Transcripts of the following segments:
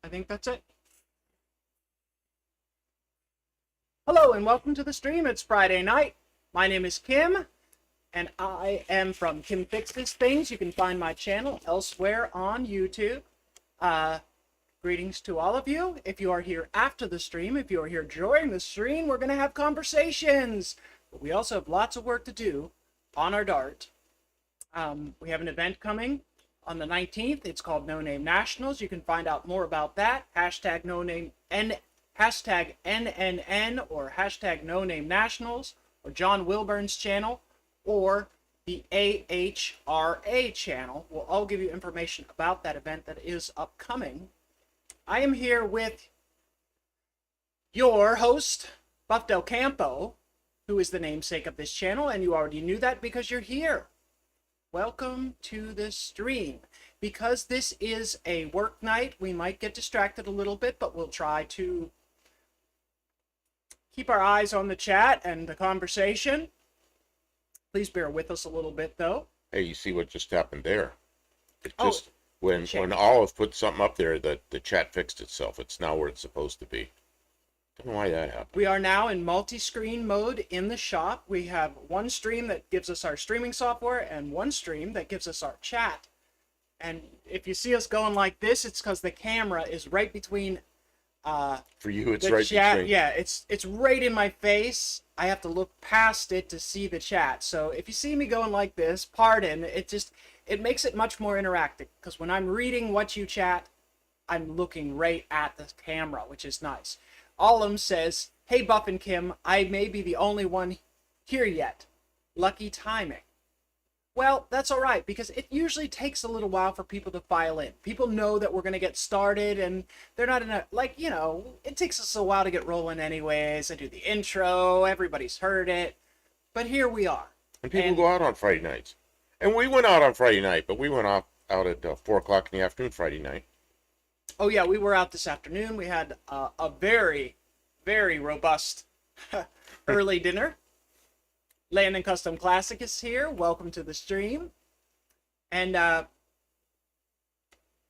I think that's it. Hello and welcome to the stream. It's Friday night. My name is Kim, and I am from Kim Fixes Things. You can find my channel elsewhere on YouTube. Greetings to all of you. If you are here after the stream, if you are here during the stream, we're going to have conversations. But we also have lots of work to do on our Dart. We have an event coming on the 19th. It's called No Name Nationals. You can find out more about that. Hashtag No Name hashtag NNN or hashtag No Name Nationals or John Wilburn's channel or the AHRA channel will all give you information about that event that is upcoming. I am here with your host, Buff Del Campo, who is the namesake of this channel, and you already knew that because you're here. Welcome to the stream. Because this is a work night, we might get distracted a little bit, but we'll try to keep our eyes on the chat and the conversation. Please bear with us a little bit, though. Hey, you see what just happened there? It just when Olive put something up there, the chat fixed itself. It's now where it's supposed to be. Don't know why that happened. We are now in multi-screen mode in the shop. We have one stream that gives us our streaming software and one stream that gives us our chat. And if you see us going like this, it's because the camera is right between for you, it's right chat. between. Yeah, it's right in my face. I have to look past it to see the chat. So if you see me going like this, pardon. It makes it much more interactive because when I'm reading what you chat, I'm looking right at the camera, which is nice. Allum says, "Hey Buff and Kim, I may be the only one here yet. Lucky timing." Well, that's all right, because it usually takes a little while for people to file in. People know that we're going to get started, and they're not in a, it takes us a while to get rolling anyways. I do the intro, everybody's heard it, but here we are. And people go out on Friday nights. And we went out on Friday night, but we went out at 4 o'clock in the afternoon Friday night. Oh, yeah, we were out this afternoon. We had a very, very robust early dinner. Landon Custom Classic is here. Welcome to the stream. And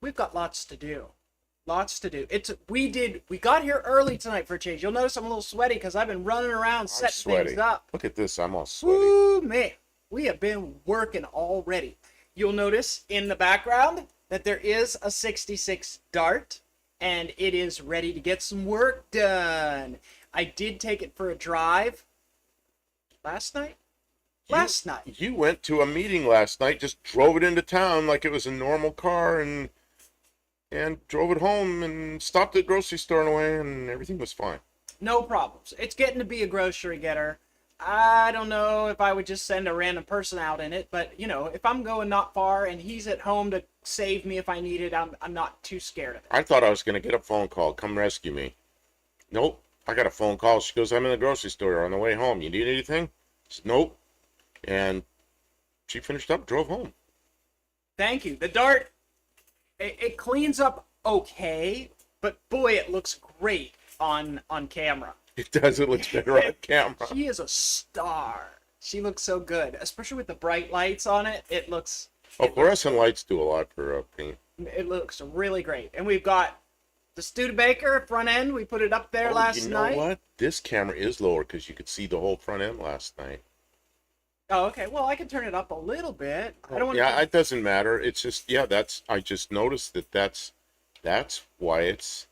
we've got lots to do. Lots to do. We got here early tonight for a change. You'll notice I'm a little sweaty because I've been running around setting things up. Look at this. I'm all sweaty. Ooh, man. We have been working already. You'll notice in the background that there is a 66 Dart, and it is ready to get some work done. I did take it for a drive last night. You went to a meeting last night, just drove it into town like it was a normal car, and drove it home and stopped at the grocery store on the way, and everything was fine. No problems. It's getting to be a grocery getter. I don't know if I would just send a random person out in it, but, if I'm going not far and he's at home to save me if I need it, I'm not too scared of it. I thought I was going to get a phone call, come rescue me. Nope. I got a phone call. She goes, "I'm in the grocery store on the way home. You need anything?" I said, "Nope." And she finished up, drove home. Thank you. The Dart, it cleans up okay, but boy, it looks great on camera. It does. It looks better on camera. She is a star. She looks so good, especially with the bright lights on it. It looks... Fluorescent lights do a lot for paint. It looks really great. And we've got the Studebaker front end. We put it up there last night. You know what? This camera is lower because you could see the whole front end last night. Oh, okay. Well, I can turn it up a little bit. I don't want it doesn't matter. It's just, I just noticed that's why it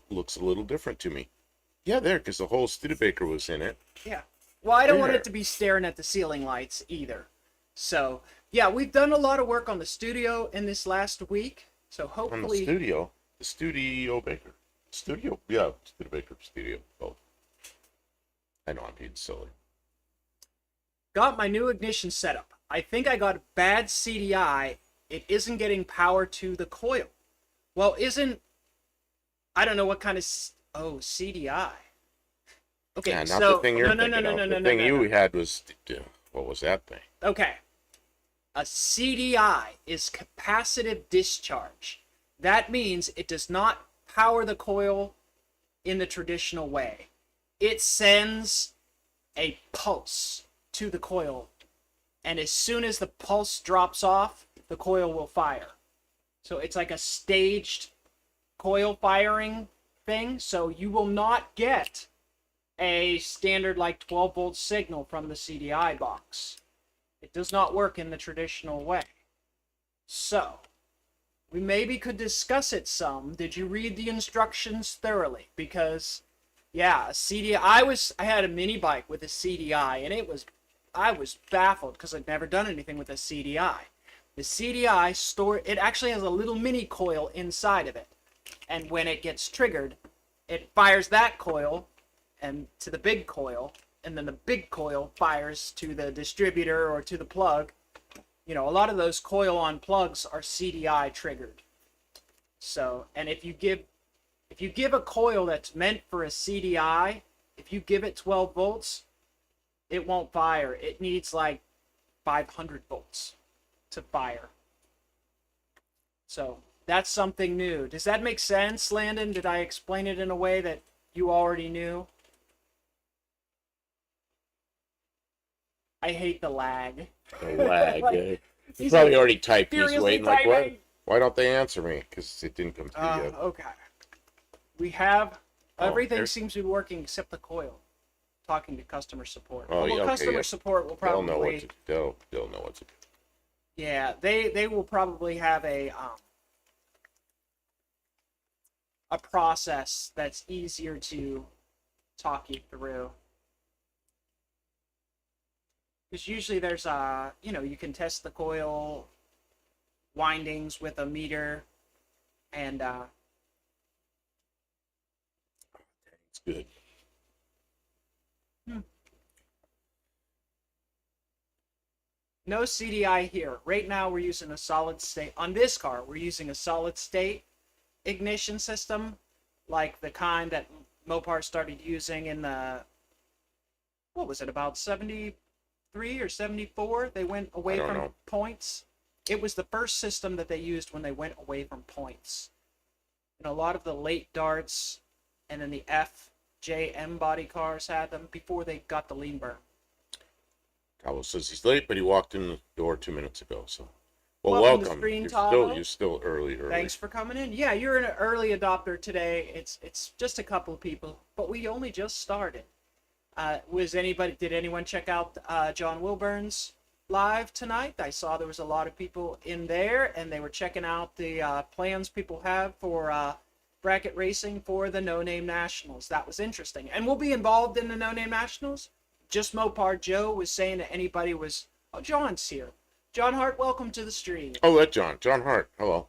looks a little different to me. Yeah, there, because the whole Studebaker was in it. Yeah. Well, I don't want it to be staring at the ceiling lights either. So, yeah, we've done a lot of work on the studio in this last week. So hopefully... On the Studebaker. Studebaker studio. Both. I know I'm being silly. Got my new ignition setup. I think I got bad CDI. It isn't getting power to the coil. Well, I don't know what kind of... Oh, CDI. Okay, yeah, not so... the thing you're thinking of. The thing you had was... What was that thing? Okay. A CDI is capacitive discharge. That means it does not power the coil in the traditional way. It sends a pulse to the coil, and as soon as the pulse drops off, the coil will fire. So it's like a staged coil firing thing, so you will not get a standard like 12 volt signal from the CDI box. It does not work in the traditional way. So, we maybe could discuss it some. Did you read the instructions thoroughly? Because, yeah, I had a mini bike with a CDI, and I was baffled because I'd never done anything with a CDI. The CDI it actually has a little mini coil inside of it, and when it gets triggered, it fires that coil and to the big coil, and then the big coil fires to the distributor or to the plug. You know, a lot of those coil-on plugs are CDI triggered. So, and if you give a coil that's meant for a CDI, if you give it 12 volts, it won't fire. It needs like 500 volts to fire. So, that's something new. Does that make sense, Landon? Did I explain it in a way that you already knew? I hate the lag. The lag. Like, He's probably already typed. He's furiously waiting. Like, typing. why don't they answer me? Because it didn't come through yet. Okay. We have everything there's- seems to be working except the coil. Talking to customer support. Oh, Although yeah, okay, customer yeah. support will They'll know probably what to do. They'll know what to do. yeah, they will probably have a process that's easier to talk you through. Because usually there's you can test the coil windings with a meter, and It's good. no CDI here. Right now we're using a solid state. On this car, we're using a solid state ignition system, like the kind that Mopar started using in the, what was it, about 73 or 74? They went away from know. points. It was the first system that they used when they went away from points. And a lot of the late darts and then the FJM body cars had them before they got the lean burn. Tavo says he's late, but he walked in the door 2 minutes ago. So, Welcome to welcome. Screen You're Tavo. still early. Thanks for coming in. Yeah, you're an early adopter today. It's just a couple of people, but we only just started. Did anyone check out John Wilburn's live tonight? I saw there was a lot of people in there, and they were checking out the plans people have for bracket racing for the No Name Nationals. That was interesting, and we'll be involved in the No Name Nationals. Just Mopar Joe was saying that anybody was. Oh, John's here. John Hart, welcome to the stream. Oh, that John Hart. Hello.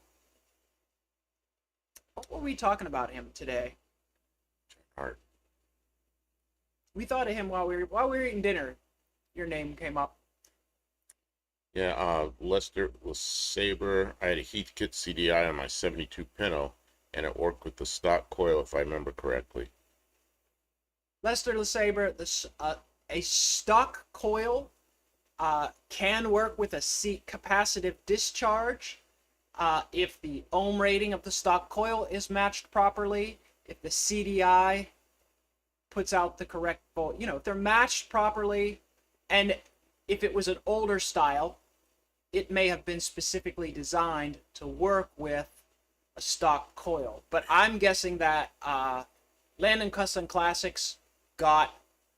What were we talking about him today? John Hart. We thought of him while we were eating dinner. Your name came up. Yeah, Lester LeSabre. I had a Heathkit CDI on my 72 Pinto, and it worked with the stock coil, if I remember correctly. Lester LeSabre, a stock coil can work with a seat capacitive discharge if the ohm rating of the stock coil is matched properly, if the CDI puts out the correct volt, if they're matched properly, and if it was an older style, it may have been specifically designed to work with a stock coil. But I'm guessing that Landon Custom Classics got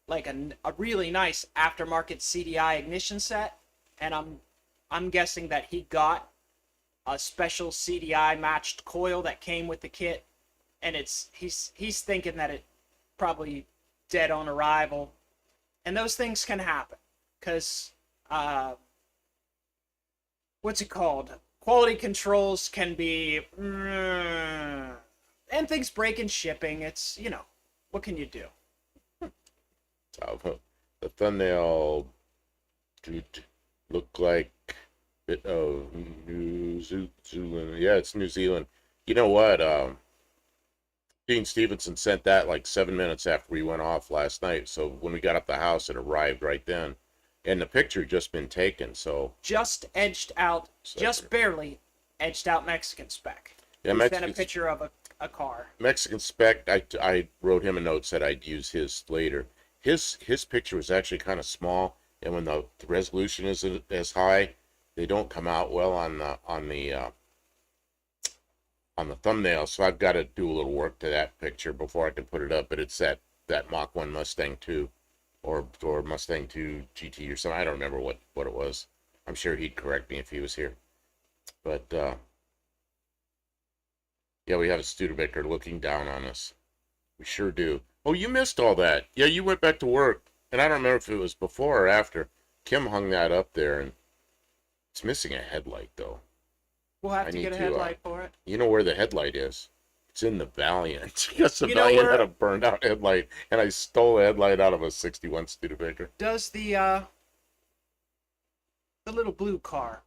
like a really nice aftermarket CDI ignition set, and I'm guessing that he got a special CDI matched coil that came with the kit, and he's thinking that it probably dead on arrival, and those things can happen because what's it called? Quality controls can be and things break in shipping. It's what can you do? The thumbnail look like a bit of New Zealand. Yeah, it's New Zealand. You know what? Dean Stevenson sent that like 7 minutes after we went off last night. So when we got up the house, it arrived right then. And the picture had just been taken, so... Just edged out, just barely edged out Mexican spec. Yeah, He sent a picture of a car. Mexican spec, I wrote him a note, said I'd use his later. His picture was actually kind of small, and when the resolution isn't as high, they don't come out well on the on the thumbnail, so I've got to do a little work to that picture before I can put it up. But it's that Mach 1 Mustang 2 or Mustang 2 GT or something. I don't remember what it was. I'm sure he'd correct me if he was here. But yeah, we have a Studebaker looking down on us. We sure do. Oh, you missed all that. Yeah, you went back to work, and I don't remember if it was before or after. Kim hung that up there, and it's missing a headlight though. We'll have to get a headlight for it. You know where the headlight is? It's in the Valiant. Because the You know Valiant where- had a burned out headlight, and I stole a headlight out of a '61 Studebaker. Does the little blue car,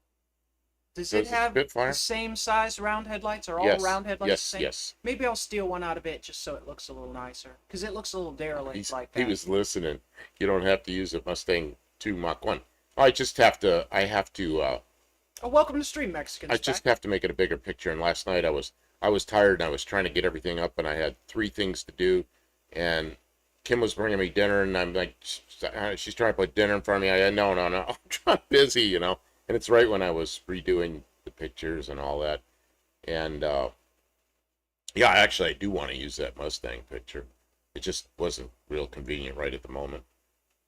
does it the have Spitfire? the same size round headlights? Are all Yes, round headlights yes, the same? yes. Maybe I'll steal one out of it just so it looks a little nicer. Because it looks a little derelict like that. He was listening. You don't have to use a Mustang 2 Mach 1. I have to Oh, welcome to Stream Mexicans. I just have to make it a bigger picture. And last night I was tired and I was trying to get everything up and I had 3 things to do. And Kim was bringing me dinner and I'm like, she's trying to put dinner in front of me. I said, no, I'm busy, you know. And it's right when I was redoing the pictures and all that. And yeah, actually I do want to use that Mustang picture. It just wasn't real convenient right at the moment.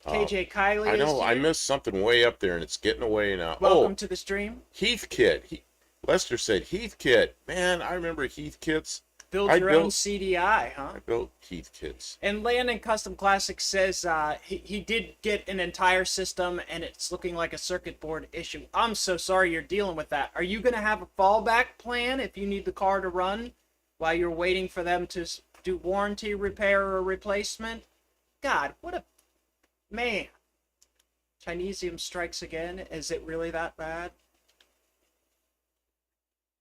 KJ Kylie I know, is I here. missed something way up there and it's getting away now. Welcome to the stream. Heathkit. Lester said Heathkit. Man, I remember Heathkits. Build your own CDI, huh? I built Heathkits. And Landon Custom Classics says he did get an entire system and it's looking like a circuit board issue. I'm so sorry you're dealing with that. Are you going to have a fallback plan if you need the car to run while you're waiting for them to do warranty repair or replacement? God, what a... Man. Chinesium strikes again. Is it really that bad?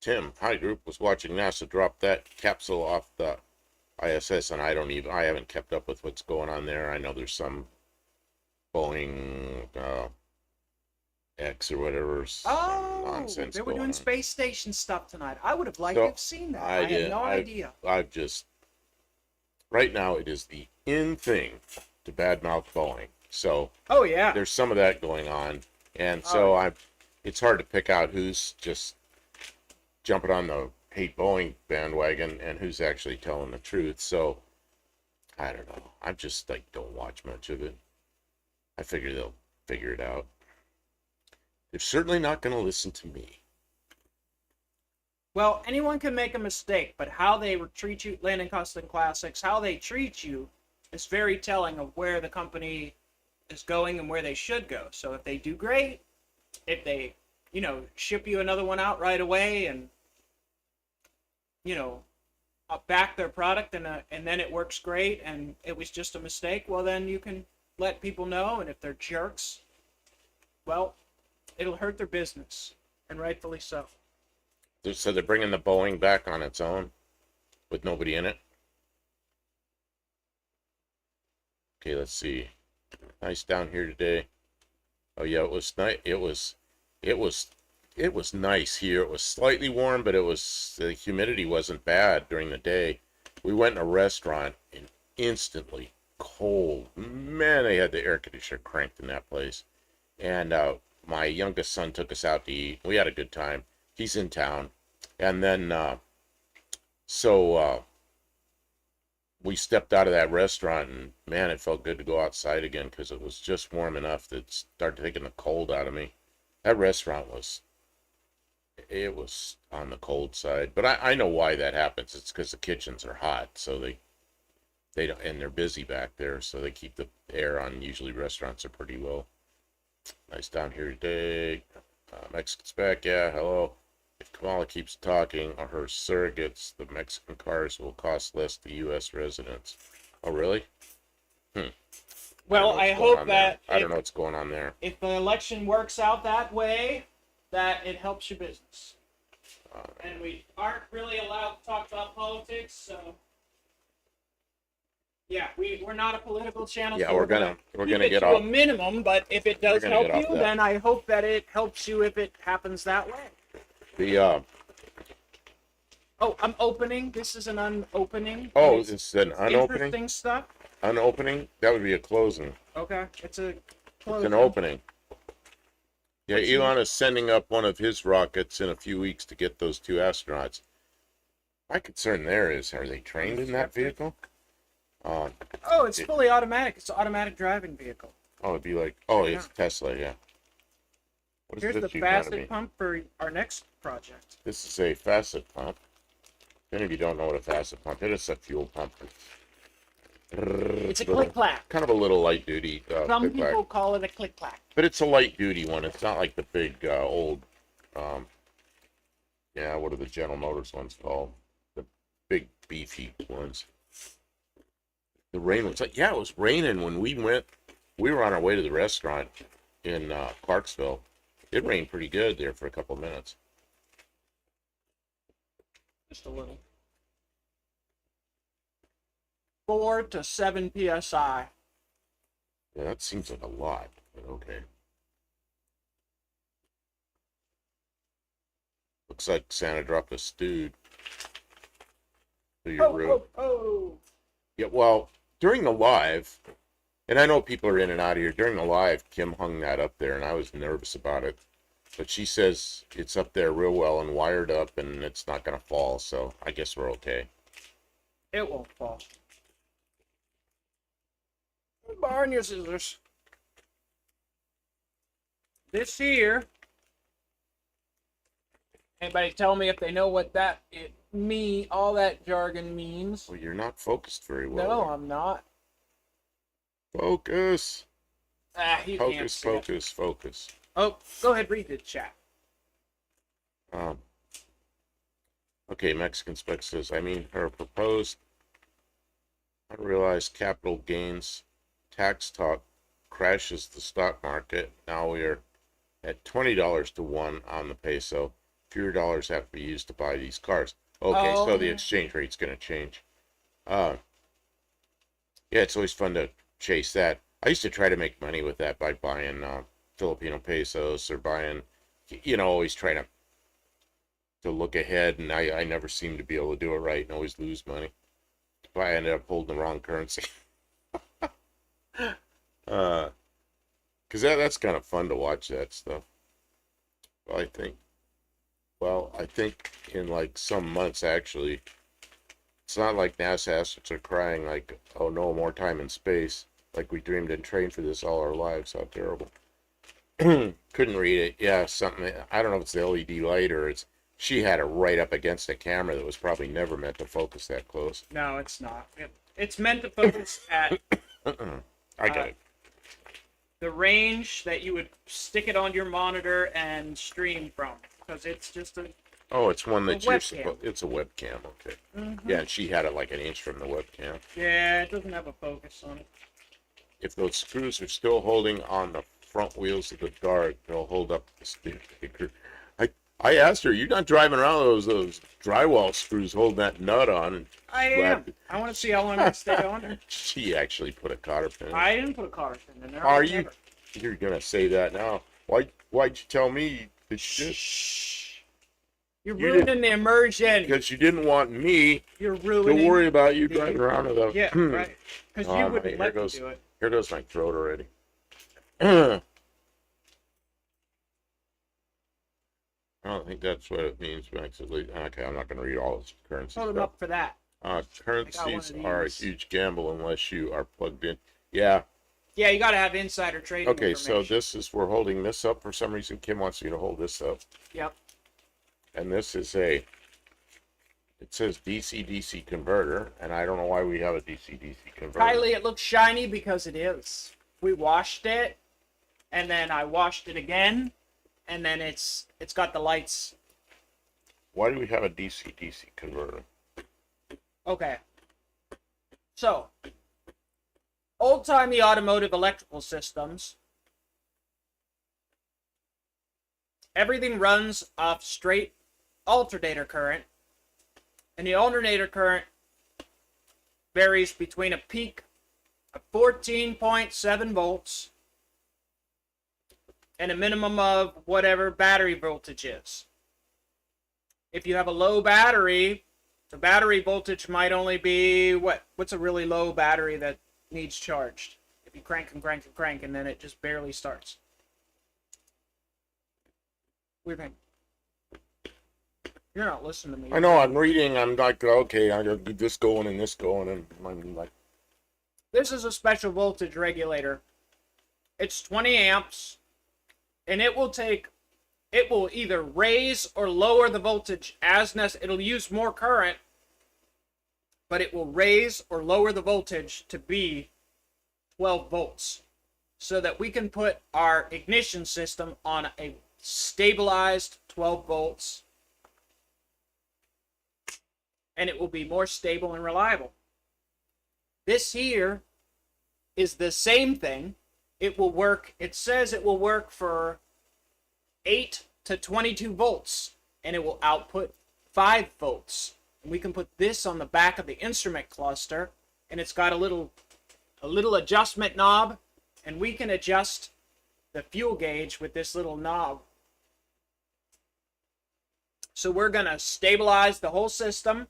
Tim, hi group, was watching NASA drop that capsule off the ISS, and I haven't kept up with what's going on there. I know there's some Boeing X or whatever nonsense they were going doing on. space station stuff tonight. I would have liked to have seen that. I had no idea. Right now it is the in thing to badmouth Boeing. So oh yeah, there's some of that going on, and so it's hard to pick out who's just jumping on the hate Boeing bandwagon and who's actually telling the truth. So I don't know. I just don't watch much of it. I figure they'll figure it out. They're certainly not going to listen to me. Well, anyone can make a mistake, but how they treat you, Landon Custom Classics, how they treat you is very telling of where the company is going and where they should go. So if they do great, if they, ship you another one out right away and, back their product and then it works great and it was just a mistake, well, then you can let people know. And if they're jerks, well, it'll hurt their business, and rightfully so. So they're bringing the Boeing back on its own with nobody in it. Okay, let's see. Nice down here today. Oh yeah, it was nice. It was nice here. It was slightly warm, but the humidity wasn't bad during the day. We went in a restaurant and instantly cold. Man, they had the air conditioner cranked in that place. And my youngest son took us out to eat. We had a good time. He's in town. And then we stepped out of that restaurant and man, it felt good to go outside again because it was just warm enough that it started taking the cold out of me. That restaurant was on the cold side, but I know why that happens. It's because the kitchens are hot, so they don't, and they're busy back there, so they keep the air on. Usually restaurants are pretty low. Nice down here today. Mexicans back, yeah, hello. If Kamala keeps talking or her surrogates, the Mexican cars will cost less to U.S. residents. Oh, really? Well, I hope that... I don't know what's going on there. If the election works out that way, that it helps your business. And we aren't really allowed to talk about politics, so... Yeah, we're not a political channel. Yeah, so we're gonna get to off a minimum, but if it does help you, that. then I hope that it helps you if it happens that way. Oh, I'm opening. This is an unopening. Oh, it's an unopening? Interesting stuff. Unopening? That would be a closing. Okay, it's a It's closing. an opening. Yeah, Elon is sending up one of his rockets in a few weeks to get those 2 astronauts. My concern there is, are they trained in that vehicle? Oh, it's it- fully automatic. It's an automatic driving vehicle. Oh, it'd be like, oh, Yeah. it's Tesla, yeah. What is Here's the this you gotta facet be? pump for our next project. This is a facet pump. If any of you don't know what a facet pump is, it's a fuel pump. It's a click-clack. Kind of a little light duty Some click-clack. people call it a click-clack. But it's a light duty one. It's not like the big old, yeah, what are the General Motors ones called? The big beefy ones. The rain was like, yeah, it was raining when we went. We were on our way to the restaurant in Clarksville. It rained pretty good there for a couple of minutes. Just a little. 4 to 7 psi. Yeah, that seems like a lot, but okay. Looks like Santa dropped a stewed to your roof. Oh. Yeah, well, during the live, and I know people are in and out of here, during the live, Kim hung that up there, and I was nervous about it. But she says it's up there real well and wired up, and it's not going to fall, so I guess we're okay. It won't fall. Borrow your scissors. This here. Anybody tell me if they know what all that jargon means? Well, you're not focused very well. No, I'm not. Focus. You can't Focus, see it. focus, focus. Oh, go ahead, read the chat. Okay, Mexican Spec says, I mean, her proposed unrealized capital gains tax talk crashes the stock market. Now we are at $20 to 1 on the peso. Fewer dollars have to be used to buy these cars. Okay, so the exchange rate's going to change. Yeah, it's always fun to chase that. I used to try to make money with that by buying Filipino pesos or buying, always trying to look ahead, and I never seem to be able to do it right and always lose money. But I ended up holding the wrong currency. Because that's kind of fun to watch that stuff. I think in like some months, actually, it's not like NASA astronauts are crying like, oh no, more time in space. Like we dreamed and trained for this all our lives. How terrible. Couldn't read it. Yeah, something. I don't know if it's the LED light or she had it right up against a camera that was probably never meant to focus that close. No, it's not. It's meant to focus at I got it. the range that you would stick it on your monitor and stream from, because it's just a. Oh, it's one that you're webcam. It's a webcam. Okay. Mm-hmm. Yeah, and she had it like an inch from the webcam. Yeah, it doesn't have a focus on it. If those screws are still holding on the front wheels of the Dart, they'll hold up the speaker. I asked her, you're not driving around those drywall screws holding that nut on. And I am. I want to see how long I stay on there. She actually put a cotter pin in. I didn't put a cotter pin in there. Are you? You're gonna say that now? Why'd you tell me that you did? Shh. You're ruining the immersion. Because you didn't want me You're ruining. to worry about you driving around with a. Yeah, right. Because you Oh, wouldn't let me do it. Here goes my throat already. I don't think that's what it means. Okay, I'm not going to read all this currency Hold them stuff. up for that. Currencies are a huge gamble unless you are plugged in. Yeah. Yeah, you got to have insider trading. Okay, so we're holding this up for some reason. Kim wants you to hold this up. Yep. And this is it says DC-DC converter, and I don't know why we have a DC-DC converter. Kylie, it looks shiny because it is. We washed it, and then I washed it again, and then it's got the lights. Why do we have a DC-DC converter? Okay. So, old-timey automotive electrical systems. Everything runs off straight alternator current, and the alternator current varies between a peak of 14.7 volts and a minimum of whatever battery voltage is. If you have a low battery, the battery voltage might only be what's a really low battery that needs charged? If you crank and crank and crank and then it just barely starts. Weird thing. You're not listening to me. I know, I'm reading, I'm like, okay, I gotta get this going and this going, and I'm like, This is a special voltage regulator. It's 20 amps, and it will either raise or lower the voltage as necessary. It'll use more current, but it will raise or lower the voltage to be 12 volts so that we can put our ignition system on a stabilized 12 volts, and it will be more stable and reliable. This here is the same thing. It will work, it says it will work for 8 to 22 volts, and it will output 5 volts. And we can put this on the back of the instrument cluster, and it's got a little adjustment knob, and we can adjust the fuel gauge with this little knob. So we're going to stabilize the whole system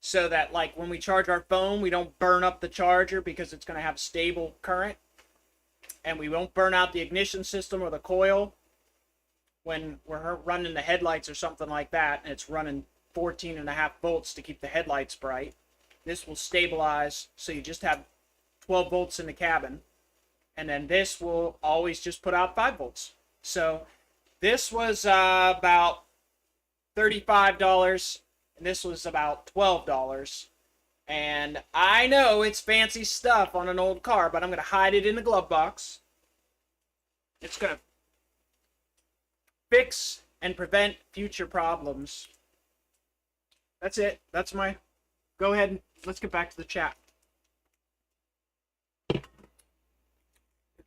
so that, like, when we charge our phone, we don't burn up the charger because it's going to have stable current, and we won't burn out the ignition system or the coil when we're running the headlights or something like that, and it's running 14.5 volts to keep the headlights bright. This will stabilize, so you just have 12 volts in the cabin, and then this will always just put out 5 volts. So this was about $35, and this was about $12. And I know it's fancy stuff on an old car, but I'm going to hide it in the glove box. It's going to fix and prevent future problems. That's it. That's my... Go ahead and let's get back to the chat.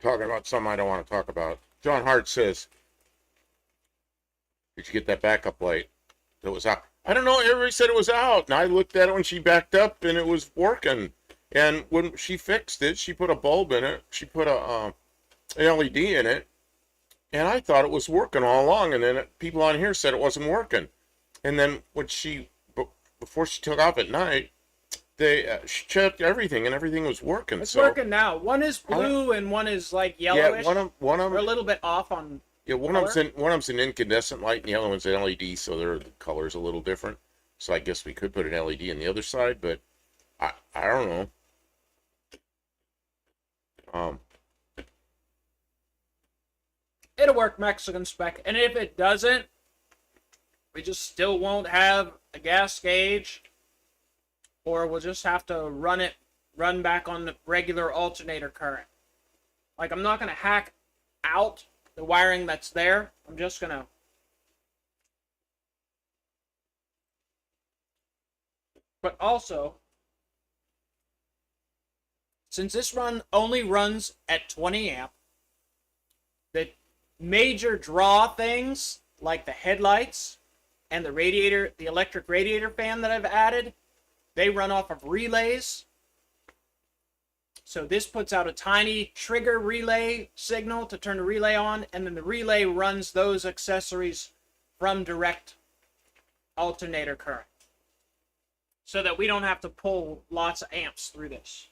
you're talking about something I don't want to talk about. John Hart says, did you get that backup light that was out? I don't know, everybody said it was out, and I looked at it when she backed up, and it was working. And when she fixed it, she put a bulb in it, she put a LED in it, and I thought it was working all along, and then people on here said it wasn't working. And then when before she took off at night, she checked everything, and everything was working. It's working now. One is blue and one is like yellowish. Yeah, one of them. We're a little bit off on. Yeah, one of them's an incandescent light, and the other one's an LED, so the color's a little different. So I guess we could put an LED on the other side, but I don't know. It'll work Mexican spec, and if it doesn't, we just still won't have a gas gauge, or we'll just have to run back on the regular alternator current. Like, I'm not going to hack out the wiring that's there. I'm just going to... But also, since this run only runs at 20 amp, the major draw things, like the headlights and the radiator, the electric radiator fan that I've added, they run off of relays. So this puts out a tiny trigger relay signal to turn the relay on, and then the relay runs those accessories from direct alternator current. So that we don't have to pull lots of amps through this,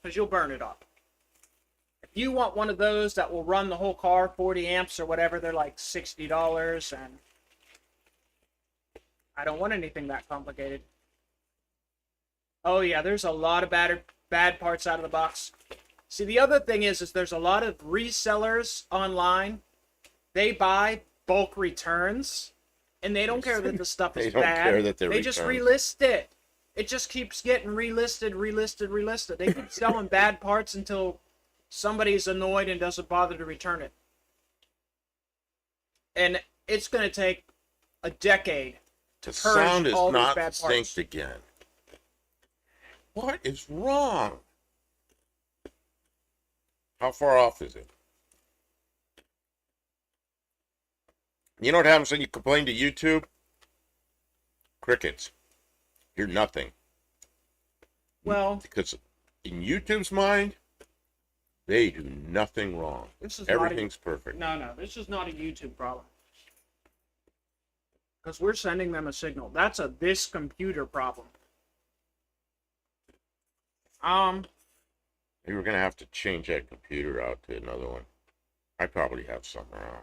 because you'll burn it up. If you want one of those that will run the whole car, 40 amps or whatever, they're like $60, and I don't want anything that complicated. Oh yeah, there's a lot of bad parts out of the box. See, the other thing is there's a lot of resellers online. They buy bulk returns, and they don't care that the stuff is bad. They just relist it. It just keeps getting relisted. They keep selling bad parts until somebody's annoyed and doesn't bother to return it. And it's going to take a decade to purge all these bad parts. The sound is not synced again. What is wrong? How far off is it? You know what happens when you complain to YouTube? Crickets. Hear nothing. Well, because in YouTube's mind, they do nothing wrong. Everything's perfect. No, this is not a YouTube problem. Because we're sending them a signal. That's this computer problem. Maybe we're gonna have to change that computer out to another one. I probably have something around,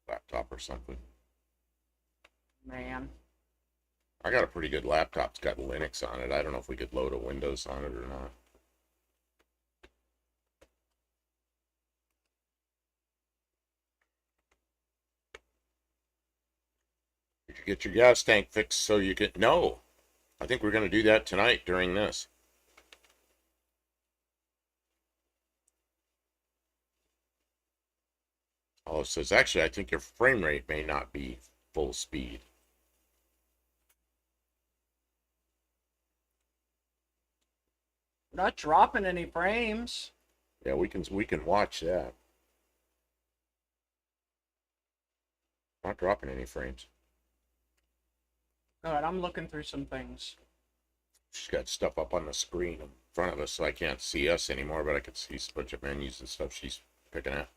laptop or something. Man. I got a pretty good laptop. It's got Linux on it. I don't know if we could load a Windows on it or not. Did you get your gas tank fixed so you can... No. I think we're going to do that tonight during this. Oh, it says, actually, I think your frame rate may not be full speed. We're not dropping any frames. Yeah, we can watch that. Not dropping any frames. All right, I'm looking through some things. She's got stuff up on the screen in front of us, so I can't see us anymore, but I can see a bunch of menus and stuff she's picking at.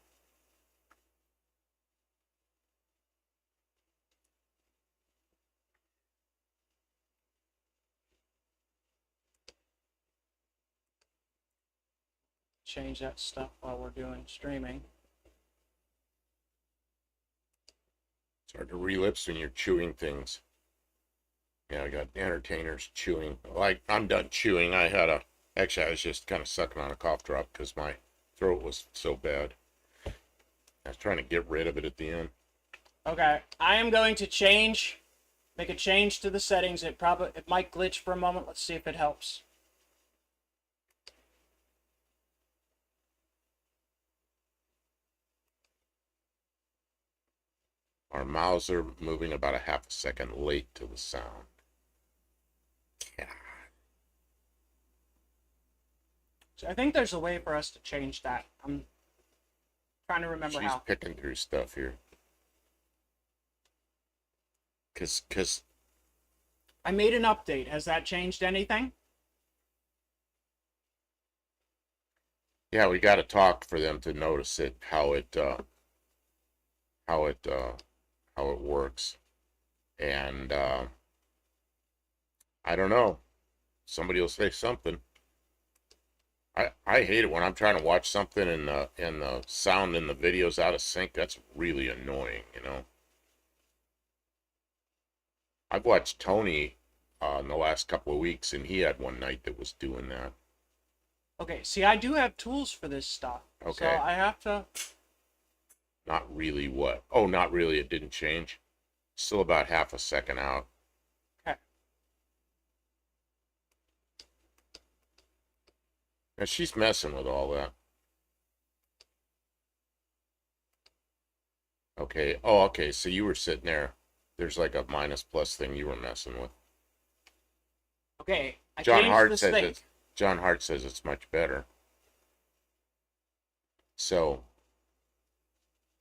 Change that stuff while we're doing streaming. It's hard to relapse when you're chewing things. Yeah, I got entertainers chewing. Like, I'm done chewing. Actually, I was just kind of sucking on a cough drop because my throat was so bad. I was trying to get rid of it at the end. Okay, I am going to make a change to the settings. It might glitch for a moment. Let's see if it helps. Our mouths are moving about a half a second late to the sound. Yeah. So I think there's a way for us to change that. I'm trying to remember She's how. picking through stuff here. Cause I made an update. Has that changed anything? yeah, we got to talk for them to notice it, how it works. And I don't know. Somebody will say something. I hate it when I'm trying to watch something and the sound in the video's out of sync. That's really annoying, you know. I've watched Tony in the last couple of weeks, and he had one night that was doing that. Okay, see, I do have tools for this stuff. Okay. So I have to... Not really what? Oh, not really. It didn't change. Still about half a second out. Okay. Now she's messing with all that. Okay. Oh, okay. So you were sitting there. There's like a minus plus thing you were messing with. Okay, I John changed Hart this says thing. it's John Hart says it's much better. So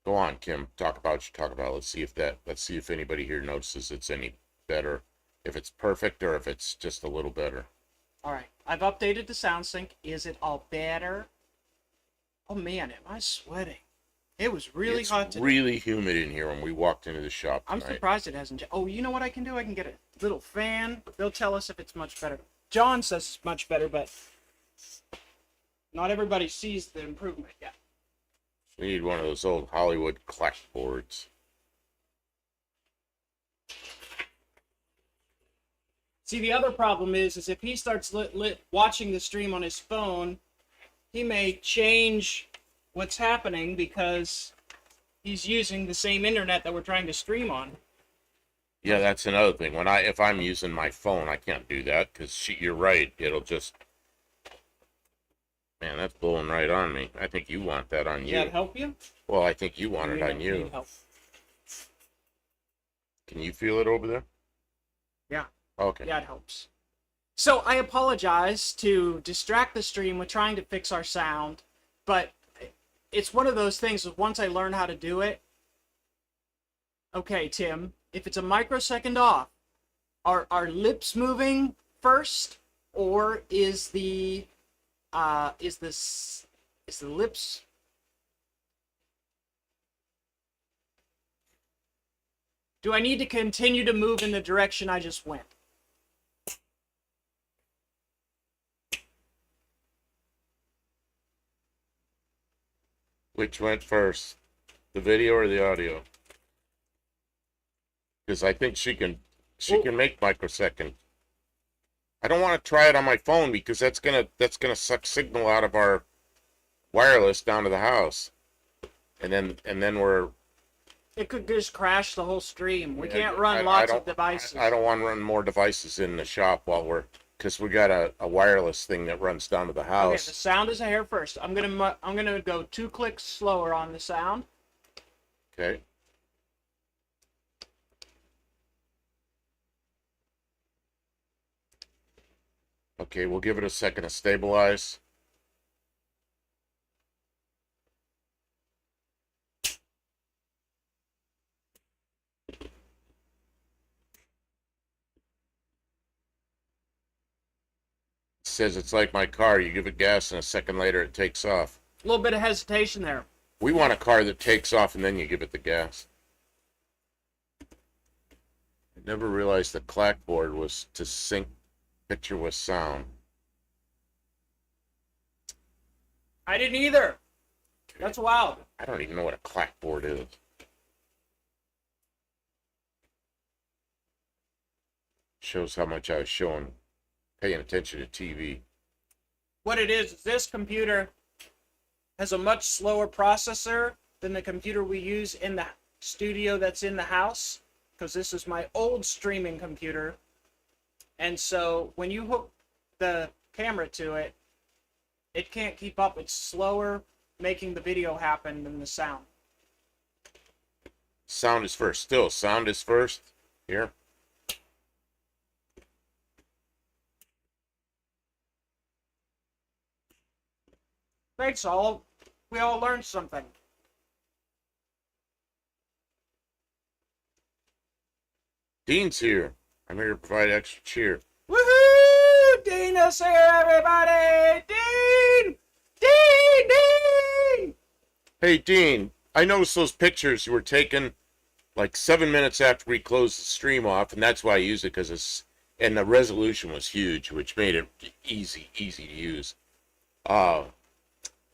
go on, Kim. Talk about what you talk about. Let's see if anybody here notices it's any better. If it's perfect or if it's just a little better. All right, I've updated the sound sync. Is it all better? Oh man, am I sweating? It was really hot today. It's really humid in here when we walked into the shop tonight. I'm surprised it hasn't. Oh, you know what I can do? I can get a little fan. They'll tell us if it's much better. John says it's much better, but not everybody sees the improvement yet. We need one of those old Hollywood clackboards. See, the other problem is if he starts watching the stream on his phone, he may change what's happening because he's using the same internet that we're trying to stream on. Yeah, that's another thing. If I'm using my phone, I can't do that because you're right. It'll just, man, that's blowing right on me. I think you want that on you. Yeah, help you? Well, I think you want it on Need you. help. Can you feel it over there? Yeah. Okay. Yeah, it helps. So I apologize to distract the stream with trying to fix our sound, but it's one of those things that once I learn how to do it. Okay, Tim, if it's a microsecond off, are lips moving first, or is the lips? Do I need to continue to move in the direction I just went? Which went first, the video or the audio? because I think she can make microsecond. I don't want to try it on my phone because that's gonna suck signal out of our wireless down to the house, and then we're It could just crash the whole stream. We yeah, can't run I lots don't of devices. I don't want to run more devices in the shop while we're because we got a wireless thing that runs down to the Okay, house. the sound is a hair first. I'm gonna go 2 clicks slower on the sound. Okay. Okay, we'll give it a second to stabilize. It says it's like my car. You give it gas and a second later it takes off. A little bit of hesitation there. We want a car that takes off and then you give it the gas. I never realized the clackboard was to sync picture with sound. I didn't either. That's wild. I don't even know what a clackboard is. Shows how much I was paying attention to TV. What it is this computer has a much slower processor than the computer we use in the studio that's in the house, because this is my old streaming computer. And so when you hook the camera to it, it can't keep up. It's slower making the video happen than the sound. Sound is first. Still, sound is first. Here. Thanks, all. We all learned something. Dean's here. I'm here to provide extra cheer. Woohoo! Dean is here, everybody! Dean! Dean! Dean! Hey, Dean, I noticed those pictures you were taking like 7 minutes after we closed the stream off, and that's why I used it, and the resolution was huge, which made it easy to use.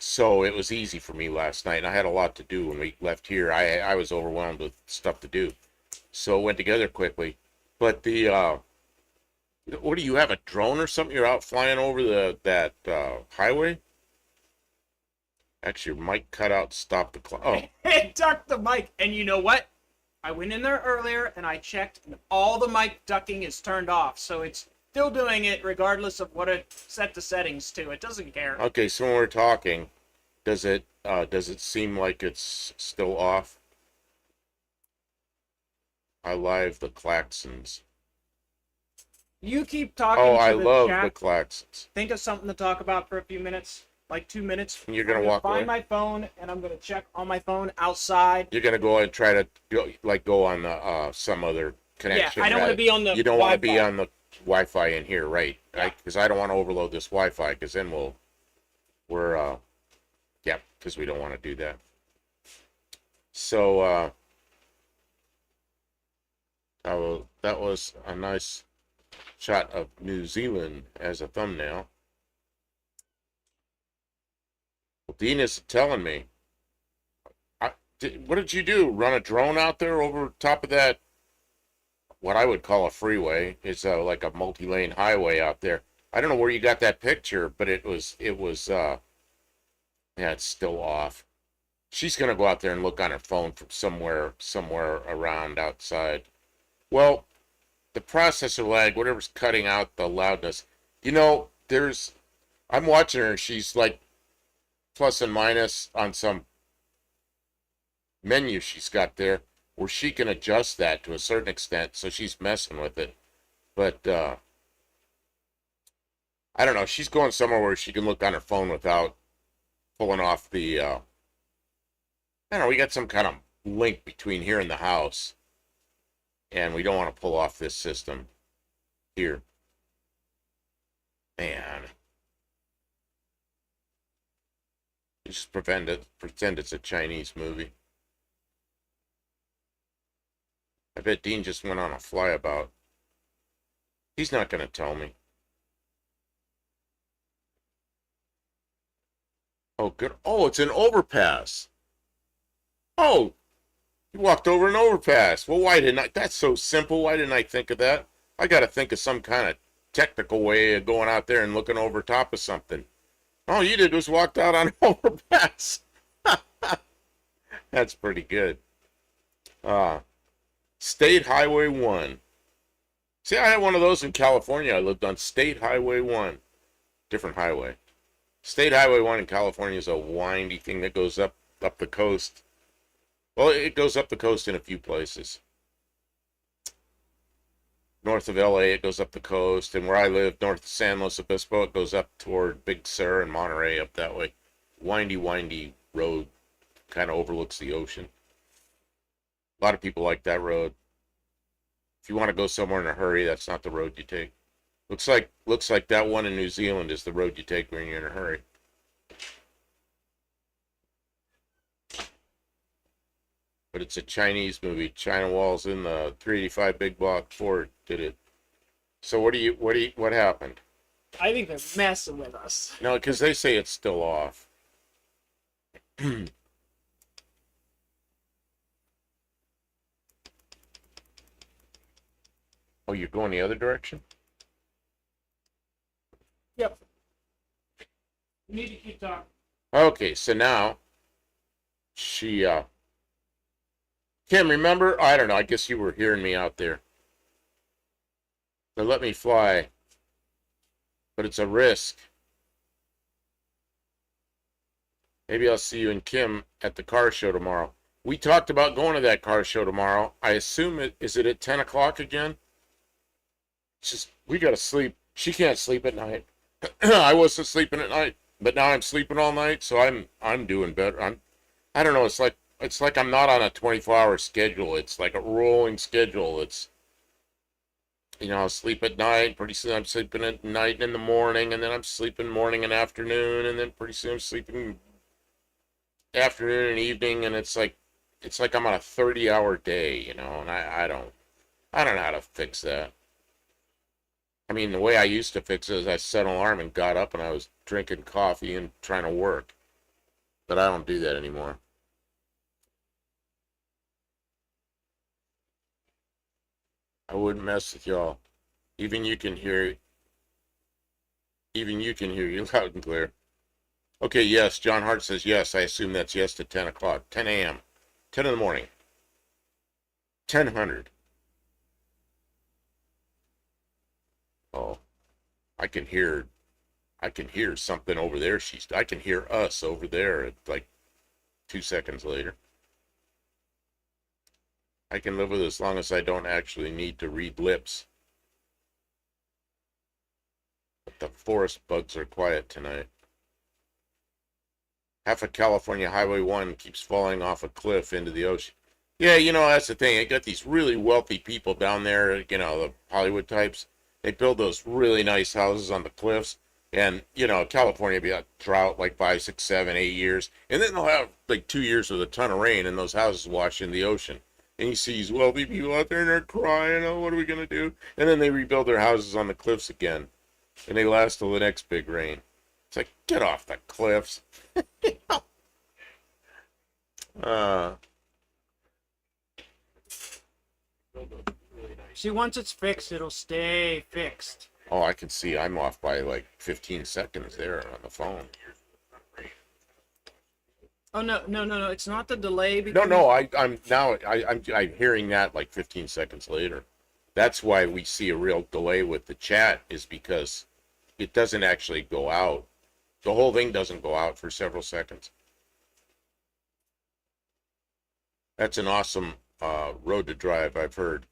So it was easy for me last night, and I had a lot to do when we left here. I was overwhelmed with stuff to do, so it went together quickly. But what do you have, a drone or something? You're out flying over that highway? Actually, your mic cut out. Stop the clock. Oh, It ducked the mic, and you know what? I went in there earlier and I checked, and all the mic ducking is turned off, so it's still doing it regardless of what it set the settings to. It doesn't care. okay. So when we're talking, does it seem like it's still off? I live the klaxons. You keep talking Oh, to I the love chat. the klaxons. Think of something to talk about for a few minutes, like 2 minutes. You're gonna I'm walk find away? my phone, and I'm gonna check on my phone outside. You're gonna go and try to go on the some other connection. Yeah, I don't want to be on the. You don't want to be Wi-Fi. on the Wi-Fi in here, right? Yeah. Because I don't want to overload this Wi-Fi, because then we're yeah, because we don't want to do that. So that was a nice shot of New Zealand as a thumbnail. Well, Dean is telling me. What did you do? Run a drone out there over top of that? What I would call a freeway. It's like a multi-lane highway out there. I don't know where you got that picture, but it was yeah, it's still off. She's gonna go out there and look on her phone from somewhere around outside. Well, the processor lag, whatever's cutting out the loudness. I'm watching her. She's like plus and minus on some menu she's got there where she can adjust that to a certain extent, so she's messing with it. But I don't know. She's going somewhere where she can look on her phone without pulling off the I don't know, we got some kind of link between here and the house, and we don't want to pull off this system here. Man. Just pretend it's a Chinese movie. I bet Dean just went on a flyabout. He's not going to tell me. Oh, good. Oh, it's an overpass. Oh, You walked over an overpass. Well, why didn't I? That's so simple. Why didn't I think of that? I got to think of some kind of technical way of going out there and looking over top of something. All you did was walked out on an overpass. That's pretty good. Uh, State Highway 1. See, I had one of those in California. I lived on State Highway 1. Different highway. State Highway 1 in California is a windy thing that goes up the coast. Well, it goes up the coast in a few places. North of LA, it goes up the coast. And where I live, north of San Luis Obispo, it goes up toward Big Sur and Monterey up that way. Windy, windy road. Kind of overlooks the ocean. A lot of people like that road. If you want to go somewhere in a hurry, that's not the road you take. Looks like that one in New Zealand is the road you take when you're in a hurry. But it's a Chinese movie. China Wall's in the 385 Big Block Ford did it. So what happened? I think they're messing with us. No, because they say it's still off. Oh, you're going the other direction? Yep. We need to keep talking. Okay, so now she Kim, remember? I don't know, I guess you were hearing me out there. They let me fly. But it's a risk. Maybe I'll see you and Kim at the car show tomorrow. We talked about going to that car show tomorrow. I assume is it at 10 o'clock again? It's just, we gotta sleep. She can't sleep at night. I wasn't sleeping at night, but now I'm sleeping all night, so I'm doing better. I don't know, it's like I'm not on a 24-hour schedule. It's like a rolling schedule. It's, I'll sleep at night. Pretty soon I'm sleeping at night and in the morning, and then I'm sleeping morning and afternoon, and then pretty soon I'm sleeping afternoon and evening, and it's like I'm on a 30-hour day, and I don't know how to fix that. I mean, the way I used to fix it is I set an alarm and got up and I was drinking coffee and trying to work. But I don't do that anymore. I wouldn't mess with y'all. Even you can hear you loud and clear. Okay, yes, John Hart says yes. I assume that's yes to 10 o'clock. 10 a.m. 10 in the morning. 10:00. Oh, I can hear something over there. I can hear us over there at like 2 seconds later. I can live with it as long as I don't actually need to read lips. But the forest bugs are quiet tonight. Half of California Highway 1 keeps falling off a cliff into the ocean. Yeah, that's the thing. I got these really wealthy people down there, the Hollywood types. They build those really nice houses on the cliffs. And, California will be a drought like 5, 6, 7, 8 years. And then they'll have like 2 years with a ton of rain and those houses wash in the ocean. And you see these wealthy people out there and they're crying, oh, what are we going to do? And then they rebuild their houses on the cliffs again. And they last till the next big rain. It's like, get off the cliffs. See, once it's fixed, it'll stay fixed. Oh, I can see I'm off by like 15 seconds there on the phone. Oh no! It's not the delay. No. I'm hearing that like 15 seconds later. That's why we see a real delay with the chat, is because it doesn't actually go out. The whole thing doesn't go out for several seconds. That's an awesome road to drive, I've heard.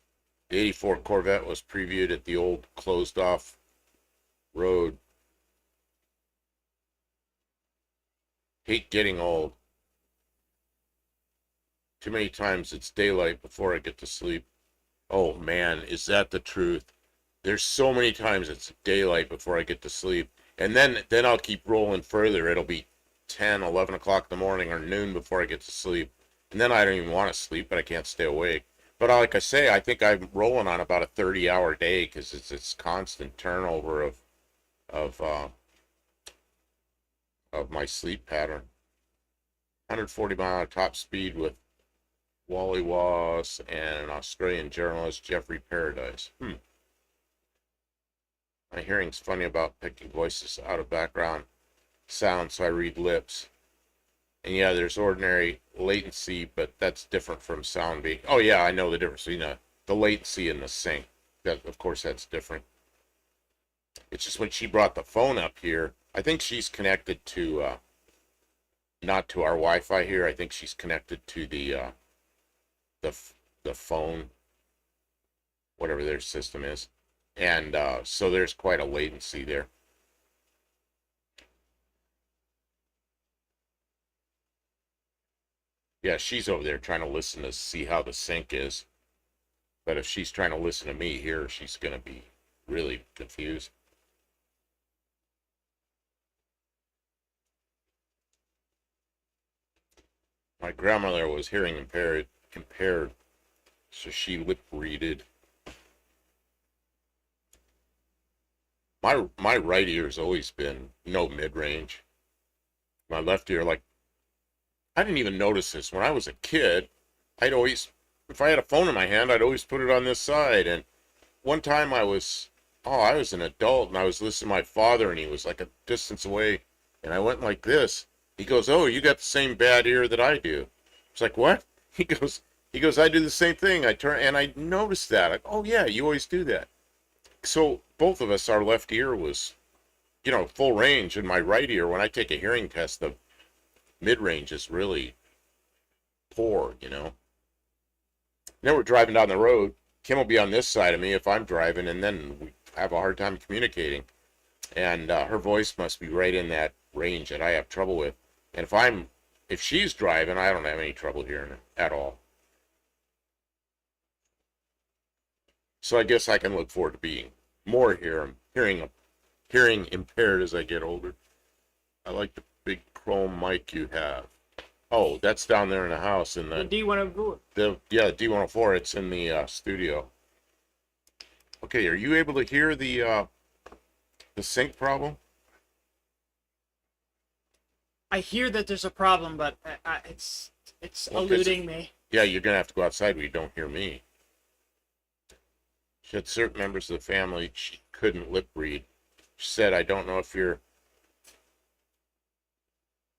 The 84 Corvette was previewed at the old closed off road. Hate getting old. Too many times it's daylight before I get to sleep. Oh man, is that the truth? There's so many times it's daylight before I get to sleep. And then I'll keep rolling further. It'll be 10, 11 o'clock in the morning or noon before I get to sleep. And then I don't even want to sleep, but I can't stay awake. But like I say, I think I'm rolling on about a 30-hour day because it's constant turnover of my sleep pattern. 140 mile top speed with Wally Wass and an Australian journalist, Jeffrey Paradise. My hearing's funny about picking voices out of background sound, so I read lips. And yeah, there's ordinary latency, but that's different from sound being. Oh yeah, I know the difference between the latency and the sync. That, of course, that's different. It's just when she brought the phone up here, I think she's connected to not to our Wi-Fi here. I think she's connected to the the phone, whatever their system is, and so there's quite a latency there. Yeah, she's over there trying to listen to see how the sync is. But if she's trying to listen to me here, she's going to be really confused. My grandmother was hearing impaired, so she lip readed. My right ear's always been no mid range. My left ear, like, I didn't even notice this when I was a kid. I'd always, if I had a phone in my hand, I'd always put it on this side. And one time I was an adult and I was listening to my father and he was like a distance away and I went like this. He goes, "Oh, you got the same bad ear that I do." It's like, "What?" He goes, "I do the same thing. I turn," and I noticed that. Like, "Oh yeah, you always do that." So both of us, our left ear was, full range, and my right ear, when I take a hearing test, the mid range is really poor. Then we're driving down the road. Kim will be on this side of me if I'm driving, and then we have a hard time communicating. And her voice must be right in that range that I have trouble with. And if she's driving, I don't have any trouble hearing it at all. So I guess I can look forward to being more hearing impaired as I get older. I like the big chrome mic you have. Oh, that's down there in the house in The D104. the D104. It's in the studio. Okay, are you able to hear the sync problem? I hear that there's a problem, but it's Well, eluding me. Yeah, you're gonna have to go outside where you don't hear me. She had certain members of the family she couldn't lip read. She said, "I don't know if you're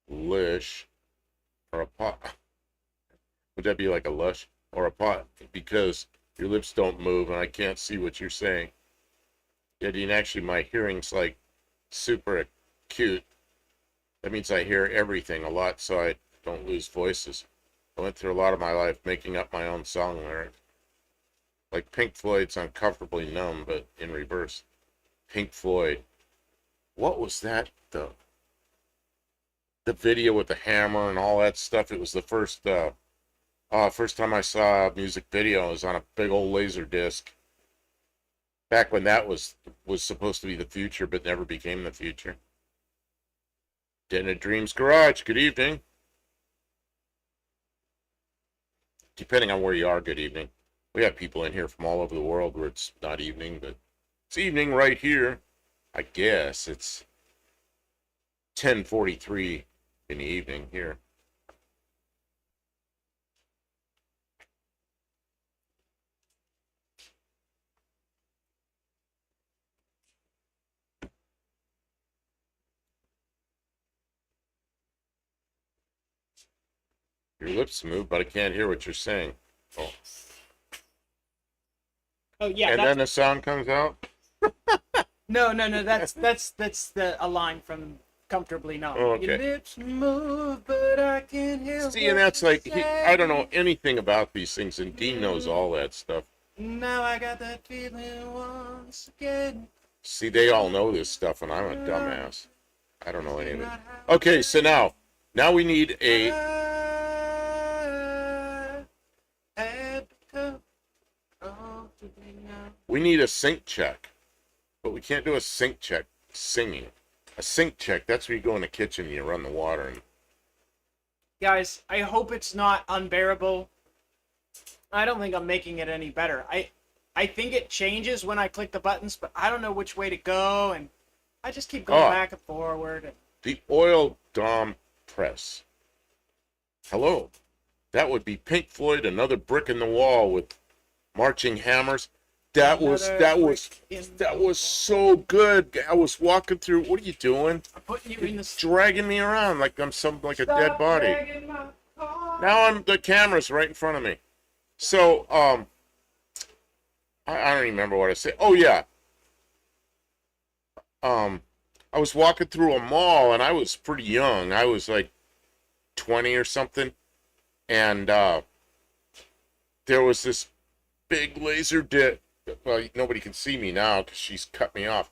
lish or a pot." Would that be like a lush or a pot? Because your lips don't move and I can't see what you're saying. Yeah, Dean, actually my hearing's like super acute. That means I hear everything a lot so I don't lose voices. I went through a lot of my life making up my own song lyrics. Like Pink Floyd's Uncomfortably Numb, but in reverse. Pink Floyd. What was that, though? The video with the hammer and all that stuff. It was the first time I saw a music video. It was on a big old laser disc. Back when that was supposed to be the future, but never became the future. Den of Dreams Garage. Good evening. Depending on where you are, good evening. We have people in here from all over the world where it's not evening, but it's evening right here. I guess it's 10:43 in the evening here. Your lips move, but I can't hear what you're saying. Oh. Oh yeah. And then the sound comes out? No. That's a line from Comfortably Numb. Oh, okay. Your lips move, but I can't hear. See, and that's like, I don't know anything about these things, and Dean knows all that stuff. Now I got that feeling once again. See, they all know this stuff, and I'm a dumbass. I don't know any of it. Okay, so now we need a sync check, but we can't do a sync check singing. A sync check, that's where you go in the kitchen and you run the water. And guys, I hope it's not unbearable. I don't think I'm making it any better. I think it changes when I click the buttons, but I don't know which way to go, and I just keep going back and forward. The oil dom press. Hello. That would be Pink Floyd, Another Brick in the Wall with marching hammers. That was Another that was brick in that the was so good. I was walking through. What are you doing? I'm putting you in the Dragging me around like I'm like a dead Stop body. dragging my car. Now the camera's right in front of me. So I don't even remember what I said. Oh yeah. Um, I was walking through a mall and I was pretty young. I was like 20 or something, and there was this big laser disc. Well, nobody can see me now because she's cut me off.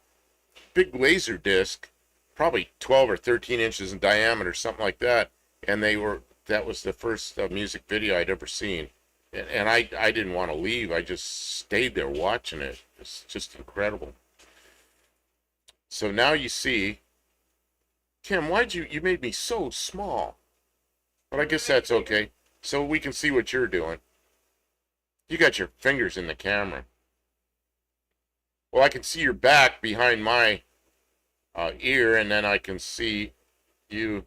Big laser disc, probably 12 or 13 inches in diameter, something like that. And that was the first music video I'd ever seen. And I didn't want to leave. I just stayed there watching it. It's just incredible. So now you see, Kim, you made me so small? But I guess that's okay. So we can see what you're doing. You got your fingers in the camera. Well, I can see your back behind my ear, and then I can see you.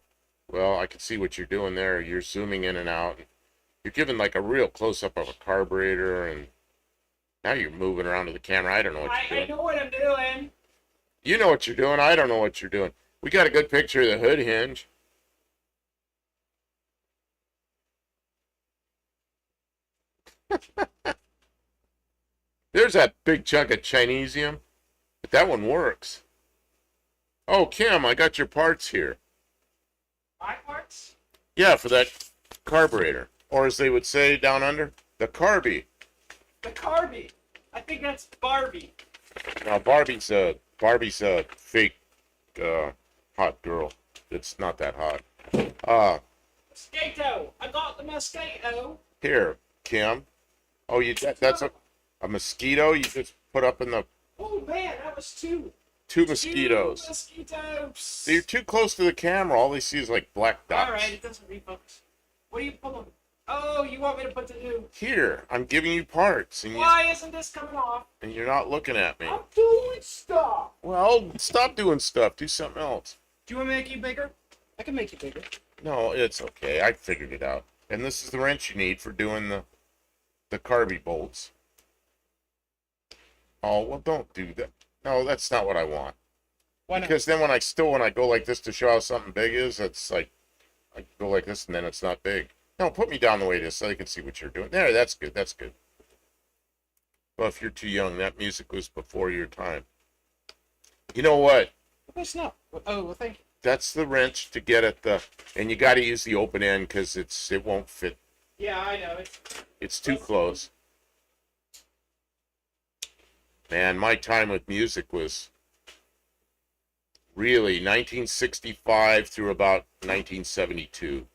Well, I can see what you're doing there. You're zooming in and out. You're giving like a real close-up of a carburetor, and now you're moving around to the camera. I don't know what you're I doing. know what I'm doing. You know what you're doing. I don't know what you're doing. We got a good picture of the hood hinge. There's that big chunk of Chinesium. But that one works. Oh, Kim, I got your parts here. My parts? Yeah, for that carburetor. Or as they would say down under, the carby. The Carby. I think that's Barbie. Now Barbie's a fake hot girl. It's not that hot. Mosquito. I got the mosquito. Here, Kim. Oh, that's a mosquito you just put up in the Oh man, that was two. two mosquitoes. Two mosquitoes. You're too close to the camera. All they see is like black dots. Alright, it doesn't refocus. What are you pulling? Oh, you want me to put the new... Here, I'm giving you parts, and Why isn't this coming off? you're not looking at me. I'm doing stuff. Well, stop doing stuff. Do something else. Do you want me to make you bigger? I can make you bigger. No, it's okay. I figured it out. And this is the wrench you need for doing the carby bolts. Oh, well, don't do that. No, that's not what I want. Why not? Because then when I go like this to show how something big is, it's like I go like this and then it's not big. No, put me down the way it is so they can see what you're doing. There, that's good. That's good. Well, if you're too young, that music was before your time. You know what? It's not. Oh, well, thank you. That's the wrench to get at and you got to use the open end because it won't fit. Yeah, I know. It's too close. Man, my time with music was really 1965 through about 1972.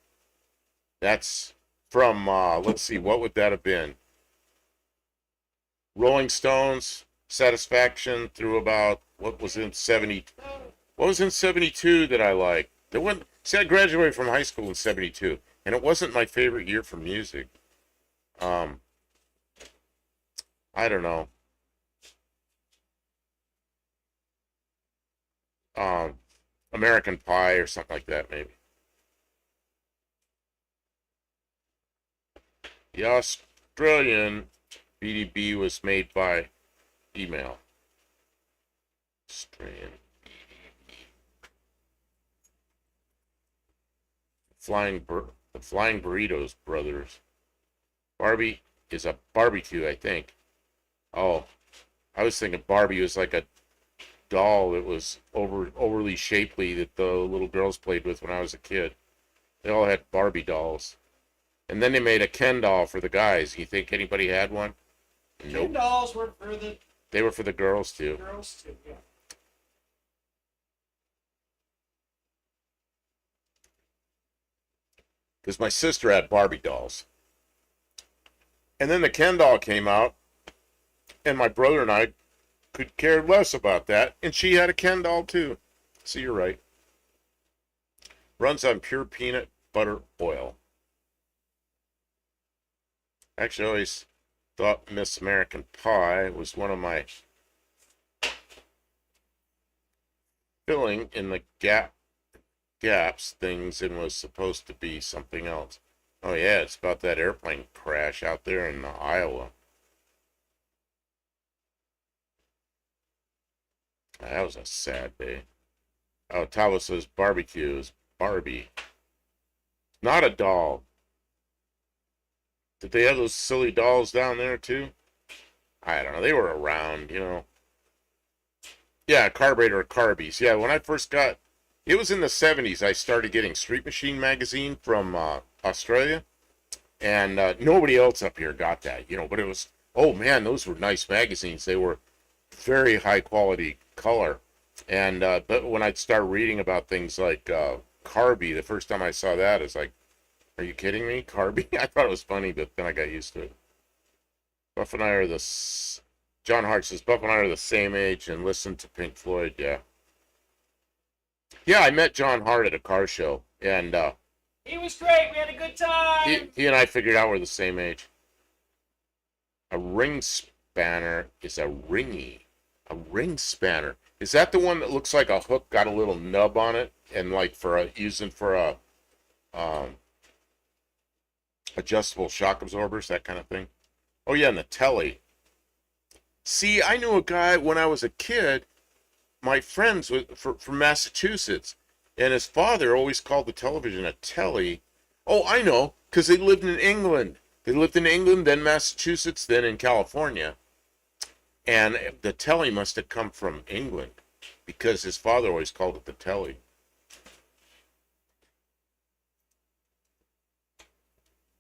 That's from, let's see, what would that have been? Rolling Stones, Satisfaction through about, what was in 72 that I liked? I graduated from high school in 72, and it wasn't my favorite year for music. I don't know. American Pie or something like that, maybe. The Australian BDB was made by email. Australian the Flying Burritos Brothers. Barbie is a barbecue, I think. Oh, I was thinking Barbie was like a doll that was overly shapely that the little girls played with when I was a kid. They all had Barbie dolls. And then they made a Ken doll for the guys. You think anybody had one? Nope. Ken dolls were for the They were for the girls too. girls too, yeah. Because my sister had Barbie dolls. And then the Ken doll came out, and my brother and I could care less about that, and she had a Ken doll too. So you're right. Runs on pure peanut butter oil. Actually, I always thought Miss American Pie was one of my filling in the gaps things and was supposed to be something else. Oh yeah, it's about that airplane crash out there in Iowa. That was a sad day. Oh, Tava says barbecue is Barbie, not a doll. Did they have those silly dolls down there too? I don't know. They were around, you know. Yeah, Carburetor Carbies. Yeah, when I first got, it was in the 70s. I started getting Street Machine magazine from Australia, and nobody else up here got that, you know. But it was, oh man, those were nice magazines. They were very high quality color, and but when I'd start reading about things like Carby, the first time I saw that, it's like, are you kidding me, Carby? I thought it was funny, but then I got used to it. Buff and I are John Hart says Buff and I are the same age and listen to Pink Floyd. Yeah, yeah. I met John Hart at a car show, and He was great. We had a good time. he and I figured out we're the same age. A ring spanner is a ringy. A ring spanner. Is that the one that looks like a hook, got a little nub on it, and like for using for a um, adjustable shock absorbers, that kind of thing? Oh yeah, and the telly. See, I knew a guy when I was a kid. My friends from Massachusetts, and his father always called the television a telly. Oh, I know, because they lived in England. They lived in England, then Massachusetts, then in California. And the telly must have come from England, because his father always called it the telly.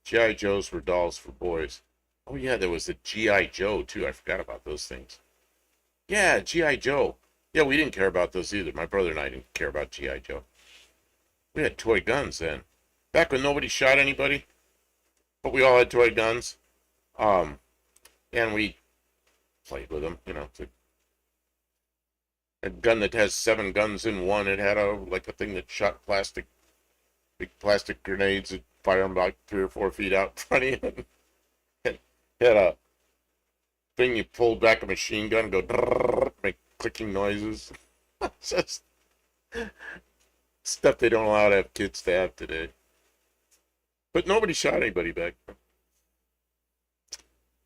G.I. Joes were dolls for boys. Oh yeah, there was a G.I. Joe too. I forgot about those things. Yeah, G.I. Joe. Yeah, we didn't care about those either. My brother and I didn't care about G.I. Joe. We had toy guns then. Back when nobody shot anybody, but we all had toy guns. And we played with them, you know. It's a gun that has 7 guns in one. It had a thing that shot big plastic grenades that fire them about 3 or 4 feet out in front of you. It had a thing you pulled back a machine gun and go make clicking noises. Just stuff they don't allow to have kids to have today. But nobody shot anybody back then.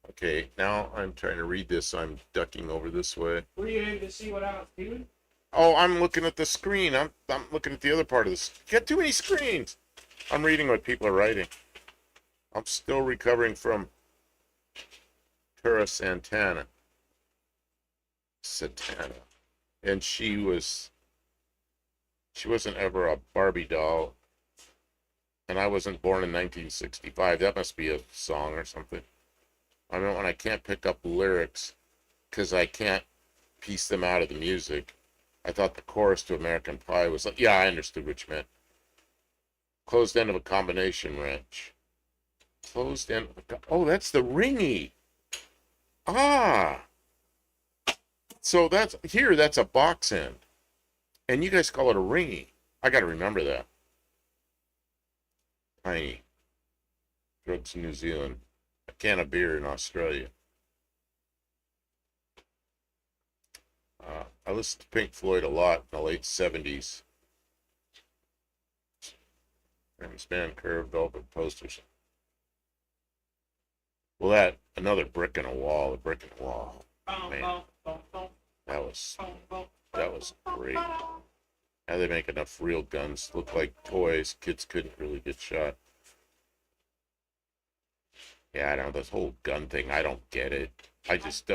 Okay, now I'm trying to read this, so I'm ducking over this way. Were you able to see what I was doing? Oh, I'm looking at the screen. I'm looking at the other part of this. You got too many screens. I'm reading what people are writing. I'm still recovering from Tura Satana. And she wasn't ever a Barbie doll. And I wasn't born in 1965. That must be a song or something. I mean, when I can't pick up lyrics because I can't piece them out of the music. I thought the chorus to American Pie was like, yeah, I understood what you meant. Closed end of a combination wrench. Closed end. Oh, that's the ringy. Ah. So that's a box end. And you guys call it a ringy. I got to remember that. Tiny. Drugs in New Zealand. A can of beer in Australia. I listened to Pink Floyd a lot in the late 70s. Famous Man, Curve, Velvet Posters. Well, another brick in a wall, Man, that was great. How they make enough real guns look like toys. Kids couldn't really get shot. Yeah, I don't know, this whole gun thing, I don't get it. I just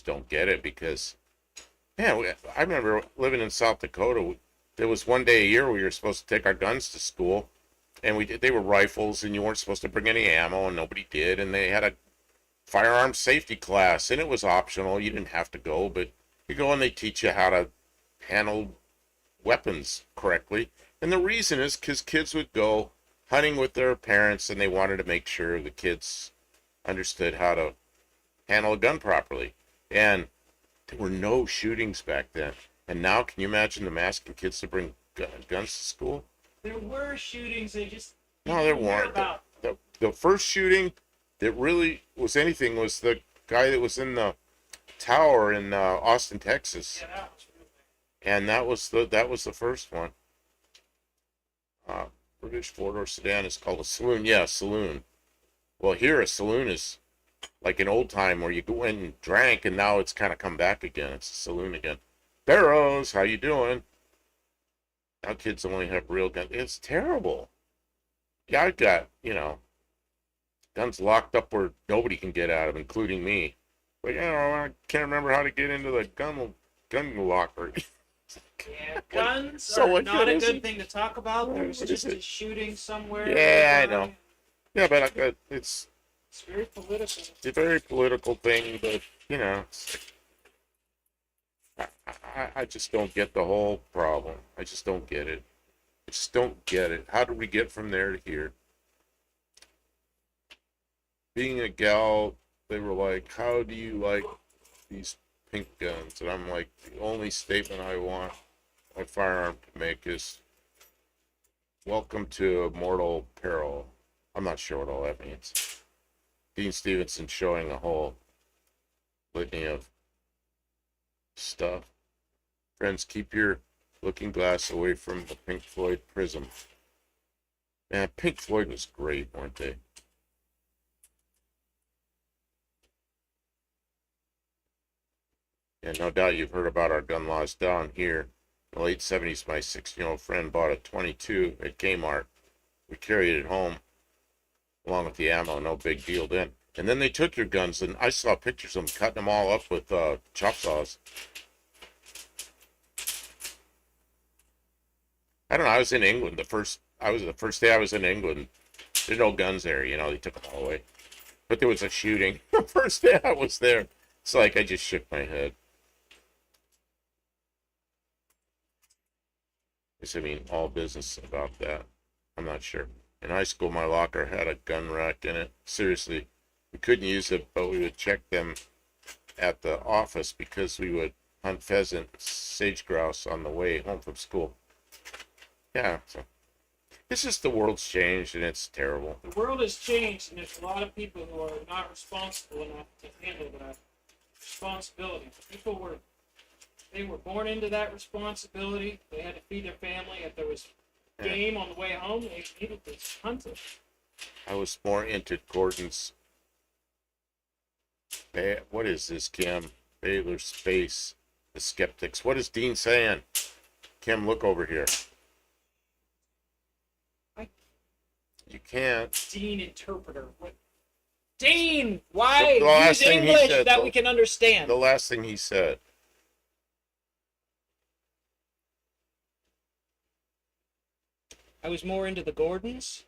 don't get it because, man, I remember living in South Dakota. There was one day a year we were supposed to take our guns to school, and they were rifles, and you weren't supposed to bring any ammo, and nobody did, and they had a firearms safety class, and it was optional. You didn't have to go, but you go and they teach you how to handle weapons correctly. And the reason is because kids would go hunting with their parents, and they wanted to make sure the kids understood how to handle a gun properly. And there were no shootings back then. And now, can you imagine them asking kids to bring guns to school? There were shootings. They just no, there weren't. The first shooting that really was anything was the guy that was in the tower in Austin, Texas. Yeah, that was real bad. And that was the first one. British four-door sedan is called a saloon. Yeah, saloon. Well, here a saloon is like an old time where you go in and drank, and now it's kind of come back again. It's a saloon again. Barrows, how you doing? Now kids only have real guns. It's terrible. Yeah, I got, guns locked up where nobody can get at them, including me. But, I can't remember how to get into the gun locker. Yeah, guns so are not a good isn't? thing to talk about. There's What just is a it? shooting somewhere. Yeah, I nearby. know. Yeah, but it's It's very political. a very political thing, but, I just don't get the whole problem. I just don't get it. I just don't get it. How did we get from there to here? Being a gal, they were like, how do you like these pink guns? And I'm like, the only statement I want my firearm to make is, welcome to mortal peril. I'm not sure what all that means. Dean Stevenson showing a whole litany of stuff. Friends, keep your looking glass away from the Pink Floyd prism. Man, Pink Floyd was great, weren't they? Yeah, no doubt you've heard about our gun laws down here. In the late 70s, my 16-year-old friend bought a 22 at Kmart. We carried it home along with the ammo, no big deal then. And then they took your guns, and I saw pictures of them cutting them all up with chop saws. I don't know. I was in England the first day I was in England. There's no guns there, they took them all away. But there was a shooting the first day I was there. It's like I just shook my head. I mean, all business about that. I'm not sure. In high school, my locker had a gun rack in it. Seriously, we couldn't use it, but we would check them at the office because we would hunt pheasant, sage grouse on the way home from school. Yeah, so it's just the world's changed and it's terrible. The world has changed, and there's a lot of people who are not responsible enough to handle that responsibility. They were born into that responsibility. They had to feed their family. If there was game on the way home, they needed to hunt it. I was more into Gordon's. What is this, Kim? Baylor Space, the Skeptics. What is Dean saying? Kim, look over here. You can't. Dean interpreter. What? Dean, why The last use thing he English said, that though. we can understand? The last thing he said. I was more into the Gordons,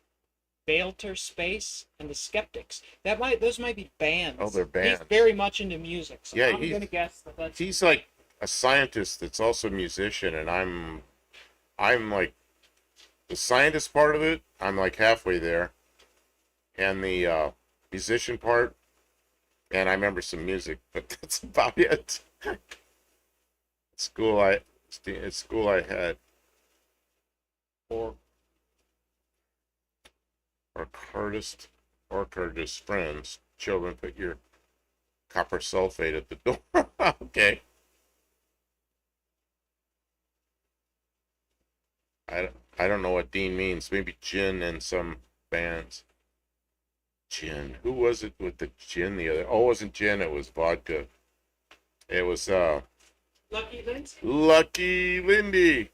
Baylor Space, and the Skeptics. Those might be bands. Oh, they're bands. He's very much into music, so Yeah, I'm gonna guess that's. He's like a scientist that's also a musician, and I'm like the scientist part of it. I'm like halfway there, and the musician part, and I remember some music, but that's about it. At school I had Curtis friends. Children, put your copper sulfate at the door. Okay. I don't know what Dean means. Maybe gin and some bands. Gin. Who was it with the gin the other? Oh, it wasn't gin. It was vodka. It was Lucky Lindsay? Lucky Lindy.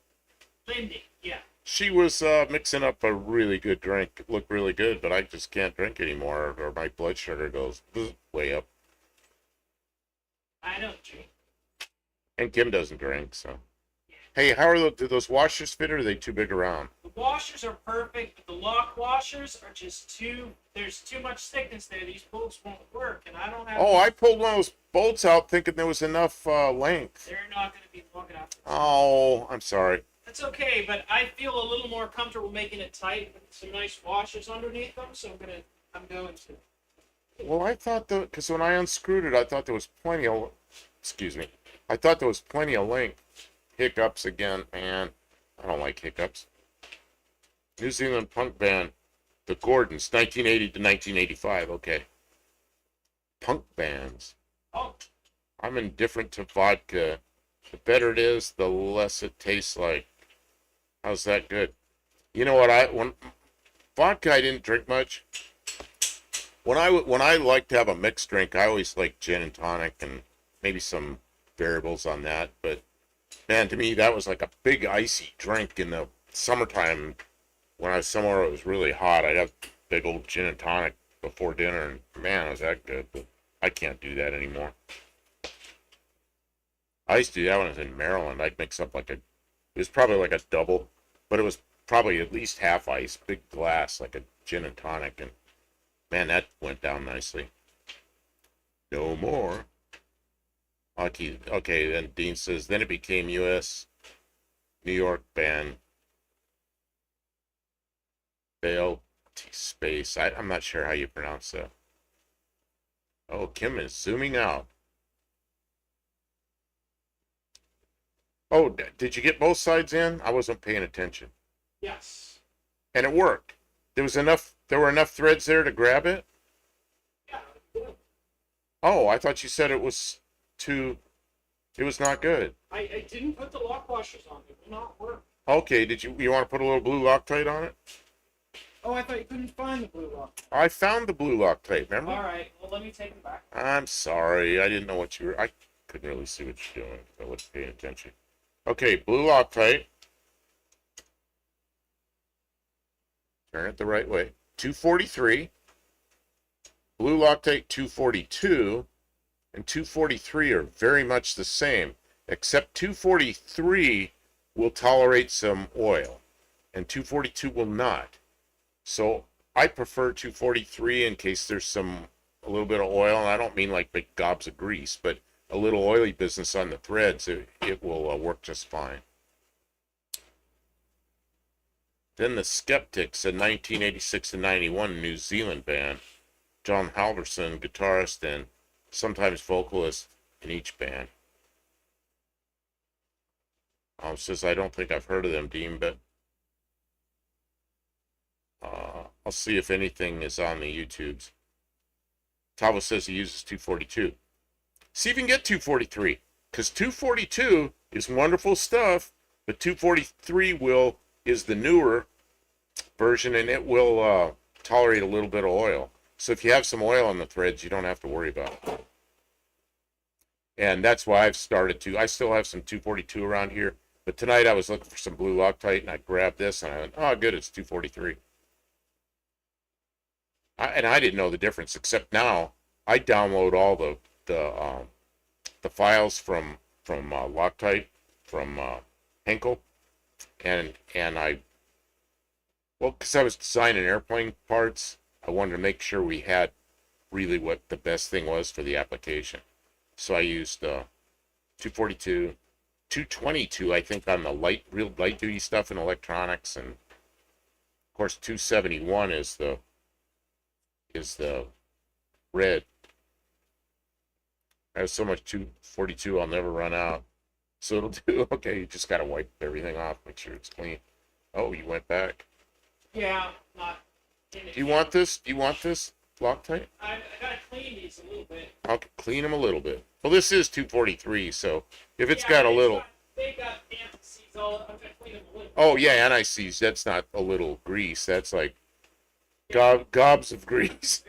Lindy, yeah. She was mixing up a really good drink. It looked really good, but I just can't drink anymore, or my blood sugar goes way up. I don't drink. And Kim doesn't drink, so. Hey, how are do those washers fit, or are they too big around? The washers are perfect, but the lock washers are just there's too much thickness there. These bolts won't work, and I don't have. Oh, I pulled one of those bolts out thinking there was enough length. They're not going to be long enough. Oh, I'm sorry. That's okay, but I feel a little more comfortable making it tight with some nice washers underneath them, so I'm going to. Well, I thought because when I unscrewed it, I thought there was plenty of, excuse me, I thought there was plenty of length. Hiccups again, man. I don't like hiccups. New Zealand punk band, the Gordons, 1980 to 1985. Okay. Punk bands. Oh. I'm indifferent to vodka. The better it is, the less it tastes like. How's that good? You know what? When vodka, I didn't drink much. When I like to have a mixed drink, I always like gin and tonic and maybe some variables on that. But man, to me, that was like a big icy drink in the summertime. When I was somewhere it was really hot, I'd have big old gin and tonic before dinner, and man, was that good. But I can't do that anymore. I used to do that when I was in Maryland. I'd mix up like it was probably like a double, but it was probably at least half ice, big glass, like a gin and tonic, and man, that went down nicely. No more. Okay, then Dean says, then it became U.S. New York band Fail Space. I'm not sure how you pronounce that. Oh, Kim is zooming out. Oh, did you get both sides in? I wasn't paying attention. Yes. And it worked. There were enough threads there to grab it? Yeah. Good. Oh, I thought you said it was not good. I didn't put the lock washers on. It will not work. Okay, you want to put a little blue Loctite on it? Oh, I thought you couldn't find the blue lock. I found the blue Loctite, remember? All right. Well, let me take them back. I'm sorry. I didn't know what you were. I couldn't really see what you're doing. I wasn't paying attention. Okay, blue Loctite. Turn it the right way. 243. Blue Loctite 242. And 243 are very much the same, except 243 will tolerate some oil, and 242 will not. So I prefer 243 in case there's a little bit of oil, and I don't mean like big gobs of grease, but a little oily business on the threads, it will work just fine. Then the Skeptics, a 1986 and 91 New Zealand band. John Halverson, guitarist and sometimes vocalist in each band. Says, I don't think I've heard of them, Dean, but I'll see if anything is on the YouTubes. Tavo says he uses 242. See if you can get 243, because 242 is wonderful stuff, but 243 is the newer version, and it will tolerate a little bit of oil. So if you have some oil on the threads, you don't have to worry about it. And that's why I've started to. I still have some 242 around here, but tonight I was looking for some blue Loctite, and I grabbed this, and I went, oh, good, it's 243. And I didn't know the difference, except now I download all the files from Loctite, from Henkel, and because I was designing airplane parts, I wanted to make sure we had really what the best thing was for the application. So I used 242, 222, I think, on the real light duty stuff in electronics, and of course 271 is the red. I have so much 242 I'll never run out. So it'll do okay, you just gotta wipe everything off, make sure it's clean. Oh, you went back. Yeah, not. Do you want this? Do you want this Loctite? I gotta clean these a little bit. I'll clean them a little bit. Well, this is 243, so if it's got a little. They got anti-seize all. I'm gonna clean them a little. Oh yeah, anti-seize. That's not a little grease. That's like gobs of grease.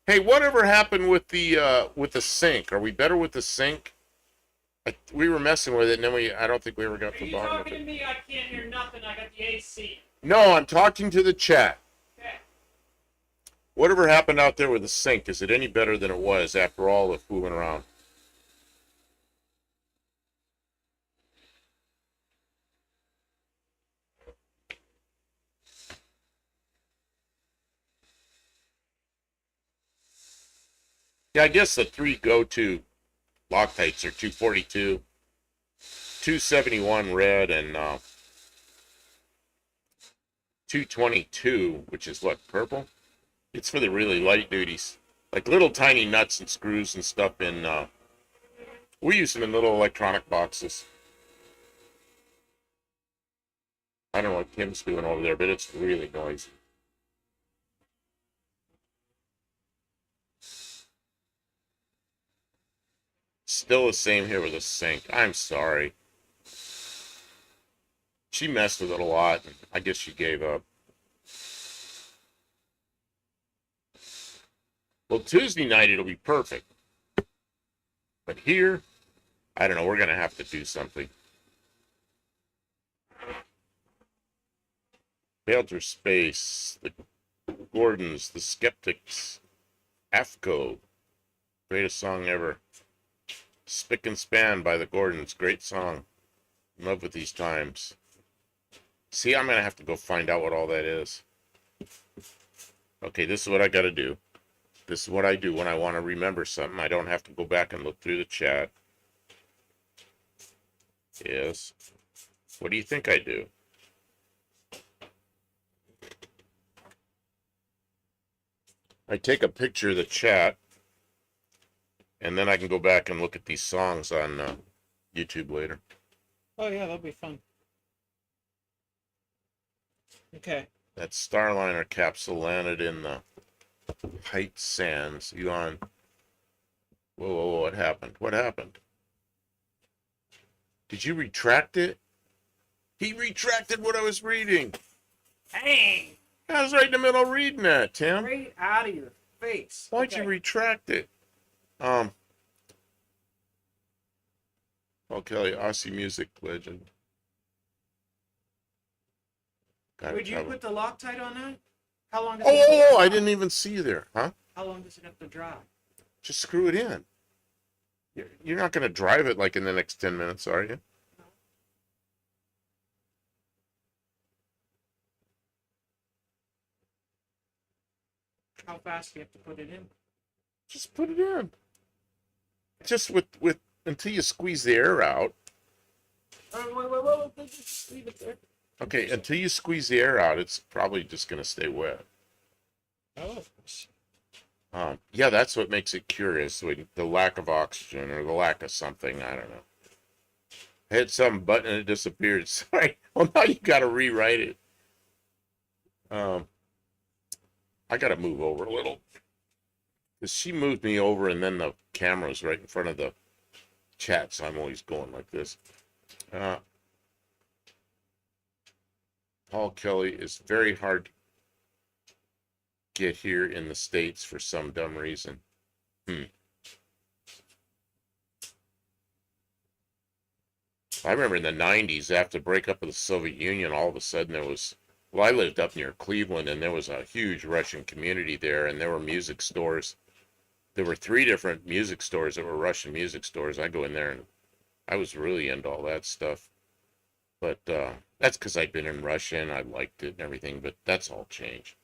Hey, whatever happened with the sink? Are we better with the sink? We were messing with it, and then I don't think we ever got to the bottom of it. Are you talking to me? I can't hear nothing. I got the AC. No, I'm talking to the chat. Okay. Whatever happened out there with the sink? Is it any better than it was after all the fooling around? Yeah, I guess the three go-to Loctites are 242, 271 red, and 222, which is what, purple? It's for the really light duties. Like little tiny nuts and screws and stuff we use them in little electronic boxes. I don't know what Kim's doing over there, but it's really noisy. Still the same here with the sink. I'm sorry. She messed with it a lot, and I guess she gave up. Well, Tuesday night it'll be perfect. But here, I don't know, we're going to have to do something. Belter Space, the Gordons, the Skeptics, AFCO, greatest song ever. Spick and Span by the Gordons, great song. In love with these times. See, I'm going to have to go find out what all that is. Okay, this is what I got to do. This is what I do when I want to remember something. I don't have to go back and look through the chat. Yes. What do you think I do? I take a picture of the chat, and then I can go back and look at these songs on YouTube later. Oh yeah, that'll be fun. Okay. That Starliner capsule landed in the Heights Sands. Elon. Whoa, whoa, whoa, what happened? What happened? Did you retract it? He retracted what I was reading. Dang! I was right in the middle of reading that, Tim. Straight out of your face. Why'd you retract it? Paul Kelly, Aussie music legend. Would you put the Loctite on that? How long does Oh, I didn't even see you there, huh? How long does it have to dry? Just screw it in. You're not going to drive it like in the next 10 minutes, are you? How fast do you have to put it in? Just put it in. Just with until you squeeze the air out. Wait. Just leave it there. Okay, until you squeeze the air out, it's probably just going to stay wet. Oh. Yeah, that's what makes it curious. The lack of oxygen or the lack of something. I don't know. I hit some button and it disappeared. Sorry. Well, now you got to rewrite it. I got to move over a little. Because she moved me over and then the camera's right in front of the chat, so I'm always going like this. Paul Kelly is very hard to get here in the States for some dumb reason. I remember in the 90s, after the breakup of the Soviet Union, all of a sudden there was, well, I lived up near Cleveland, and there was a huge Russian community there, and there were music stores. There were 3 different music stores that were Russian music stores. I go in there, and I was really into all that stuff. But that's because I'd been in Russia, and I liked it and everything, but that's all changed.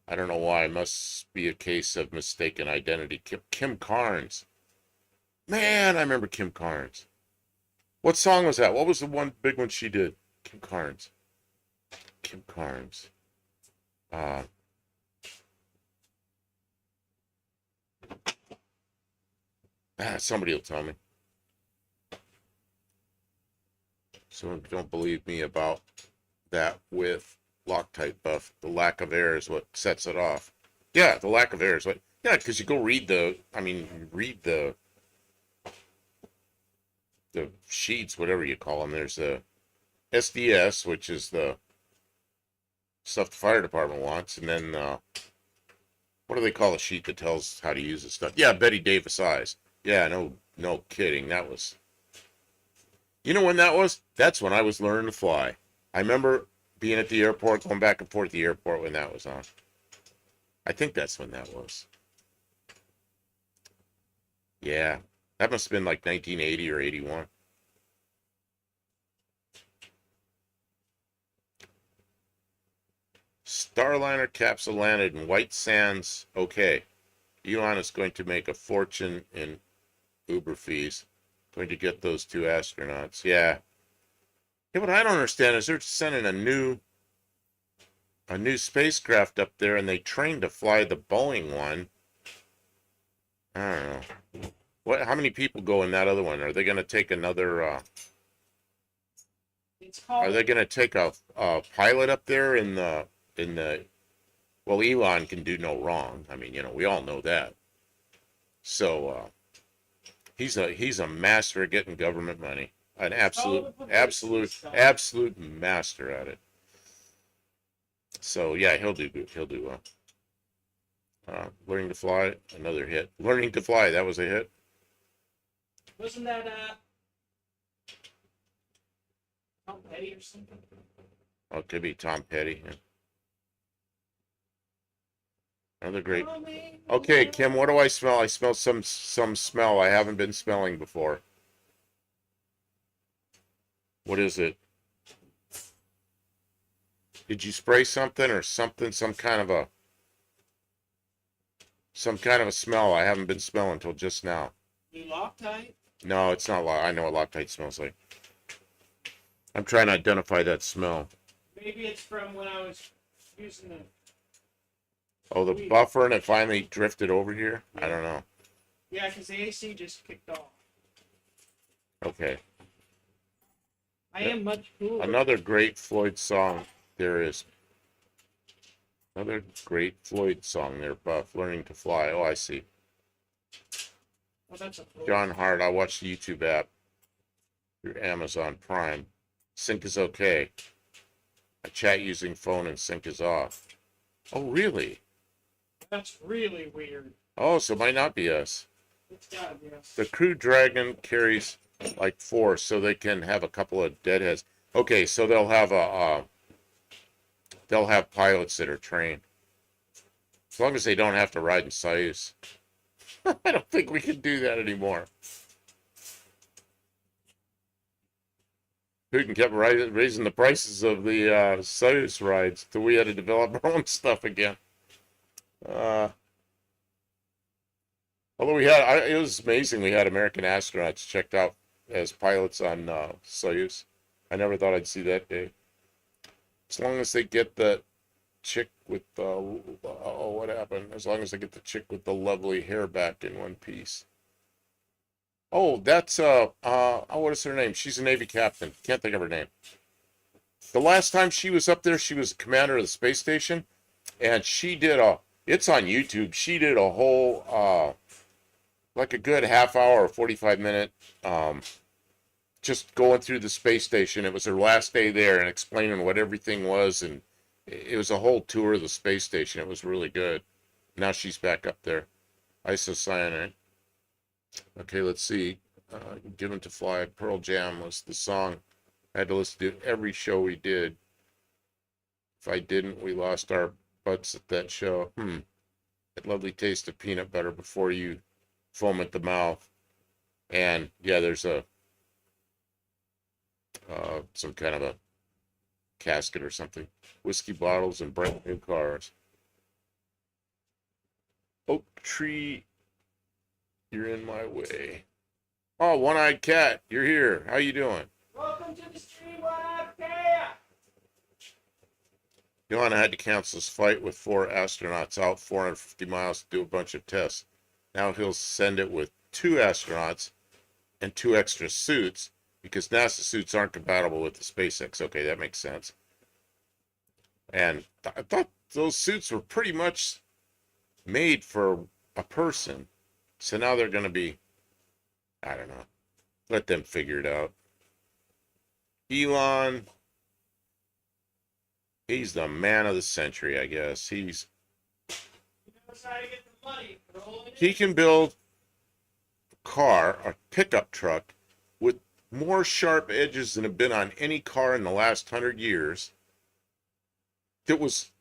I don't know why. It must be a case of mistaken identity. Kim Carnes. Man, I remember Kim Carnes. What song was that? What was the one big one she did? Kim Carnes. Kim Carnes. Somebody will tell me. So don't believe me about that with Loctite buff. The lack of air is what sets it off. Yeah, the lack of air is what. Yeah, because you go read the sheets, whatever you call them. There's the SDS, which is the stuff the fire department wants, and then what do they call a sheet that tells how to use the stuff? Yeah, Betty Davis eyes. Yeah, no kidding. That was. You know when that was? That's when I was learning to fly. I remember being at the airport, going back and forth at the airport when that was on. I think that's when that was. Yeah, that must have been like 1980 or 81. Starliner capsule landed in White Sands. Okay. Elon is going to make a fortune in Uber fees. Going to get those 2 astronauts. Yeah. Yeah, what I don't understand is they're sending a new spacecraft up there, and they trained to fly the Boeing one. I don't know. How many people go in that other one? Are they going to take another? Are they going to take a pilot up there in the? Well, Elon can do no wrong. I mean, we all know that. So he's a master at getting government money. an absolute master at it. So yeah, he'll do good. He'll do well. Learning to fly, another hit. Learning to fly, that was a hit. Wasn't that Tom Petty or something? Oh, it could be Tom Petty. Yeah. Another great. Okay, Kim, what do I smell? I smell some smell I haven't been smelling before. What is it? Did you spray something or something? Some kind of a smell I haven't been smelling until just now. New Loctite? No, it's not. I know what Loctite smells like. I'm trying to identify that smell. Maybe it's from when I was using the. Oh, the buffer and it finally drifted over here? Yeah. I don't know. Yeah, because the AC just kicked off. Okay. I am much cooler. Another great Floyd song there is. Another great Floyd song there, Buff. Learning to Fly. Oh, I see. Oh, that's a John Hart. I watched the YouTube app through Amazon Prime. Sync is okay. I chat using phone and sync is off. Oh, really? That's really weird. Oh, so it might not be us. It's gotta be us. The Crew Dragon carries like 4, so they can have a couple of deadheads. Okay, so they'll have pilots that are trained. As long as they don't have to ride in Soyuz. I don't think we can do that anymore. Putin kept raising the prices of the Soyuz rides till we had to develop our own stuff again. Although it was amazing we had American astronauts checked out as pilots on Soyuz. I never thought I'd see that day. As long as they get the chick with the, oh, what happened? As long as they get the chick with the lovely hair back in one piece. Oh, that's, what is her name? She's a Navy captain. Can't think of her name. The last time she was up there, she was commander of the space station, and she did it's on YouTube, she did a whole, like a good half hour or 45-minute, just going through the space station. It was her last day there and explaining what everything was, and it was a whole tour of the space station. It was really good. Now she's back up there. Isocyanate. Okay, let's see. Given to Fly, Pearl Jam was the song. I had to listen to every show we did. If I didn't, we lost our butts at that show. That lovely taste of peanut butter before you foam at the mouth. And yeah, there's a some kind of a casket or something. Whiskey bottles and brand new cars. Oak tree, you're in my way. Oh, one-eyed cat, you're here. How you doing? Welcome to the stream, One-Eyed Cat. Elon had to cancel his flight with 4 astronauts out 450 miles to do a bunch of tests. Now he'll send it with 2 astronauts and 2 extra suits because NASA suits aren't compatible with the SpaceX. Okay, that makes sense. And I thought those suits were pretty much made for a person. So now they're going to be, I don't know. Let them figure it out. Elon, he's the man of the century, I guess. He knows how to get the money. He can build a car, a pickup truck, with more sharp edges than have been on any car in the last 100 years. That was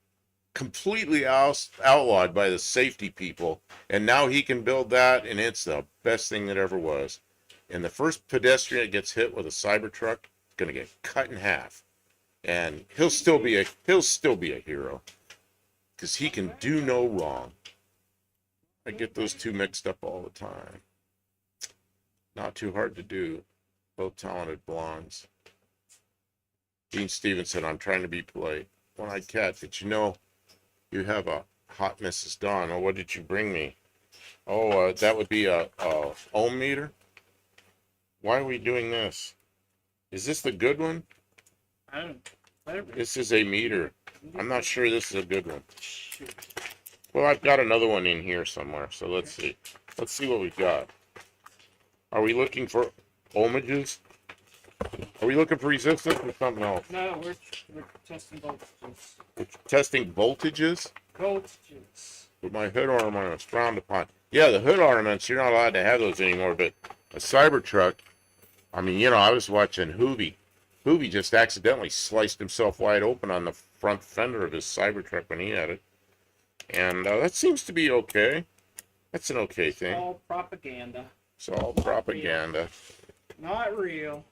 completely outlawed by the safety people, and now he can build that, and it's the best thing that ever was. And the first pedestrian that gets hit with a Cybertruck is going to get cut in half, and he'll still be a hero because he can do no wrong. I get those two mixed up all the time. Not too hard to do. Both talented blondes. Dean Stevenson, I'm trying to be polite. One-eyed cat, did you know you have a hot Mrs. Dawn? Oh, what did you bring me? Oh, that would be a ohm meter? Why are we doing this? Is this the good one? I don't know. This is a meter. I'm not sure this is a good one. Well, I've got another one in here somewhere, so let's see. Let's see what we've got. Are we looking for ohmages? Are we looking for resistance or something else? No, we're testing voltages. It's testing voltages. Voltages. With my hood ornaments frowned upon. Yeah, the hood ornaments, you're not allowed to have those anymore, but a Cybertruck, I mean, I was watching Hoovy. Hoovy just accidentally sliced himself wide open on the front fender of his Cybertruck when he had it. And that seems to be okay. That's an okay thing. All propaganda. It's all propaganda. Not real.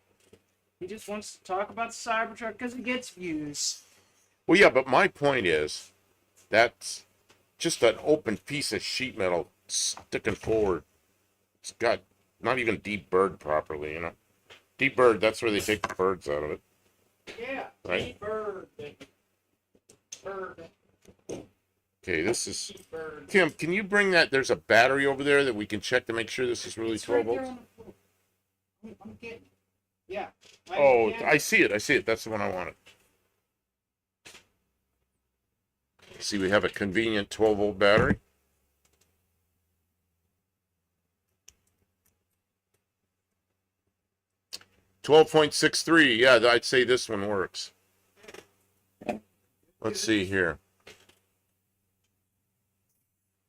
He just wants to talk about the Cybertruck because he gets views. Well, yeah, but my point is, that's just an open piece of sheet metal sticking forward. It's got not even deburred properly, Deburred, that's where they take the birds out of it. Yeah, right? Bird. Bird. Okay, this is... Bird. Kim, can you bring that? There's a battery over there that we can check to make sure this is really 12 volts. I'm getting it. Yeah. Oh, I see it. I see it. That's the one I wanted. See, we have a convenient 12-volt battery. $12.63. Yeah, I'd say this one works. Let's see here.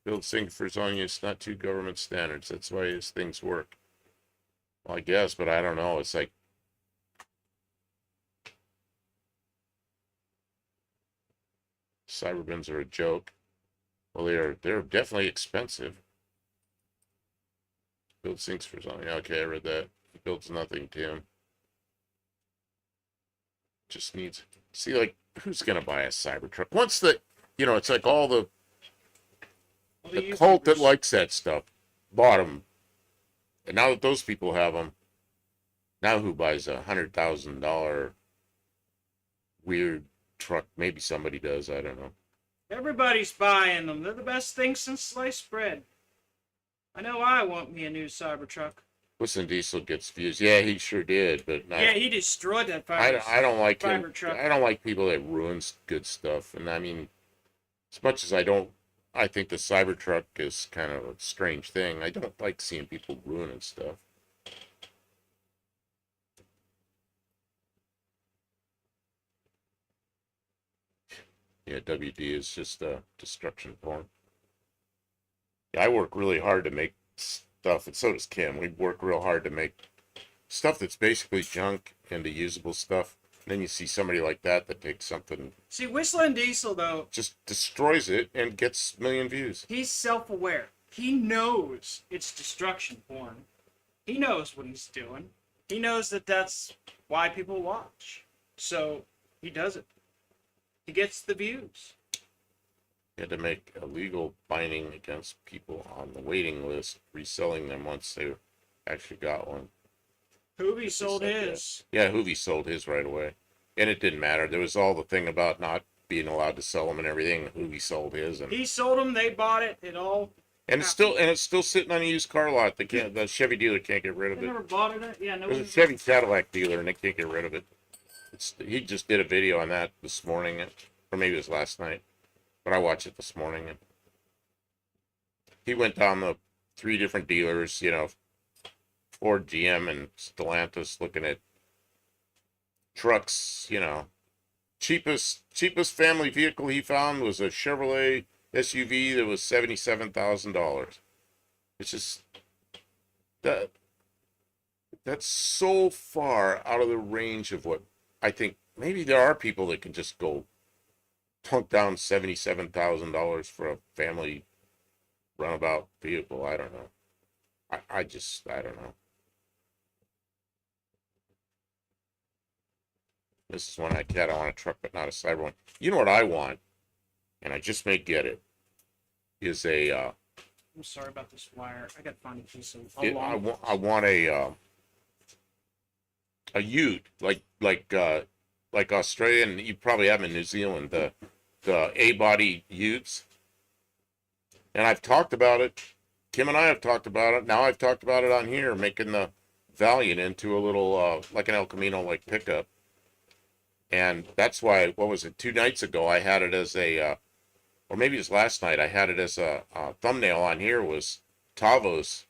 Build sync for his own use, not to government standards. That's why his things work. Well, I guess, but I don't know. It's like Cyberbins are a joke. Well, they're definitely expensive. Build syncs for something. Okay, I read that. He builds nothing, Tim. Just needs... See, like, who's going to buy a Cybertruck? Once the... it's like all the cult that likes that stuff bought them. And now that those people have them, now who buys $100,000 weird truck? Maybe somebody does. I don't know. Everybody's buying them. They're the best thing since sliced bread. I know I want me a new Cybertruck. Listen, Diesel gets views. Yeah, he sure did, but yeah, he destroyed that I don't like him. Cybertruck. I don't like people that ruins good stuff. And I mean, as much as I think the Cybertruck is kind of a strange thing. I don't like seeing people ruining stuff. Yeah, WD is just destruction porn. Yeah, I work really hard to make stuff, and so does Kim. We work real hard to make stuff that's basically junk into usable stuff. And then you see somebody like that takes something... See, Whistling Diesel, though... just destroys it and gets a million views. He's self-aware. He knows it's destruction porn. He knows what he's doing. He knows that that's why people watch. So, he does it. He gets the views. He had to make a legal binding against people on the waiting list, reselling them once they actually got one. Hoovy sold his. Yeah, Hoovy sold his right away. And it didn't matter. There was all the thing about not being allowed to sell them and everything. Hoovy sold his. And he sold them, they bought it, it all... And it's still sitting on a used car lot. The Chevy dealer can't get rid of it. They never bought it? Yeah, no. There's a Chevy Cadillac dealer and they can't get rid of it. He just did a video on that this morning, or maybe it was last night. But I watched it this morning. And he went down the 3 different dealers, Ford, GM, and Stellantis, looking at trucks, Cheapest family vehicle he found was a Chevrolet SUV that was $77,000. It's just that's so far out of the range of what I think. Maybe there are people that can just go plunk down $77,000 for a family runabout vehicle. I don't know. I don't know. This is one I want a truck, but not a cyber one. You know what I want, and I just may get it, is a... I'm sorry about this wire. I got to find a piece of... I want a ute, like Australia, and you probably have in New Zealand, the A-body utes. And I've talked about it. Kim and I have talked about it. Now I've talked about it on here, making the Valiant into a little, like an El Camino, like pickup. And that's why, what was it, 2 nights ago, I had it as a, or maybe it was last night, I had it as a thumbnail on here, was Tavo's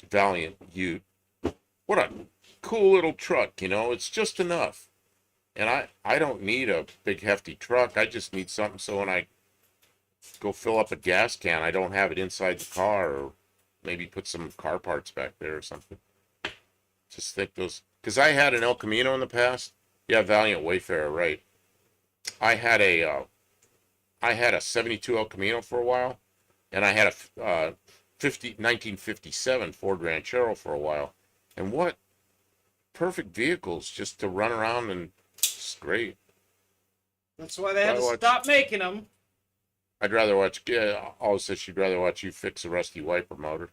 Valiant Ute. What a cool little truck, you know, it's just enough. And I don't need a big hefty truck. I just need something so when I go fill up a gas can, I don't have it inside the car, or maybe put some car parts back there or something. Just think those, because I had an El Camino in the past. Yeah, Valiant Wayfarer, right. I had a 72 El Camino for a while, and I had a 1957 Ford Ranchero for a while. And what perfect vehicles just to run around, and it's great. That's why they had to stop making them. I'd rather watch, always said she'd rather watch you fix a rusty wiper motor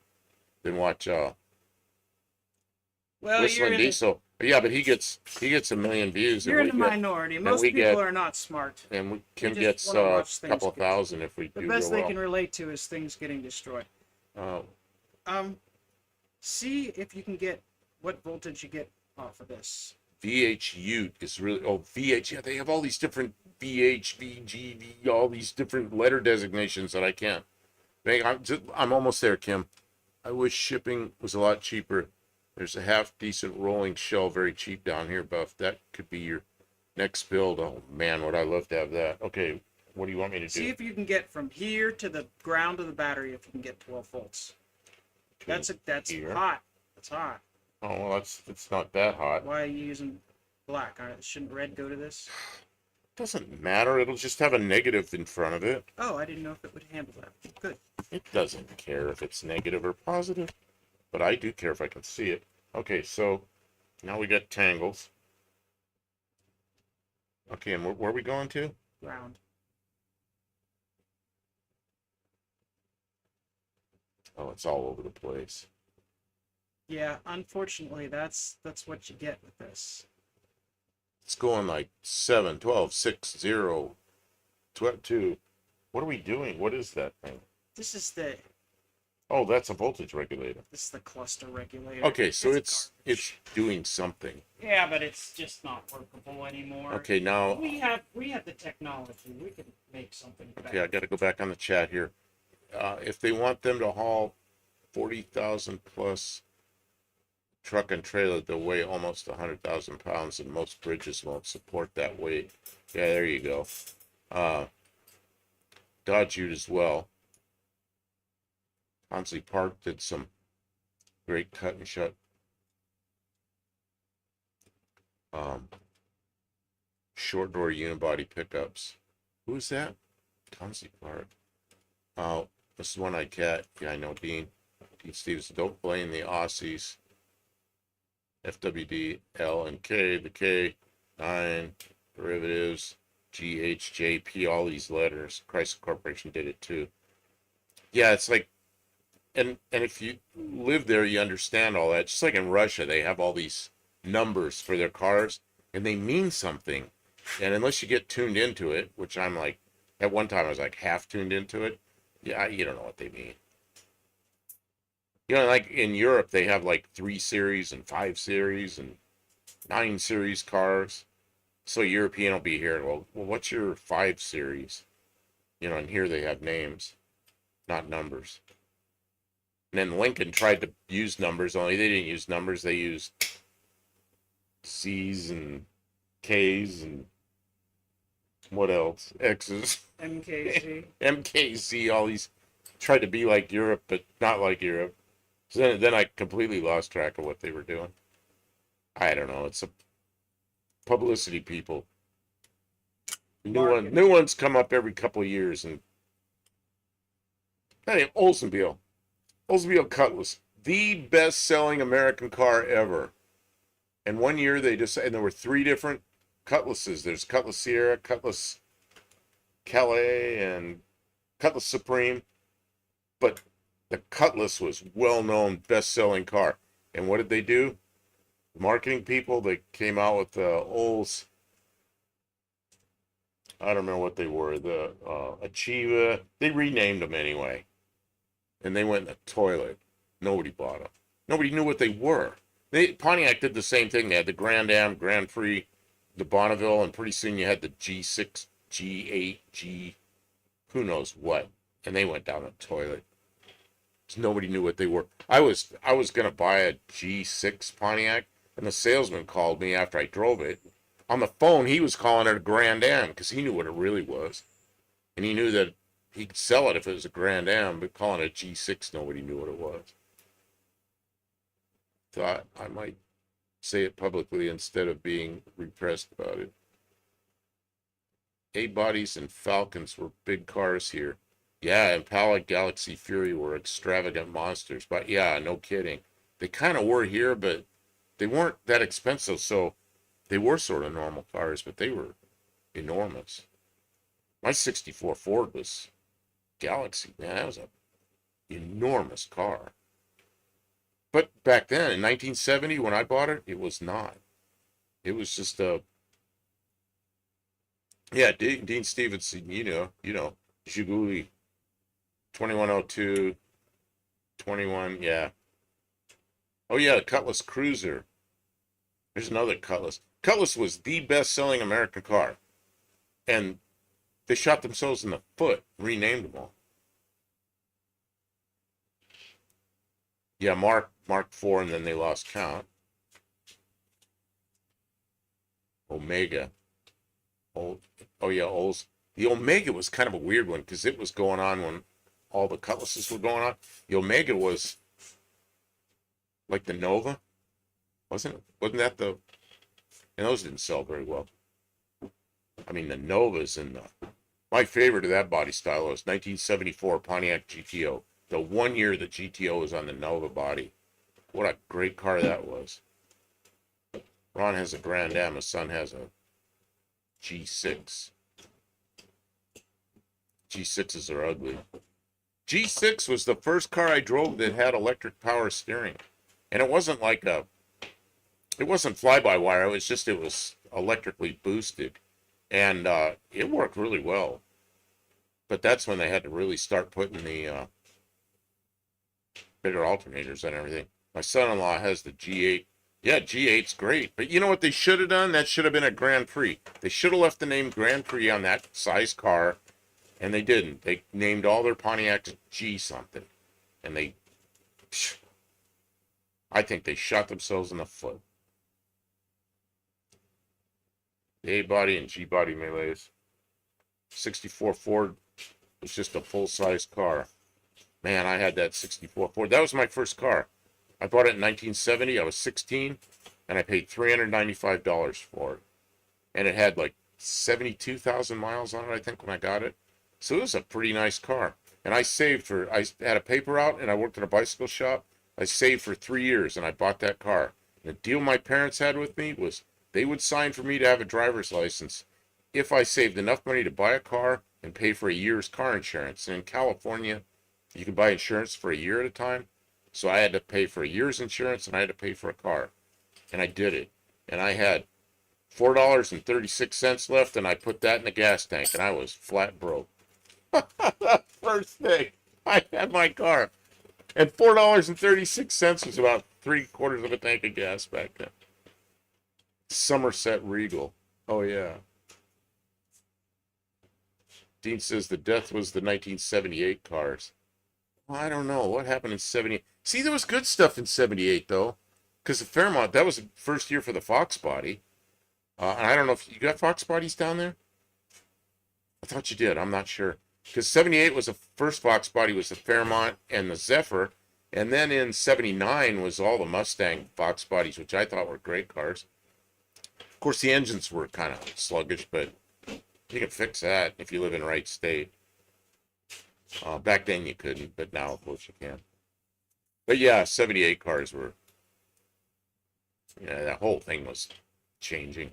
than watch Whistling Diesel. Yeah, but he gets a million views. You're in the minority. Most people are not smart. And Kim gets a couple of thousand if we do the best they can relate to is things getting destroyed. See if you can get what voltage you get off of this. VH Ute is really, VH, yeah, they have all these different VH, VG, all these different letter designations that I can't. I'm almost there, Kim. I wish shipping was a lot cheaper. There's a half decent rolling shell, very cheap down here, Buff. That could be your next build. Oh man, would I love to have that. Okay, what do you want me to do? See if you can get from here to the ground of the battery, if you can get 12 volts. That's here. Hot. That's hot. Oh, well, it's not that hot. Why are you using black? Shouldn't red go to this? Doesn't matter. It'll just have a negative in front of it. Oh, I didn't know if it would handle that. Good. It doesn't care if it's negative or positive, but I do care if I can see it. Okay, so now we got tangles. Okay, and where are we going to? Ground. Oh, it's all over the place. Yeah, unfortunately, that's what you get with this. It's going like 7, 12, 6, 0, 12, 2. What are we doing? What is that thing? This is the... Oh, that's a voltage regulator. This is the cluster regulator. Okay, so it's doing something. Yeah, but it's just not workable anymore. Okay, now... We have the technology. We can make something better. Okay, I got to go back on the chat here. If they want them to haul 40,000 plus truck and trailer, they'll weigh almost 100,000 pounds, and most bridges won't support that weight. Yeah, there you go. Dodge Ute as well. Honsley Park did some great cut and shut. Short door unibody pickups. Who's that? Honsley Park. This is one I cat. Yeah, I know Dean Stevens. Don't blame the Aussies. FWD, L and K, the K, 9, derivatives, GHJP, all these letters. Chrysler Corporation did it too. Yeah, it's like, and if you live there, you understand all that. Just like in Russia, they have all these numbers for their cars, and they mean something. And unless you get tuned into it, which I'm like, at one time I was like half tuned into it, yeah, you don't know what they mean. You know, like in Europe, they have like 3 series and 5 series and 9 series cars. So European will be here. Well, what's your 5 series? You know, and here they have names, not numbers. And then Lincoln tried to use numbers, only they didn't use numbers. They used C's and K's and what else? X's. MKZ. MKZ, all these tried to be like Europe, but not like Europe. So then I completely lost track of what they were doing. I don't know. It's a publicity people. New ones come up every couple of years. And hey, Oldsmobile Cutlass, the best-selling American car ever. And one year and there were 3 different Cutlasses. There's Cutlass Sierra, Cutlass Calais, and Cutlass Supreme. But the Cutlass was well-known, best-selling car. And what did they do? Marketing people, they came out with the Olds. I don't remember what they were. The Achieva. They renamed them anyway. And they went in the toilet. Nobody bought them. Nobody knew what they were. Pontiac did the same thing. They had the Grand Am, Grand Prix, the Bonneville, and pretty soon you had the G6, G8, G, who knows what. And they went down the toilet. Nobody knew what they were. I was gonna buy a G6 Pontiac, And the salesman called me after I drove it. On the phone, he was calling it a Grand Am because he knew what it really was. And he knew that he could sell it if it was a Grand Am, but calling it a G6, nobody knew what it was. Thought I might say it publicly instead of being repressed about it. A-bodies and Falcons were big cars here. Yeah, Impala, Galaxy, Fury were extravagant monsters. But yeah, no kidding. They kind of were here, but they weren't that expensive, so they were sort of normal cars, but they were enormous. My 64 Ford was Galaxy, man, that was an enormous car. But back then, in 1970, when I bought it, it was not. It was just a, yeah, Dean Stevenson, Zhiguli, 2102, 21, yeah. Oh yeah, Cutlass Cruiser. There's another Cutlass. Cutlass was the best-selling American car, and they shot themselves in the foot, renamed them all. Yeah, Mark IV, and then they lost count. Omega. Oh yeah, Olds. The Omega was kind of a weird one because it was going on when all the Cutlasses were going on. The Omega was like the Nova, wasn't it? Wasn't that the? And those didn't sell very well. I mean, the Novas and my favorite of that body style was 1974 Pontiac GTO. The 1 year the GTO was on the Nova body. What a great car that was. Ron has a Grand Am. His son has a G6. G6s are ugly. G6 was the first car I drove that had electric power steering. And it wasn't like it wasn't fly-by-wire. It was electrically boosted. And it worked really well. But that's when they had to really start putting the bigger alternators and everything. My son-in-law has the G8. Yeah, G8's great. But you know what they should have done? That should have been a Grand Prix. They should have left the name Grand Prix on that size car, and they didn't. They named all their Pontiacs G something. And I think they shot themselves in the foot. The A-body and G-body melees. 64 Ford was just a full-size car. Man, I had that 64 Ford. That was my first car. I bought it in 1970. I was 16, and I paid $395 for it. And it had like 72,000 miles on it, I think, when I got it. So it was a pretty nice car. And I had a paper out, and I worked in a bicycle shop. I saved for 3 years, and I bought that car. And the deal my parents had with me was they would sign for me to have a driver's license if I saved enough money to buy a car and pay for a year's car insurance. And in California, you can buy insurance for a year at a time. So I had to pay for a year's insurance, and I had to pay for a car. And I did it. And I had $4.36 left, and I put that in the gas tank, and I was flat broke. First thing, I had my car. And $4.36 was about 3/4 of a tank of gas back then. Somerset Regal. Oh, yeah. Dean says the death was the 1978 cars. Well, I don't know. What happened in 78? See, there was good stuff in 78, though. Because the Fairmont, that was the first year for the Fox body. And I don't know if you got Fox bodies down there? I thought you did. I'm not sure. Because 78 was the first Fox body, was the Fairmont and the Zephyr. And then in 79 was all the Mustang Fox bodies, which I thought were great cars. Of course, the engines were kind of sluggish, but you can fix that if you live in the right state. Back then you couldn't, but now, of course, you can. But yeah, 78 cars were, that whole thing was changing.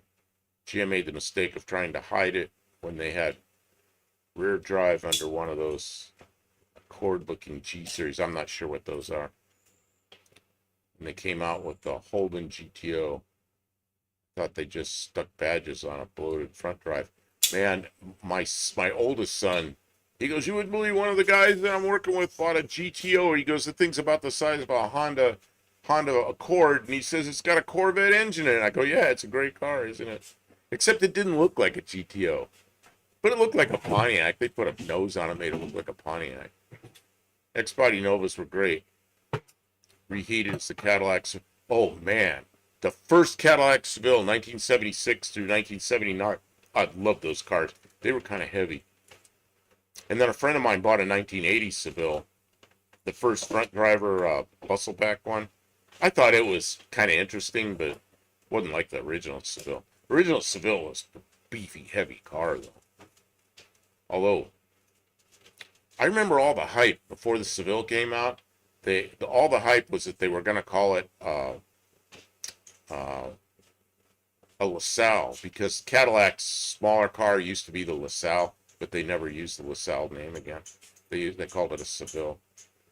GM made the mistake of trying to hide it when they had rear drive under one of those Accord-looking G-Series. I'm not sure what those are. And they came out with the Holden GTO. Thought they just stuck badges on a bloated front drive. Man, my oldest son, he goes, you wouldn't believe one of the guys that I'm working with bought a GTO. He goes, the thing's about the size of a Honda Accord, and he says it's got a Corvette engine in it. I go, yeah, it's a great car, isn't it? Except it didn't look like a GTO. But it looked like a Pontiac. They put a nose on it, made it look like a Pontiac. X-Body Novas were great. Reheated, it's the Cadillacs. Oh, man. The first Cadillac Seville, 1976 through 1979. I love those cars. They were kind of heavy. And then a friend of mine bought a 1980 Seville, the first front driver bustleback one. I thought it was kind of interesting, but wasn't like the original Seville. Original Seville was a beefy, heavy car, though. Although, I remember all the hype before the Seville came out. All the hype was that they were going to call it a LaSalle, because Cadillac's smaller car used to be the LaSalle, but they never used the LaSalle name again. They called it a Seville.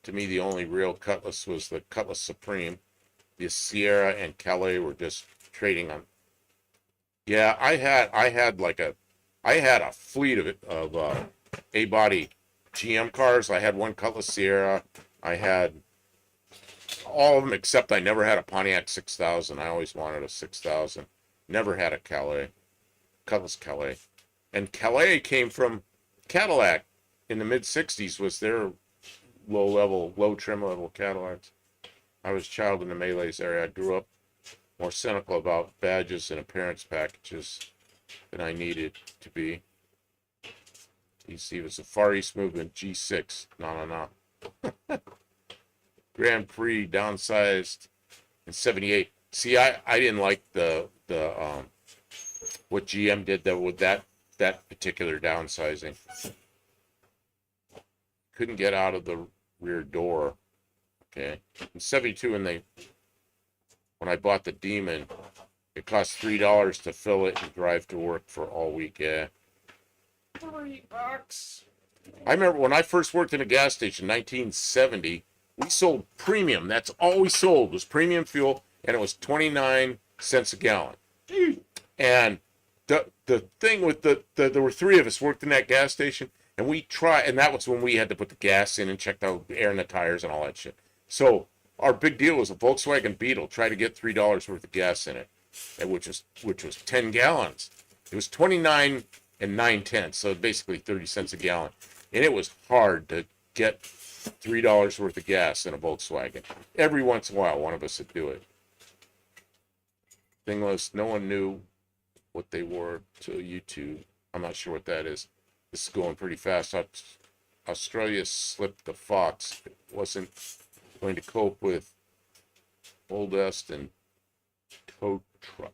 To me, the only real Cutlass was the Cutlass Supreme. The Sierra and Calais were just trading on. Yeah, I had a fleet of A-body GM cars. I had one Cutlass Sierra. I had all of them except I never had a Pontiac 6000. I always wanted a 6000. Never had a Calais, Cutlass Calais. And Calais came from Cadillac in the mid-60s, was their low trim level Cadillacs. I was a child in the Malays area. I grew up more cynical about badges and appearance packages than I needed to be. You see, it was a Far East Movement G6. No. Grand Prix downsized in 78. See, I didn't like the what GM did with that particular downsizing. Couldn't get out of the rear door. Okay. In 72, when I bought the Demon, it cost $3 to fill it and drive to work for all week. Yeah. $3. I remember when I first worked in a gas station, 1970, we sold premium. That's all we sold was premium fuel, and it was 29 cents a gallon. And the thing with there were three of us worked in that gas station, and and that was when we had to put the gas in and check the air in the tires and all that shit. So our big deal was a Volkswagen Beetle. Try to get $3 worth of gas in it, which was 10 gallons. It was 29 and 9/10, so basically 30 cents a gallon, and it was hard to get $3 worth of gas in a Volkswagen. Every once in a while, one of us would do it. Thing was, no one knew what they were till YouTube. I'm not sure what that is. This is going pretty fast. Australia slipped the Fox. It wasn't going to cope with Old Est and tow truck.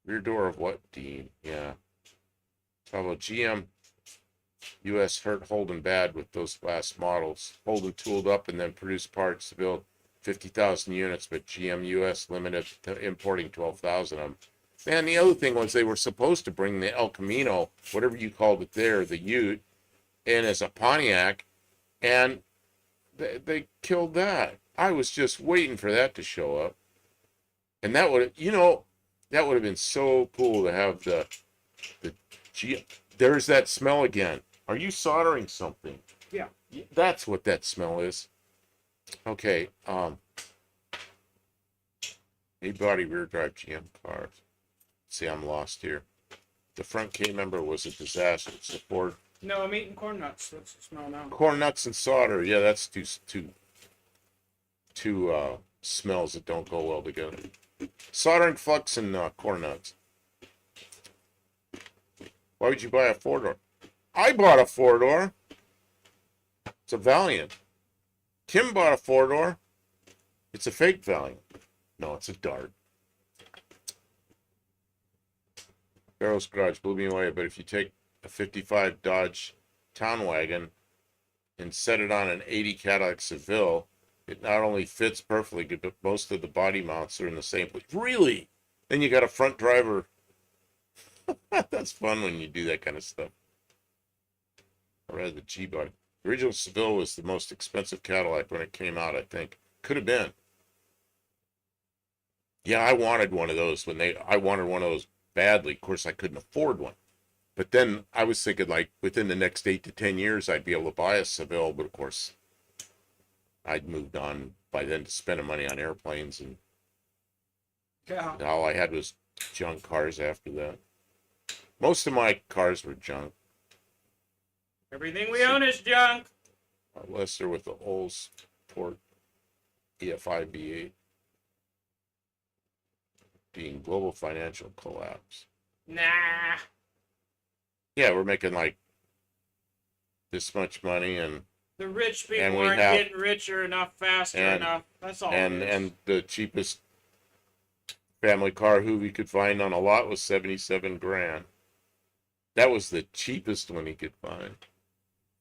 Rear door of what, Dean? Yeah. How about GM US hurt Holden bad with those last models. Holden tooled up and then produced parts to build 50,000 units, but GM US limited to importing 12,000 of them. Man, the other thing was they were supposed to bring the El Camino, whatever you called it there, the Ute, in as a Pontiac, and they killed that. I was just waiting for that to show up. And that would have been so cool to have the there's that smell again. Are you soldering something? Yeah. That's what that smell is. Okay, A-body rear drive GM cars. See, I'm lost here. The front K member was a disaster. It's a Ford. No, I'm eating corn nuts. That's the smell now. Corn nuts and solder. Yeah, that's two smells that don't go well together. Soldering flux and corn nuts. Why would you buy a four-door? I bought a four-door. It's a Valiant. Kim bought a four-door. It's a fake Valiant. No, it's a Dart. Barrow's Garage blew me away, but if you take a 55 Dodge Town Wagon and set it on an 80 Cadillac Seville, it not only fits perfectly, but most of the body mounts are in the same place. Really? Then you got a front driver. That's fun when you do that kind of stuff. I read the G-body. The original Seville was the most expensive Cadillac when it came out, I think. Could have been. Yeah, I wanted one of those I wanted one of those badly. Of course, I couldn't afford one. But then I was thinking, like, within the next 8 to 10 years, I'd be able to buy a Seville. But of course, I'd moved on by then to spending money on airplanes, and all I had was junk cars after that. Most of my cars were junk. Everything we own is junk. Lester with the Olds Port EFI B8. being global financial collapse. Nah. Yeah, we're making like this much money, and The rich people and we aren't have getting richer enough faster and enough. That's all and it is. and the cheapest family car Hoovy could find on a lot was 77 grand. That was the cheapest one he could find.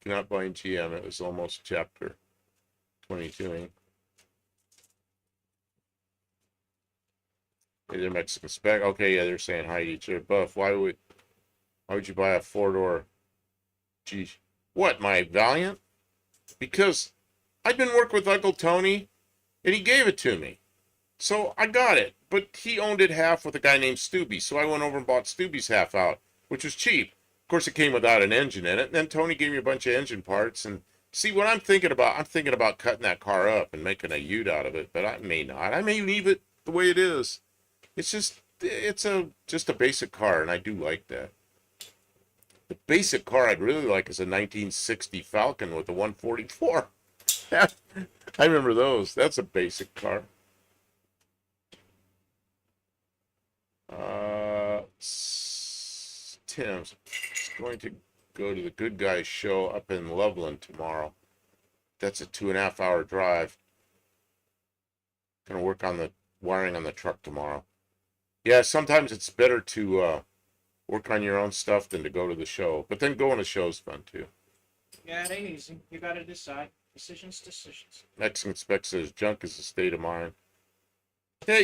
Not buying GM. It was almost chapter 22. They're Mexican spec. Okay, yeah, they're saying hi to each other. Buff, why would you buy a four-door G? What, my Valiant? Because I've been working with Uncle Tony, and he gave it to me. So I got it. But he owned it half with a guy named Stubby. So I went over and bought Stubby's half out, which was cheap. Of course, it came without an engine in it. And then Tony gave me a bunch of engine parts. And see, what I'm thinking about cutting that car up and making a ute out of it. But I may not. I may leave it the way it is. It's just a basic car, and I do like that. The basic car I'd really like is a 1960 Falcon with a 144. I remember those. That's a basic car. Tim's going to go to the Good Guys show up in Loveland tomorrow. That's a 2.5 hour drive. Gonna work on the wiring on the truck tomorrow. Yeah, sometimes it's better to work on your own stuff than to go to the show. But then going to show's fun too. Yeah, it ain't easy. You gotta decide. Decisions. Mexican Spec says junk is a state of mind. Yeah,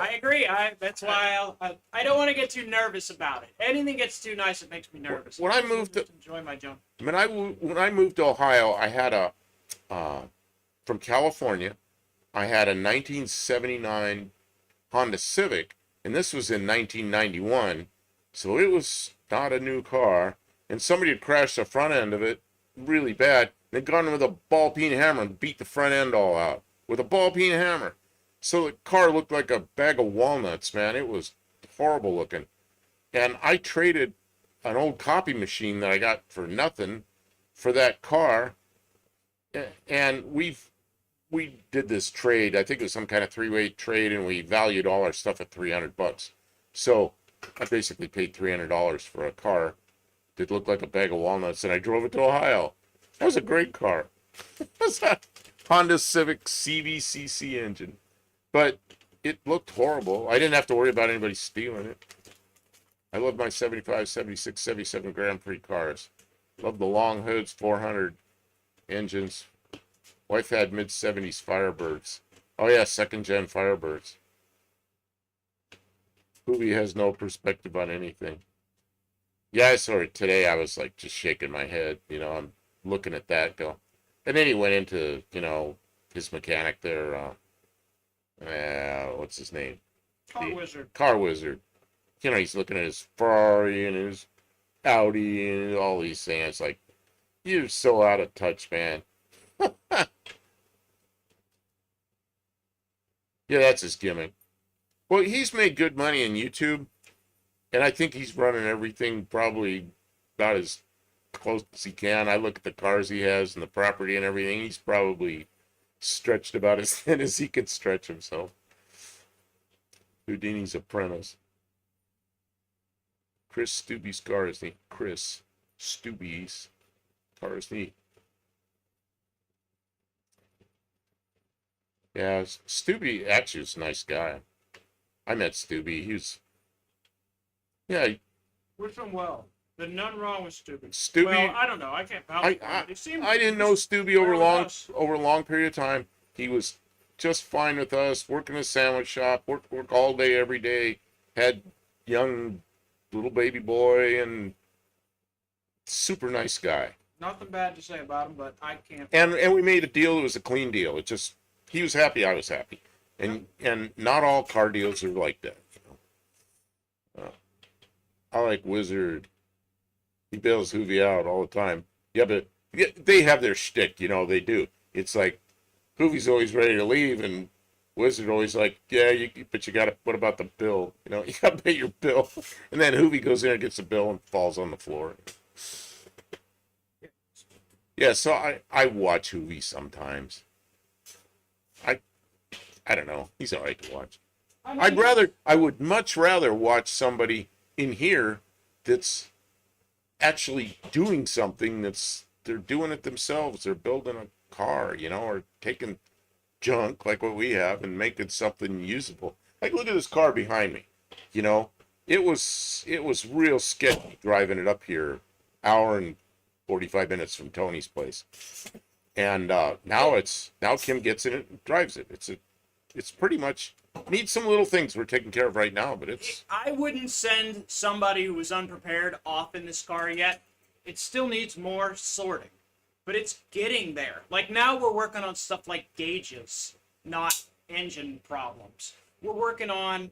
I agree. That's why I don't want to get too nervous about it. Anything gets too nice, it makes me nervous. When I moved to enjoy my junk. when I moved to Ohio, I had a from California. I had a 1979 Honda Civic, and this was in 1991, so it was not a new car. And somebody had crashed the front end of it really bad. They'd gone with a ball peen hammer and beat the front end all out with a ball peen hammer. So the car looked like a bag of walnuts, man. It was horrible looking. And I traded an old copy machine that I got for nothing for that car. And we did this trade. I think it was some kind of three-way trade, and we valued all our stuff at $300. So I basically paid $300 for a car that looked like a bag of walnuts, and I drove it to Ohio. That was a great car. It was a Honda Civic CVCC engine. But it looked horrible. I didn't have to worry about anybody stealing it. I love my 75, 76, 77 Grand Prix cars. Love the long hoods, 400 engines. Wife had mid-70s Firebirds. Oh yeah, second-gen Firebirds. Hoovy has no perspective on anything. Yeah, I saw it today. I was like just shaking my head. I'm looking at that go. And then he went into, his mechanic there, what's his name? Car Wizard. He's looking at his Ferrari and his Audi and all these things. It's like, you're so out of touch, man. Yeah, that's his gimmick. Well, he's made good money in YouTube, and I think he's running everything probably about as close as he can. I look at the cars he has and the property and everything. He's probably stretched about as thin as he could stretch himself. Houdini's apprentice. Chris Stubbe's car is neat. Chris Stubbe's car is neat. Yeah, Stubbe actually was a nice guy. I met Stubbe. He was, yeah. Wish him well. There's none wrong with Stubbe. Well, I don't know. I can't vouch for it. I didn't know Stubbe over a long period of time. He was just fine with us. Worked in a sandwich shop. Work all day, every day. Had young little baby boy and super nice guy. Nothing bad to say about him, but I can't. And we made a deal. It was a clean deal. It just he was happy. I was happy. And not all car deals are like that. I like Wizard. He bails Hoovy out all the time. Yeah, but they have their shtick, they do. It's like Hoovy's always ready to leave, and Wizard always like, yeah, but you gotta, what about the bill? You gotta pay your bill. And then Hoovy goes in and gets the bill and falls on the floor. Yeah, so I watch Hoovy sometimes. I don't know. He's all right to watch. I mean, I would much rather watch somebody in here that's actually doing something they're doing it themselves. They're building a car, or taking junk like what we have and making something usable. Like look at this car behind me. You know, it was real sketchy driving it up here, hour and 45 minutes from Tony's place. And now Kim gets in it and drives it. It's pretty much needs some little things we're taking care of right now, but it's I wouldn't send somebody who was unprepared off in this car yet. It still needs more sorting, but it's getting there. Like now we're working on stuff like gauges, not engine problems. We're working on,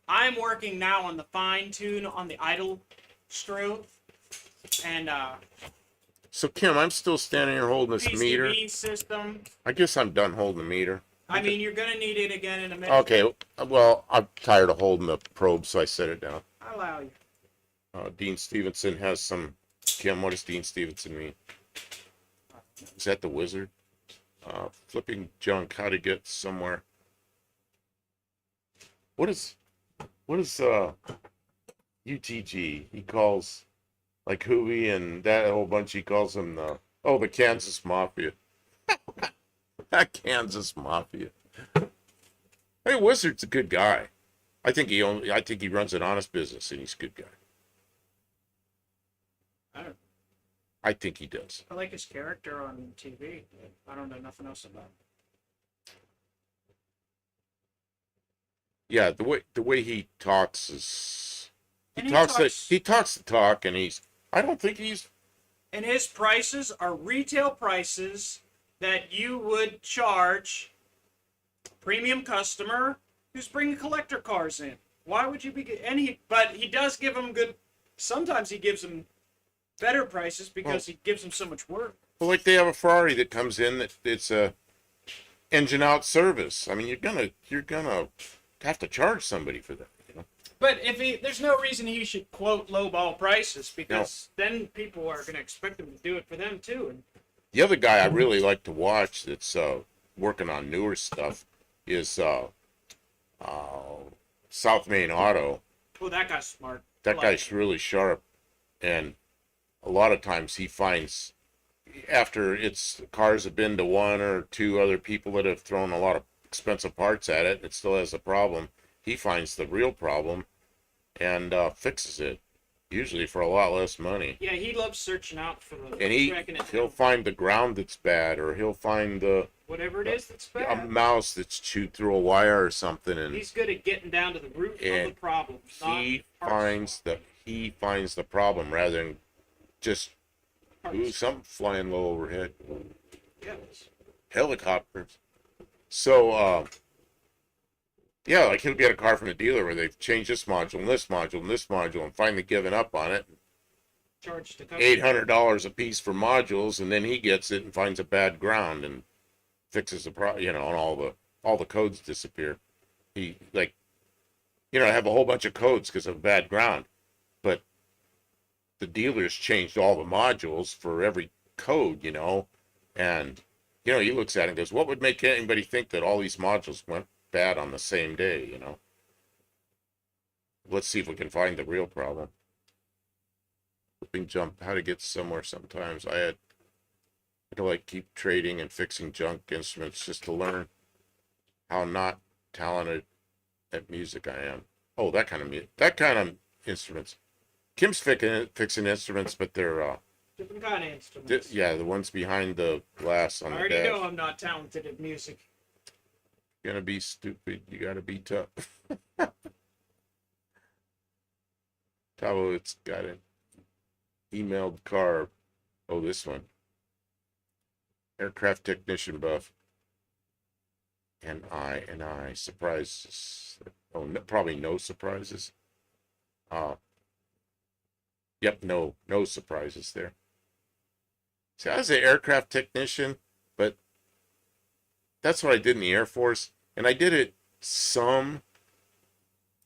I'm working now on the fine tune on the idle screw and so Kim, I'm still standing here holding this meter. PCB system. I guess I'm done holding the meter. I mean, you're gonna need it again in a minute. Okay, well, I'm tired of holding the probe, so I set it down. I allow you. Dean Stevenson has some. Kim, what does Dean Stevenson mean? Is that the wizard? Flipping junk, how to get somewhere. What is UTG? He calls like Huey and that whole bunch. He calls them the Kansas Mafia. That Kansas Mafia. Hey, Wizard's a good guy. I think he runs an honest business and he's a good guy. I think he does. I like his character on TV. I don't know nothing else about him. Yeah, the way he talks is He talks the talk, and I don't think he's. And his prices are retail prices that you would charge premium customer who's bringing collector cars in. Why would you be? But he does give them good. Sometimes he gives them better prices because he gives them so much work. Well, like they have a Ferrari that comes in that it's a engine out service. I mean, you're gonna have to charge somebody for that. But there's no reason he should quote lowball prices because then people are gonna expect him to do it for them too. And the other guy I really like to watch that's working on newer stuff is South Main Auto. Oh, that guy's smart. That guy's really sharp, and a lot of times he finds after its cars have been to one or two other people that have thrown a lot of expensive parts at it, and it still has a problem. He finds the real problem and fixes it, usually for a lot less money. Yeah, he loves searching out for the. And he'll find the ground that's bad, or he'll find the whatever it is that's bad. A mouse that's chewed through a wire or something, and he's good at getting down to the root of the problem. He finds the problem rather than just something flying low overhead. Yes. Helicopters. So yeah, like he'll get a car from the dealer where they've changed this module and this module and this module and finally given up on it. Charged $800 a piece for modules, and then he gets it and finds a bad ground and fixes the and all the codes disappear. He have a whole bunch of codes because of bad ground, but the dealers changed all the modules for every code, and he looks at it and goes, what would make anybody think that all these modules went bad on the same day? Let's see if we can find the real problem. Flipping jump, how to get somewhere sometimes. I had to keep trading and fixing junk instruments just to learn how not talented at music I am. Oh, that kind of instruments. Kim's fixing instruments, but they're different kind of instruments. The ones behind the glass on the dash. I already know I'm not talented at music. You're gonna be stupid. You gotta be tough. Tavo, it's got an emailed car. Oh, this one. Aircraft technician buff. And I surprises. Oh, no, probably no surprises. Yep, no surprises there. See, I was an aircraft technician, but that's what I did in the Air Force, and I did it some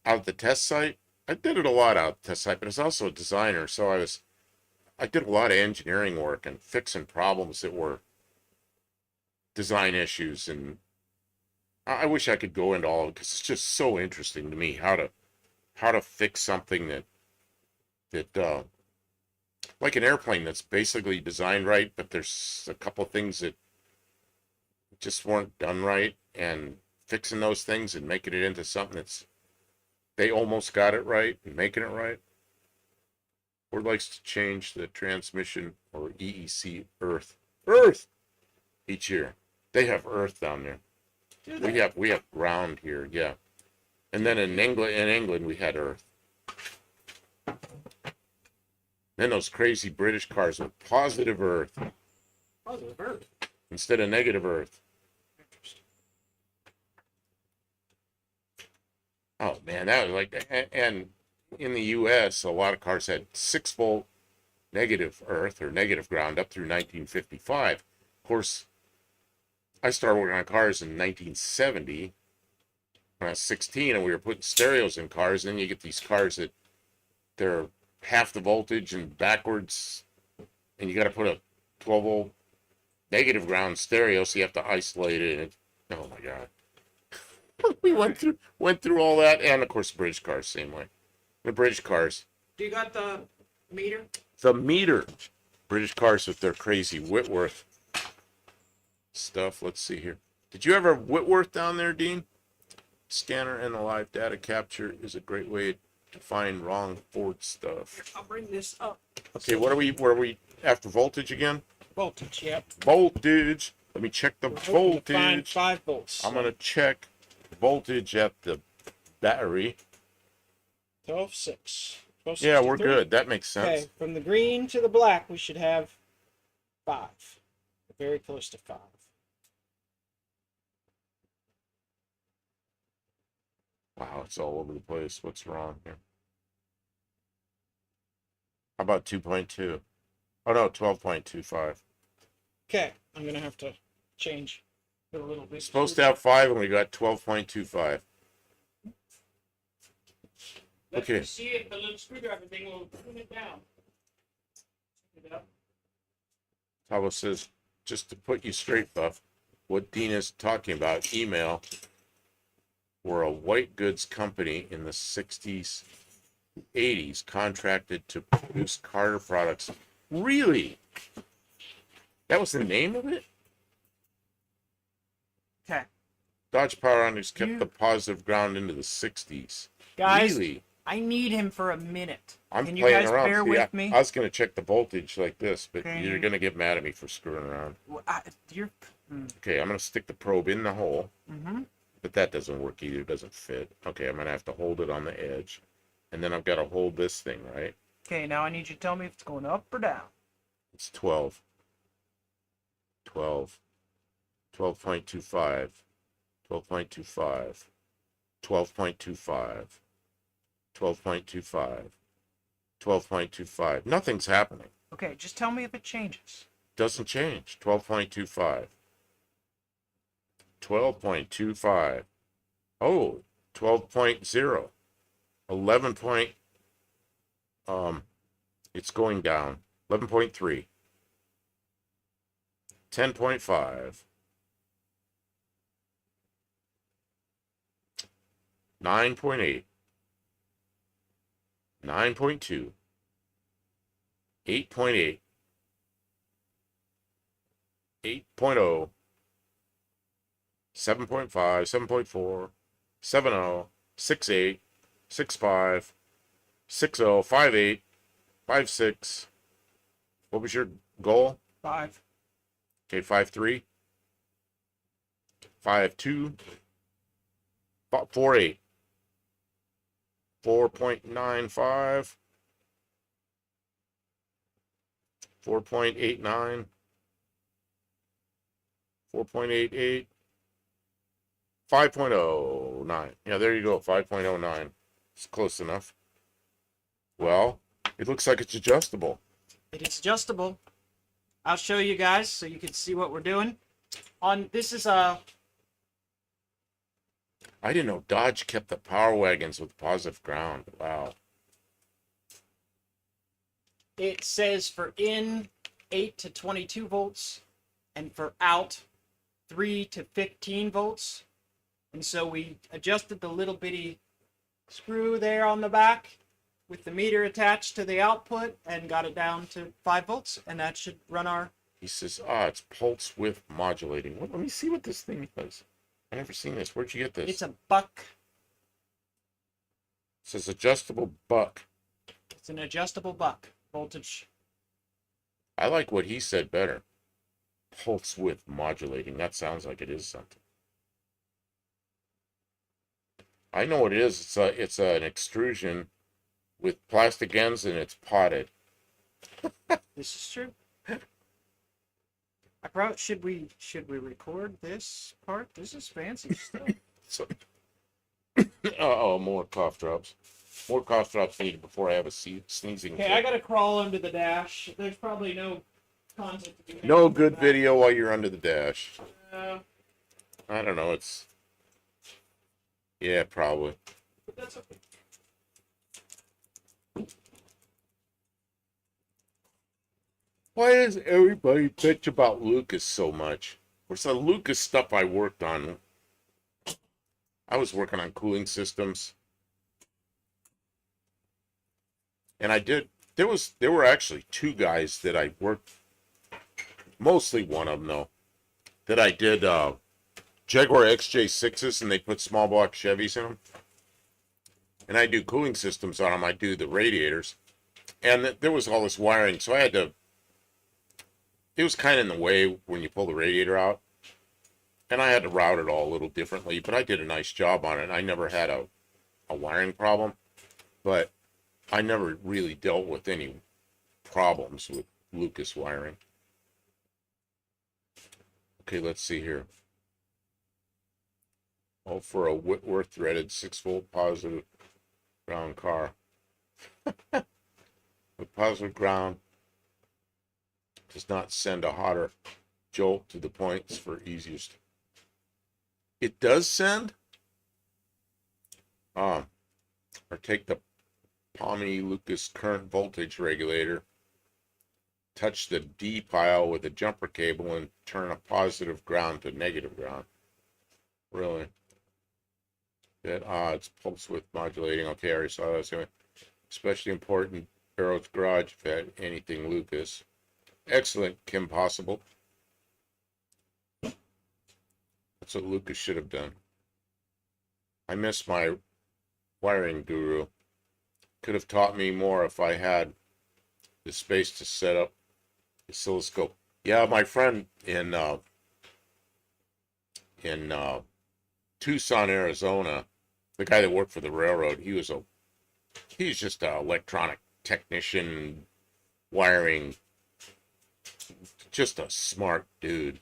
out at the test site. I did it a lot out at the test site, but I was also a designer, so I did a lot of engineering work and fixing problems that were design issues and I wish I could go into all of it because it's just so interesting to me how to fix something that like an airplane that's basically designed right, but there's a couple things that just weren't done right, and fixing those things and making it into something that's they almost got it right and making it right. Ford likes to change the transmission or EEC Earth each year. They have Earth down there. We have ground here, yeah. And then in England we had Earth. Then those crazy British cars with positive Earth Positive Earth. instead of negative Earth. Interesting. Oh man, that was like, and in the U.S. a lot of cars had 6-volt negative Earth or negative ground up through 1955. Of course, I started working on cars in 1970 when I was 16, and we were putting stereos in cars. And then you get these cars that they're half the voltage and backwards, and you got to put a 12-volt negative ground stereo, so you have to isolate it. And oh my god, we went through all that, and of course the British cars same way. The British cars, Do you got the meter? the meter, British cars with their crazy Whitworth stuff. Let's see here. Did you ever have Whitworth down there, Dean? Scanner and the live data capture is a great way to find wrong Ford stuff. I'll bring this up. Okay, what are we after voltage again? Voltage, yep. Voltage. Let me check the We're hoping to find voltage. 5 volts. I'm gonna check voltage at the battery. 12.6. Yeah, we're good. That makes sense. Okay, from the green to the black, we should have 5. Very close to 5. Wow, it's all over the place. What's wrong here? How about 2.2? Oh no, 12.25. Okay, I'm gonna have to change it a little bit. Supposed to have 5, and we got 12.25. Let's Okay. see if the little screwdriver thing will tune it down. Tune it up. Tavo says, just to put you straight, Buff, what Dean is talking about, email, were a white goods company in the 60s, 80s, contracted to produce Carter products. Really? That was the name of it? Okay. Dodge Power Onyx kept You- the positive ground into the 60s. Guys, Really? I need him for a minute. I'm Can you playing guys around. bear See, with me? I was going to check the voltage like this, but Can you're you- going to get mad at me for screwing around. You're. Okay, I'm going to stick the probe in the hole, Mm-hmm. but that doesn't work either. It doesn't fit. Okay, I'm going to have to hold it on the edge, and then I've got to hold this thing, right? Okay, now I need you to tell me if it's going up or down. It's 12. 12. 12.25. 12.25. 12.25. 12.25. 12.25. Nothing's happening. Okay, just tell me if it changes. Doesn't change. 12.25. 12.25. Oh, 12.0. 11 point. It's going down. 11.3. 10.5. 9.8. 9.2. 8.8. 8.0. 7.5, 7.4, 7.0, 6.8, 6.5, 6.0, 5.8, 5.6. What was your goal? 5. Okay, 5.3, 5.2, 4.8, 4.95, 4.89, 4.88, 5.09. Yeah, there you go. 5.09. It's close enough. Well, it looks like it's adjustable. It is adjustable. I'll show you guys so you can see what we're doing. This is a. I didn't know Dodge kept the Power Wagons with positive ground. Wow. It says for in 8 to 22 volts, and for out 3 to 15 volts. And so we adjusted the little bitty screw there on the back with the meter attached to the output and got it down to 5 volts, and that should run our... He says, it's pulse width modulating. Well, let me see what this thing does. I never seen this. Where'd you get this? It's a buck. It says adjustable buck. It's an adjustable buck voltage. I like what he said better. Pulse width modulating. That sounds like it is something. I know what it is. It's an extrusion with plastic ends and it's potted. This is true. I probably should we record this part? This is fancy stuff. So, more cough drops. More cough drops needed before I have a sneezing Okay, fit. I gotta crawl under the dash. There's probably no content to be made. No good video while you're under the dash. Uh, I don't know. Yeah, probably. but that's okay. Why does everybody bitch about Lucas so much? What's the Lucas stuff I worked on? I was working on cooling systems. And there were actually 2 guys that I worked, mostly one of them though, that I did Jaguar XJ6s, and they put small block Chevys in them. And I do cooling systems on them. I do the radiators. And there was all this wiring, so I had to, it was kind of in the way when you pull the radiator out. And I had to route it all a little differently, but I did a nice job on it. I never had a wiring problem, but I never really dealt with any problems with Lucas wiring. Okay, let's see here. All for a Whitworth threaded 6-volt positive ground car. With positive ground does not send a hotter jolt to the points for easiest. It does send? Or take the Pommy Lucas current voltage regulator, touch the D pile with a jumper cable, and turn a positive ground to negative ground. Really? That it's pulse width modulating. Okay, I already saw that. So especially important Barrow's Garage if you had anything Lucas. Excellent, Kim Possible. That's what Lucas should have done. I miss my wiring guru. Could have taught me more if I had the space to set up the oscilloscope. Yeah, my friend in Tucson, Arizona, the guy that worked for the railroad, he's just an electronic technician, wiring, just a smart dude.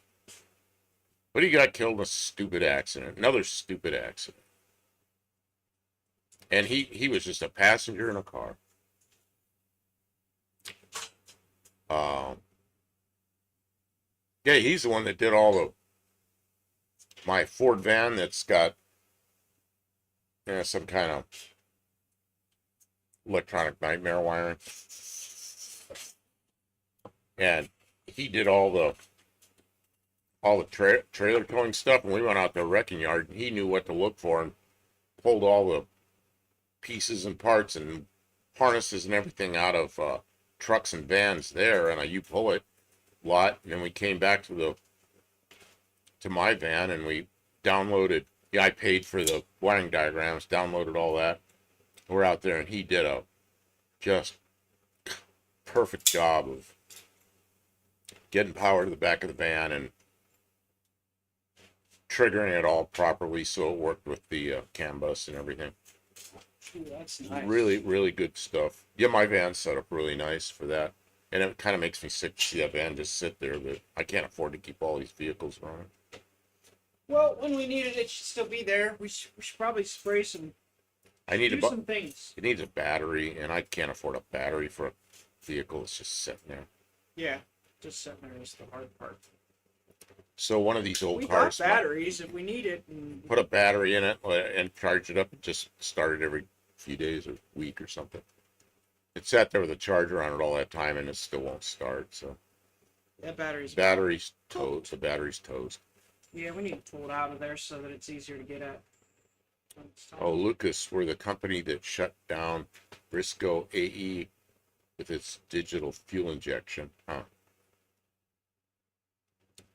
But he got killed in a stupid accident, another stupid accident. And he was just a passenger in a car. Yeah, he's the one that did all my Ford van that's got some kind of electronic nightmare wiring. And he did all the trailer towing stuff, and we went out to the wrecking yard, and he knew what to look for and pulled all the pieces and parts and harnesses and everything out of trucks and vans there, and a U-Pull-It lot. And then we came back to my van, and we downloaded. Yeah, I paid for the wiring diagrams, downloaded all that. We're out there, and he did a just perfect job of getting power to the back of the van and triggering it all properly so it worked with the CAN bus and everything. Ooh, that's nice. Really, really good stuff. Yeah, my van's set up really nice for that. And it kind of makes me sick to see that van just sit there. But I can't afford to keep all these vehicles running. Well, when we need it, it should still be there. We should probably spray some. Do some things. It needs a battery, and I can't afford a battery for a vehicle that's just sitting there. Yeah, just sitting there is the hard part. So one of these old we cars. got batteries if we need it. And... Put a battery in it and charge it up and just start it every few days or week or something. It sat there with a charger on it all that time, and it still won't start. So that battery's toast. The battery's toast. Yeah, we need to pull it out of there so that it's easier to get at. Oh, Lucas were the company that shut down Briscoe AE with its digital fuel injection. Huh.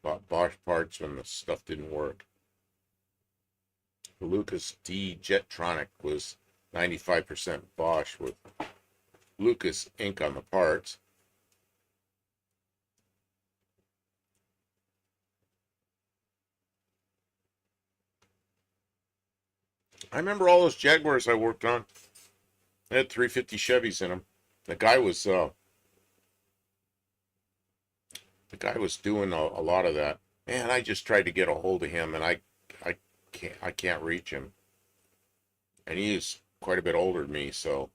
Bought Bosch parts when the stuff didn't work. The Lucas D Jetronic was 95% Bosch with Lucas ink on the parts. I remember all those Jaguars I worked on. They had 350 Chevys in them. The guy was doing a lot of that. Man, I just tried to get a hold of him, and I can't reach him. And he is quite a bit older than me, so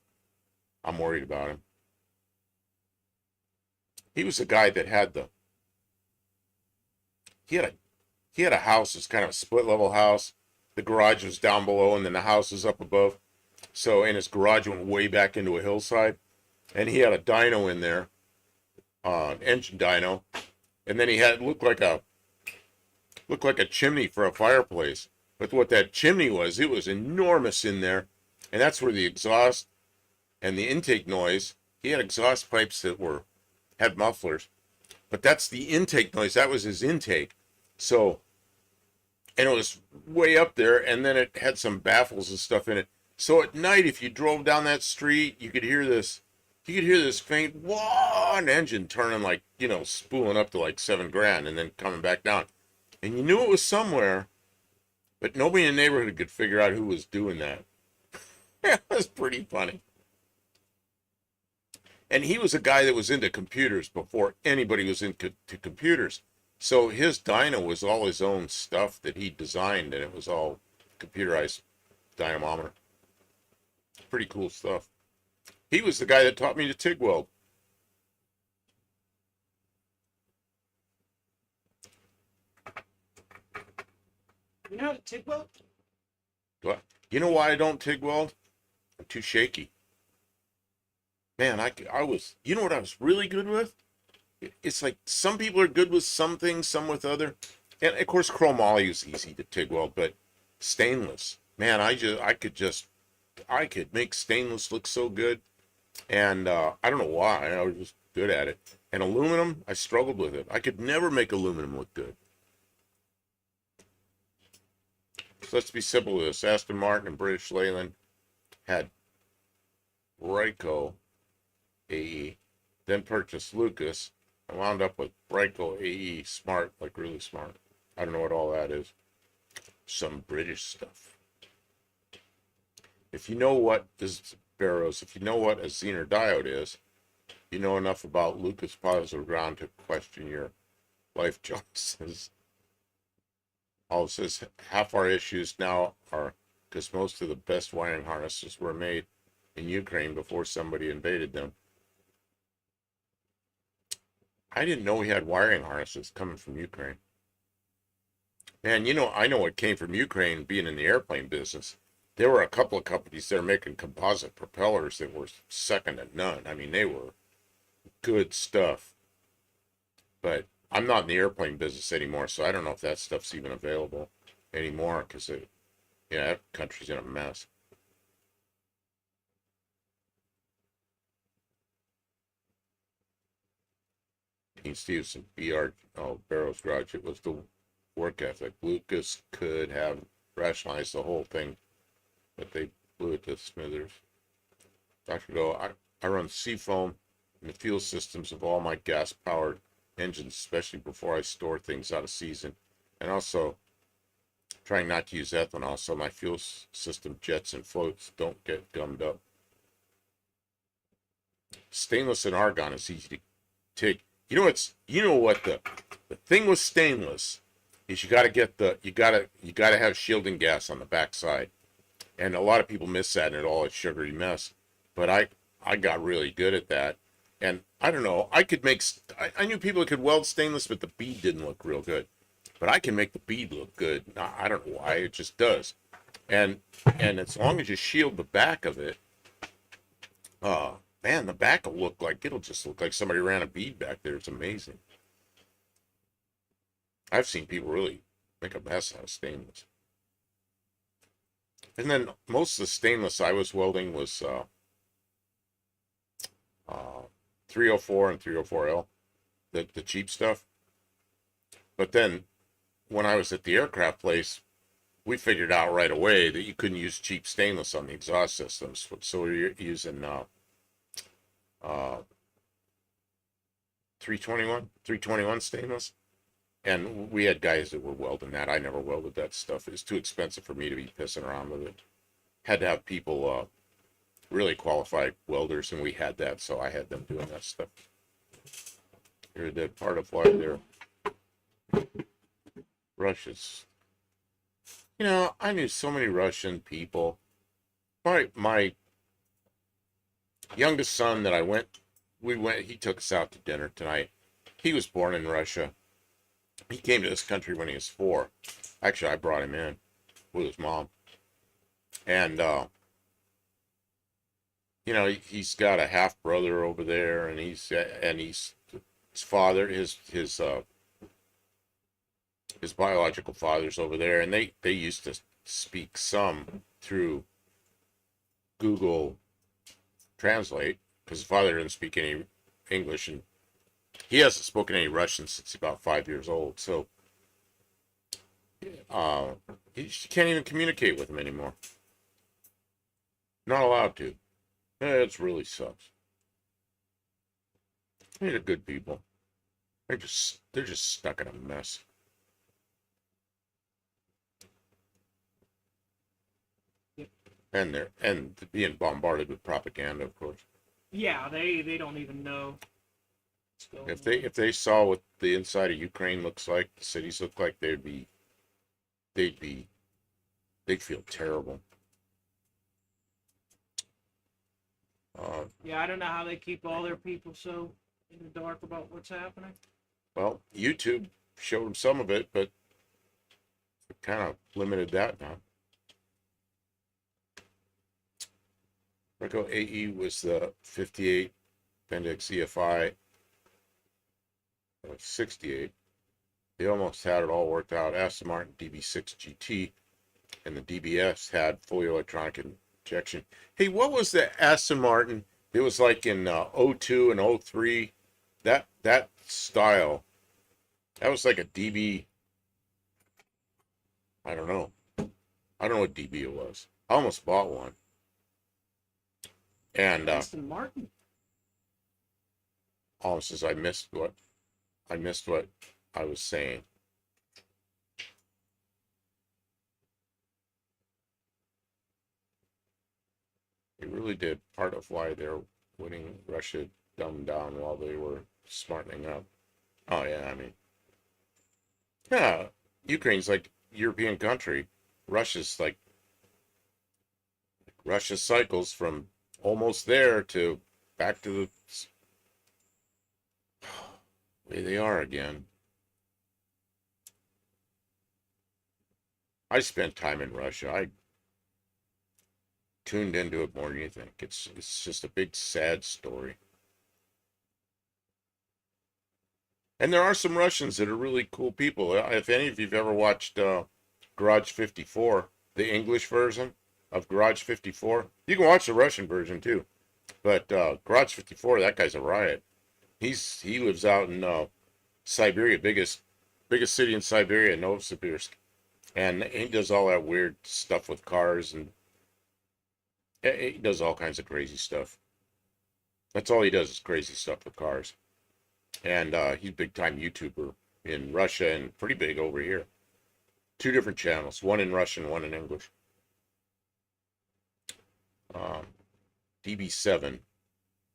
I'm worried about him. He was the guy that had he had a he had a house. It's kind of a split level house. The garage was down below, and then the house was up above. So, and his garage went way back into a hillside, and he had a dyno in there, an engine dyno, and then he had looked like a chimney for a fireplace. But what that chimney was, it was enormous in there, and that's where the exhaust and the intake noise. He had exhaust pipes that had mufflers, but that's the intake noise. That was his intake. So, and it was way up there, and then it had some baffles and stuff in it. So at night, if you drove down that street, you could hear this faint wah, an engine turning, like, spooling up to like $7,000 and then coming back down. And you knew it was somewhere, but nobody in the neighborhood could figure out who was doing that. It was pretty funny. And he was a guy that was into computers before anybody was into computers. So his dyno was all his own stuff that he designed, and it was all computerized dynamometer. Pretty cool stuff. He was the guy that taught me to TIG weld. You know how to TIG weld? You know why I don't TIG weld? I'm too shaky. Man, I was, you know what I was really good with? It's like some people are good with some things, some with other. And of course, chromoly is easy to TIG weld, but stainless, man, I could make stainless look so good. And I don't know why, I was just good at it. And aluminum, I struggled with it. I could never make aluminum look good. So let's be simple with this. Aston Martin and British Leyland had Ryco AE, then purchased Lucas, and wound up with Ryco AE Smart, like really smart. I don't know what all that is. Some British stuff. If you know what this Barrows, if you know what a Zener diode is, you know enough about Lucas positive ground to question your life choices. All it says, half our issues now are because most of the best wiring harnesses were made in Ukraine before somebody invaded them. I didn't know we had wiring harnesses coming from Ukraine. Man, I know it came from Ukraine being in the airplane business. There were a couple of companies that are making composite propellers that were second to none. I mean, they were good stuff. But I'm not in the airplane business anymore, so I don't know if that stuff's even available anymore because that country's in a mess. Dean Stevenson, Barrow's Garage. It was the work ethic. Lucas could have rationalized the whole thing, but they blew it to smithers. Dr. Go, I run seafoam in the fuel systems of all my gas-powered engines, especially before I store things out of season, and also trying not to use ethanol so my fuel system jets and floats don't get gummed up. Stainless and argon is easy to take. You know what the thing with stainless is, you gotta have shielding gas on the backside, and a lot of people miss that and it all a sugary mess. But I got really good at that. And I don't know, I knew people that could weld stainless, but the bead didn't look real good. But I can make the bead look good. I don't know why, it just does. And as long as you shield the back of it, man, the back it'll just look like somebody ran a bead back there. It's amazing. I've seen people really make a mess out of stainless. And then most of the stainless I was welding was 304 and 304L, the cheap stuff. But then when I was at the aircraft place, we figured out right away that you couldn't use cheap stainless on the exhaust systems. So we were using 321 stainless. And we had guys that were welding that. I never welded that stuff. It's too expensive for me to be pissing around with it. Had to have people, really qualified welders, and we had that, so I had them doing that stuff. You're the part of why they're Russians. You know, I knew so many Russian people. My youngest son that he took us out to dinner tonight. He was born in Russia. He came to this country when he was 4. Actually, I brought him in with his mom. And, you know, he's got a half brother over there, and he's his father, his biological father's over there, and they used to speak some through Google Translate, because his father didn't speak any English, and he hasn't spoken any Russian since he's about 5 years old. So you can't even communicate with him anymore. Not allowed to. It really sucks. They're good people. They're just stuck in a mess. And being bombarded with propaganda, of course. Yeah, they don't even know. If they saw what the inside of Ukraine looks like, the cities look like, they'd feel terrible. Yeah, I don't know how they keep all their people so in the dark about what's happening. Well, YouTube showed them some of it, but it kind of limited that now. Rico AE was the 58 Bendix EFI of 68. They almost had it all worked out. Aston Martin DB6 GT and the DBS had fully electronic injection. Hey, what was the Aston Martin? It was like in 02 and 03. That style. That was like a DB. I don't know. I don't know what DB it was. I almost bought one. And Aston Martin. Almost as I missed what I was saying. It really did. Part of why they're winning, Russia dumbed down while they were smartening up. Oh yeah, I mean, yeah, Ukraine's like European country. Russia cycles from almost there to back to the way they are again. I spent time in Russia. I tuned into it more than you think. It's just a big sad story. And there are some Russians that are really cool people. If any of you've ever watched Garage 54, the English version of Garage 54, you can watch the Russian version too. But Garage 54, that guy's a riot. He lives out in Siberia, biggest city in Siberia, Novosibirsk, and he does all that weird stuff with cars, and he does all kinds of crazy stuff. That's all he does is crazy stuff with cars. And he's a big-time YouTuber in Russia and pretty big over here. 2 different channels, one in Russian, one in English. DB7.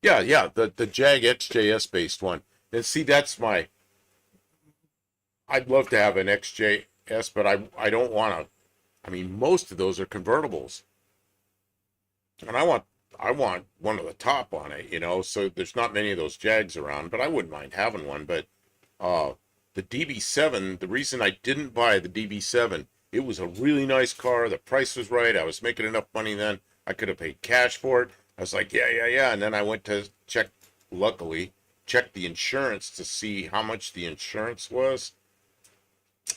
Yeah, the Jag XJS based one. And see, that's I'd love to have an XJS, but I don't want to. I mean, most of those are convertibles. And I want one of the top on it, you know, so there's not many of those Jags around, but I wouldn't mind having one. But the DB7, the reason I didn't buy the DB7, it was a really nice car. The price was right. I was making enough money then. I could have paid cash for it. I was like, yeah. And then I went to check the insurance to see how much the insurance was.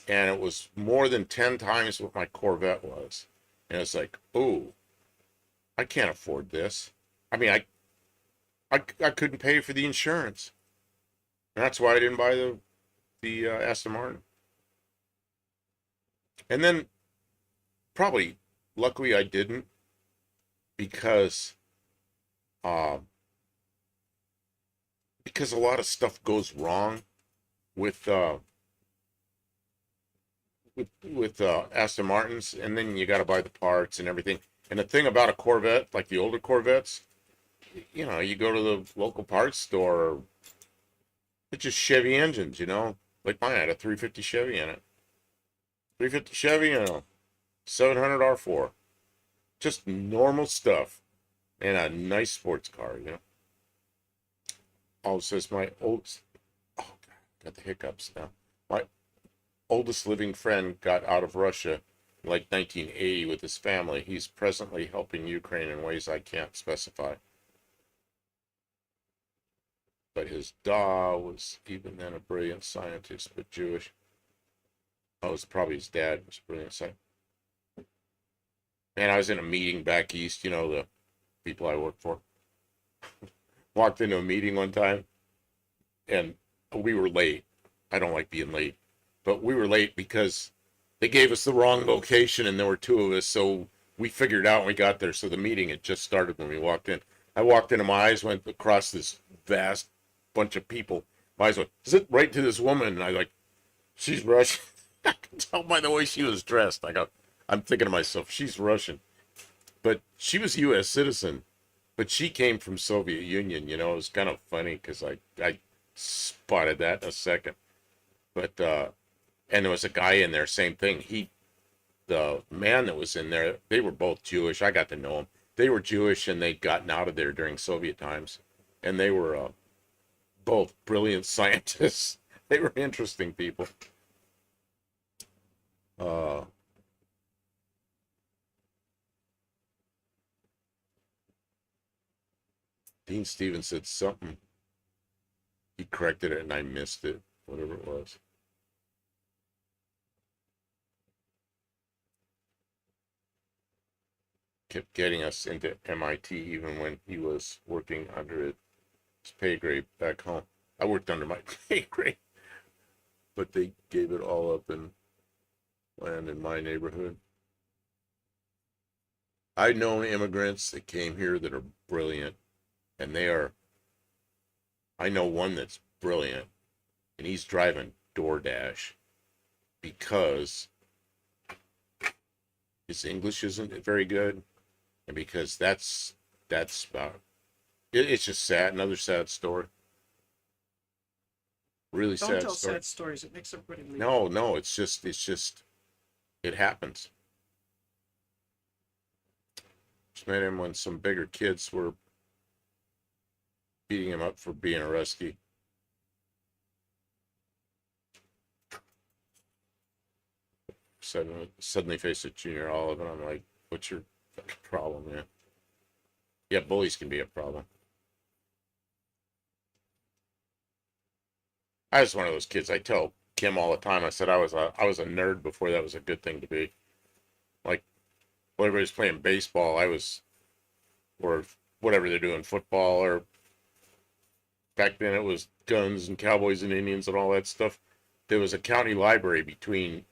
and it was more than 10 times what my Corvette was. And it's like, oh, I can't afford this. I mean, I couldn't pay for the insurance. And that's why I didn't buy the Aston Martin. And then probably, luckily, I didn't because uh, because a lot of stuff goes wrong with Aston Martins, and then you got to buy the parts and everything. And the thing about a Corvette, like the older Corvettes, you go to the local parts store, it's just Chevy engines, like mine had a 350 Chevy in it, 350 Chevy and a 700 R4, just normal stuff, and a nice sports car. Oh, says my old, oh God, got the hiccups now. My oldest living friend got out of Russia in like 1980 with his family. He's presently helping Ukraine in ways I can't specify. But his da was even then a brilliant scientist, but Jewish. Oh, it was probably his dad was a brilliant scientist. Man, I was in a meeting back east, the people I work for. Walked into a meeting one time, and we were late. I don't like being late, but we were late because they gave us the wrong location, and there were two of us, so we figured it out when we got there. So the meeting had just started when we walked in. I walked in, and my eyes went across this vast bunch of people. My eyes went right to this woman, and I like, she's Russian. I can tell by the way she was dressed. I'm thinking to myself, she's Russian, but she was a U.S. citizen, but she came from Soviet Union. It was kind of funny because I spotted that in a second. But and there was a guy in there, same thing. The man that was in there, they were both Jewish. I got to know them. They were Jewish, and they'd gotten out of there during Soviet times, and they were both brilliant scientists. They were interesting people. Dean Stevens said something. He corrected it, and I missed it, whatever it was. Kept getting us into MIT even when he was working under his pay grade back home. I worked under my pay grade, but they gave it all up and land in my neighborhood. I've known immigrants that came here that are brilliant, and I know one that's brilliant, and he's driving DoorDash because his English isn't very good, and because that's about it's just sad. Another sad story. Really Don't sad tell story. sad stories. It makes everybody leave. No, it's just it happens. Just met him when some bigger kids were beating him up for being a rescue. Suddenly faced a junior olive, and I'm like, what's your problem, man? Yeah, bullies can be a problem. I was one of those kids. I tell Kim all the time. I said I was a nerd before that was a good thing to be. Like when everybody's playing baseball, or whatever they're doing, football, or back then it was guns and cowboys and Indians and all that stuff. There was a county library between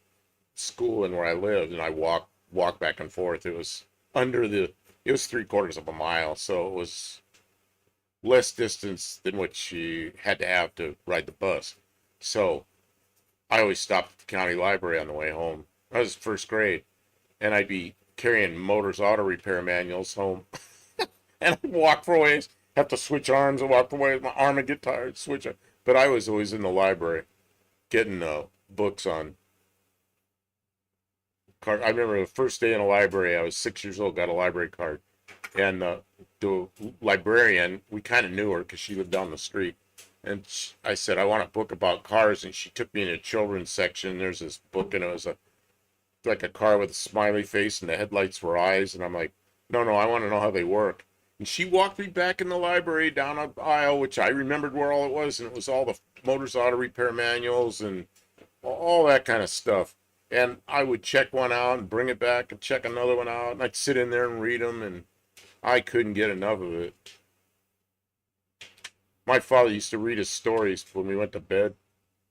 school and where I lived, and I walked back and forth. It was it was 3/4 of a mile, so it was less distance than what she had to have to ride the bus. So I always stopped at the county library on the way home. I was first grade, and I'd be carrying Motors Auto Repair manuals home, and I'd walk for a ways, have to switch arms and walk for a ways. My arm would get tired, switch it. But I was always in the library getting books on card. I remember the first day in a library, I was 6 years old, got a library card. And the librarian, we kind of knew her because she lived down the street. And I said, I want a book about cars. And she took me in a children's section. There's this book, and it was like a car with a smiley face, and the headlights were eyes. And I'm like, no, I want to know how they work. And she walked me back in the library down an aisle, which I remembered where all it was. And it was all the Motors Auto Repair manuals and all that kind of stuff. And I would check one out and bring it back and check another one out, and I'd sit in there and read them, and I couldn't get enough of it. My father used to read us stories when we went to bed,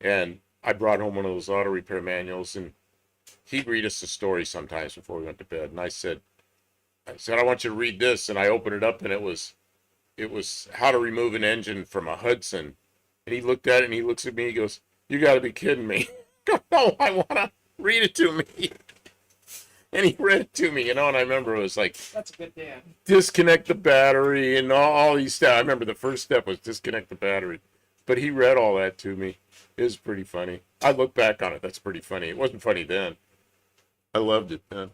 and I brought home one of those auto repair manuals, and he'd read us a story sometimes before we went to bed. And I said, I want you to read this, and I opened it up, and it was how to remove an engine from a Hudson. And he looked at it, and he looks at me, he goes, "You got to be kidding me!" I go, "No, I want to read it to me." And he read it to me, and I remember it was like, That's a good dad. disconnect the battery and all these steps. I remember the first step was disconnect the battery. But he read all that to me. It was pretty funny. I look back on it, that's pretty funny. It wasn't funny then. I loved it then.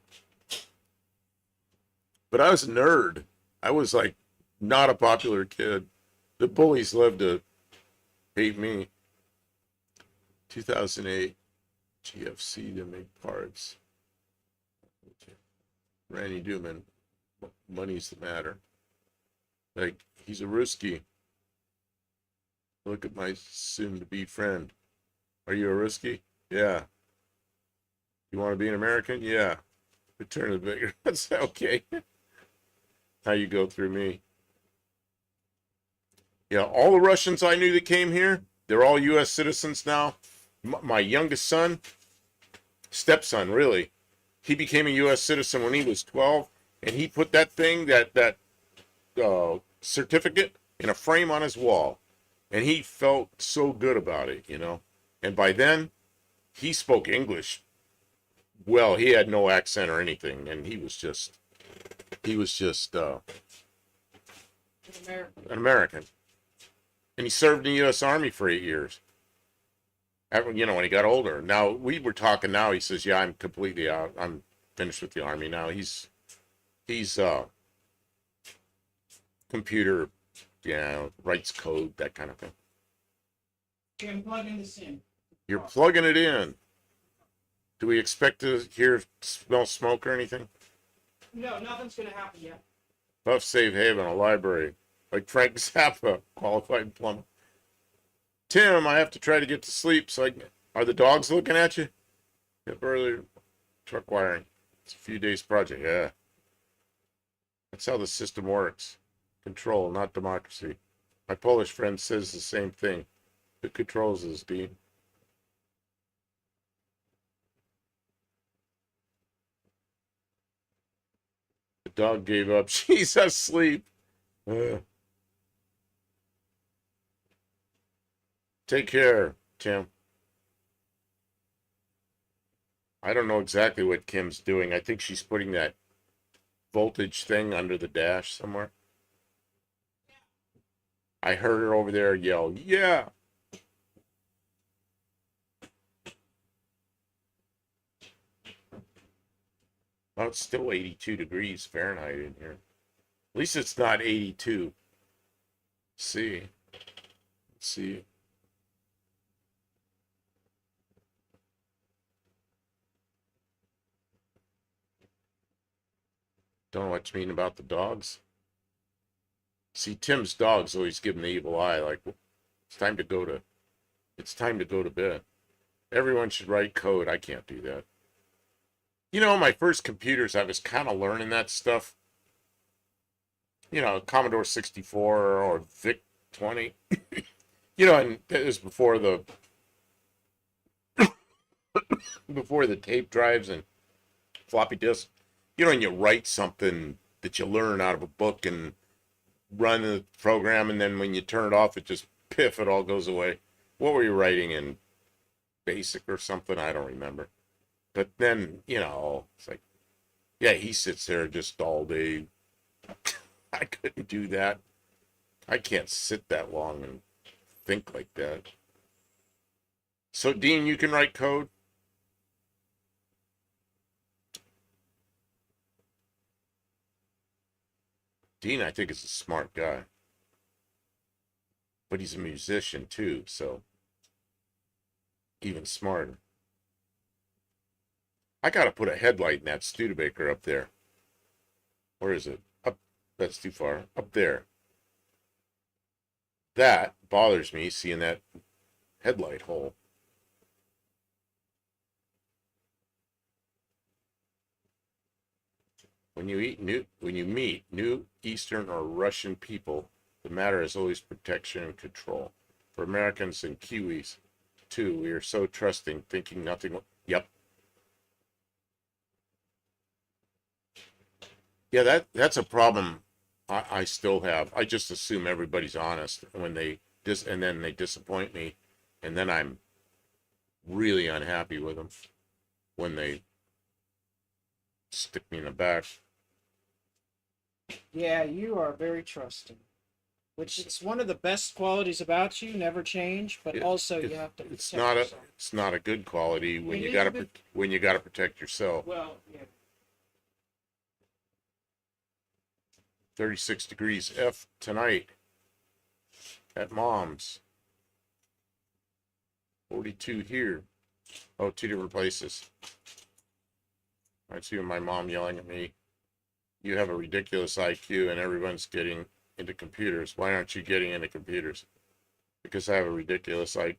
But I was a nerd. I was like not a popular kid. The bullies loved to hate me. 2008 GFC to make parts. Randy Duman, money's the matter. Like, he's a Ruski. Look at my soon-to-be friend. Are you a Ruski? Yeah. You want to be an American? Yeah. Return of the bigger. That's okay. How you go through me. Yeah, all the Russians I knew that came here, they're all U.S. citizens now. My youngest son, stepson, really, he became a U.S. citizen when he was 12, and he put that thing, that certificate, in a frame on his wall, and he felt so good about it, And by then, he spoke English well. He had no accent or anything, and he was just an American. And he served in the U.S. Army for 8 years. When he got older. Now, we were talking now, he says, yeah, I'm completely out. I'm finished with the Army now. He's computer, writes code, that kind of thing. Okay, I'm plugging this in. You're plugging it in. Do we expect to smell smoke or anything? No, nothing's going to happen yet. Buff Safe Haven, a library. Like Frank Zappa, qualified plumber. Tim, I have to try to get to sleep, are the dogs looking at you? Get earlier. Truck wiring. It's a few days project, yeah. That's how the system works. Control, not democracy. My Polish friend says the same thing. Who controls this, Dean? The dog gave up. She's asleep. Take care, Tim. I don't know exactly what Kim's doing. I think she's putting that voltage thing under the dash somewhere. I heard her over there yell, yeah. Well, it's still 82 degrees Fahrenheit in here. At least it's not 82. Let's see. Don't know what you mean about the dogs. See, Tim's dogs always give him the evil eye, like, it's time to go to bed. Everyone should write code. I can't do that. My first computers, I was kind of learning that stuff. Commodore 64 or VIC 20. And it was before the tape drives and floppy disks. And you write something that you learn out of a book and run the program, and then when you turn it off, it just piff, it all goes away. What were you writing in BASIC or something? I don't remember. But then, it's like, yeah, he sits there just all day. I couldn't do that. I can't sit that long and think like that. So, Dean, you can write code? Dean, I think, is a smart guy. But he's a musician, too, so even smarter. I gotta put a headlight in that Studebaker up there. Where is it? Up. That's too far. Up there. That bothers me, seeing that headlight hole. when you meet new Eastern or Russian people, the matter is always protection and control. For Americans and Kiwis, too, we are so trusting, thinking nothing. Yep. Yeah, that's a problem I still have. I just assume everybody's honest when and then they disappoint me, and then I'm really unhappy with them when they stick me in the back. Yeah, you are very trusting, which is one of the best qualities about you. Never change, but also you have to protect yourself. It's not a good quality when you gotta protect yourself. Well, yeah. 36 degrees F tonight at Mom's. 42 here. Oh, two different places. I see my mom yelling at me. You have a ridiculous IQ and everyone's getting into computers. Why aren't you getting into computers? Because I have a ridiculous IQ.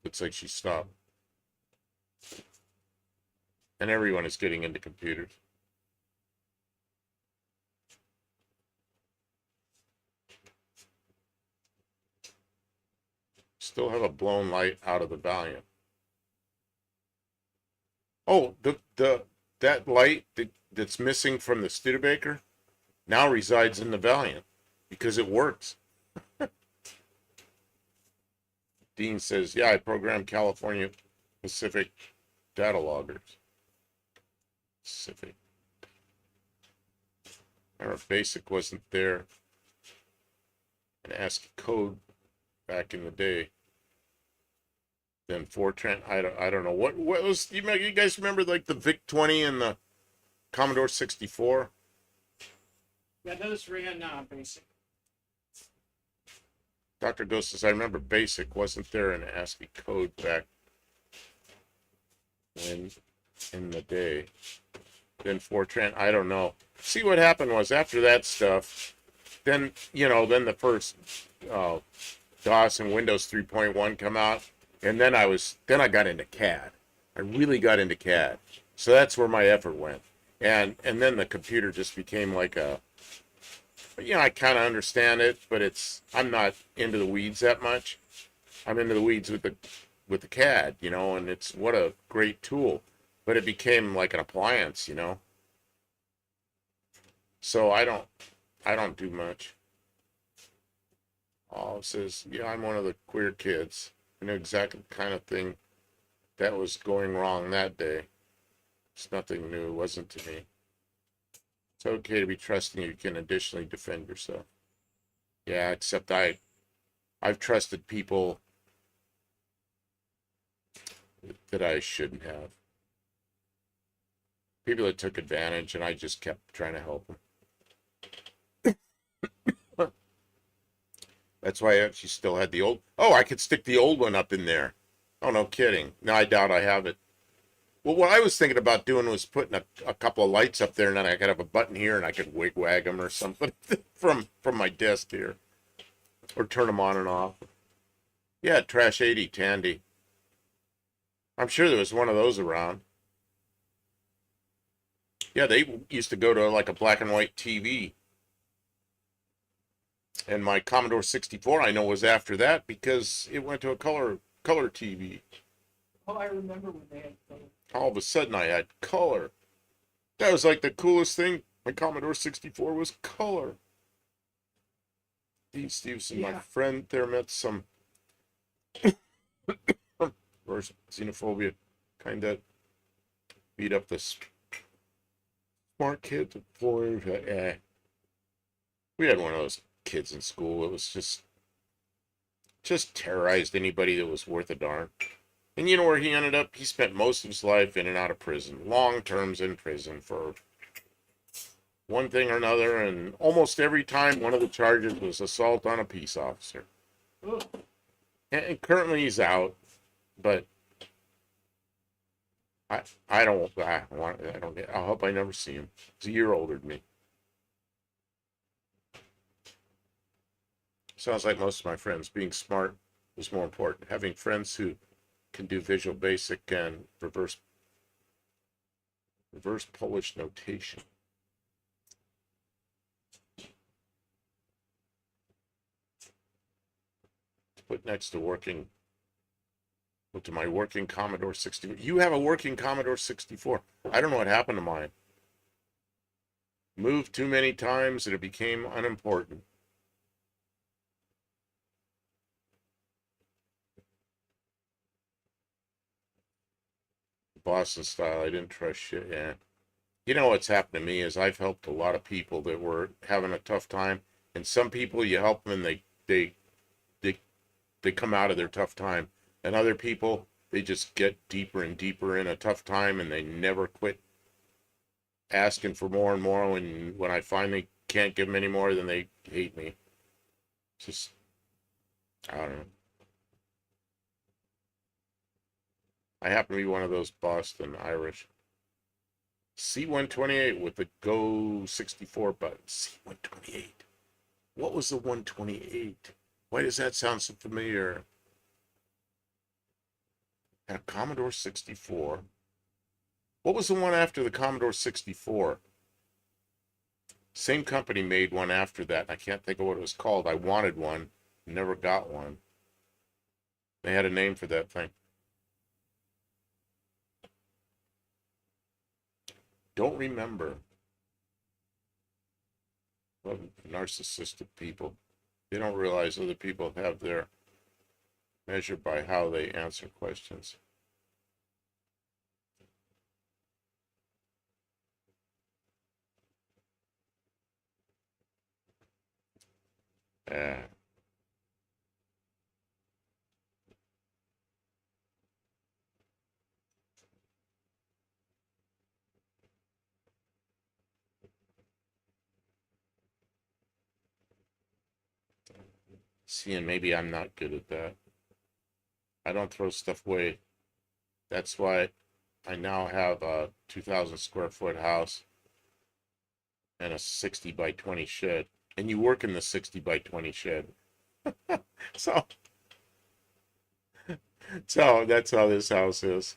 Looks like she stopped. And everyone is getting into computers. Still have a blown light out of the Valiant. Oh, that light that's missing from the Studebaker now resides in the Valiant because it works. Dean says, yeah, I programmed California Pacific data loggers. Pacific. Our basic wasn't there. And ASCII code back in the day. Then Fortran, I don't know what was you guys remember like the VIC 20 and the Commodore 64? Yeah, those ran basic. Dr. Ghost says I remember basic wasn't there in ASCII code back when in the day. Then Fortran, I don't know. See, what happened was after that stuff, then then the first DOS and Windows 3.1 come out, and then I got into CAD. I really got into CAD. So that's where my effort went. And then the computer just became like I kind of understand it, but I'm not into the weeds that much. I'm into the weeds with the CAD, and it's what a great tool. But it became like an appliance, So I don't do much. Oh, says, yeah, I'm one of the queer kids. I know exactly the kind of thing that was going wrong that day. It's nothing new. It wasn't to me. It's okay to be trusting you can additionally defend yourself. Yeah, except I've trusted people that I shouldn't have. People that took advantage, and I just kept trying to help them. That's why she still had the old. Oh, I could stick the old one up in there. Oh, no kidding. No, I doubt I have it. Well, what I was thinking about doing was putting a couple of lights up there, and then I could have a button here, and I could wig-wag them or something from my desk here. Or turn them on and off. Yeah, Trash 80, Tandy. I'm sure there was one of those around. Yeah, they used to go to like a black and white TV. And my Commodore 64, I know, was after that because it went to a color TV. Oh, I remember when they had color. All of a sudden, I had color. That was like the coolest thing. My Commodore 64 was color. Dean Stevenson, my friend there met some or xenophobia kind of beat up this smart kid. We had one of those kids in school. It was just terrorized anybody that was worth a darn. And you know where he ended up? He spent most of his life in and out of prison. Long terms in prison for one thing or another. And almost every time, one of the charges was assault on a peace officer. And currently he's out. But I hope I never see him. He's a year older than me. Sounds like most of my friends. Being smart was more important. Having friends who can do Visual Basic and reverse Reverse Polish notation. Put next to working, put to my working Commodore 64. You have a working Commodore 64. I don't know what happened to mine. Moved too many times and it became unimportant. Boston style, I didn't trust shit. Yeah. You know what's happened to me is I've helped a lot of people that were having a tough time, and some people you help them and they they come out of their tough time, and other people they just get deeper and deeper in a tough time and they never quit asking for more and more. When I finally can't give them any more, then they hate me. Just I don't know. I happen to be one of those Boston Irish. C128 with the Go 64 button. C128. What was the 128? Why does that sound so familiar? Had a Commodore 64. What was the one after the Commodore 64? Same company made one after that. I can't think of what it was called. I wanted one. Never got one. They had a name for that thing. Don't remember. Well, narcissistic people. They don't realize other people have their measure by how they answer questions. Ah. See, and maybe I'm not good at that. I don't throw stuff away. That's why I now have a 2,000 square foot house and a 60 by 20 shed. And you work in the 60 by 20 shed. So, so that's how this house is.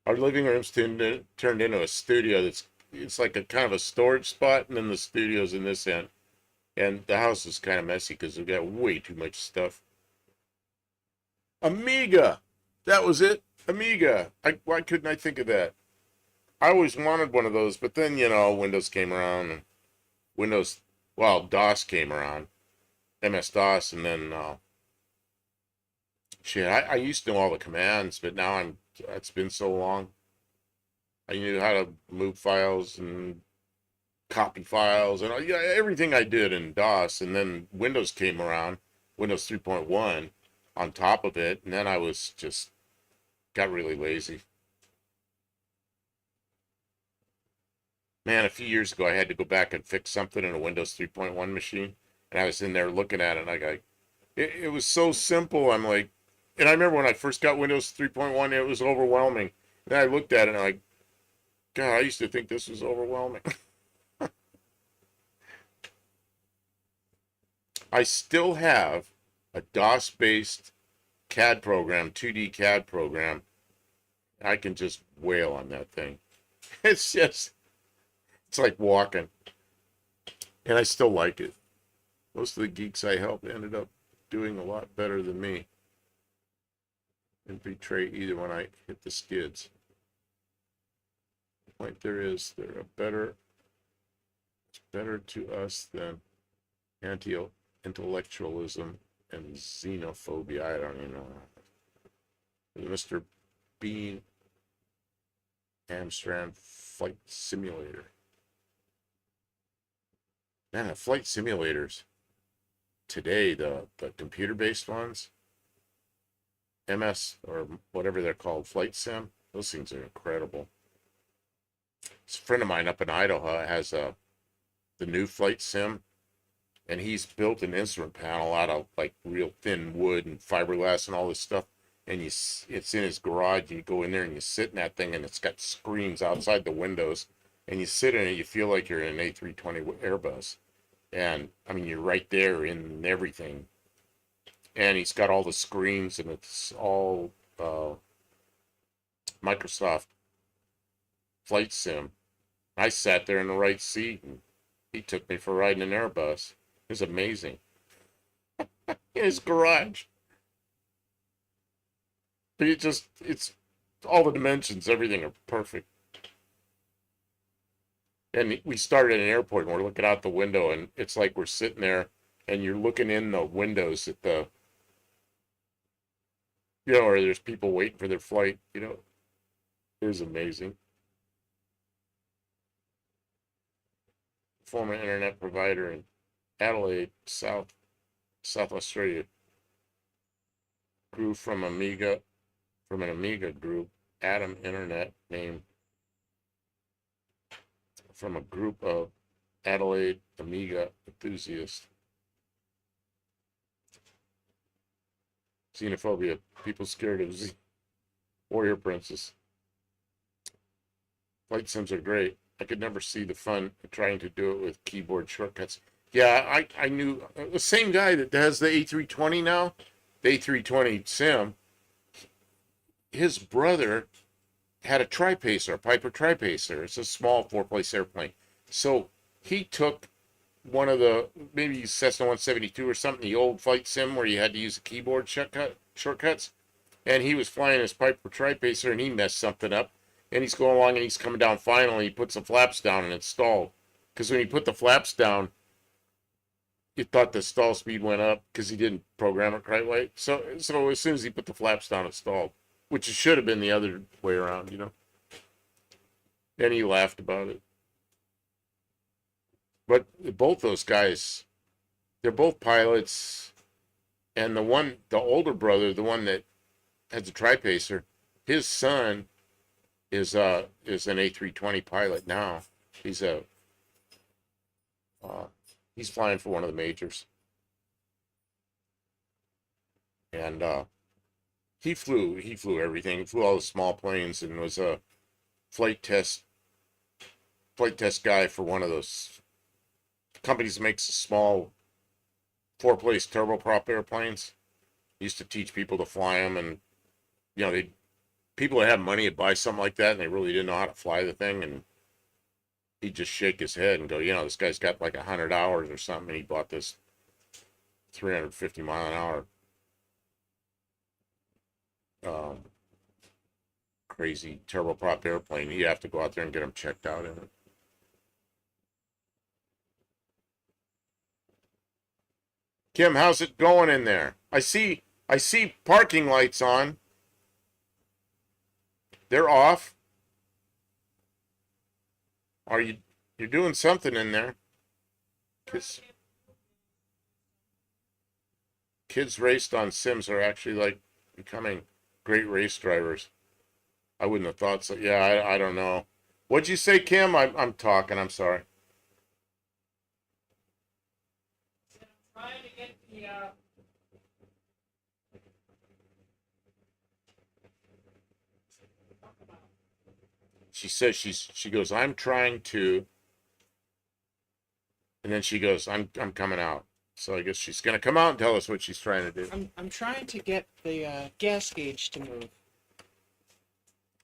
Our living room's turned into a studio it's like a kind of a storage spot, and then the studio's in this end. And the house is kind of messy because we've got way too much stuff. Amiga! That was it. Amiga. Why couldn't I think of that? I always wanted one of those, but then, Windows came around and Windows, well, DOS came around, MS-DOS, and then, shit, I used to know all the commands, but now it's been so long. I knew how to move files and copy files and everything I did in DOS, and then Windows came around, Windows 3.1 on top of it, and then I was just got really lazy. Man, a few years ago I had to go back and fix something in a Windows 3.1 machine, and I was in there looking at it, and it was so simple. I'm like, and I remember when I first got Windows 3.1, it was overwhelming. And I looked at it and I'm like, God, I used to think this was overwhelming. I still have a DOS-based CAD program, 2D CAD program. I can just wail on that thing. It's like walking. And I still like it. Most of the geeks I helped ended up doing a lot better than me. Didn't betray either when I hit the skids. The point there is, it's better to us than anti-intellectualism and xenophobia. I don't even know. Mr. Bean Amstrad Flight Simulator. Man, the flight simulators today, the computer-based ones, MS or whatever they're called, Flight Sim, those things are incredible. This friend of mine up in Idaho has the new Flight Sim, and he's built an instrument panel out of like real thin wood and fiberglass and all this stuff. And it's in his garage. You go in there and you sit in that thing, and it's got screens outside the windows. And you sit in it, you feel like you're in an A320 Airbus. And I mean, you're right there in everything. And he's got all the screens, and it's all Microsoft flight sim. I sat there in the right seat, and he took me for a ride in an Airbus. It was amazing. In his garage. But it's all the dimensions, everything are perfect. And we started at an airport, and we're looking out the window, and it's like we're sitting there, and you're looking in the windows at the, where there's people waiting for their flight. It was amazing. Former internet provider in Adelaide, South Australia, grew from an Amiga group, Atom Internet, named from a group of Adelaide Amiga enthusiasts. Xenophobia, people scared of Warrior Princess. Flight sims are great. I could never see the fun of trying to do it with keyboard shortcuts. Yeah, I knew the same guy that has the A320 now, the A320 sim. His brother had a tripacer, a Piper tripacer. It's a small four-place airplane. So he took one of the, maybe Cessna 172 or something, the old flight sim where you had to use the keyboard shortcuts, and he was flying his Piper tripacer, and he messed something up, and he's going along, and he's coming down finally, he puts the flaps down, and it stalled. Because when he put the flaps down, he thought the stall speed went up because he didn't program it quite right. So as soon as he put the flaps down, it stalled, which it should have been the other way around. And he laughed about it. But both those guys, they're both pilots, and the older brother, the one that has a tripacer, his son is an A320 pilot now. He's a he's flying for one of the majors, and he flew everything. He flew all the small planes, and was a flight test guy for one of those companies that makes small four-place turboprop airplanes. He used to teach people to fly them, and they people that have money would buy something like that, and they really didn't know how to fly the thing, and he'd just shake his head and go, this guy's got like 100 hours or something, and he bought this 350-mile-an-hour crazy turboprop airplane. You have to go out there and get them checked out in it. Kim, how's it going in there? I see parking lights on. They're off. You're doing something in there? Kids raced on sims are actually like becoming great race drivers. I wouldn't have thought so. Yeah, I don't know. What'd you say, Kim? I'm talking. I'm sorry. Trying to get the She says she goes, I'm trying to, and then she goes, I'm coming out. So I guess she's gonna come out and tell us what she's trying to do. I'm trying to get the gas gauge to move.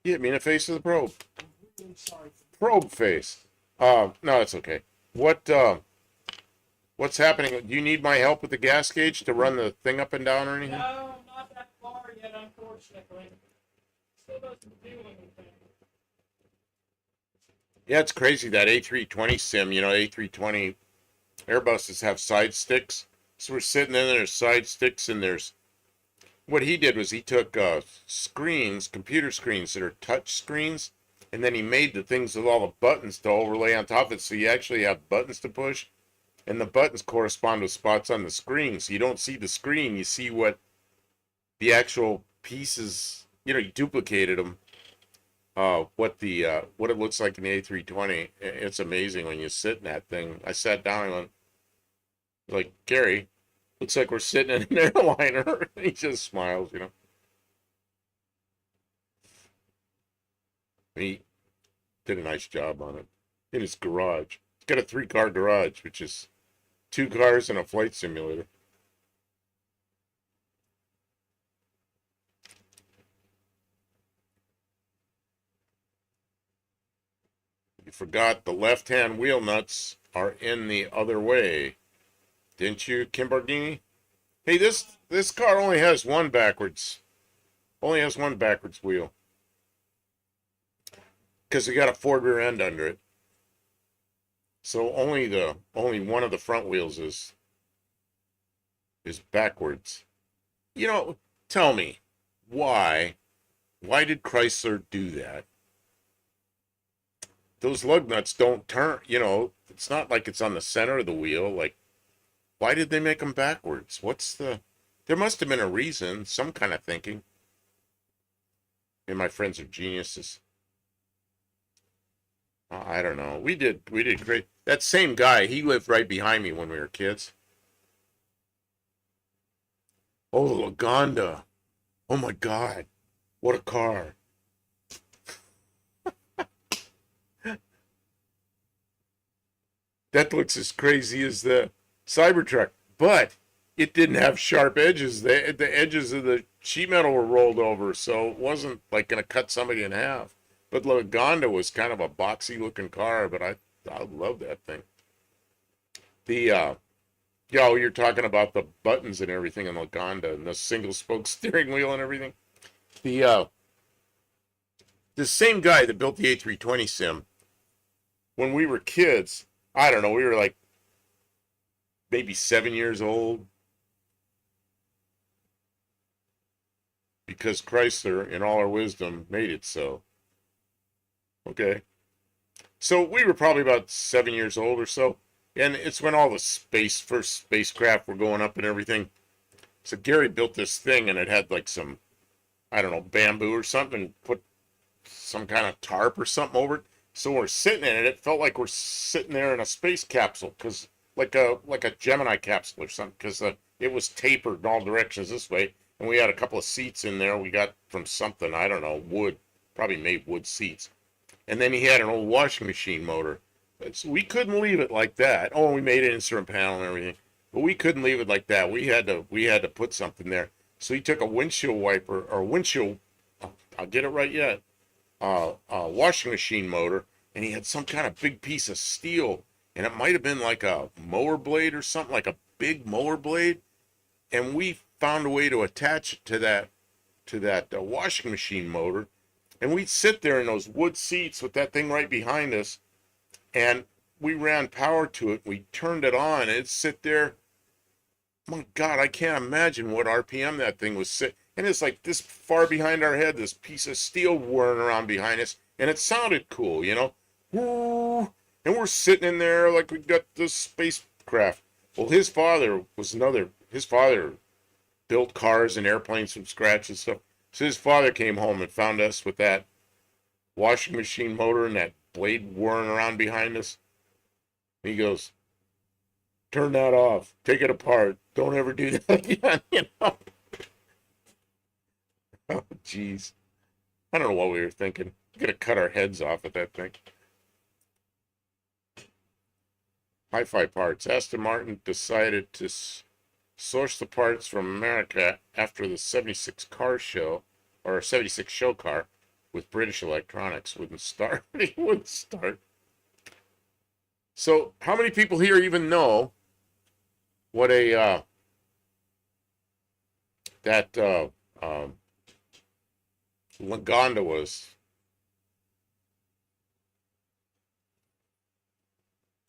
Hit me in the face with the probe. I'm really sorry. Probe face. No, it's okay. What's happening? Do you need my help with the gas gauge to run the thing up and down or anything? No, not that far yet, unfortunately. Still doesn't do anything. Yeah, it's crazy that A320 sim. A320 Airbuses have side sticks. So we're sitting in there, there's side sticks, and there's what he did was he took computer screens that are touch screens, and then he made the things with all the buttons to overlay on top of it. So you actually have buttons to push, and the buttons correspond with spots on the screen. So you don't see the screen, you see what the actual pieces, you duplicated them. What it looks like in the A320. It's amazing when you sit in that thing. I sat down and went, like, Gary, looks like we're sitting in an airliner. He just smiles. He did a nice job on it in his garage. He's got a 3-car garage, which is 2 cars and a flight simulator. You forgot the left-hand wheel nuts are in the other way. Didn't you, Kimbardini? Hey, this car only has one backwards. Only has one backwards wheel. Because it got a Ford rear end under it. So only one of the front wheels is backwards. You know, tell me, why did Chrysler do that? Those lug nuts don't turn, it's not like it's on the center of the wheel. Like, why did they make them backwards? There must have been a reason, some kind of thinking. And my friends are geniuses. I don't know. We did great. That same guy, he lived right behind me when we were kids. Oh, the Lagonda. Oh my God. What a car. That looks as crazy as the Cybertruck, but it didn't have sharp edges. The edges of the sheet metal were rolled over, so it wasn't like going to cut somebody in half. But Lagonda was kind of a boxy looking car, but I love that thing. You're talking about the buttons and everything in Lagonda and the single spoke steering wheel and everything. The same guy that built the A320 sim, when we were kids, I don't know, we were like maybe 7 years old, because Chrysler, in all our wisdom, made it so. Okay. So we were probably about 7 years old or so, and it's when all the first spacecraft were going up and everything. So Gary built this thing, and it had like some, I don't know, bamboo or something, put some kind of tarp or something over it. So we're sitting in it. It felt like we're sitting there in a space capsule, because like a Gemini capsule or something, because it was tapered in all directions this way, and we had a couple of seats in there we got from something, I don't know, wood, probably made wood seats. And then he had an old washing machine motor. So we couldn't leave it like that. Oh, we made an instrument panel and everything, but we couldn't leave it like that. We had to put something there. So he took a windshield wiper, or windshield, I'll get it right yet, washing machine motor, and he had some kind of big piece of steel, and it might have been like a mower blade or something, like a big mower blade, and we found a way to attach it to that washing machine motor, and we'd sit there in those wood seats with that thing right behind us, and we ran power to it. We turned it on, and it'd sit there. My God, I can't imagine what RPM that thing was sit. And it's like this far behind our head, this piece of steel whirring around behind us, and it sounded cool, Woo! And we're sitting in there like we got this spacecraft. Well, his father built cars and airplanes from scratch and stuff. So his father came home and found us with that washing machine motor and that blade whirring around behind us. And he goes, "Turn that off. Take it apart. Don't ever do that again." Oh, jeez. I don't know what we were thinking. We're going to cut our heads off at that thing. Hi-Fi Parts. Aston Martin decided to source the parts from America after the 76 car show, or 76 show car, with British Electronics. Wouldn't start. It wouldn't start. So, how many people here even know what Lagonda was?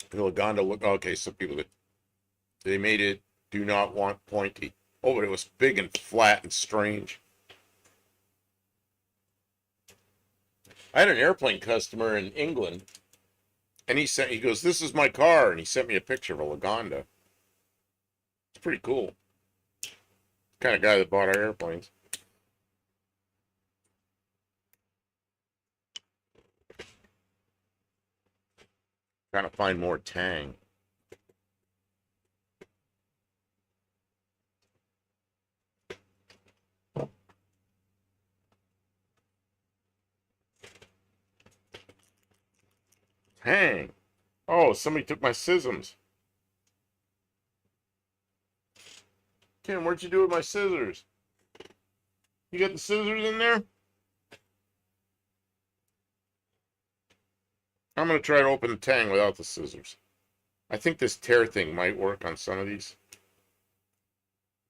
The Lagonda look. Okay, some people that they made it do not want pointy. Oh, but it was big and flat and strange. I had an airplane customer in England, and he goes, "This is my car," and he sent me a picture of a Lagonda. It's pretty cool. Kind of guy that bought our airplanes. Trying to find more Tang. Tang. Oh, somebody took my scissors. Kim, what'd you do with my scissors? You got the scissors in there? I'm going to try to open the Tang without the scissors. I think this tear thing might work on some of these.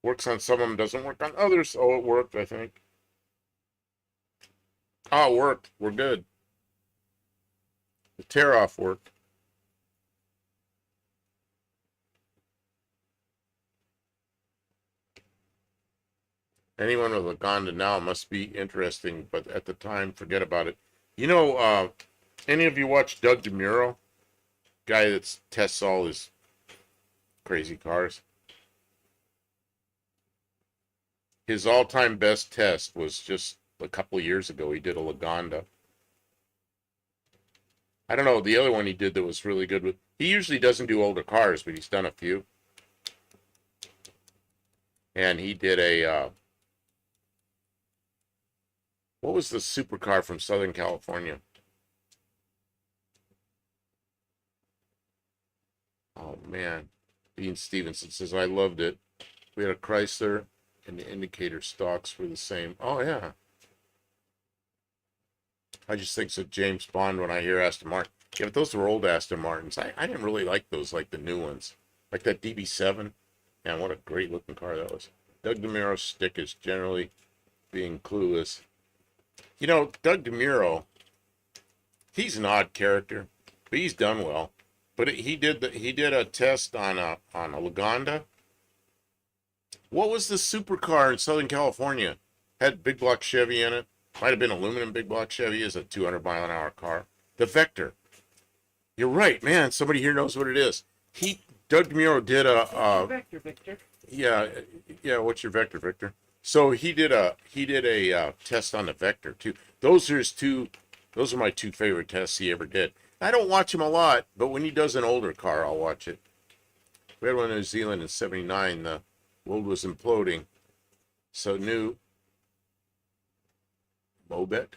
Works on some of them, doesn't work on others. Oh, it worked, I think. Oh, it worked. We're good. The tear off worked. Anyone with a Lagonda now must be interesting, but at the time, forget about it. You know, any of you watch Doug DeMuro? Guy that tests all his crazy cars. His all-time best test was just a couple of years ago. He did a Lagonda. I don't know, the other one he did that was really good with... He usually doesn't do older cars, but he's done a few. And he did a... what was the supercar from Southern California? Oh, man. Dean Stevenson says, I loved it. We had a Chrysler, and the indicator stalks were the same. Oh, yeah. I just think of James Bond when I hear Aston Martin. Yeah, but those were old Aston Martins. I didn't really like those like the new ones. Like that DB7. Man, what a great looking car that was. Doug DeMuro's stick is generally being clueless. You know, Doug DeMuro, he's an odd character, but he's done well. But he did a test on a Lagonda. What was the supercar in Southern California? Had big block Chevy in it. Might have been aluminum big block Chevy. Is a 200-mile-an-hour car. The Vector. You're right, man. Somebody here knows what it is. Doug DeMuro did a Vector, Victor. yeah. What's your Vector, Victor? So he did a test on the Vector too. Those are my two favorite tests he ever did. I don't watch him a lot, but when he does an older car, I'll watch it. We had one in New Zealand in '79. The world was imploding, so new Mobet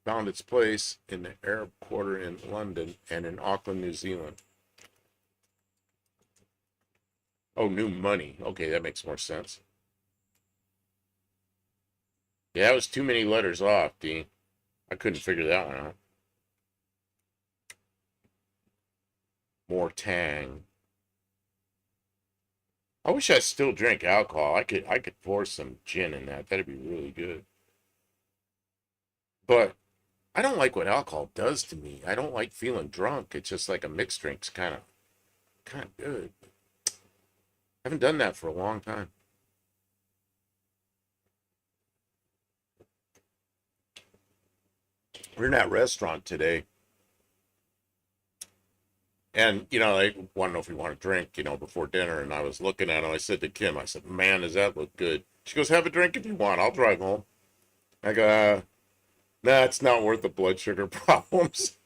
found its place in the Arab Quarter in London and in Auckland, New Zealand. Oh, new money. Okay, that makes more sense. Yeah, that was too many letters off, Dean. I couldn't figure that one out. More Tang. I wish I still drank alcohol. I could pour some gin in that. That'd be really good. But I don't like what alcohol does to me. I don't like feeling drunk. It's just like a mixed drink's kind of good. I haven't done that for a long time. We're in that restaurant today. And, I want to know if we want to drink, before dinner. And I was looking at him. I said to Kim, I said, man, does that look good? She goes, have a drink if you want. I'll drive home. I go, nah, it's not worth the blood sugar problems.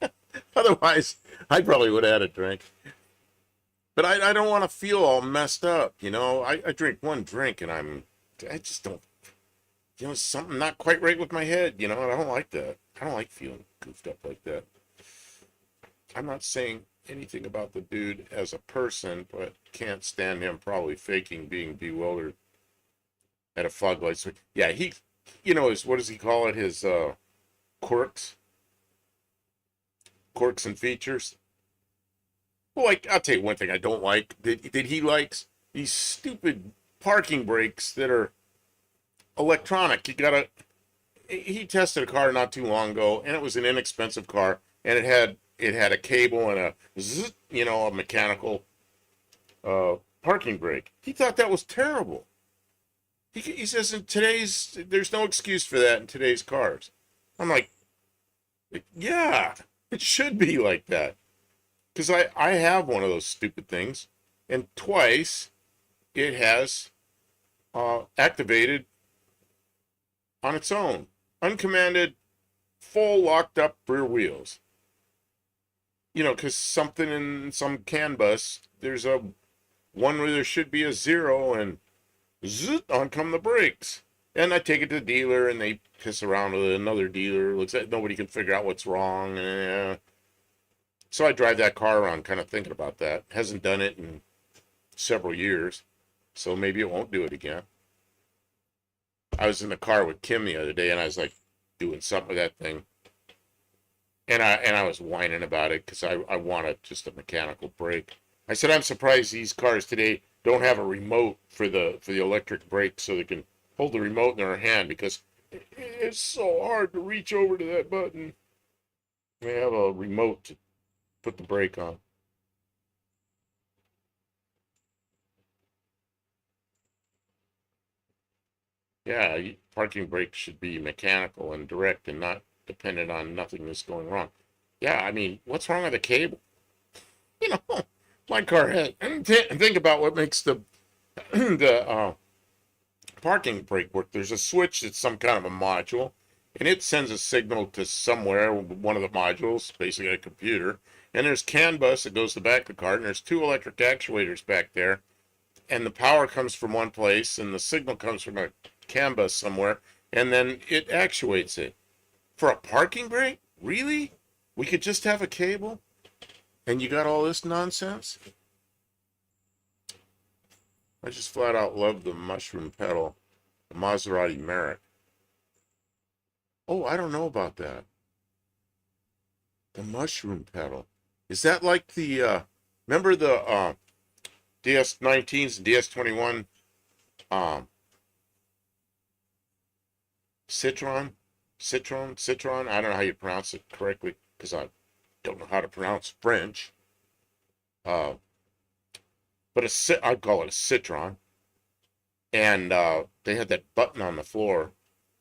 Otherwise, I probably would have had a drink. But I don't want to feel all messed up, I drink one drink and I just don't, something not quite right with my head, and I don't like that. I don't like feeling goofed up like that. I'm not saying anything about the dude as a person, but can't stand him probably faking being bewildered at a fog light. So, yeah, he, what does he call it? His quirks and features. Well, I'll tell you one thing I don't like that he likes these stupid parking brakes that are electronic. He tested a car not too long ago, and it was an inexpensive car, and it had a cable and a mechanical parking brake. He thought that was terrible. He says there's no excuse for that in today's cars. I'm like, yeah, it should be like that. Because I have one of those stupid things, and twice it has activated on its own. Uncommanded, full locked up rear wheels. Because something in some CAN bus, there's a one where there should be a 0, and zzz, on come the brakes. And I take it to the dealer, and they piss around with it. Another dealer looks at it, nobody can figure out what's wrong. So I drive that car around kind of thinking about that. Hasn't done it in several years, so maybe it won't do it again. I was in the car with Kim the other day, and I was like doing something with that thing. And I was whining about it because I wanted just a mechanical brake. I said I'm surprised these cars today don't have a remote for the electric brake so they can hold the remote in their hand because it's so hard to reach over to that button. They have a remote to put the brake on. Yeah, parking brakes should be mechanical and direct and not dependent on nothing that's going wrong. Yeah, I mean, what's wrong with the cable? You know, my car has. And think about what makes the the parking brake work. There's a switch that's some kind of a module, and it sends a signal to somewhere, one of the modules, basically a computer. And there's CAN bus that goes to the back of the car, and there's two electric actuators back there, and the power comes from one place, and the signal comes from a CAN bus somewhere, and then it actuates it. For a parking brake? Really? We could just have a cable? And you got all this nonsense? I just flat out love the mushroom pedal, the Maserati Merit. Oh, I don't know about that. The mushroom pedal. Is that like the remember the DS19s and DS21 um Citron? I don't know how you pronounce it correctly because I don't know how to pronounce French. Uh but I'd call it a Citron. And they had that button on the floor.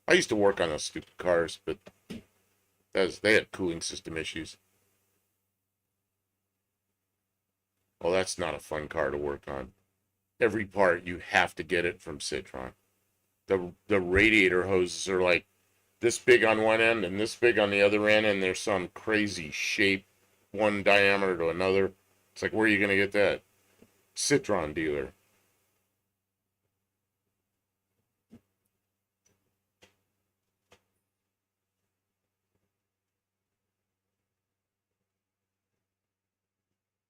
I used to work on those stupid cars, but they had cooling system issues. Well, that's not a fun car to work on. Every part you have to get it from Citron. The radiator hoses are like this big on one end and this big on the other end, and there's some crazy shape, one diameter to another. It's like, where are you gonna get that? Citron dealer.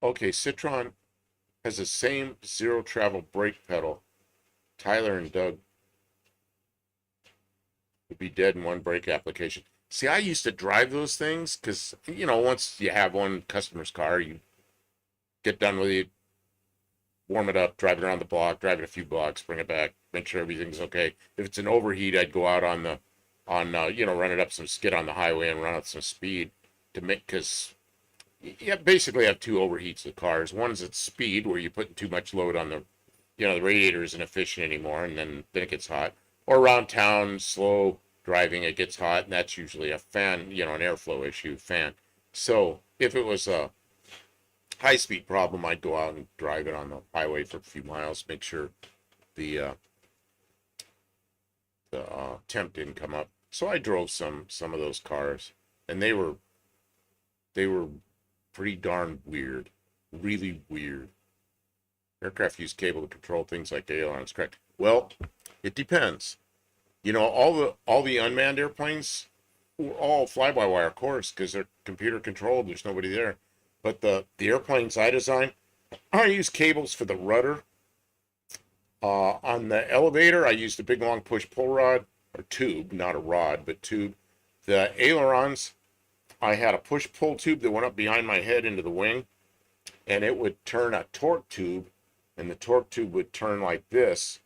Okay, Citron has the same zero travel brake pedal. Tyler and Doug would be dead in one brake application. See, I used to drive those things because, once you have one customer's car, you get done with it, warm it up, drive it around the block, drive it a few blocks, bring it back, make sure everything's okay. If it's an overheat, I'd go out run it up some skid on the highway and run up some speed to make, because you basically have two overheats of cars. One's at speed where you're putting too much load on the radiator isn't efficient anymore, and then it gets hot. Or around town, slow driving, it gets hot, and that's usually a fan, an airflow issue, fan. So if it was a high speed problem, I'd go out and drive it on the highway for a few miles, make sure the temp didn't come up. So I drove some of those cars, and they were pretty darn weird, really weird. Aircraft use cable to control things like ailerons, correct? Well, it depends. All the unmanned airplanes were all fly-by-wire, of course, because they're computer controlled. There's nobody there. But the airplanes I design, I use cables for the rudder. On the elevator, I used a big long push-pull rod, or tube, not a rod, but tube. The ailerons, I had a push-pull tube that went up behind my head into the wing, and it would turn a torque tube, and the torque tube would turn like this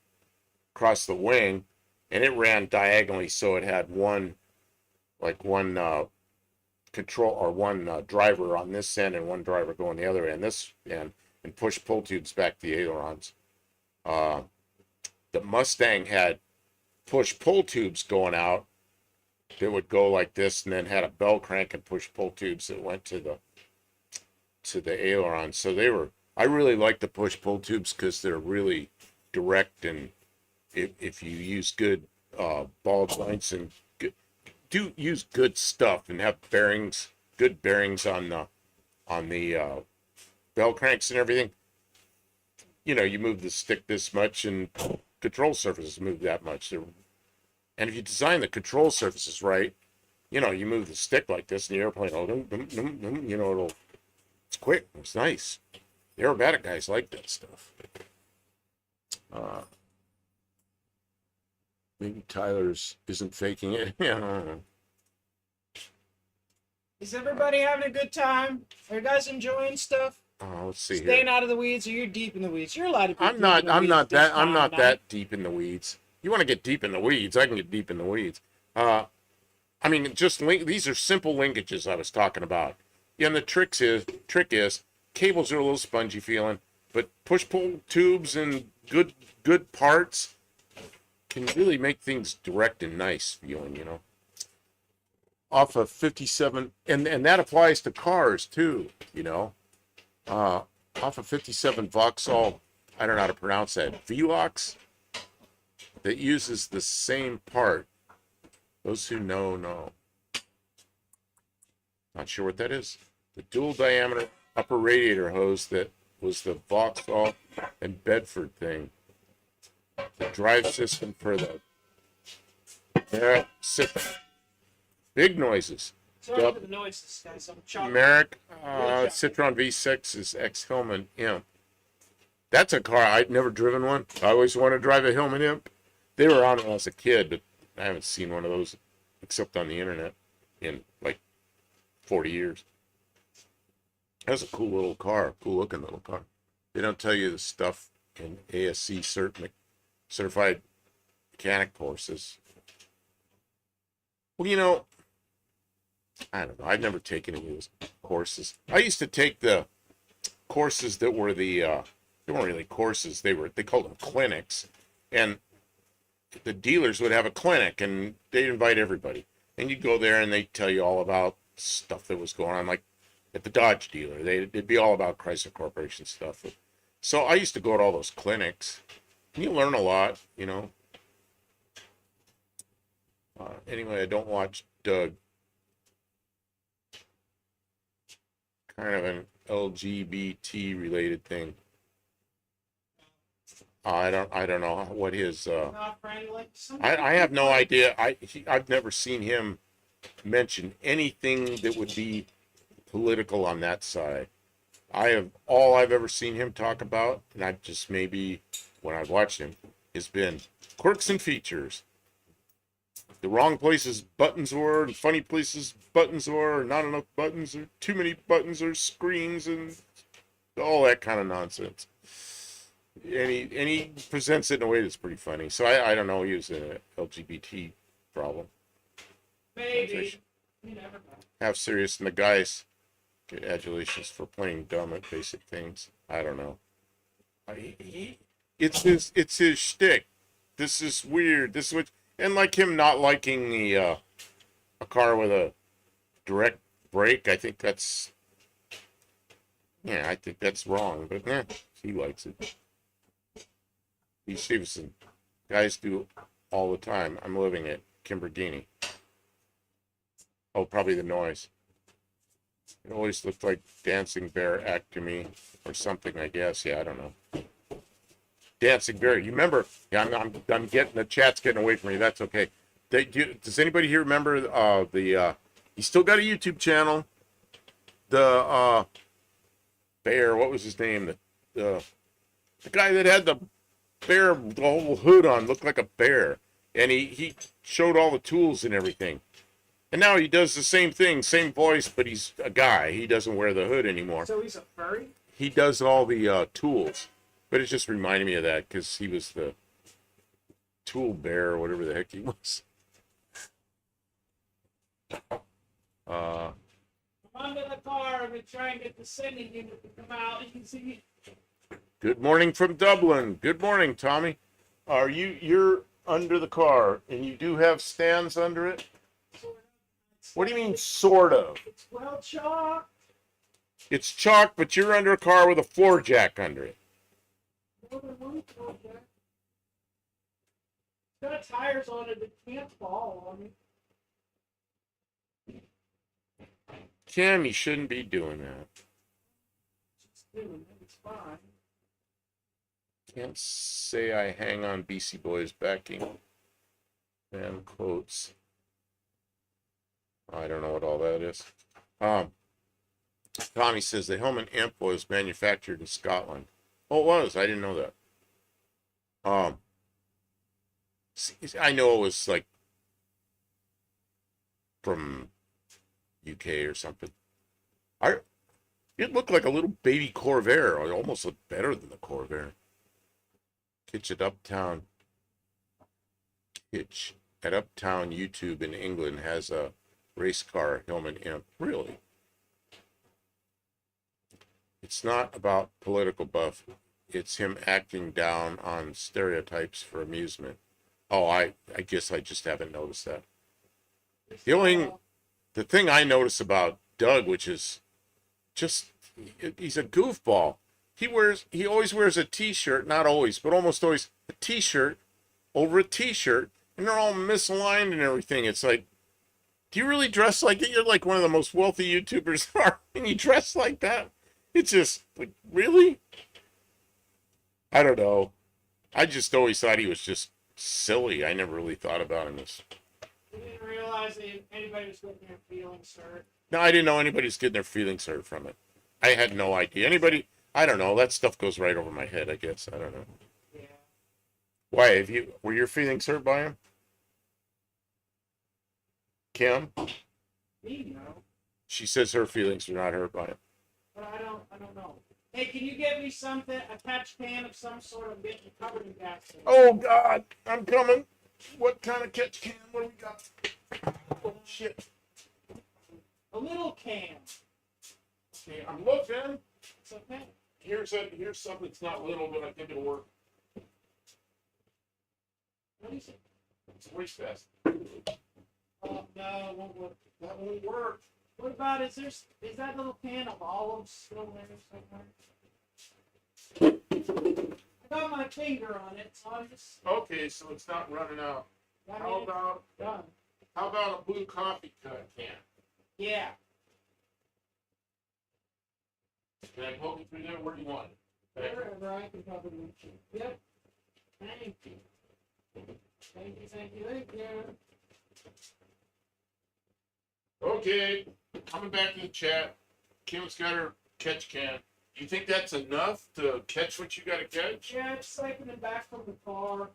across the wing, and it ran diagonally, so it had one control or one driver on this end and one driver going the other end, this end, and push pull tubes back the ailerons. The Mustang had push pull tubes going out that would go like this, and then had a bell crank and push pull tubes that went to the ailerons. So I really like the push pull tubes because they're really direct, and if you use good ball joints and do use good stuff and have good bearings on the bell cranks and everything, you move the stick this much and control surfaces move that much. And if you design the control surfaces right, you move the stick like this and the airplane will, it's quick, it's nice. The aerobatic guys like that stuff. Maybe Tyler's isn't faking it. Yeah, I don't know. Is everybody having a good time? Are you guys enjoying stuff? Let's see Staying here. out of the weeds, or you're deep in the weeds? You're allowed to be I'm deep not. in the I'm weeds not at this that. I'm time of not night. that deep in the weeds. You want to get deep in the weeds? I can get deep in the weeds. I mean, just these are simple linkages I was talking about. Yeah, and the trick is cables are a little spongy feeling, but push pull tubes and good parts can really make things direct and nice feeling. Off of 57, and that applies to cars too. Off of 57 Vauxhall, I don't know how to pronounce that, Velox, that uses the same part. Those who know. Not sure what that is. The dual diameter upper radiator hose that was the Vauxhall and Bedford thing. The drive system for the big noises. Sorry for the noises, guys. I'm chopping. Merrick Citroen V6 is ex-Hillman Imp. That's a car. I'd never driven one. I always wanted to drive a Hillman Imp. They were on when I was a kid, but I haven't seen one of those except on the internet in like 40 years. That's a cool little car, cool looking little car. They don't tell you the stuff in ASC certified mechanic courses. Well, I don't know. I've never taken any of those courses. I used to take the courses that were they weren't really courses. They called them clinics, and the dealers would have a clinic, and they'd invite everybody, and you'd go there, and they'd tell you all about stuff that was going on, like at the Dodge dealer. It'd be all about Chrysler Corporation stuff. So I used to go to all those clinics. And you learn a lot. Anyway, I don't watch Doug. Kind of an LGBT related thing. I don't know what his. Not friendly. I have no idea. I've never seen him mention anything that would be political on that side. All I've ever seen him talk about, and I've just maybe when I've watched him, has been quirks and features. The wrong places buttons were, and funny places buttons were, or not enough buttons, or too many buttons, or screens, and all that kind of nonsense. And he presents it in a way that's pretty funny. So I don't know. He was an LGBT problem. Maybe. You never know. Half serious, and the guys get adulations for playing dumb at basic things. I don't know. It's his shtick. This is weird. This is what, and like him not liking a car with a direct brake. I think that's wrong. But he likes it. Steve Stevenson, guys do all the time. I'm living it. Kimbergini. Oh, probably the noise. It always looked like Dancing Bear act to me, or something. I guess. Yeah, I don't know. Dancing Bear. You remember? Yeah, I'm getting the chat's getting away from me. That's okay. Does anybody here remember he still got a YouTube channel. The bear. What was his name? The guy that had the bear, the whole hood on, looked like a bear, and he showed all the tools and everything. And now he does the same thing, same voice, but he's a guy. He doesn't wear the hood anymore. So he's a furry? He does all the tools. But it just reminded me of that because he was the tool bear or whatever the heck he was. Come onto the car and try and get the sending unit to come out. You can see. Good morning from Dublin. Good morning, Tommy. You're under the car and you do have stands under it? What do you mean, sort of? It's well chalked. It's chalk, but you're under a car with a floor jack under it. More than one floor jack. It's got tires on it that can't fall on me. Kim, you shouldn't be doing that. Just doing it. It's fine. Can't say I hang on BC Boys backing. Man quotes. I don't know what all that is. Tommy says the Hillman Imp was manufactured in Scotland. Oh, it was. I didn't know that. I know it was like from UK or something. I It looked like a little baby Corvair. It almost looked better than the Corvair. Kitch at Uptown. Kitch at Uptown YouTube in England has a race car Hillman Imp. Really? It's not about political buff. It's him acting down on stereotypes for amusement. Oh, I guess I just haven't noticed that. The thing I notice about Doug, which is just, he's a goofball. He always wears a t-shirt, not always, but almost always a t-shirt over a t-shirt, and they're all misaligned and everything. It's like, do you really dress like it? You're like one of the most wealthy YouTubers there are, and you dress like that? It's just like, really? I don't know. I just always thought he was just silly. I never really thought about him as. You didn't realize that anybody was getting their feelings hurt. No, I didn't know anybody was getting their feelings hurt from it. I had no idea. Anybody, I don't know. That stuff goes right over my head, I guess. I don't know. Yeah. Why, were your feelings hurt by him? Kim? Me, no. She says her feelings are not hurt by him. But I don't know. Hey, can you get me something, a catch can of some sort of getting covered in gasoline? Oh, God, I'm coming. What kind of catch can? What do we got? Oh, shit. A little can. Okay, I'm looking. It's okay. Here's something that's not little, but I think it'll work. What is it? It's a waste vest. Oh, no, it won't work. That won't work. What about, is that little can of olives still there somewhere? I got my finger on it, so I'm just... Okay, so it's not running out. How about a blue coffee can? Yeah. Can I poke it through there? Where do you want it? Wherever I can probably reach you. Yep. Thank you. Thank you. Okay, coming back to the chat. Kim's got her catch can. You think that's enough to catch what you got to catch? Yeah, it's siphoning back from the car.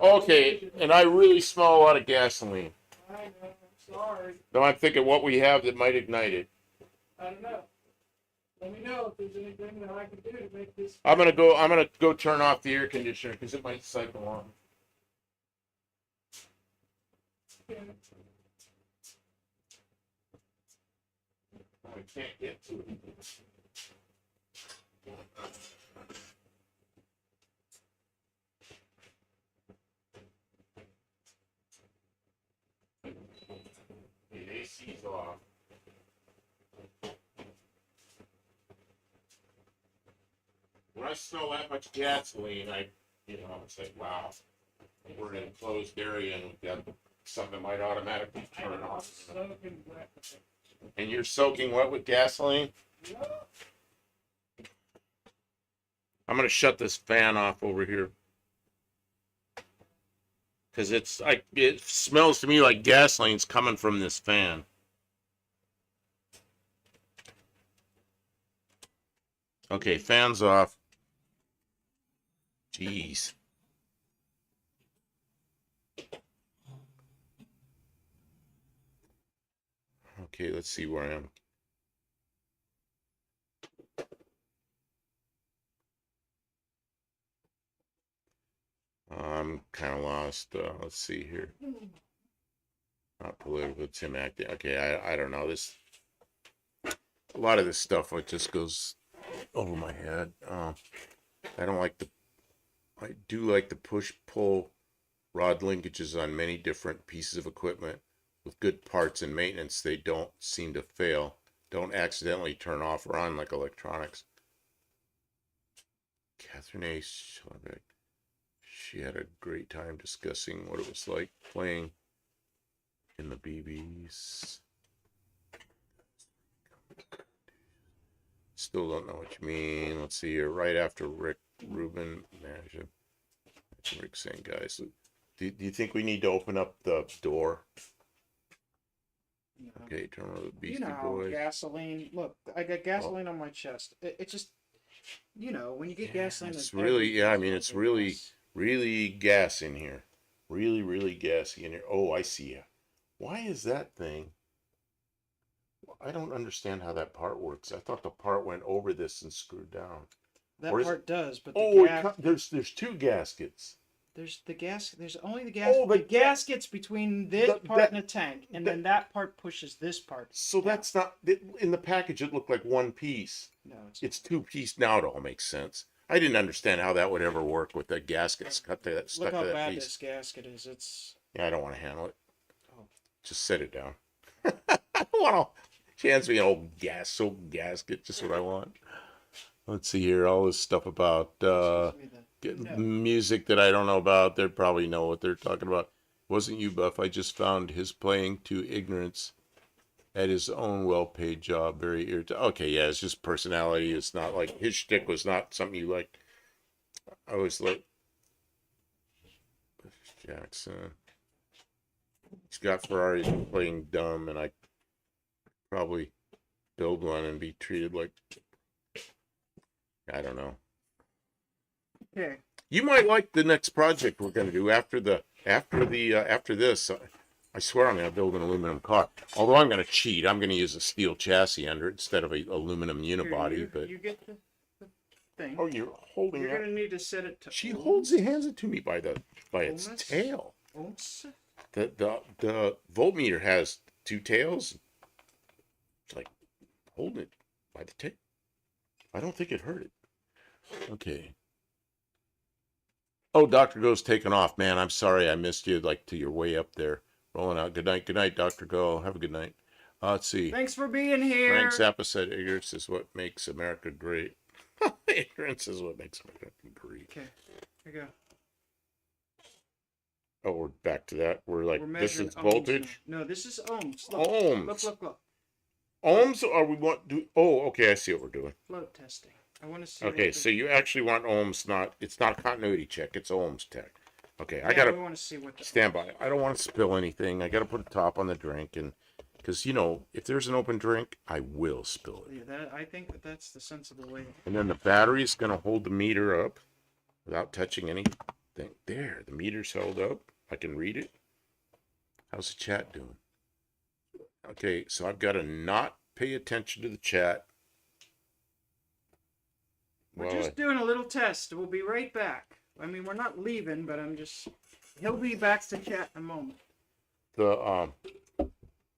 Okay, and I really smell a lot of gasoline. I know, I'm sorry. Now I'm thinking what we have that might ignite it. I don't know. Let me know if there's anything that I can do to make this. I'm gonna go turn off the air conditioner because it might cycle on. I can't get to it. The AC's off. When I smell that much gasoline, it's like, wow, we're in a enclosed area and we've got something that might automatically turn off. Soaking wet. And you're soaking wet with gasoline? Yep. I'm gonna shut this fan off over here. Cause it smells to me like gasoline's coming from this fan. Okay, fan's off. Jeez. Okay, let's see where I am. I'm kind of lost. Let's see here. Not political. It's him acting. Okay, I don't know. A lot of this stuff, it just goes over my head. I don't like I do like the push-pull rod linkages on many different pieces of equipment. With good parts and maintenance, they don't seem to fail. Don't accidentally turn off or on like electronics. Catherine A. Schlebeck. She had a great time discussing what it was like playing in the BBs. Still don't know what you mean. Let's see here. Right after Rick Rubin, manager. Rick saying, guys, do you think we need to open up the door? No. Okay, turn on the Beastie You know, Boys. gasoline. Look, I got gasoline on my chest. It just, when you get gasoline. It's really, it's really gas in here. Really, really gassy in here. Oh, I see ya. Why is that thing? I don't understand how that part works. I thought the part went over this and screwed down. That Or is part does, but the Oh, there's two gaskets. there's the gas. There's only Oh, the gaskets between this part and the tank, and then that part pushes this part. So down. that's not in the package. It looked like one piece. No, It's two piece now. It all makes sense. I didn't understand how that would ever work with the gaskets cut to that stuck Look how to that bad piece. this gasket is. It's. Yeah, I don't want to handle it. Oh. Just set it down. I don't want to. She hands me an old soap gasket. Just what I want. Let's see here. All this stuff about music that I don't know about. They probably know what they're talking about. Wasn't you, Buff? I just found his playing to ignorance at his own well-paid job. Very irritating. Okay, yeah, it's just personality. It's not like his shtick was not something you liked. I was like Jackson. He's got Ferraris playing dumb, and I probably build one and be treated like I don't know. Okay. You might like the next project we're going to do after this. I swear I'm going to build an aluminum car. Although I'm going to cheat. I'm going to use a steel chassis under it instead of a aluminum unibody. Here, but you get the thing. Oh, you're holding it. You're going to need to set it to. She hands it to me by its tail. Ohms? The voltmeter has two tails. It's like holding it by the tail. I don't think it hurt it. Okay. Oh, Dr. Go's taking off. Man, I'm sorry I missed you like till you're way up there. Rolling out. Good night, Dr. Go. Have a good night. Let's see. Thanks for being here. Frank Zappa said ignorance is what makes America great. Ignorance is what makes America great. Okay, here you go. Oh, we're back to that. We're this is ohms voltage. now. No, this is ohms. Look, Ohms. Look. Ohms, or we want do? Oh, okay. I see what we're doing. Float testing. I want to see. Okay, so you actually want ohms. It's not a continuity check. It's ohms tech. Okay, yeah, I gotta we want to see what stand by. I don't want to spill anything. I gotta put a top on the drink, and because if there's an open drink, I will spill it. Yeah, I think that's the sensible way. And then the battery's gonna hold the meter up without touching anything. There, the meter's held up. I can read it. How's the chat doing? Okay, so I've got to not pay attention to the chat. We're just doing a little test. We'll be right back. I mean, we're not leaving, but he'll be back to chat in a moment. The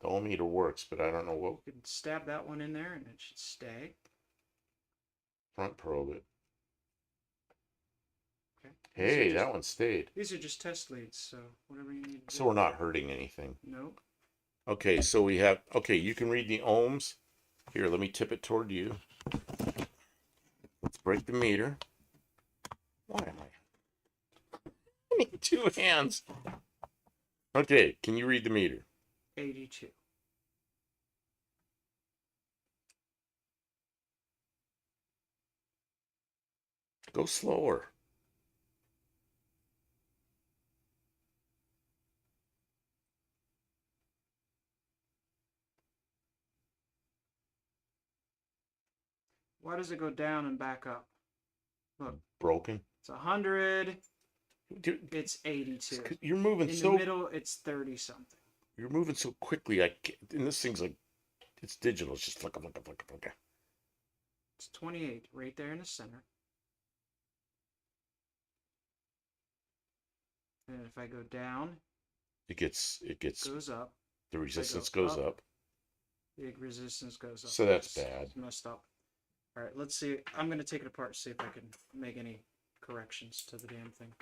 ohm meter works, but I don't know what. You can stab that one in there and it should stay. Front probe it. Okay. Hey, that one stayed. These are just test leads, so whatever you need to do. So we're not hurting anything. Nope. Okay, so we have, you can read the ohms. Here, let me tip it toward you. Let's break the meter. Why am I need two hands? Okay, can you read the meter? 82. Go slower. Why does it go down and back up? Look. Broken. It's 100. Dude, it's 82. You're moving in so. In the middle, it's 30 something. You're moving so quickly. And this thing's like, it's digital. It's just flicker. It's 28 right there in the center. And if I go down, it goes up. The resistance goes up. The resistance goes up. So that's bad. It's messed up. All right, let's see. I'm going to take it apart, see if I can make any corrections to the damn thing.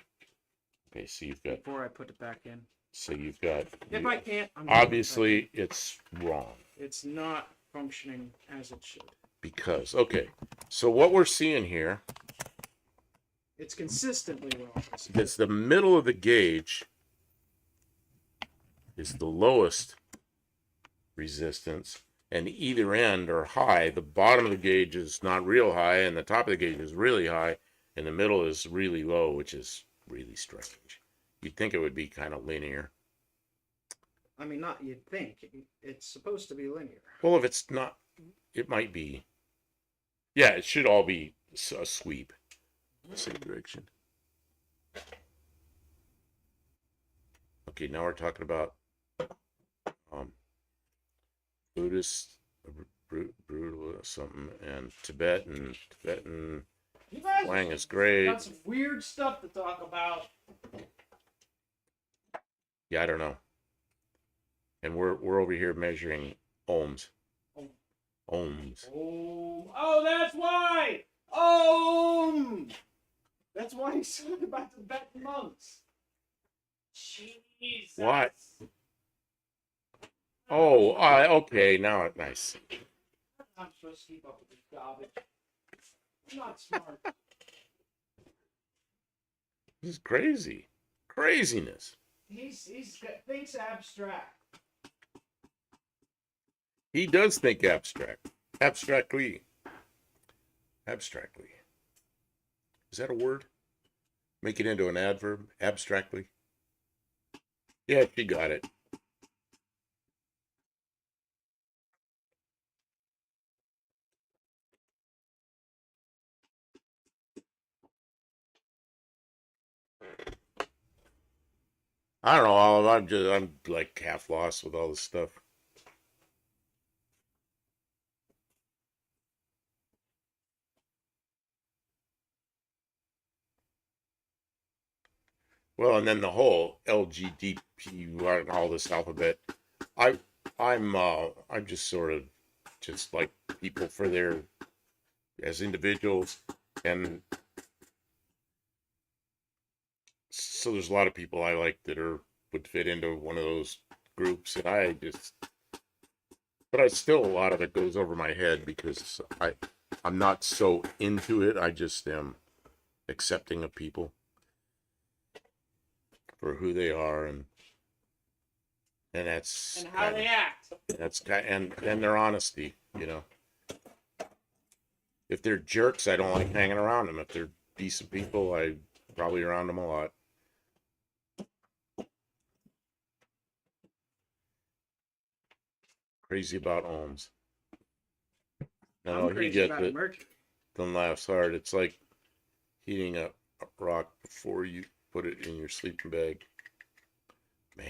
Okay, so you've got. Before I put it back in. So you've got. If I can't, obviously, it's wrong. It's not functioning as it should. Because, okay, so what we're seeing here. It's consistently wrong. It's the middle of the gauge is the lowest resistance, and either end are high. The bottom of the gauge is not real high, and the top of the gauge is really high, and the middle is really low, which is really strange. You'd think it would be kind of linear. I mean, not you'd think. It's supposed to be linear. Well, if it's not, it might be. Yeah, it should all be a sweep. Same direction. Okay, now we're talking about Buddhist brutal something, and Tibetan You guys slang is great. got some weird stuff to talk about. Yeah, I don't know. And we're over here measuring ohms. Ohms. Oh, that's why. That's why he's talking about the Tibetan monks. Jesus. What? Oh, okay. Now, nice. I'm supposed to keep up with this garbage. I'm not smart. This is crazy. Craziness. He's thinks abstract. He does think abstract. Abstractly. Abstractly. Is that a word? Make it into an adverb? Abstractly? Yeah, she got it. I don't know, Olive. I'm like half lost with all this stuff. Well, and then the whole LGDP and all this alphabet. I I'm just sort of just like people for their as individuals, and so there's a lot of people I like that would fit into one of those groups, and but I still a lot of it goes over my head because I'm not so into it. I just am accepting of people for who they are, and that's And how they act. and their honesty. If they're jerks, I don't like hanging around them. If they're decent people, I probably around them a lot. Crazy about ohms. No, I'm he crazy gets about it. mercury. Don't laugh hard. It's like heating a rock before you put it in your sleeping bag. Man,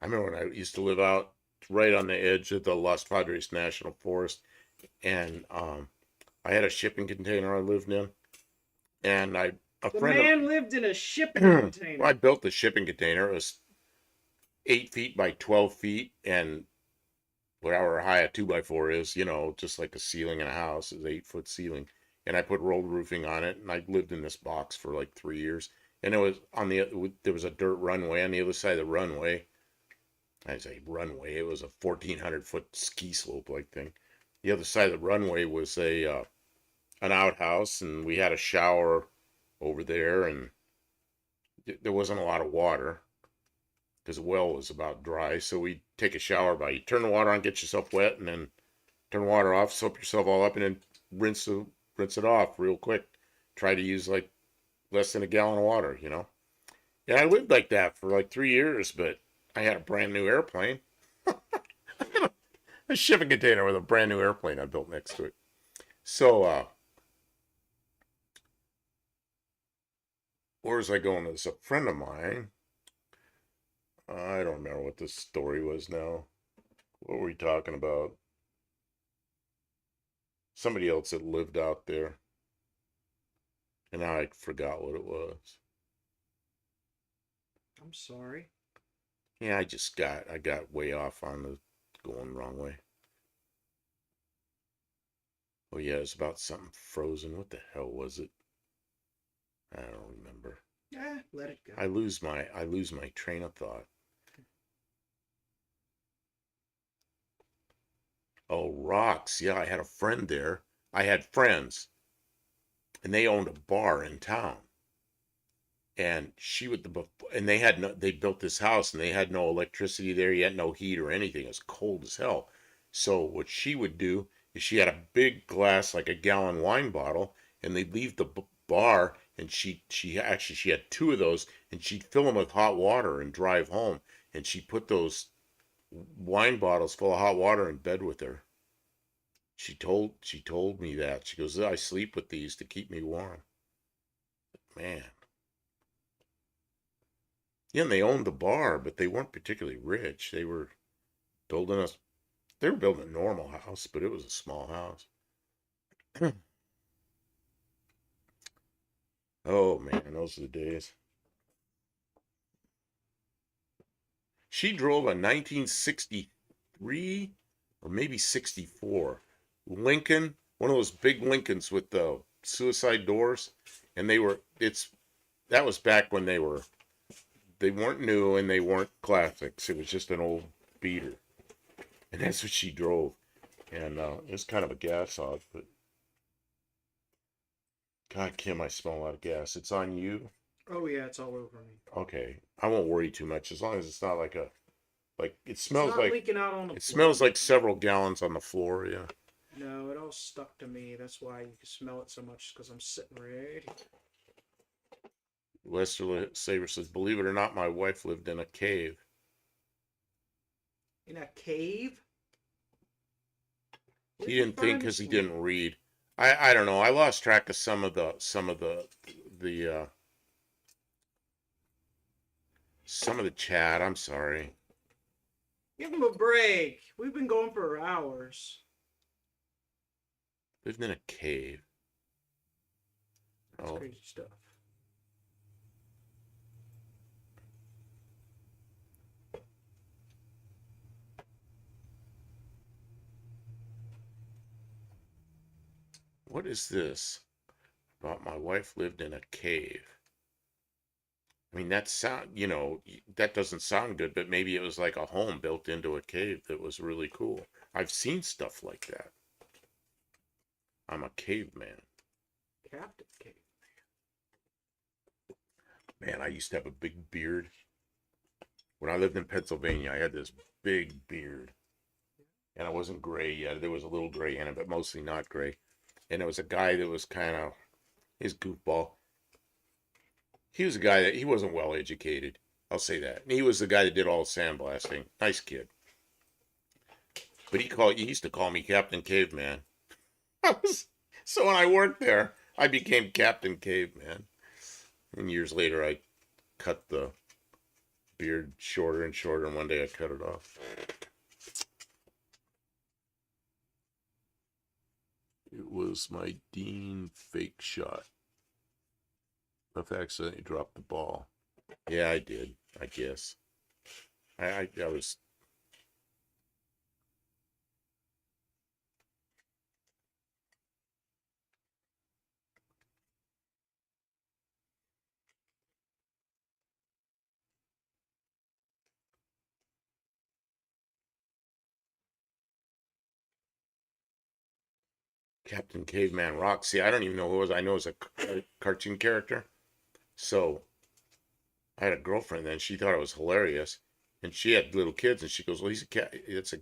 I remember when I used to live out right on the edge of the Los Padres National Forest, and I had a shipping container I lived in, and a The friend man lived in a shipping of container. I built the shipping container. It was 8 feet by 12 feet, and whatever high a 2x4 is, just like a ceiling in a house is 8 foot ceiling. And I put rolled roofing on it, and I lived in this box for like 3 years. And it was there was a dirt runway on the other side of the runway. I say runway, it was a 1,400 foot ski slope like thing. The other side of the runway was an outhouse, and we had a shower over there, and there wasn't a lot of water because the well was about dry. So we take a shower by you turn the water on, get yourself wet, and then turn the water off, soap yourself all up, and then rinse it off real quick. Try to use like less than a gallon of water. Yeah, I lived like that for like 3 years, but I had a brand new airplane, a shipping container with a brand new airplane I built next to it. So, where was I going with this? A friend of mine, I don't remember what this story was now. What were we talking about? Somebody else that lived out there, and now I forgot what it was. I'm sorry. Yeah, I got way off on the going the wrong way. Oh yeah, it's about something frozen. What the hell was it? I don't remember. Yeah, let it go. I lose my train of thought. Oh, rocks. Yeah, I had a friend there. I had friends, and they owned a bar in town. And and they built this house, and they had no electricity there yet, no heat or anything. It was cold as hell. So what she would do is she had a big glass, like a gallon wine bottle, and they'd leave the bar, and she had two of those, and she'd fill them with hot water and drive home, and she put those wine bottles full of hot water in bed with her. She told me that. She goes, I sleep with these to keep me warm. Man. Yeah, and they owned the bar, but they weren't particularly rich. They were building us. They were building a normal house, but it was a small house. Oh man, those are the days. She drove a 1963 or maybe 64 Lincoln, one of those big Lincolns with the suicide doors, and that was back when they weren't new and they weren't classics. It was just an old beater, and that's what she drove. And it was kind of a gas hog, but God, Kim, I smell a lot of gas. It's on you. Oh yeah, it's all over me. Okay, I won't worry too much as long as it's not like it It's smells not like leaking out on the it floor. smells like several gallons on the floor. Yeah. No, it all stuck to me. That's why you can smell it so much because I'm sitting right here. Lester Saber says, "Believe it or not, my wife lived in a cave." In a cave? Where'd He you didn't think find because this he one? didn't read. I don't know. I lost track of the some of the chat. I'm sorry. Give him a break. We've been going for hours. Lived in a cave. That's Oh, crazy stuff. what is this? About my wife lived in a cave. I mean, that doesn't sound good, but maybe it was like a home built into a cave that was really cool. I've seen stuff like that. I'm a caveman. Captain Cave. Man, I used to have a big beard. When I lived in Pennsylvania, I had this big beard. And it wasn't gray yet. There was a little gray in it, but mostly not gray. And it was a guy that was kind of his goofball. He was a guy that he wasn't well educated. I'll say that. And he was the guy that did all the sandblasting. Nice kid. But he used to call me Captain Caveman. So when I worked there, I became Captain Caveman. And years later, I cut the beard shorter and shorter, and one day I cut it off. It was my Dean fake shot. I've accidentally dropped the ball. Yeah, I did. I guess. I was. Captain Caveman Rock. See, I don't even know who it was. I know it's a cartoon character. So I had a girlfriend then. She thought it was hilarious, and she had little kids, and she goes, "Well, he's a cat. It's a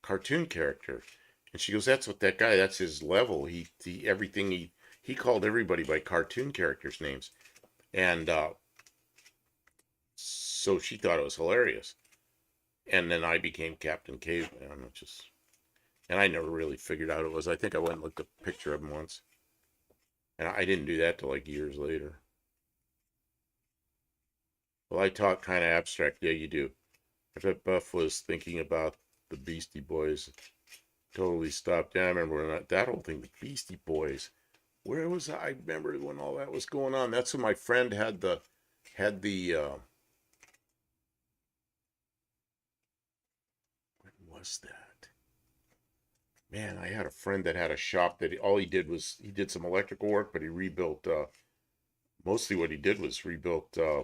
cartoon character." And she goes, "That's what that guy. That's his level. He everything he called everybody by cartoon characters' names." And so she thought it was hilarious. And then I became Captain Caveman, which is, and I never really figured out it was. I think I went and looked at a picture of him once, and I didn't do that till like years later. Well, I talk kind of abstract. Yeah, you do. I bet Buff was thinking about the Beastie Boys. Totally stopped. Yeah, I remember when that whole thing, the Beastie Boys. Where was I? I remember when all that was going on. That's when my friend had the when was that? Man, I had a friend that had a shop that all he did was he did some electrical work, but he rebuilt mostly what he did was rebuilt uh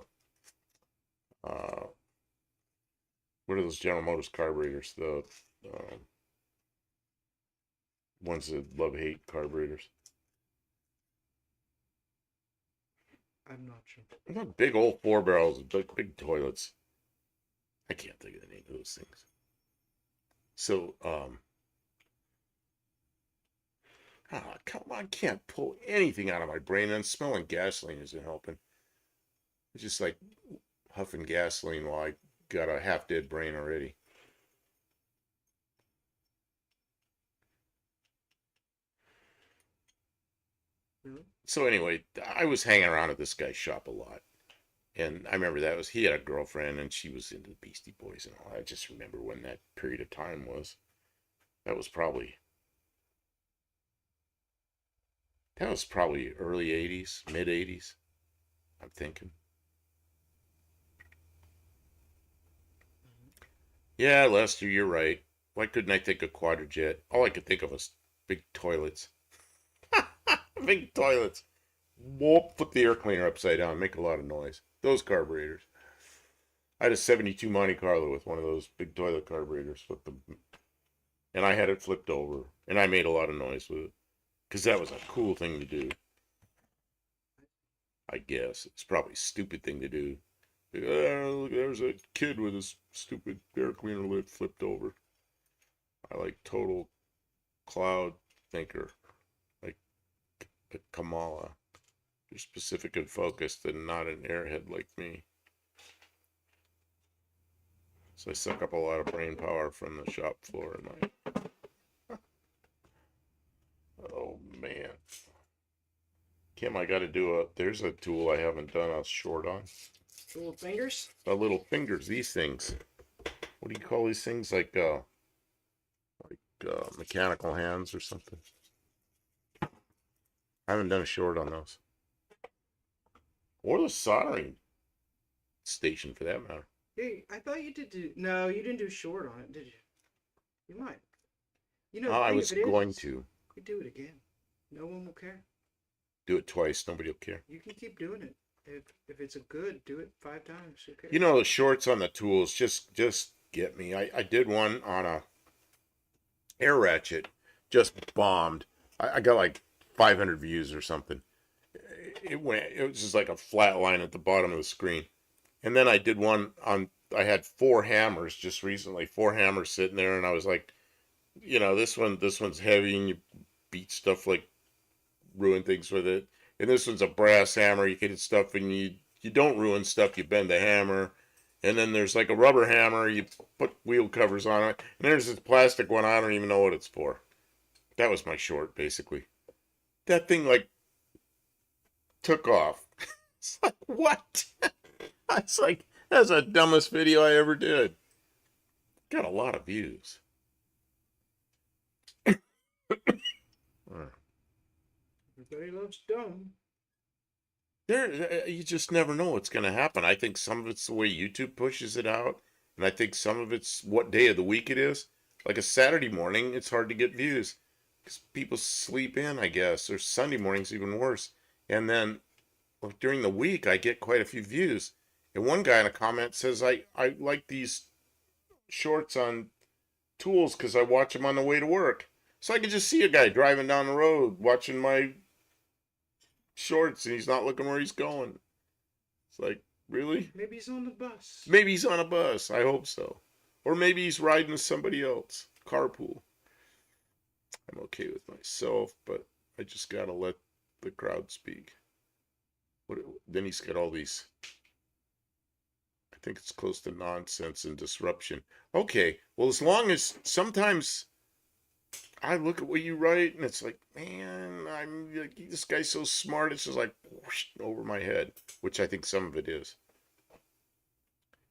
what are those General Motors carburetors? The um, ones that love hate carburetors. I'm not sure. Big old four barrels, big toilets. I can't think of the name of those things. So come on, I can't pull anything out of my brain, and smelling gasoline isn't helping. It's just like huffing gasoline while I got a half dead brain already. Really? So anyway, I was hanging around at this guy's shop a lot. And I remember he had a girlfriend and she was into the Beastie Boys and all. I just remember when that period of time was. That was probably early 80s, mid 80s, I'm thinking. Yeah, Lester, you're right. Why couldn't I think of Quadrajet? All I could think of was big toilets. Big toilets. Whoop, put the air cleaner upside down, make a lot of noise. Those carburetors. I had a 72 Monte Carlo with one of those big toilet carburetors with the, and I had it flipped over, and I made a lot of noise with it because that was a cool thing to do. I guess it's probably a stupid thing to do. Look, there's a kid with his stupid air cleaner lid flipped over. I like total cloud thinker, like a Kamala. You're specific and focused and not an airhead like me. So I suck up a lot of brain power from the shop floor in my. Oh man. Kim, I gotta do there's a tool I haven't done a short on. Little fingers? The little fingers, these things. What do you call these things? Like mechanical hands or something. I haven't done a short on those. Or the soldering station for that matter. Hey, I thought you did do. No, you didn't do short on it, did you? You might. You know, Oh, the I thing was of it going is, to we do it again. No one will care. do it twice. Nobody will care. You can keep doing it. If it's a good, do it 5 times. Who cares? You know, the shorts on the tools just get me. I did one on a air ratchet, just bombed. I got like 500 views or something. It was just like a flat line at the bottom of the screen. And then I did one on, I had 4 hammers just recently, 4 hammers sitting there, and I was like, this one's heavy, and you beat stuff like ruin things with it. And this one's a brass hammer, you can hit stuff, and you don't ruin stuff, you bend the hammer. And then there's like a rubber hammer, you put wheel covers on it. And there's this plastic one, I don't even know what it's for. That was my short, basically. That thing like took off. It's like, what? It's like, that's the dumbest video I ever did. Got a lot of views. Everybody loves dumb. You just never know what's going to happen. I think some of it's the way YouTube pushes it out, and I think some of it's what day of the week it is. Like a Saturday morning, it's hard to get views because people sleep in, I guess, or Sunday morning's even worse. And then during the week, I get quite a few views. And one guy in a comment says, I like these shorts on tools because I watch them on the way to work. So I can just see a guy driving down the road watching my shorts and he's not looking where he's going. It's like, really? Maybe he's on the bus. Maybe he's on a bus. I hope so. Or maybe he's riding with somebody else. Carpool. I'm okay with myself, but I just gotta let the crowd speak. Then he's got all these. I think it's close to nonsense and disruption. Okay, well, as long as sometimes I look at what you write and it's like, man, I'm like, this guy's so smart. It's just like whoosh, over my head, which I think some of it is.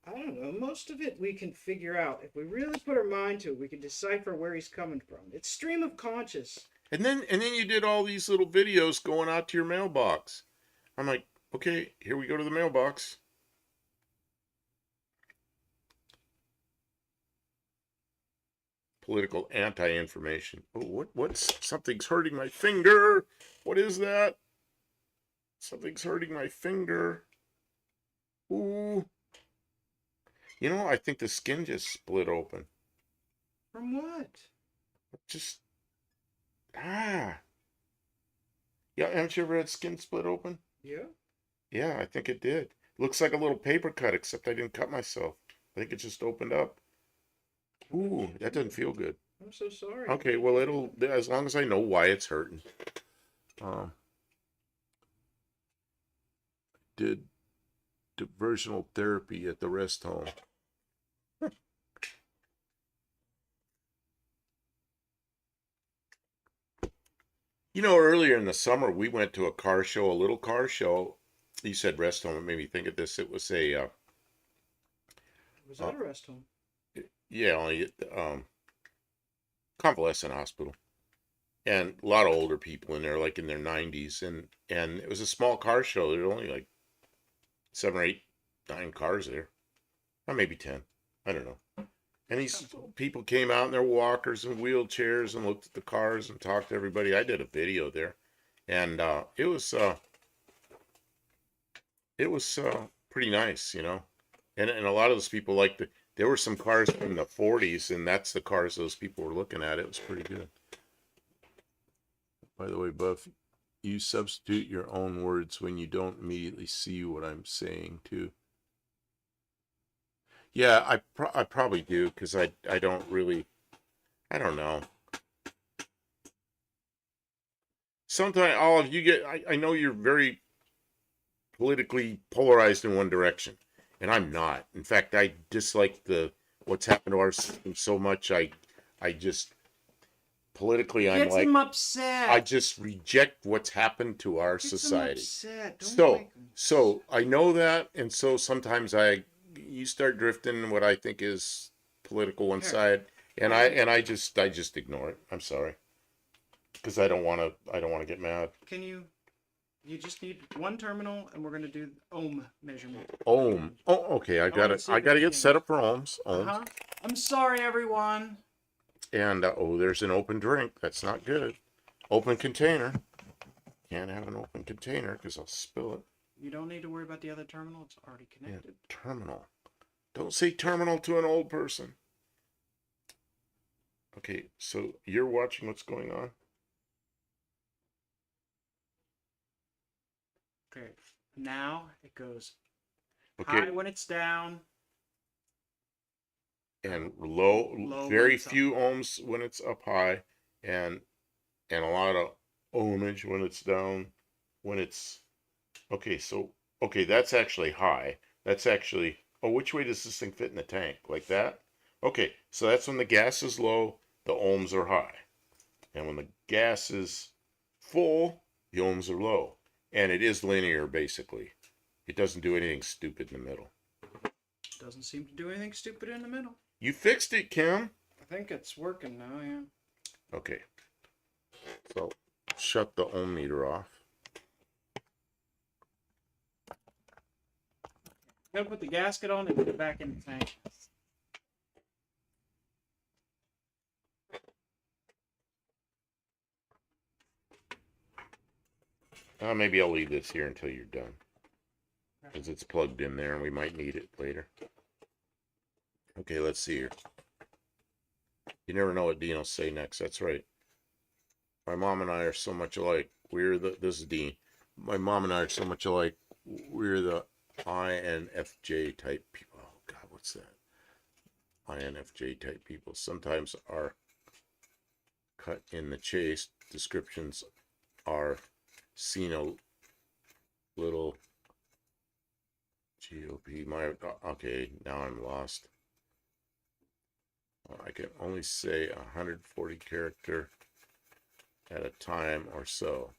I don't know. Most of it we can figure out. If we really put our mind to it, we can decipher where he's coming from. It's stream of conscious. And then you did all these little videos going out to your mailbox. I'm like, okay, here we go to the mailbox. Political anti-information. Oh, what's something's hurting my finger? What is that? Something's hurting my finger. Ooh. You know, I think the skin just split open. From what? Just yeah, haven't you ever had skin split open? Yeah. Yeah, I think it did. Looks like a little paper cut, except I didn't cut myself. I think it just opened up. Ooh, that doesn't feel good. I'm so sorry. Okay, well, it'll, as long as I know why it's hurting. Did diversional therapy at the rest home. You know, earlier in the summer, we went to a little car show You said rest home. It made me think of this. It was a Was uh, that a rest home? yeah, only convalescent hospital, and a lot of older people in there, like in their 90s, and it was a small car show. There were only like 7 or 8, 9 cars there, or maybe 10. I don't know. And That's these kind of cool. people came out in their walkers and wheelchairs and looked at the cars and talked to everybody. I did a video there, and it was pretty nice, you know. And a lot of those people there were some cars from the 40s, and that's the cars those people were looking at. It was pretty good. By the way, Buff, you substitute your own words when you don't immediately see what I'm saying too. Yeah, I probably do because I don't really, I don't know. Sometimes all of you get I know you're very politically polarized in one direction, and I'm not. In fact, I dislike the what's happened to our system so much. I just politically I'm Gets like him upset. I just reject what's happened to our Gets him society. upset. Don't So make him so I know that, and so sometimes you start drifting what I think is political one Here. side, and I just ignore it. I'm sorry, because I don't want to get mad. Can you? You just need one terminal, and we're gonna do ohm measurement. Ohm. Oh, okay. I wanna see if gotta it get set changes. up for ohms. Ohms. Uh huh. I'm sorry, everyone. And there's an open drink. That's not good. Open container. Can't have an open container because I'll spill it. You don't need to worry about the other terminal. It's already connected. Yeah, terminal. Don't say terminal to an old person. Okay, so you're watching what's going on. Okay. Now it goes Okay, high when it's down. and low, Low when very it's up. few ohms when it's up high, and a lot of ohmage when it's down. When it's okay, so okay, that's actually high. That's actually which way does this thing fit in the tank? Like that? Okay, so that's when the gas is low, the ohms are high. And when the gas is full, the ohms are low. And it is linear basically. It doesn't do anything stupid in the middle. Doesn't seem to do anything stupid in the middle. You fixed it, Kim. I think it's working now, yeah. Okay. So shut the ohm meter off. Gotta put the gasket on and put it back in the tank. Maybe I'll leave this here until you're done. Because it's plugged in there and we might need it later. Okay, let's see here. You never know what Dean will say next. That's right. My mom and I are so much alike. This is Dean. My mom and I are so much alike. We're the INFJ type people. Oh, God, what's that? INFJ type people. Sometimes are cut in the chase. Descriptions are seen a little GOP. Okay, now I'm lost. I can only say 140 character at a time or so.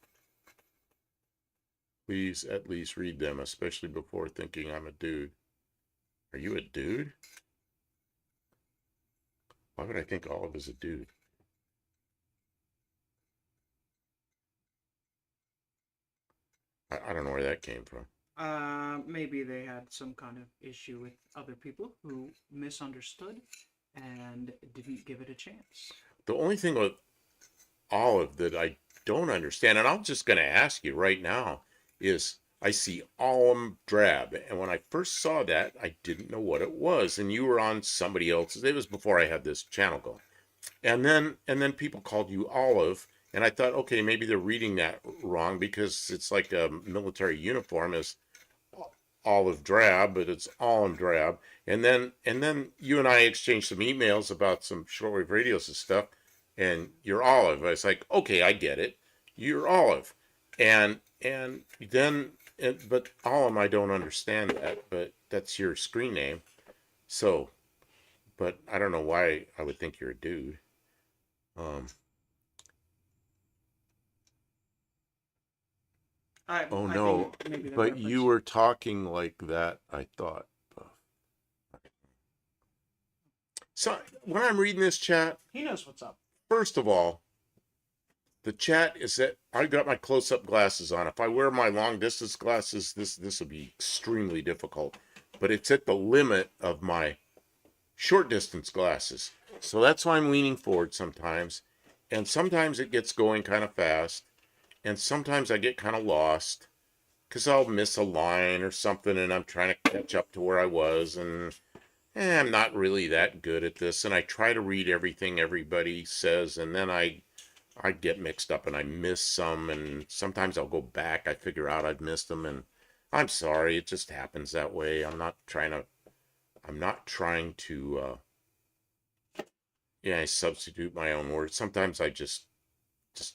Please at least read them, especially before thinking I'm a dude. Are you a dude? Why would I think Olive is a dude? I don't know where that came from. Maybe they had some kind of issue with other people who misunderstood and didn't give it a chance. The only thing with Olive that I don't understand, and I'm just going to ask you right now, is I see alum drab. And when I first saw that, I didn't know what it was. And you were on somebody else's. It was before I had this channel going. And then people called you Olive. And I thought, okay, maybe they're reading that wrong because it's like a military uniform is olive drab, but it's alum drab. And then you and I exchanged some emails about some shortwave radios and stuff. And you're Olive. I was like, okay, I get it. You're Olive. And then but alum, I don't understand that. But that's your screen name. So, but I don't know why I would think you're a dude. Um, Oh I no, think maybe the but you reference. were talking like that, I thought. So when I'm reading this chat, He knows what's up. first of all, the chat is that I got my close-up glasses on. If I wear my long distance glasses, this will be extremely difficult. But it's at the limit of my short distance glasses. So that's why I'm leaning forward sometimes. And sometimes it gets going kind of fast. And sometimes I get kind of lost because I'll miss a line or something and I'm trying to catch up to where I was. And I'm not really that good at this. And I try to read everything everybody says. And then I get mixed up and I miss some. And sometimes I'll go back. I figure out I've missed them. And I'm sorry. It just happens that way. I'm not trying to I substitute my own words. Sometimes I just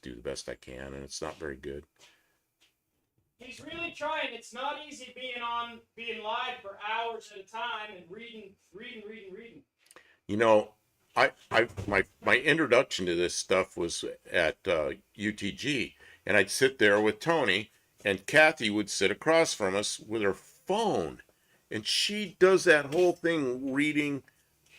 do the best I can, and it's not very good. He's really trying. It's not easy being live for hours at a time and reading. You know, my introduction to this stuff was at UTG, and I'd sit there with Tony, and Kathy would sit across from us with her phone, and she does that whole thing reading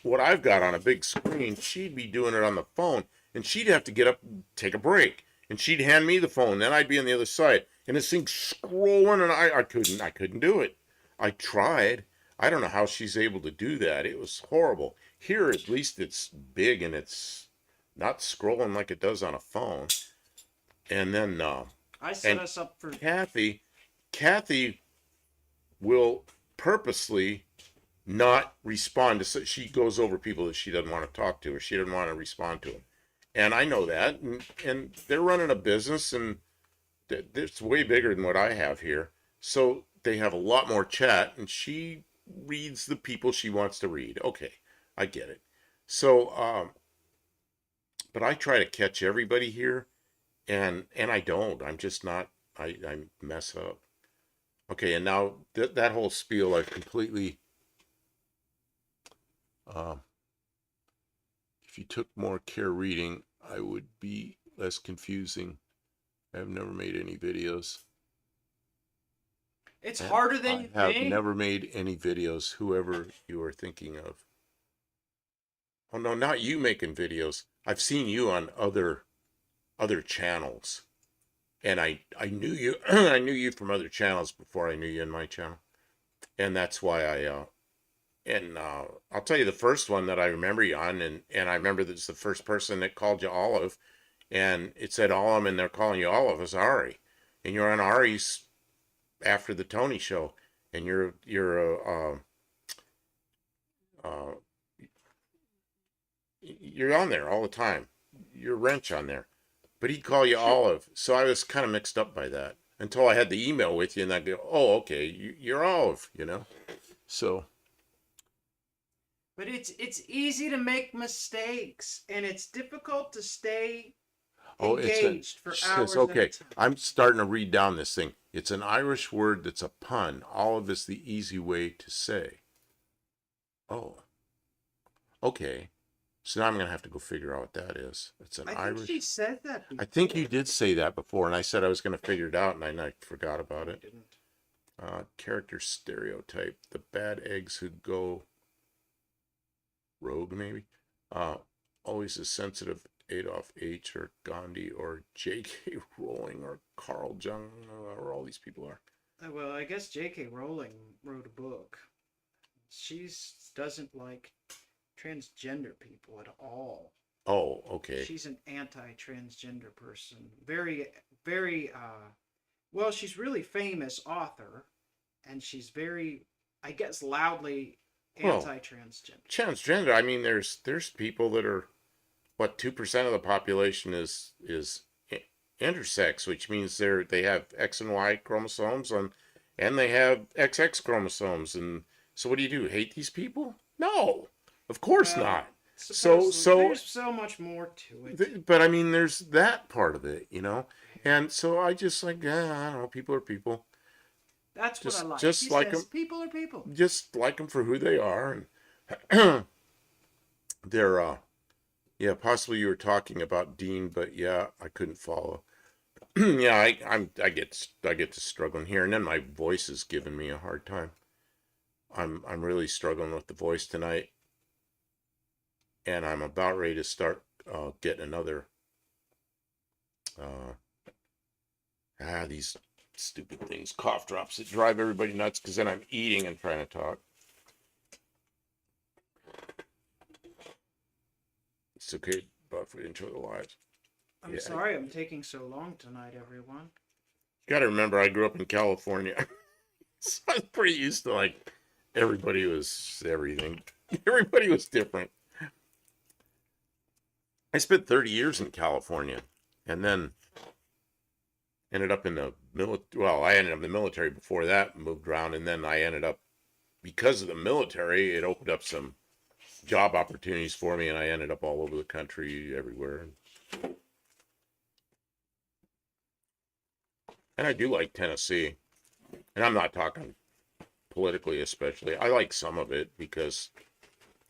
what I've got on a big screen. She'd be doing it on the phone, and she'd have to get up and take a break, and she'd hand me the phone. Then I'd be on the other side, and this thing's scrolling, and I couldn't do it. I tried. I don't know how she's able to do that. It was horrible. Here, at least it's big and it's not scrolling like it does on a phone. And then, I set us up for Kathy will purposely not respond to. She goes over people that she doesn't want to talk to or she doesn't want to respond to them. And I know that, and they're running a business, and it's way bigger than what I have here. So they have a lot more chat, and she reads the people she wants to read. Okay, I get it. So, but I try to catch everybody here, and I don't. I'm just not. I mess up. Okay, and now that whole spiel, I've completely. Um, if you took more care reading, I would be less confusing. I've never made any videos. it's harder than you I have think. never made any videos, whoever you are thinking of. Oh no, not you making videos. I've seen you on other channels. And I knew you I knew you from other channels before I knew you in my channel. And that's why I'll tell you the first one that I remember you on, and I remember that's the first person that called you Olive, and it said Olive, and they're calling you Olive as Ari, and you're on Ari's after the Tony show, and you're on there all the time. You're Wrench on there, but he'd call you Olive, so I was kind of mixed up by that until I had the email with you, and I go, oh, okay, you're Olive, So. But it's easy to make mistakes, and it's difficult to stay Oh, engaged for hours at a okay. time. I'm starting to read down this thing. It's an Irish word that's a pun. Olive is the easy way to say. Oh, okay. So now I'm gonna have to go figure out what that is. It's an I think Irish. she said that before. I think you did say that before, and I said I was gonna figure it out, and I forgot about I it. didn't. Character stereotype: the bad eggs who go rogue, maybe. Always a sensitive Adolf H. or Gandhi or J.K. Rowling or Carl Jung, or all these people are. Well, I guess J.K. Rowling wrote a book. She doesn't like transgender people at all. Oh, okay. She's an anti-transgender person. Very, very. Well, she's really famous author, and she's very, I guess, loudly Well, anti-transgender. Transgender. I mean, there's people that are what 2% of the population is intersex, which means they have X and Y chromosomes and they have XX chromosomes. And so what do? Hate these people? No, of course Well, not. so So there's so much more to it. but I mean, there's that part of it, and so I just like, I don't know, people are people. That's what I like. Just She like says, them, people are people. just like them for who they are, and they're yeah, possibly you were talking about Dean, but yeah, I couldn't follow. Yeah, I get to struggling here, and then my voice is giving me a hard time. I'm really struggling with the voice tonight, and I'm about ready to start getting another. Uh, these stupid things, cough drops that drive everybody nuts because then I'm eating and trying to talk. It's okay, but we enjoy the lives. I'm sorry I'm taking so long tonight, everyone. Got to remember, I grew up in California, so I was pretty used to like everybody was everything. Everybody was different. I spent 30 years in California, and then ended up in the military. Well, I ended up in the military before that, moved around, and then I ended up because of the military. It opened up some job opportunities for me, and I ended up all over the country, everywhere. And I do like Tennessee, and I'm not talking politically, especially. I like some of it because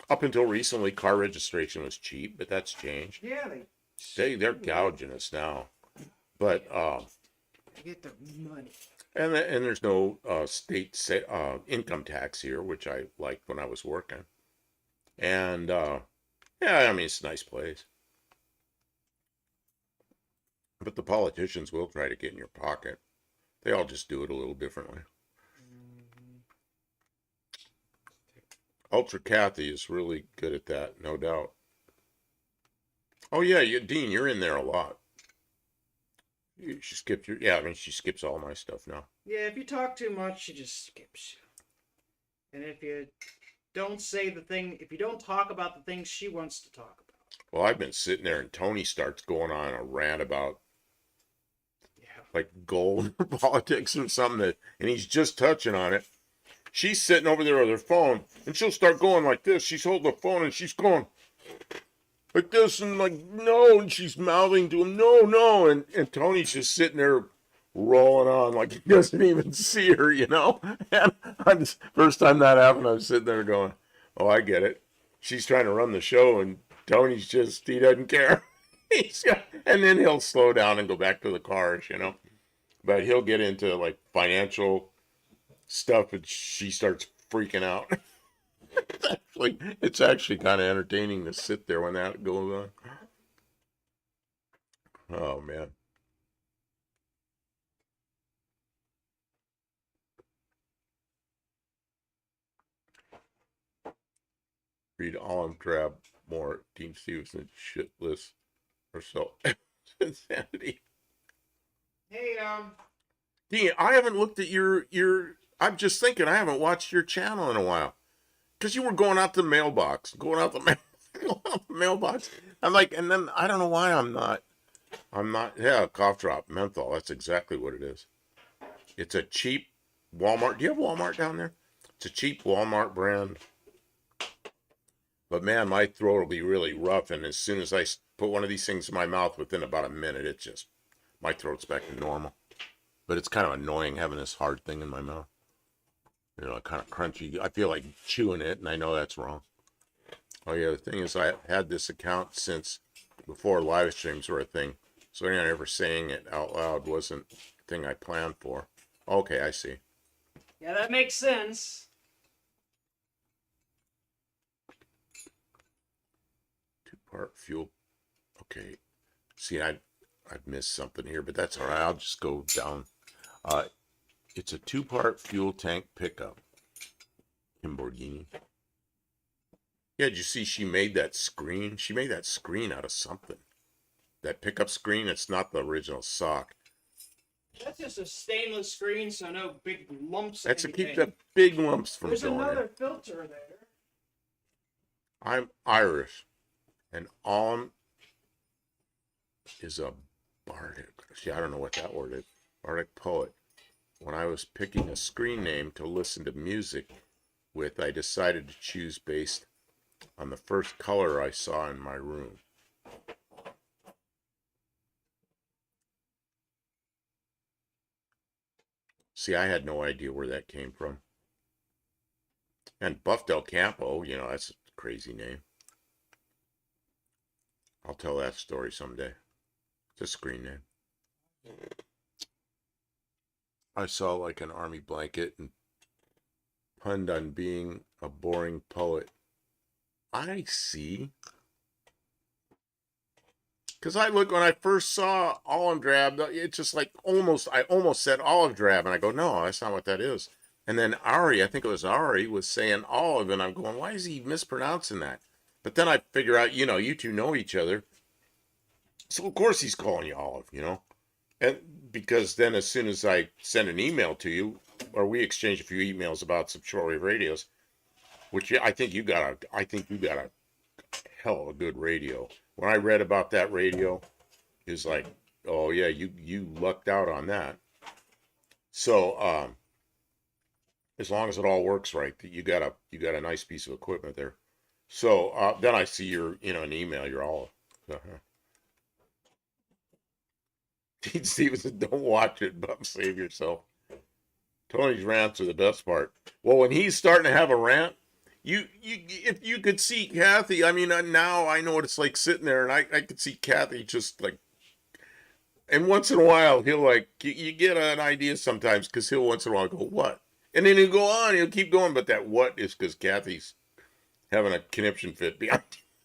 up until recently, car registration was cheap, but that's changed. Yeah, They're gouging us now, but they get their money. and there's no state income tax here, which I liked when I was working. And yeah, I mean it's a nice place, but the politicians will try to get in your pocket. They all just do it a little differently. Ultra Kathy is really good at that, no doubt. Oh yeah, Dean, you're in there a lot. She skipped your. Yeah, I mean she skips all my stuff now. Yeah, if you talk too much, she just skips you. And if you don't say the thing, if you don't talk about the things she wants to talk about. Well, I've been sitting there, and Tony starts going on a rant about like gold or politics or something and he's just touching on it. She's sitting over there with her phone, and she'll start going like this. She's holding the phone, and she's going like this, and like, no, and she's mouthing to him, no, no, and Tony's just sitting there rolling on like he doesn't even see her, you know? And first time that happened, I was sitting there going, oh, I get it. She's trying to run the show, and Tony's just, he doesn't care. And then he'll slow down and go back to the cars, you know? But he'll get into like financial stuff, and she starts freaking out. It's actually kind of entertaining to sit there when that goes on. Oh man. Read Alan Crab more. Dean Stevenson shitless or so. Insanity. Hey, Dean, I haven't looked at your. I'm just thinking I haven't watched your channel in a while. Because you were going out the mailbox, going out the mailbox. I'm like, and then I don't know why I'm not. Yeah, cough drop, menthol. That's exactly what it is. It's a cheap Walmart. Do you have Walmart down there? It's a cheap Walmart brand. But man, my throat will be really rough. And as soon as I put one of these things in my mouth, within about a minute, it's just, my throat's back to normal. But it's kind of annoying having this hard thing in my mouth. You know, kind of crunchy. I feel like chewing it, and I know that's wrong. Oh yeah, the thing is, I had this account since before live streams were a thing. So anyone ever saying it out loud wasn't a thing I planned for. Okay, I see. yeah, that makes sense. Two-part fuel. Okay. See, I've missed something here, but that's all right. I'll just go down. It's a two-part fuel tank pickup. Lamborghini. Yeah, did you see she made that screen? She made that screen out of something. That pickup screen, it's not the original sock. That's just a stainless screen, so no big lumps. That's to keep the big lumps from There's going another in. filter there. I'm Irish, and Alm is a bardic. See, I don't know what that word is. Bardic poet. When I was picking a screen name to listen to music with, I decided to choose based on the first color I saw in my room. See, I had no idea where that came from. And Buff Del Campo, you know, that's a crazy name. I'll tell that story someday. It's a screen name. I saw like an army blanket and punned on being a boring poet. I see. Because I look when I first saw olive drab, it's just like I almost said olive drab, and I go, no, that's not what that is. And then Ari, I think it was Ari, was saying olive, and I'm going, why is he mispronouncing that? But then I figure out, you two know each other, so of course he's calling you olive. And because then as soon as I send an email to you, or we exchange a few emails about some shortwave radios, which I think you got a hell of a good radio. When I read about that radio, is like, oh yeah, you lucked out on that. So as long as it all works right, you got a nice piece of equipment there. So then I see an email, you're all Dean Stevenson, don't watch it, but save yourself. Tony's rants are the best part. Well, when he's starting to have a rant, if you could see Kathy, I mean, now I know what it's like sitting there, and I could see Kathy just like, and once in a while he'll like, you get an idea sometimes because he'll once in a while go, what? And then he'll go on, he'll keep going, but that what is because Kathy's having a conniption fit behind.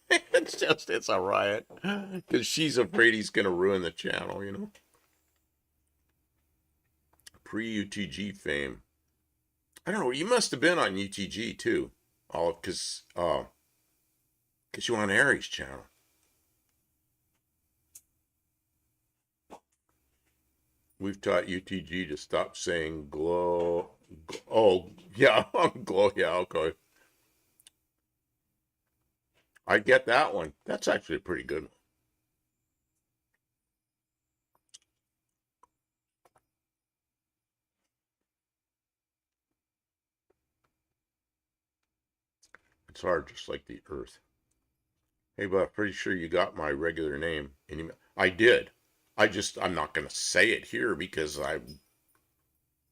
It's a riot because she's afraid he's going to ruin the channel. Pre-UTG fame. I don't know. You must have been on UTG too, all because you were on Aries channel. We've taught UTG to stop saying glow. Oh yeah, glow. Yeah, okay. I get that one. That's actually a pretty good one. It's hard, just like the Earth. Hey, but I'm pretty sure you got my regular name. I did. I'm not going to say it here because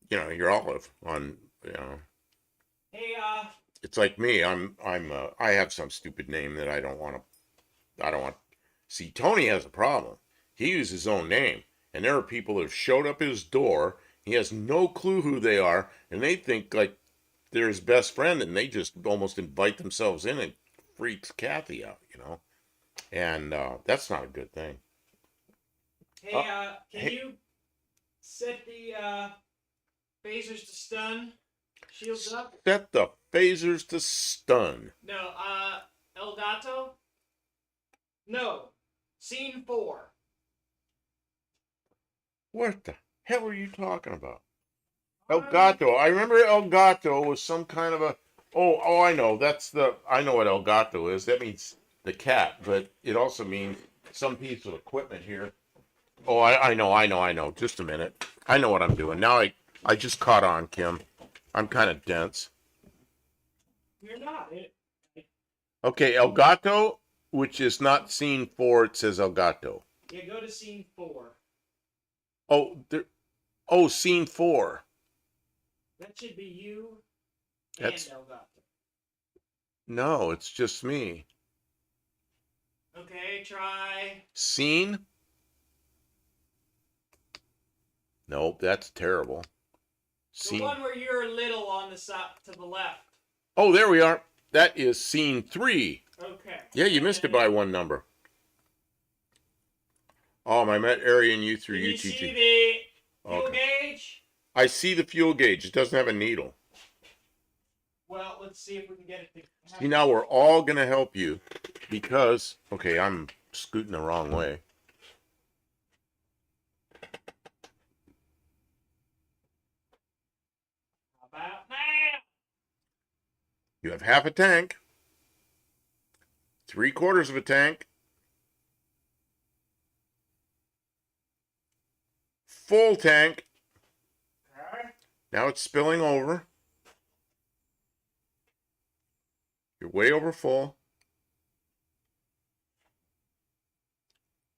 you're Olive on. Hey, It's like me. I have some stupid name that I don't want. See, Tony has a problem. He uses his own name, and there are people that have showed up at his door. He has no clue who they are, and they think like they're his best friend, and they just almost invite themselves in and freaks Kathy out. And that's not a good thing. hey, can hey, you set the phasers to stun? Shields up? Set the phasers to stun. No, Elgato? No. Scene 4. What the hell are you talking about? Elgato. I remember Elgato was some kind of a. Oh, I know. I know what Elgato is. That means the cat, but it also means some piece of equipment here. Oh, I know. Just a minute. I know what I'm doing. Now I just caught on, Kim. I'm kind of dense. You're not. Okay, Elgato, which is not scene 4, it says Elgato. Yeah, go to scene 4. Scene 4. That should be you That's and Elgato. No, it's just me. Okay, try. Scene? Nope, that's terrible. The one where you're little on the side to the left. Oh, there we are. That is scene 3. Okay. Yeah, you missed it by one number. I met Ari and you through Can you UTG. see the fuel gauge? I see the fuel gauge. It doesn't have a needle. Well, let's see if we can get it to. See, now we're all going to help you because, okay, I'm scooting the wrong way. How about now? You have half a tank, 3/4 of a tank, full tank. Okay. Now it's spilling over. You're way over full.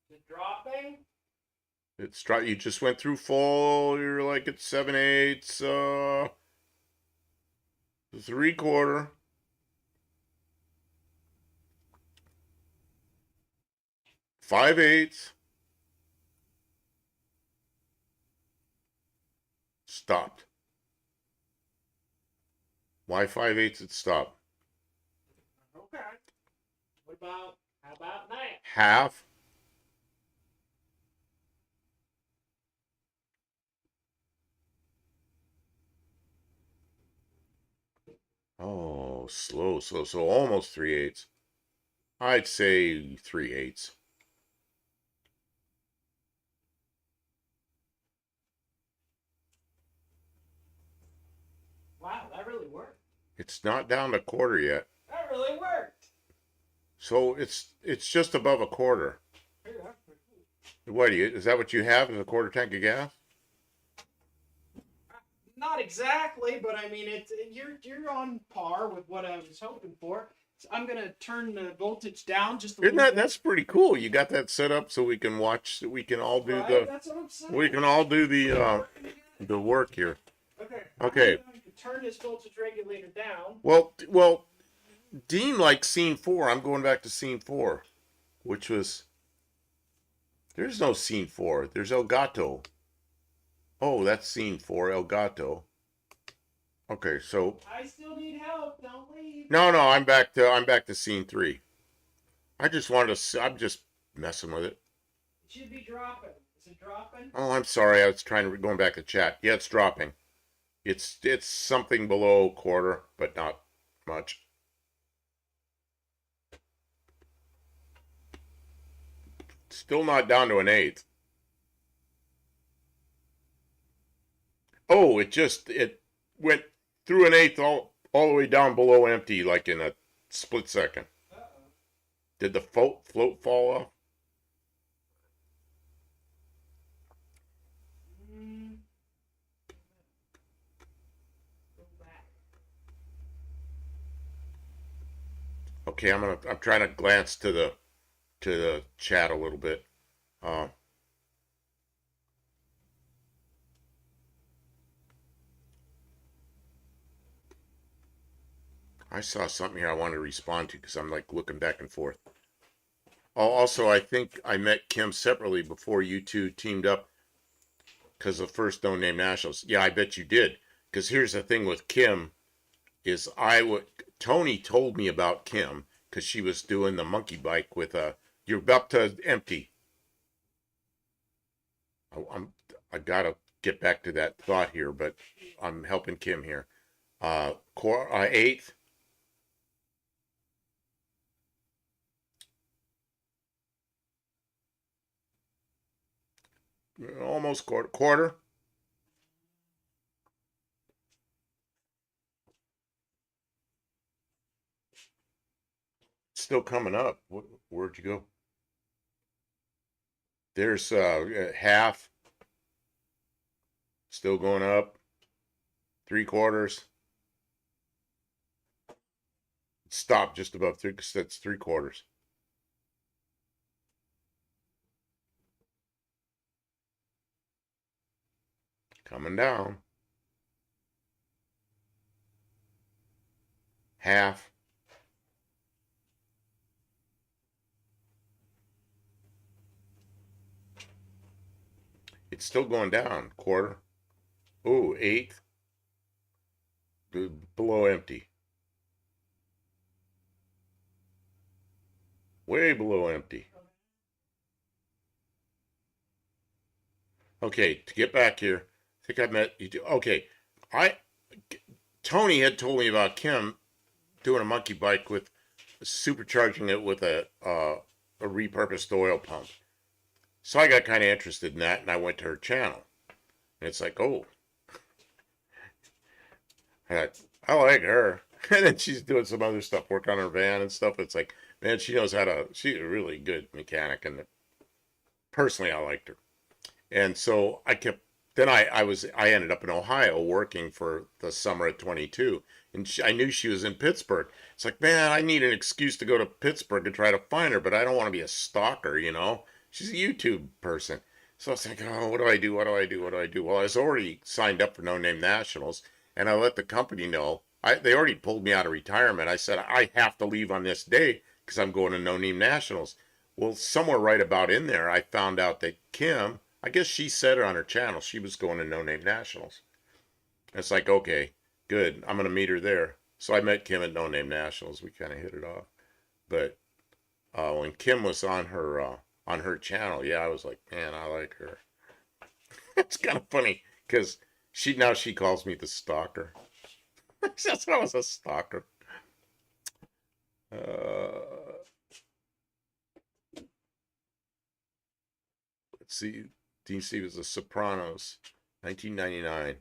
Is it dropping? You just went through full. You're like at 7/8, 3/4. 5/8. stopped. Why 5/8 it stopped? Okay. What about, how about that? Half. Oh, slow. So almost 3/8. I'd say 3/8. Wow, that really worked. It's not down to quarter yet. That really worked. So it's just above a quarter. Yeah. What do you, is that what you have, is a quarter tank of gas? Not exactly, but I mean, you're on par with what I was hoping for. So I'm gonna turn the voltage down just a Isn't little that, bit. that's pretty cool. You got that set up so we can watch, so we can all do Right? That's what I'm saying. we can all do the work here. Okay. Okay. I'm going to turn this voltage regulator down. Well, Dean likes scene 4. I'm going back to scene 4, which was, there's no scene 4. There's El Gato. Oh, that's scene 4, El Gato. Okay, so I still need help. Don't leave. no, I'm back to scene 3. I just wanted to, I'm just messing with it. It should be dropping. Is it dropping? Oh, I'm sorry. I was trying to, going back to chat. Yeah, it's dropping. It's something below quarter, but not much. Still not down to 1/8. Oh, it went through 1/8 all the way down below empty, like in a split second. Uh-oh. Did the float fall off? Go back. Okay, I'm trying to glance to the chat a little bit. I saw something here I wanted to respond to because I'm like looking back and forth. Oh, also, I think I met Kim separately before you two teamed up because of first No Name Nationals. Yeah, I bet you did. Because here's the thing with Kim is Tony told me about Kim because she was doing the monkey bike with you're about to empty. I gotta get back to that thought here, but I'm helping Kim here. 1/8. Almost quarter. Still coming up. Where'd you go? There's half. Still going up. 3/4. Stop just above 3 because that's 3/4. Coming down. Half. It's still going down. Quarter. Oh, 1/8. Below empty. Way below empty. Okay, to get back here, I think I met you. Okay, Tony had told me about Kim doing a monkey bike with supercharging it with a repurposed oil pump. So I got kind of interested in that, and I went to her channel. And it's like, oh, I like her. And then she's doing some other stuff, work on her van and stuff. It's like, man, she knows how to. She's a really good mechanic, and personally, I liked her. And so I kept. Then I ended up in Ohio working for the summer of 22, and I knew she was in Pittsburgh. It's like, man, I need an excuse to go to Pittsburgh and try to find her, but I don't want to be a stalker, you know. She's a YouTube person. So I was like, oh, what do I do? What do I do? What do I do? Well, I was already signed up for No Name Nationals, and I let the company know. They already pulled me out of retirement. I said, I have to leave on this day because I'm going to No Name Nationals. Well, somewhere right about in there, I found out that Kim, I guess she said it on her channel, she was going to No Name Nationals. It's like, okay, good. I'm gonna meet her there. So I met Kim at No Name Nationals. We kind of hit it off. But when Kim was on her channel, yeah, I was like, man, I like her. It's kind of funny because she calls me the stalker. That's I was a stalker. Uh, let's see. Dean Stevens, The Sopranos, 1999.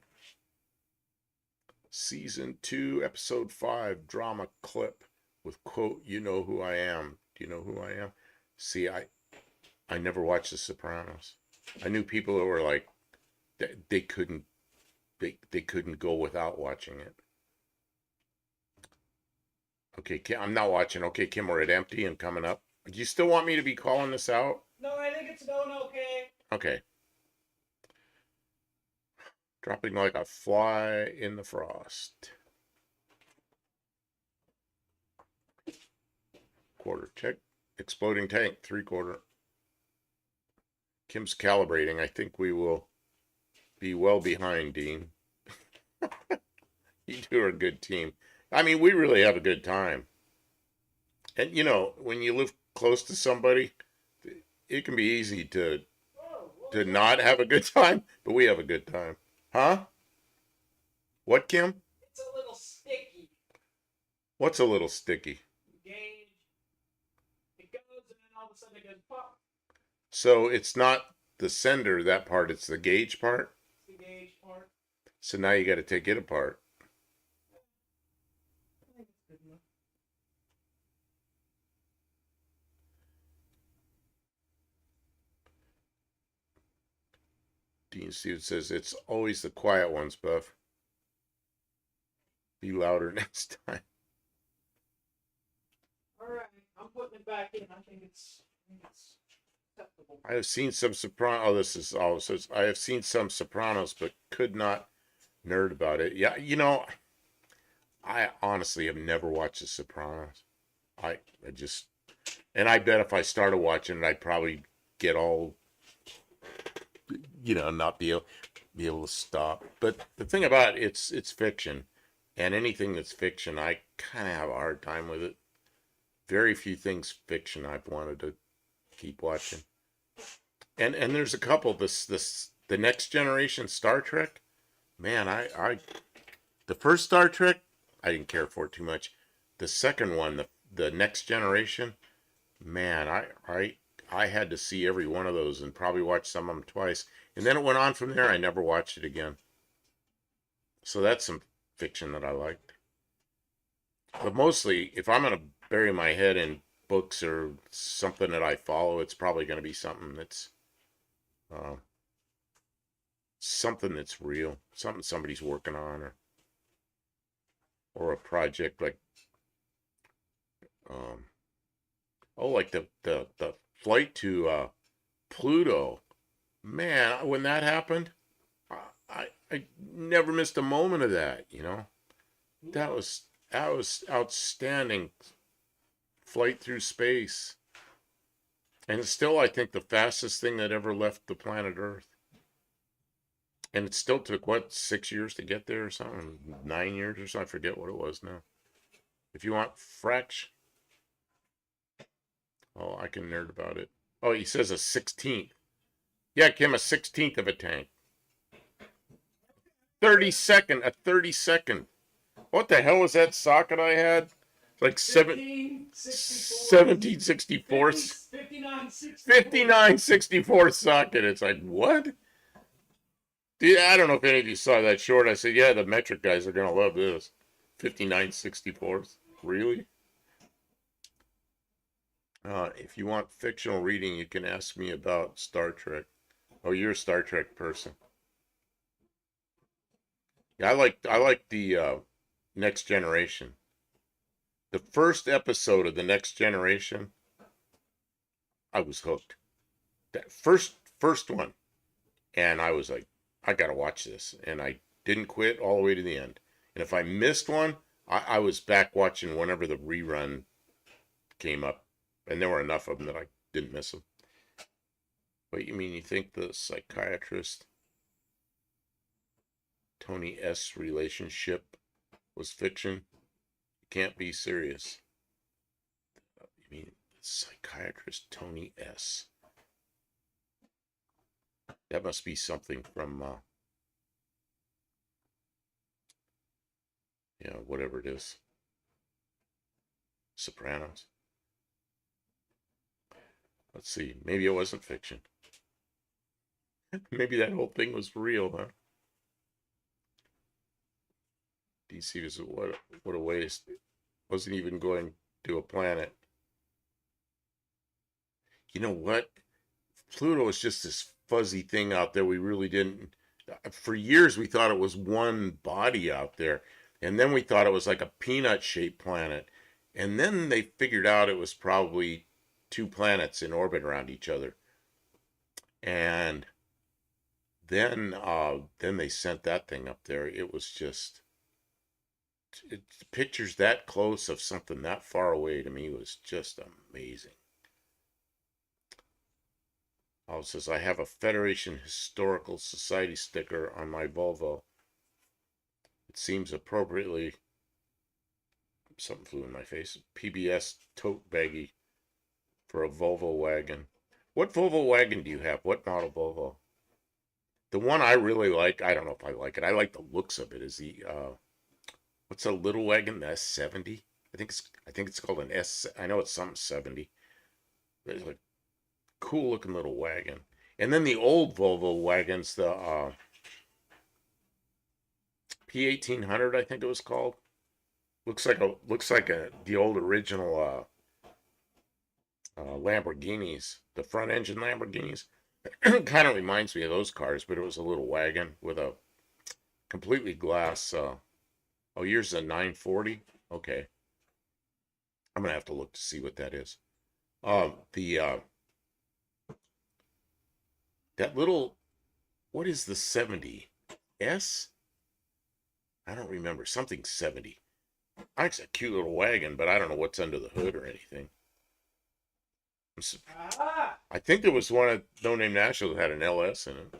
Season 2, Episode 5, drama clip with quote, "You know who I am. Do you know who I am?" See, I never watched The Sopranos. I knew people who were like, they couldn't they couldn't go without watching it. Okay, Kim, I'm not watching. Okay, Kim, we're at empty and coming up. Do you still want me to be calling this out? No, I think it's going okay. Okay. Dropping like a fly in the frost. Quarter check. Exploding tank, 3/4. Kim's calibrating. I think we will be well behind, Dean. You two are a good team. I mean, we really have a good time. And you know, when you live close to somebody, it can be easy to not have a good time, but we have a good time. Huh? What, Kim? It's a little sticky. What's a little sticky? Gauge. It goes and then all of a sudden it goes pop. So it's not the sender, that part, it's the gauge part. It's the gauge part. So now you got to take it apart. I think it's good enough. Dean Stevens says, it's always the quiet ones, Buff. Be louder next time. Alright, I'm putting it back in. I think it's acceptable. I have seen some Sopranos. Oh, this is all. So I have seen some Sopranos, but could not nerd about it. Yeah, you know, I honestly have never watched The Sopranos. I just, and I bet if I started watching it, I'd probably get all, not be able to stop. But the thing about it, it's fiction, and anything that's fiction, I kind of have a hard time with it. Very few things fiction I've wanted to keep watching. And there's a couple. The Next Generation Star Trek. Man, the first Star Trek, I didn't care for it too much. The second one, the Next Generation, man, I had to see every one of those and probably watch some of them twice. And then it went on from there. I never watched it again. So that's some fiction that I liked. But mostly, if I'm going to bury my head in books or something that I follow, it's probably going to be something that's real, something somebody's working on, or a project like like the flight to Pluto. Man, when that happened, I never missed a moment of that. That was outstanding. Flight through space, and it's still, I think, the fastest thing that ever left the planet Earth. And it still took, what, 6 years to get there or something? 9 years or something? I forget what it was now. If you want fraction. Oh, I can nerd about it. Oh, he says a 16th. Yeah, Kim, a 16th of a tank. 32nd, a 32nd. What the hell was that socket I had? Like 1764. 5964 socket. It's like, what? Dude, I don't know if any of you saw that short. I said, yeah, the metric guys are going to love this. 5964s. Really? If you want fictional reading, you can ask me about Star Trek. Oh, you're a Star Trek person. Yeah, I like the Next Generation. The first episode of the Next Generation, I was hooked. That first one, and I was like, I gotta watch this, and I didn't quit all the way to the end. And if I missed one, I was back watching whenever the rerun came up, and there were enough of them that I didn't miss them. What you mean? You think the psychiatrist Tony S. relationship was fiction. It can't be serious. You mean psychiatrist Tony S. That must be something from, whatever it is. Sopranos. Let's see. Maybe it wasn't fiction. Maybe that whole thing was real, huh? DC was what a waste. Wasn't even going to a planet. You know what? Pluto is just this fuzzy thing out there. We really didn't. For years, we thought it was one body out there. And then we thought it was like a peanut-shaped planet. And then they figured out it was probably two planets in orbit around each other. And then they sent that thing up there. It was just, pictures that close of something that far away to me was just amazing. It says, I have a Federation Historical Society sticker on my Volvo. It seems appropriately, something flew in my face, PBS tote baggy for a Volvo wagon. What Volvo wagon do you have? What model Volvo? The one I really like, I don't know if I like it. I like the looks of it. Is the what's a little wagon? The S70? I think it's called an S. I know it's something 70. It's like cool looking little wagon. And then the old Volvo wagons, the P1800, I think it was called. Looks like the old original Lamborghinis, the front engine Lamborghinis. Kind of reminds me of those cars, but it was a little wagon with a completely glass. Yours is a 940. Okay, I'm gonna have to look to see what that is. That little, what is the 70? S? I don't remember. Something 70. It's a cute little wagon, but I don't know what's under the hood or anything. I think there was one at No Name National that had an LS in it.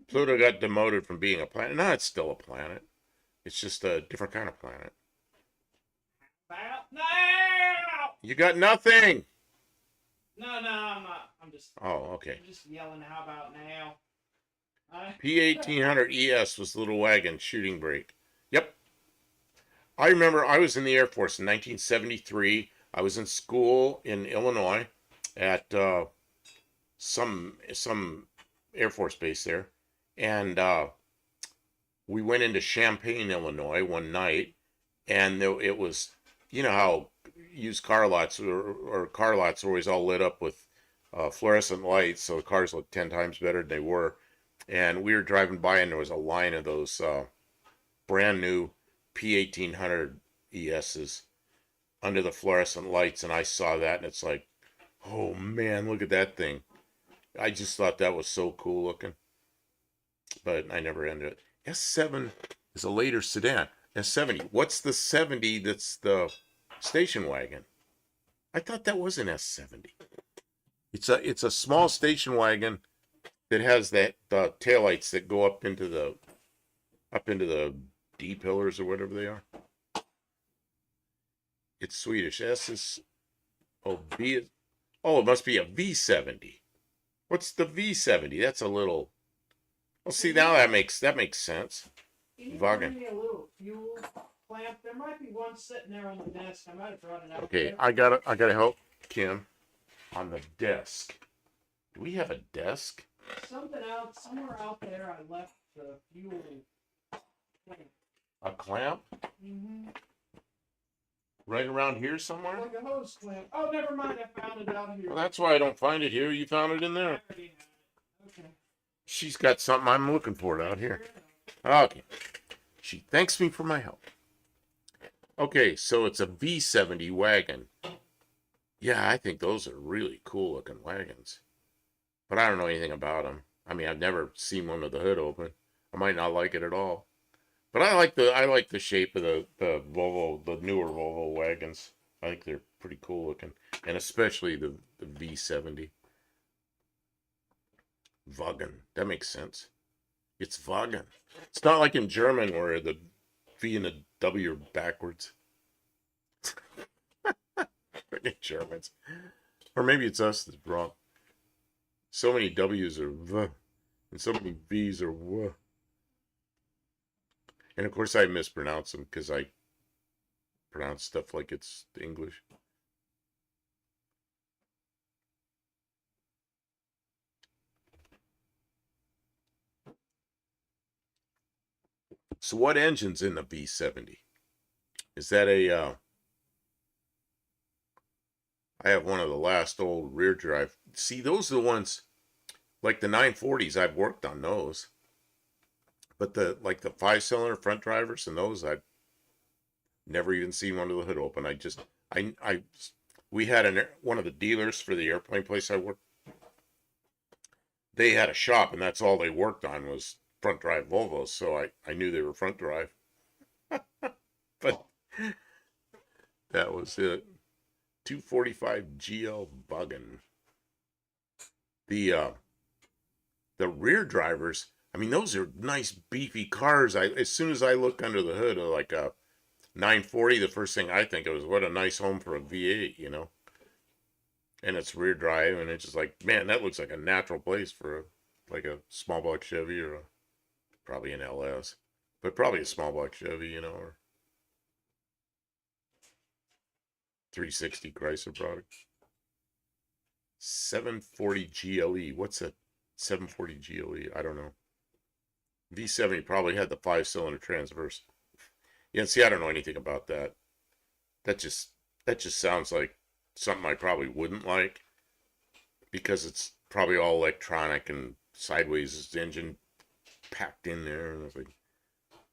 Pluto got demoted from being a planet. No, it's still a planet. It's just a different kind of planet. You got nothing. No, I'm not. I'm just. Oh, okay. I'm just yelling. How about now? P1800 ES was the little wagon shooting brake. Yep. I remember I was in the Air Force in 1973. I was in school in Illinois at some Air Force base there, and we went into Champaign, Illinois one night, and it was, you know how used car lots or car lots are always all lit up with fluorescent lights, so the cars look 10 times better than they were. And we were driving by, and there was a line of those brand new P1800 ESs under the fluorescent lights, and I saw that, and it's like, oh man, look at that thing. I just thought that was so cool looking, but I never ended it. S7 is a later sedan. S70. What's the 70 that's the station wagon? I thought that was an S70. It's a small station wagon that has the taillights that go up into the D pillars or whatever they are. It's Swedish. S is B is, it must be a V70. What's the V70? That's a little. Well, see, now that makes sense. Can you give me a little fuel clamp? There might be one sitting there on the desk. I might have brought it out. Okay, there. I gotta help Kim on the desk. Do we have a desk? Somewhere out there. I left the fuel clamp. A clamp? Mm-hmm. Right around here somewhere? Like a hose clamp. Oh, never mind. I found it out here. Well, that's why I don't find it here. You found it in I there. already had it. Okay. She's got something I'm looking for out here. Okay. She thanks me for my help. Okay, so it's a V70 wagon. Yeah, I think those are really cool looking wagons. But I don't know anything about them. I mean, I've never seen one with the hood open. I might not like it at all. But I like the shape of the Volvo, the newer Volvo wagons. I think they're pretty cool looking, and especially the V70. Wagen, that makes sense. It's Wagen. It's not like in German where the V and the W are backwards. Freaking Germans. Or maybe it's us that's wrong. So many W's are V, and so many V's are W. And of course I mispronounce them because I pronounce stuff like it's English. So what engine's in the V70? Is that I have one of the last old rear drive. See, those are the ones, like the 940s, I've worked on those. But the 5-cylinder front drivers and those, I've never even seen one of the hood open. We had one of the dealers for the airplane place I worked. They had a shop, and that's all they worked on was front drive Volvos. So I knew they were front drive. But that was it. 245 GL Wagen. The rear drivers, I mean, those are nice beefy cars. As soon as I look under the hood of like a 940, the first thing I think of is what a nice home for a V8, you know. And it's rear drive, and it's just like, man, that looks like a natural place for like a small block Chevy or probably an LS, but probably a small block Chevy, you know, or 360 Chrysler product. 740 GLE. What's a 740 GLE? I don't know. V70 probably had the 5-cylinder transverse. Yeah, see, I don't know anything about that. That just sounds like something I probably wouldn't like because it's probably all electronic and sideways engine packed in there, and I was like,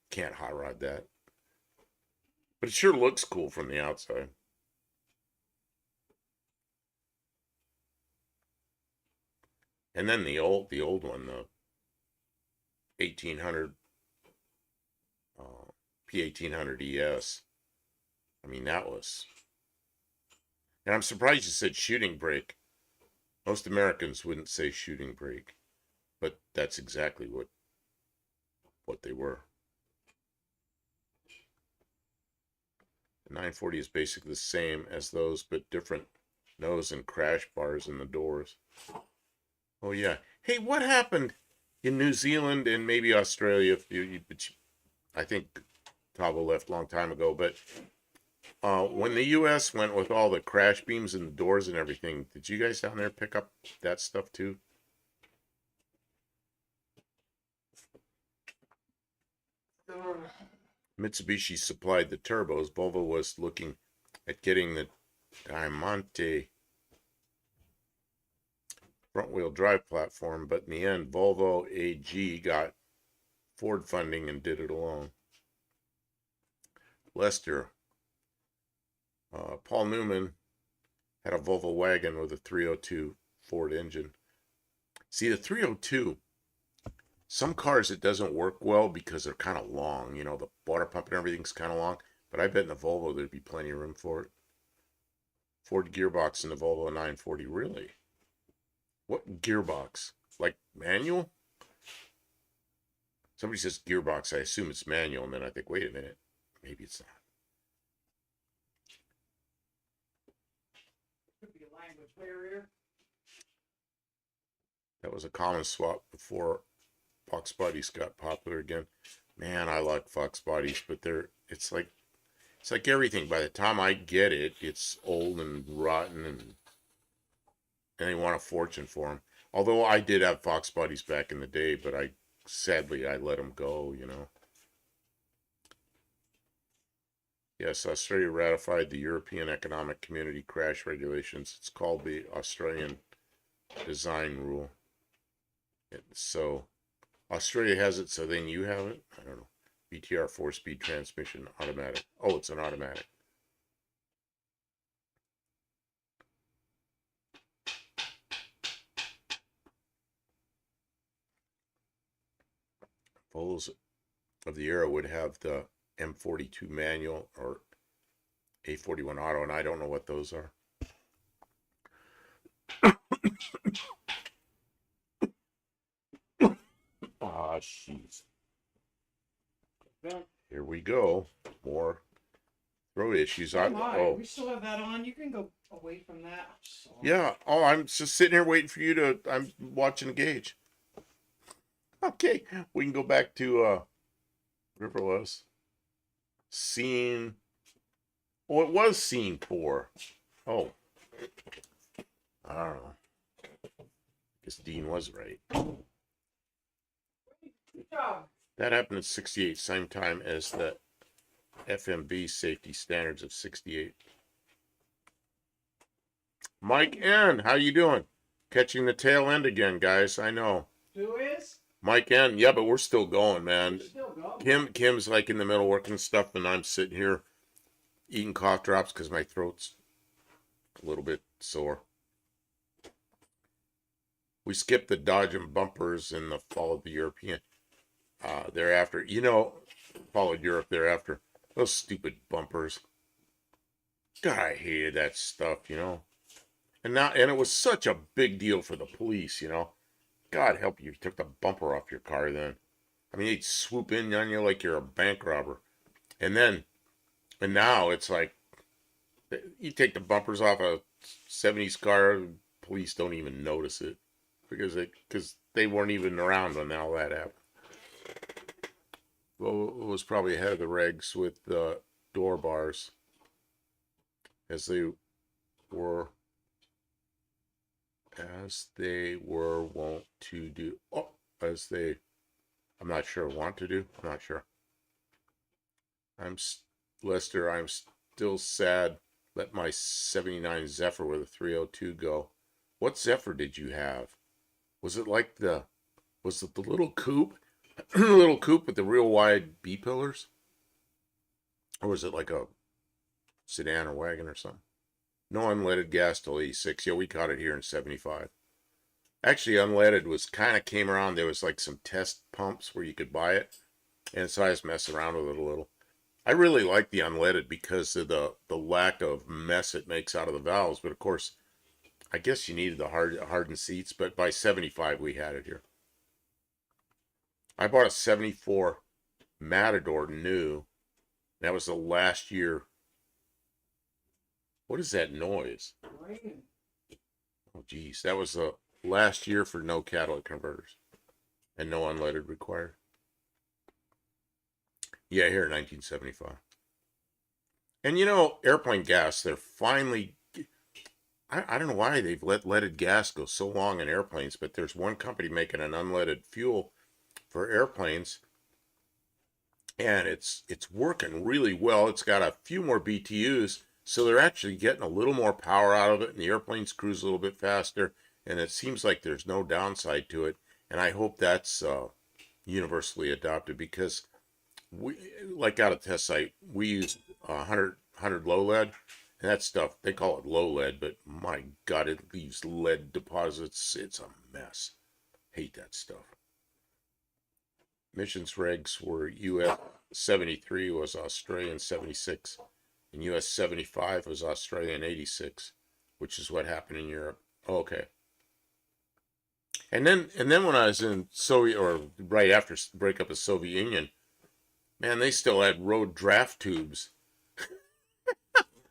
can't hot rod that. But it sure looks cool from the outside. And then the old one, the 1800 P1800 ES. I mean, that was. And I'm surprised you said shooting brake. Most Americans wouldn't say shooting brake, but that's exactly what they were. The 940 is basically the same as those, but different nose and crash bars in the doors. Oh yeah. Hey, what happened in New Zealand and maybe Australia? I think Tavo left a long time ago, but when the U.S. went with all the crash beams and the doors and everything, did you guys down there pick up that stuff too? Mitsubishi supplied the turbos. Volvo was looking at getting the Diamante front-wheel drive platform, but in the end, Volvo AG got Ford funding and did it alone. Lester, Paul Newman had a Volvo wagon with a 302 Ford engine. See, the 302, some cars it doesn't work well because they're kind of long. You know, the water pump and everything's kind of long. But I bet in the Volvo there'd be plenty of room for it. Ford gearbox in the Volvo 940, really? What gearbox? Like manual? Somebody says gearbox, I assume it's manual, and then I think, wait a minute, maybe it's not. Could be a language barrier. That was a common swap before Fox bodies got popular again. Man, I like Fox bodies, but it's like everything. By the time I get it, it's old and rotten, and they want a fortune for them. Although I did have Fox bodies back in the day, but sadly I let them go, you know. Yes, Australia ratified the European Economic Community crash regulations. It's called the Australian Design Rule. So Australia has it, so then you have it? I don't know. BTR 4-speed transmission, automatic. Oh, it's an automatic. Volvos of the era would have the M42 manual or A41 auto, and I don't know what those are. Ah, jeez. Here we go. More throat issues. Oh my, we still have that on. You can go away from that. Yeah. Oh, I'm just sitting here waiting for you to. I'm watching the gauge. Okay, we can go back to whatever it was. Scene. Oh, it was scene 4. Oh, I don't know. Guess Dean was right. Good job. That happened at 68, same time as the FMB safety standards of 68. Mike N, how you doing? Catching the tail end again, guys. I know. Who is? Mike N. Yeah, but we're still going, man. Still going. Kim's like in the middle working stuff, and I'm sitting here eating cough drops because my throat's a little bit sore. We skipped the Dodge and bumpers and the followed the European thereafter. You know, followed Europe thereafter. Those stupid bumpers. God, I hated that stuff, you know. And it was such a big deal for the police, you know. God help you, took the bumper off your car then. I mean, they'd swoop in on you like you're a bank robber. And now it's like, you take the bumpers off a 70s car, police don't even notice it. Because they weren't even around when all that happened. Well, it was probably ahead of the regs with the door bars. As they were wont to do. Oh, I'm not sure, want to do? I'm not sure. Lester, I'm still sad. Let my 79 Zephyr with a 302 go. What Zephyr did you have? Was it the little coupe? Little coupe with the real wide B-pillars? Or was it like a sedan or wagon or something? No unleaded gas till 86. Yeah, we caught it here in 75. Actually, unleaded kind of came around. There was like some test pumps where you could buy it. And so I was messing around with it a little. I really like the unleaded because of the lack of mess it makes out of the valves. But of course, I guess you needed the hardened seats. But by 75, we had it here. I bought a 74 Matador new. That was the last year. What is that noise? Rain. Oh, geez. That was the last year for no catalytic converters. And no unleaded required. Yeah, here in 1975. And you know, airplane gas, they're finally... I don't know why they've let leaded gas go so long in airplanes, but there's one company making an unleaded fuel for airplanes. And it's working really well. It's got a few more BTUs, so they're actually getting a little more power out of it, and the airplanes cruise a little bit faster, and it seems like there's no downside to it. And I hope that's universally adopted, because we, like out of test site, we use 100 low lead, and that stuff, they call it low lead, but my God, it leaves lead deposits. It's a mess. Hate that stuff. Emissions regs were US 73 was Australian 76, and US 75 was Australian 86, which is what happened in Europe. Oh, okay. And then when I was in Soviet, or right after the breakup of Soviet Union, man, they still had road draft tubes.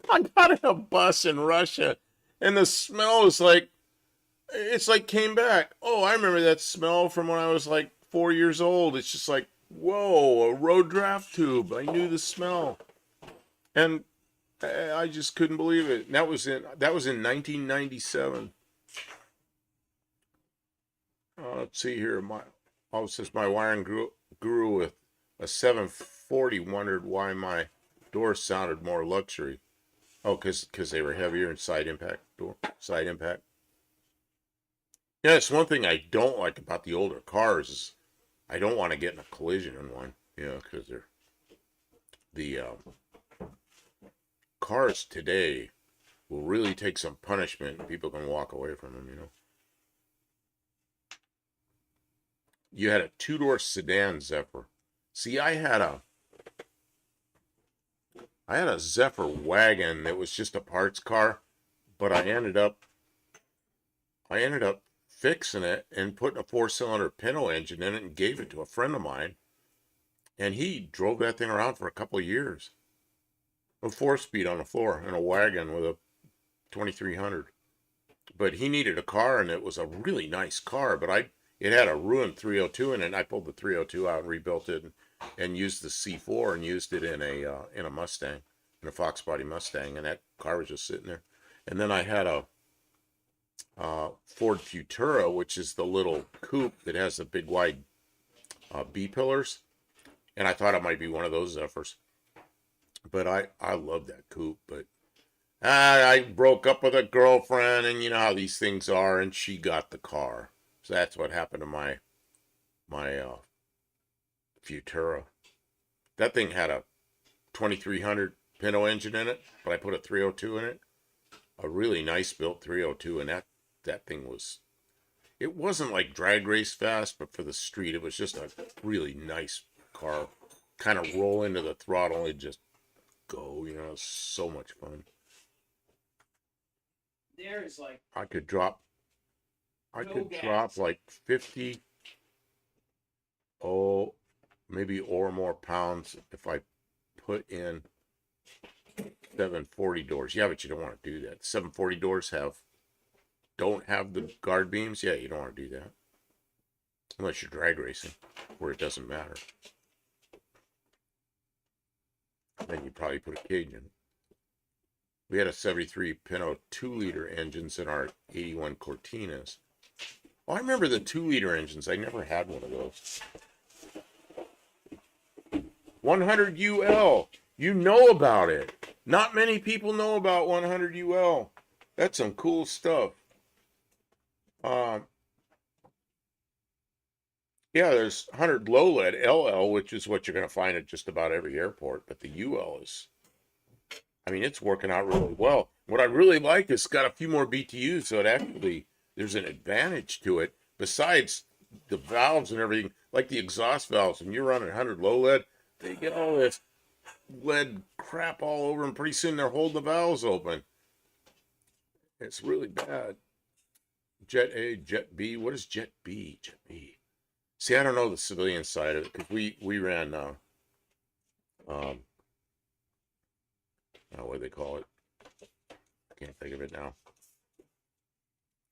I got in a bus in Russia, and the smell was like, it's like came back. Oh, I remember that smell from when I was like 4 years old. It's just like, whoa, a road draft tube. I knew the smell, and I just couldn't believe it. And that was in 1997. Let's see here. Since my wiring guru with a 740 wondered why my doors sounded more luxury. Oh, because they were heavier and side impact. Yeah, it's one thing I don't like about the older cars is I don't want to get in a collision in one. You know, because the cars today will really take some punishment and people can walk away from them, you know. You had a two-door sedan Zephyr. See, I had a Zephyr wagon that was just a parts car, but I ended up fixing it and putting a 4-cylinder Pinto engine in it and gave it to a friend of mine. And he drove that thing around for a couple of years. A 4-speed on the floor in a wagon with a 2300. But he needed a car, and it was a really nice car. But it had a ruined 302 in it. And I pulled the 302 out and rebuilt it, and used the C4 and used it in a Mustang, in a Fox body Mustang, and that car was just sitting there. And then I had a Ford Futura, which is the little coupe that has the big wide B pillars, and I thought it might be one of those Zephyrs. But I love that coupe, but I broke up with a girlfriend, and you know how these things are, and she got the car. So that's what happened to my Futura. That thing had a 2300 Pinto engine in it, but I put a 302 in it. A really nice built 302, and that thing was, it wasn't like drag race fast, but for the street, it was just a really nice car. Kind of roll into the throttle and just go, you know, it was so much fun. There is like I could drop like 50, maybe or more pounds if I put in 740 doors. Yeah, but you don't want to do that. 740 doors don't have the guard beams. Yeah, you don't want to do that. Unless you're drag racing, where it doesn't matter. Then you probably put a cage in. We had a 73 Pinto 2-liter engines in our 81 Cortinas. Oh, I remember the 2-liter engines. I never had one of those. 100 UL. You know about it. Not many people know about 100 UL. That's some cool stuff. Yeah, there's 100 low lead LL, which is what you're going to find at just about every airport. But the UL is, I mean, it's working out really well. What I really like is it's got a few more BTUs, so it actually, there's an advantage to it. Besides the valves and everything, like the exhaust valves, when you're running 100 low lead, they get all this lead crap all over them. Pretty soon they're holding the valves open. It's really bad. Jet A, Jet B. What is Jet B? Jet B. See, I don't know the civilian side of it, because we ran what do they call it? Can't think of it now.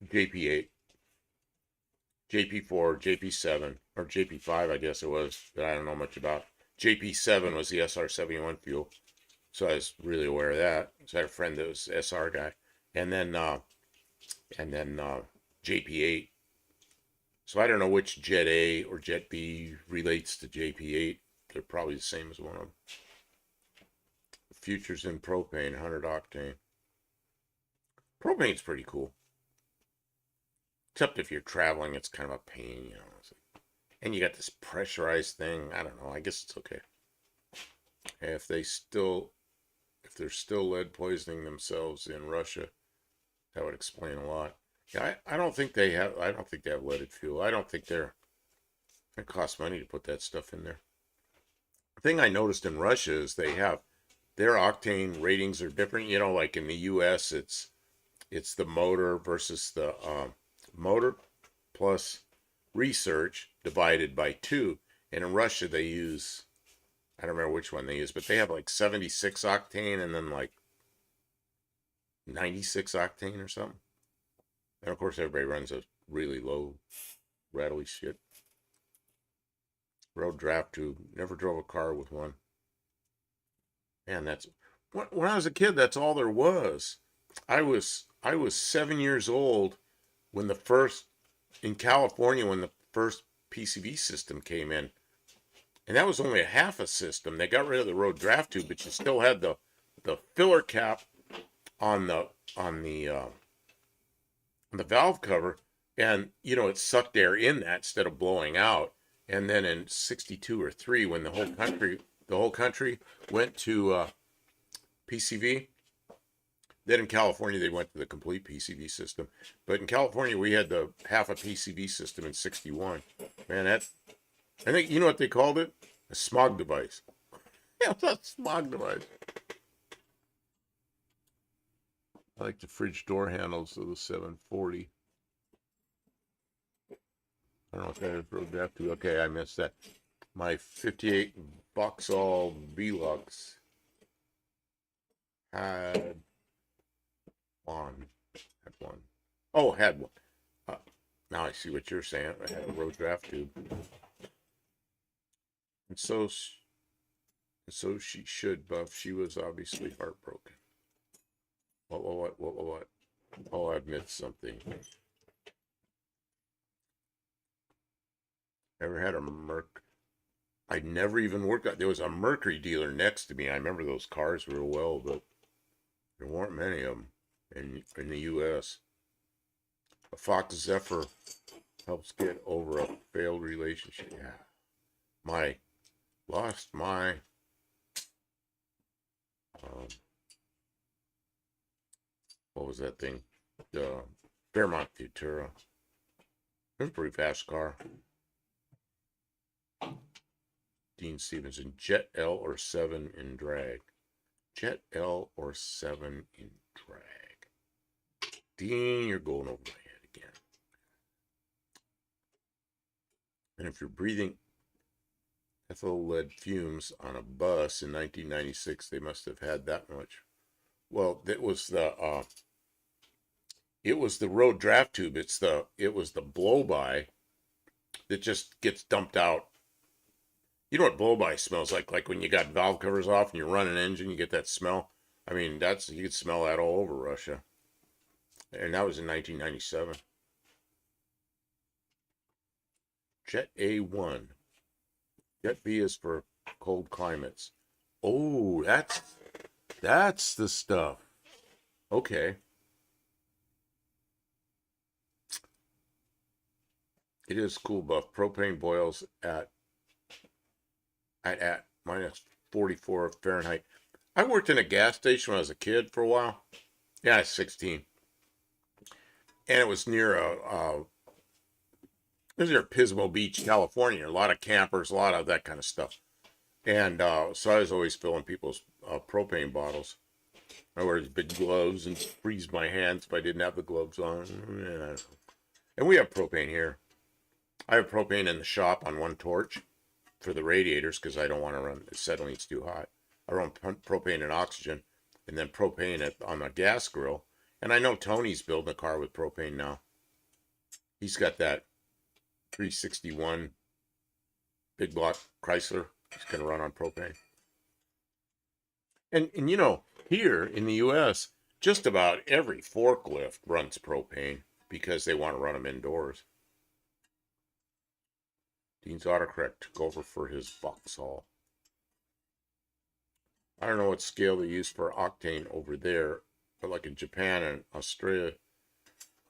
JP8, JP4, JP7, or JP5, I guess it was, that I don't know much about. JP7 was the SR71 fuel, so I was really aware of that. So I had a friend that was SR guy, and then JP8. So I don't know which Jet A or Jet B relates to JP8. They're probably the same as one of them. Futures in propane, 100 octane. Propane's pretty cool. Except if you're traveling, it's kind of a pain, you know. And you got this pressurized thing. I don't know. I guess it's okay. If they're still lead poisoning themselves in Russia, that would explain a lot. Yeah, I don't think they have leaded fuel. I don't think it costs money to put that stuff in there. The thing I noticed in Russia is their octane ratings are different. You know, like in the US, it's the motor versus the motor plus research divided by 2. And in Russia, they use, I don't remember which one they use, but they have like 76 octane and then like 96 octane or something. And of course, everybody runs a really low, rattly shit. Road draft tube. Never drove a car with one. Man, when I was a kid, that's all there was. I was 7 years old when in California, when the first PCV system came in. And that was only a half a system. They got rid of the road draft tube, but you still had the filler cap on the valve cover, and you know, it sucked air in that instead of blowing out. And then in 62 or 3, when the whole country went to PCV, then in California they went to the complete PCV system. But in California we had the half a PCV system in 61. Man, I think, you know what they called it? A smog device. Yeah, it's a smog device. I like the fridge door handles of the 740. I don't know if that is road draft too. Okay, I missed that. My 58 Vauxhall Velux had one. Had one. Oh, had one. Uh, now I see what you're saying. I had a road draft tube. And so she should, Buff. She was obviously heartbroken. What? Oh, I've missed something. Ever had a Merc? I never even worked out. There was a Mercury dealer next to me. I remember those cars real well, but there weren't many of them in the U.S. A Fox Zephyr helps get over a failed relationship. Yeah, lost my what was that thing? The Fairmont Futura. It was a pretty fast car. Dean Stevenson, Jet L or 7 in drag. Jet L or 7 in drag. Dean, you're going over my head again. And if you're breathing ethyl lead fumes on a bus in 1996, they must have had that much. Well, it was the road draft tube. It was the blow by that just gets dumped out. You know what blow by smells like when you got valve covers off and you run an engine, you get that smell. I mean, you could smell that all over Russia. And that was in 1997. Jet A1. Jet B is for cold climates. Oh, that's the stuff. Okay. It is cool, Buff. Propane boils at minus 44 Fahrenheit. I worked in a gas station when I was a kid for a while. Yeah, I was 16. And it was near Pismo Beach, California. A lot of campers, a lot of that kind of stuff. And so I was always filling people's propane bottles. I wear big gloves and freeze my hands if I didn't have the gloves on. Yeah. And we have propane here. I have propane in the shop on one torch for the radiators because I don't want to run acetylene. It's too hot. I run propane and oxygen, and then propane on the gas grill. And I know Tony's building a car with propane now. He's got that 361 big block Chrysler. He's going to run on propane. And you know, here in the U.S., just about every forklift runs propane because they want to run them indoors. Dean's autocorrect took over for his Vauxhall. I don't know what scale they use for octane over there, but like in Japan and Australia,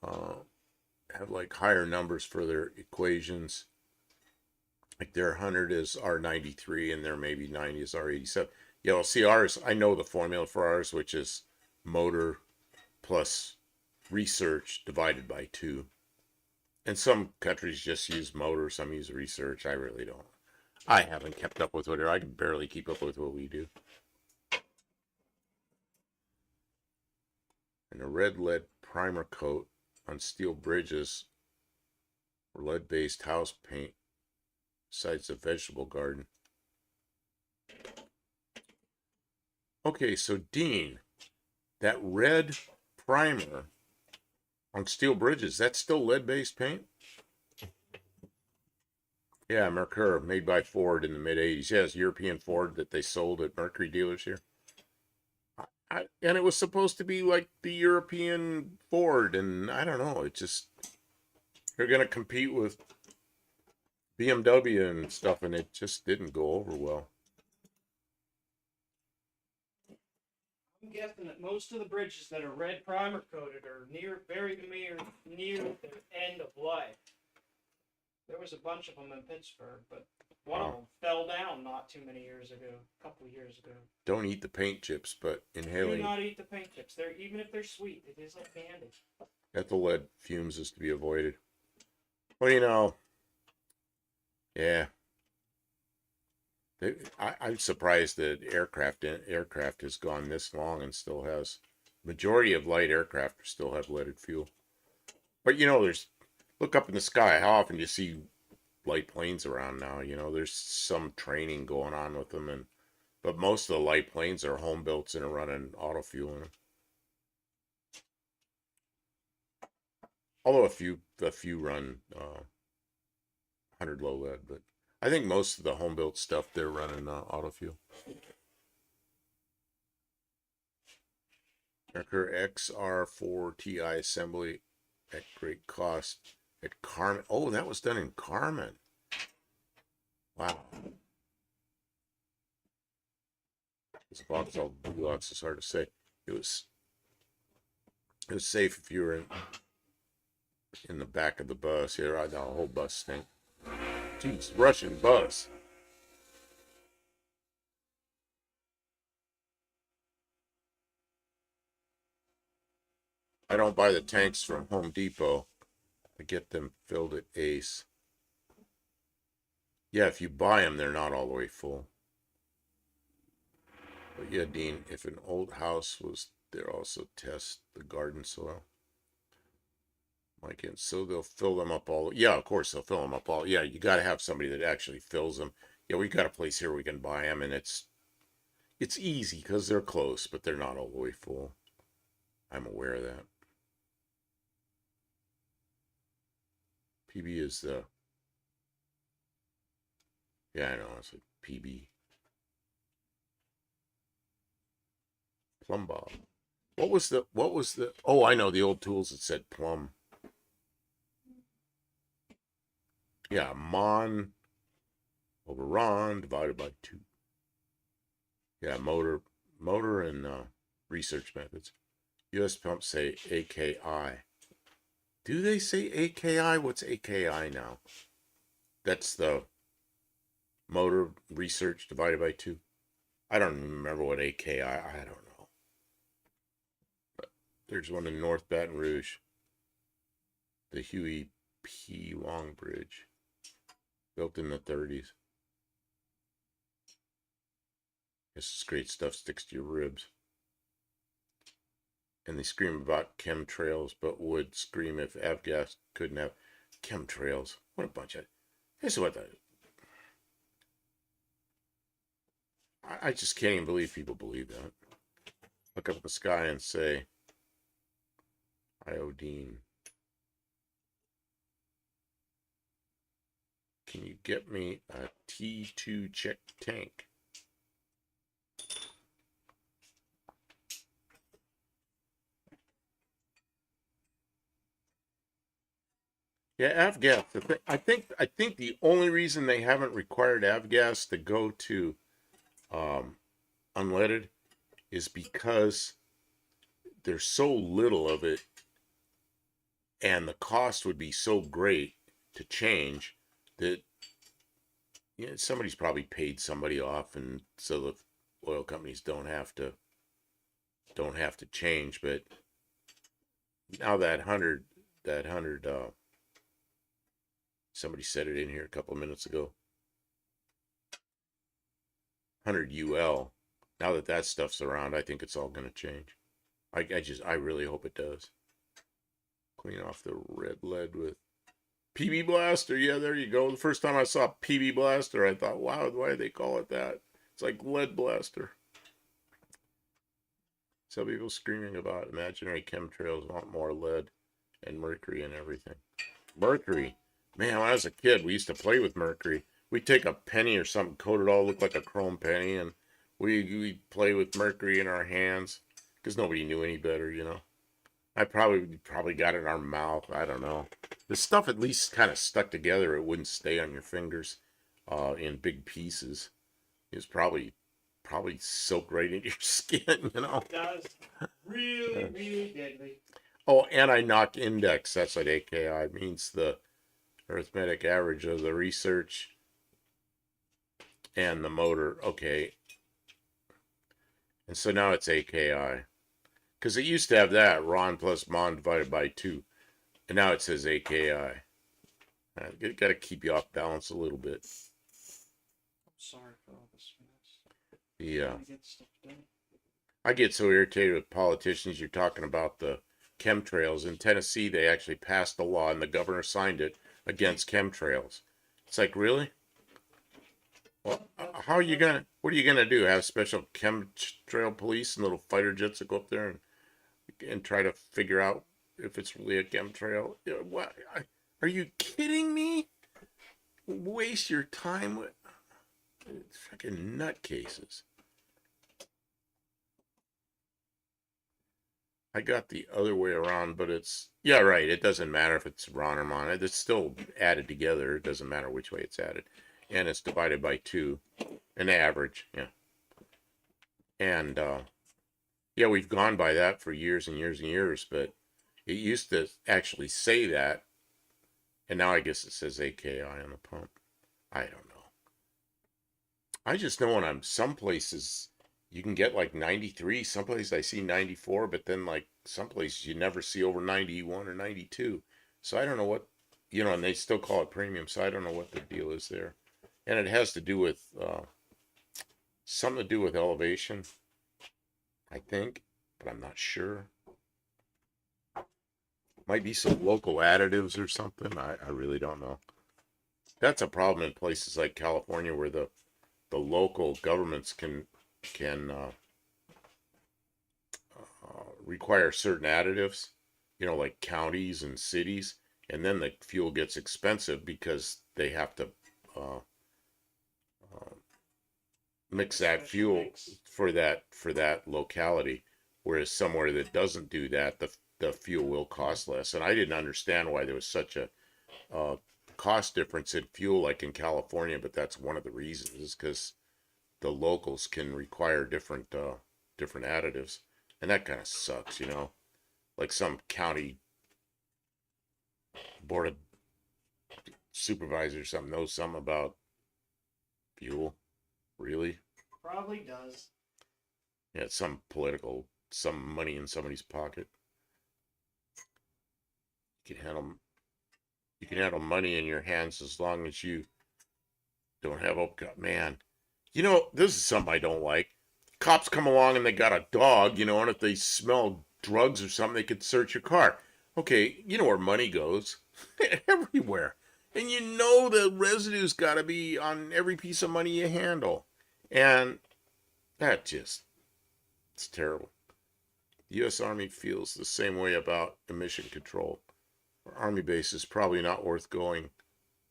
have like higher numbers for their equations. Like their 100 is R93 and their maybe 90 is R87. Yeah, well, see ours, I know the formula for ours, which is motor plus research divided by 2. And some countries just use motor, some use research. I really don't. I haven't kept up with whatever. I can barely keep up with what we do. And a red lead primer coat on steel bridges or lead-based house paint besides the vegetable garden. Okay, so Dean, that red primer on steel bridges, that's still lead-based paint? Yeah, Mercur, made by Ford in the mid-'80s. Yeah, it's European Ford that they sold at Mercury dealers here. And it was supposed to be like the European Ford, and I don't know, it just, they're going to compete with BMW and stuff, and it just didn't go over well. I'm guessing that most of the bridges that are red primer coated are very near their end of life. There was a bunch of them in Pittsburgh, but one of them fell down not too many years ago, a couple of years ago. Don't eat the paint chips, but inhaling. Do not eat the paint chips. Even if they're sweet, it is like candy. Ethyl lead fumes is to be avoided. Well, you know, yeah. I'm surprised that aircraft has gone this long and still has. Majority of light aircraft still have leaded fuel. But you know, look up in the sky. How often do you see light planes around now. You know, there's some training going on with them, but most of the light planes are home built and are running auto fuel in them. Although a few run 100 low lead, but I think most of the home built stuff they're running auto fuel. Mercury XR4 Ti assembly at great cost at Carmen. Oh, that was done in Carmen. Wow. This box all lots is hard to say. It was safe if you were in the back of the bus. Here, I got a whole bus thing. Jeez, Russian bus. I don't buy the tanks from Home Depot. I get them filled at Ace. Yeah, if you buy them, they're not all the way full. But yeah, Dean, if an old house was there, also test the garden soil. Like, and so they'll fill them up all. Yeah, of course they'll fill them up all. Yeah, you got to have somebody that actually fills them. Yeah, we got a place here we can buy them, and it's easy because they're close, but they're not all the way full. I'm aware of that. PB is the. Yeah, I know. It's like PB. Plumb Bob. What was the? Oh, I know the old tools that said plum. Yeah, Mon over Ron divided by 2. Yeah, motor and research methods. U.S. pumps say AKI. Do they say AKI? What's AKI now? That's the motor research divided by 2. I don't remember what AKI. I don't know. But there's one in North Baton Rouge. The Huey P. Long Bridge. Built in the 30s. This is great stuff, sticks to your ribs. And they scream about chemtrails, but would scream if avgas couldn't have chemtrails. What a bunch of... This is what the... I just can't even believe people believe that. Look up at the sky and say, iodine. Can you get me a T2 check tank? Yeah, avgas. I think the only reason they haven't required avgas to go to unleaded is because there's so little of it, and the cost would be so great to change that somebody's probably paid somebody off, and so the oil companies don't have to change. But now that 100 somebody said it in here a couple of minutes ago, 100 UL. Now that stuff's around, I think it's all going to change. I really hope it does. Clean off the red lead with PB Blaster. Yeah, there you go. The first time I saw PB Blaster, I thought, wow, why do they call it that? It's like lead blaster. Some people screaming about imaginary chemtrails want more lead and mercury and everything. Mercury. Man, when I was a kid, we used to play with mercury. We'd take a penny or something, coat it all, looked like a chrome penny, and we'd play with mercury in our hands because nobody knew any better, you know. I probably got it in our mouth. I don't know. The stuff at least kind of stuck together. It wouldn't stay on your fingers in big pieces. It was probably soaked right into your skin, you know. It does. Really, really deadly. Oh, anti-knock index. That's what AKI means. The arithmetic average of the research and the motor. Okay. And so now it's AKI. Because it used to have that, Ron plus Mon divided by 2. And now it says AKI. Got to keep you off balance a little bit. I'm sorry for all this mess. Yeah. Get stuff done. I get so irritated with politicians. You're talking about the chemtrails. In Tennessee, they actually passed a law, and the governor signed it, against chemtrails. It's like, really? Well, how are you gonna? What are you gonna do? Have special chemtrail police and little fighter jets that go up there and try to figure out if it's really a chemtrail? What? Are you kidding me? Waste your time with fucking nutcases. I got the other way around, but it's yeah, right. It doesn't matter if it's Ron or Mon. It's still added together. It doesn't matter which way it's added, and it's divided by 2, an average. Yeah, and yeah, we've gone by that for years and years and years, but it used to actually say that, and now I guess it says AKI on the pump. I don't know. I just know when I'm some places you can get like 93. Some places I see 94, but then like some places you never see over 91 or 92. So I don't know what, and they still call it premium. So I don't know what the deal is there. And it has to do with something to do with elevation, I think, but I'm not sure. Might be some local additives or something. I really don't know. That's a problem in places like California where the local governments can require certain additives, like counties and cities, and then the fuel gets expensive because they have to uh, uh, mix that fuel for that locality. Whereas somewhere that doesn't do that, the fuel will cost less. And I didn't understand why there was such a cost difference in fuel like in California, but that's one of the reasons is because the locals can require different additives, and that kind of sucks. Like some county board of supervisors or something knows something about fuel. Really? Probably does. Yeah, some money in somebody's pocket. You can handle you can handle money in your hands as long as you don't have man. This is something I don't like. Cops come along and they got a dog, and if they smell drugs or something, they could search your car. Okay, you know where money goes. Everywhere. And the residue's got to be on every piece of money you handle. And it's terrible. The U.S. Army feels the same way about emission control. Our Army base is probably not worth going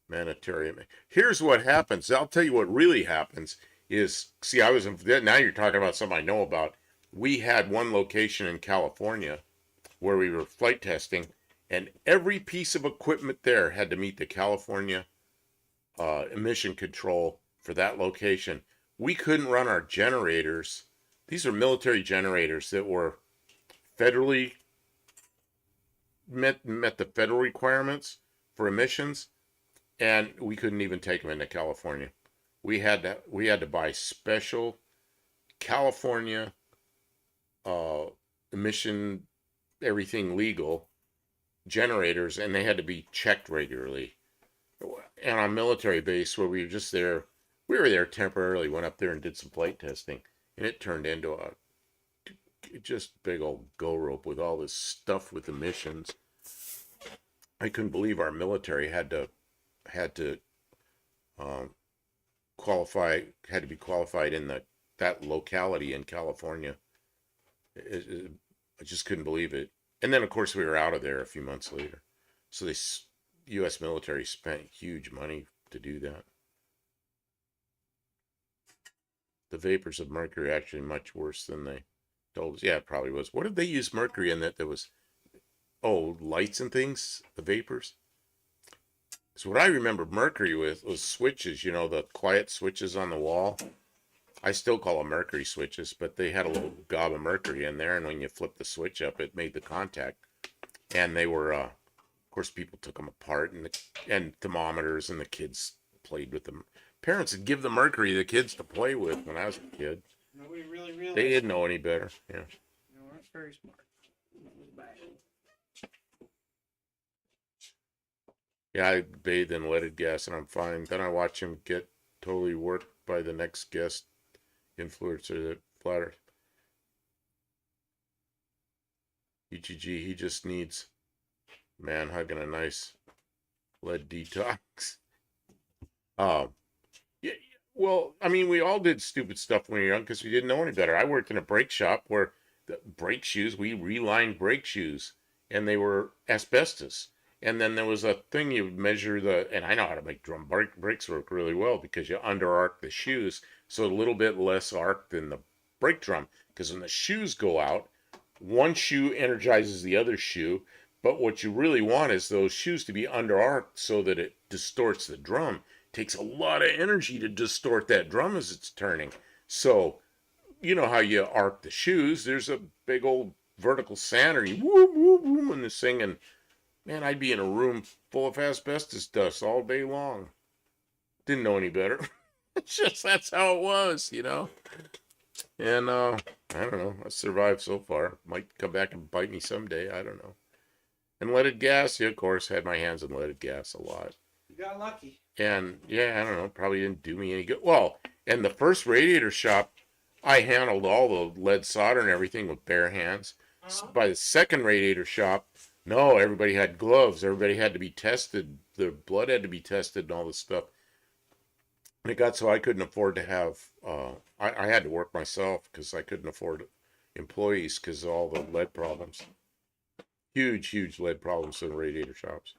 humanitarian. Here's what happens. I'll tell you what really happens is, see, now you're talking about something I know about. We had one location in California where we were flight testing, and every piece of equipment there had to meet the California emission control for that location. We couldn't run our generators. These are military generators that were federally met the federal requirements for emissions, and we couldn't even take them into California. We had to buy special California emission, everything legal generators, and they had to be checked regularly. And on military base where we were there temporarily, went up there and did some flight testing, and it turned into a just big old go rope with all this stuff with emissions. I couldn't believe our military had to um, had to be qualified in that locality in California. I just couldn't believe it. And then of course we were out of there a few months later. So the U.S. military spent huge money to do that. The vapors of mercury are actually much worse than they told us. Yeah, it probably was. What did they use mercury in that there was? Oh, lights and things, the vapors. So what I remember mercury with was switches, the quiet switches on the wall. I still call them mercury switches, but they had a little gob of mercury in there, and when you flip the switch up, it made the contact. And they were, of course, people took them apart, and thermometers, and the kids played with them. Parents would give the mercury to the kids to play with when I was a kid. Nobody really realized. They didn't know any better. Yeah. They weren't very smart. That was bad. Yeah, I bathe in leaded gas and I'm fine. Then I watch him get totally worked by the next guest influencer that flatters. EGG, he just needs man hugging a nice lead detox. Um, yeah, well, I mean, we all did stupid stuff when we were young because we didn't know any better. I worked in a brake shop where the brake shoes, we relined brake shoes, and they were asbestos. And then there was a thing you would measure and I know how to make drum brakes work really well because you under arc the shoes so a little bit less arc than the brake drum. Because when the shoes go out, one shoe energizes the other shoe, but what you really want is those shoes to be under arced so that it distorts the drum. It takes a lot of energy to distort that drum as it's turning. So, you know how you arc the shoes, there's a big old vertical sander, you whoop, whoop, whoop, and this thing, and man, I'd be in a room full of asbestos dust all day long. Didn't know any better. It's just that's how it was, you know. And I don't know. I survived so far. Might come back and bite me someday. I don't know. And leaded gas, yeah, of course, had my hands on leaded gas a lot. You got lucky. And yeah, I don't know, probably didn't do me any good. Well, and the first radiator shop, I handled all the lead solder and everything with bare hands. By the second radiator shop, no, everybody had gloves. Everybody had to be tested. Their blood had to be tested and all this stuff. And it got so I couldn't afford to have. I had to work myself because I couldn't afford employees because of all the lead problems. Huge, huge lead problems in radiator shops.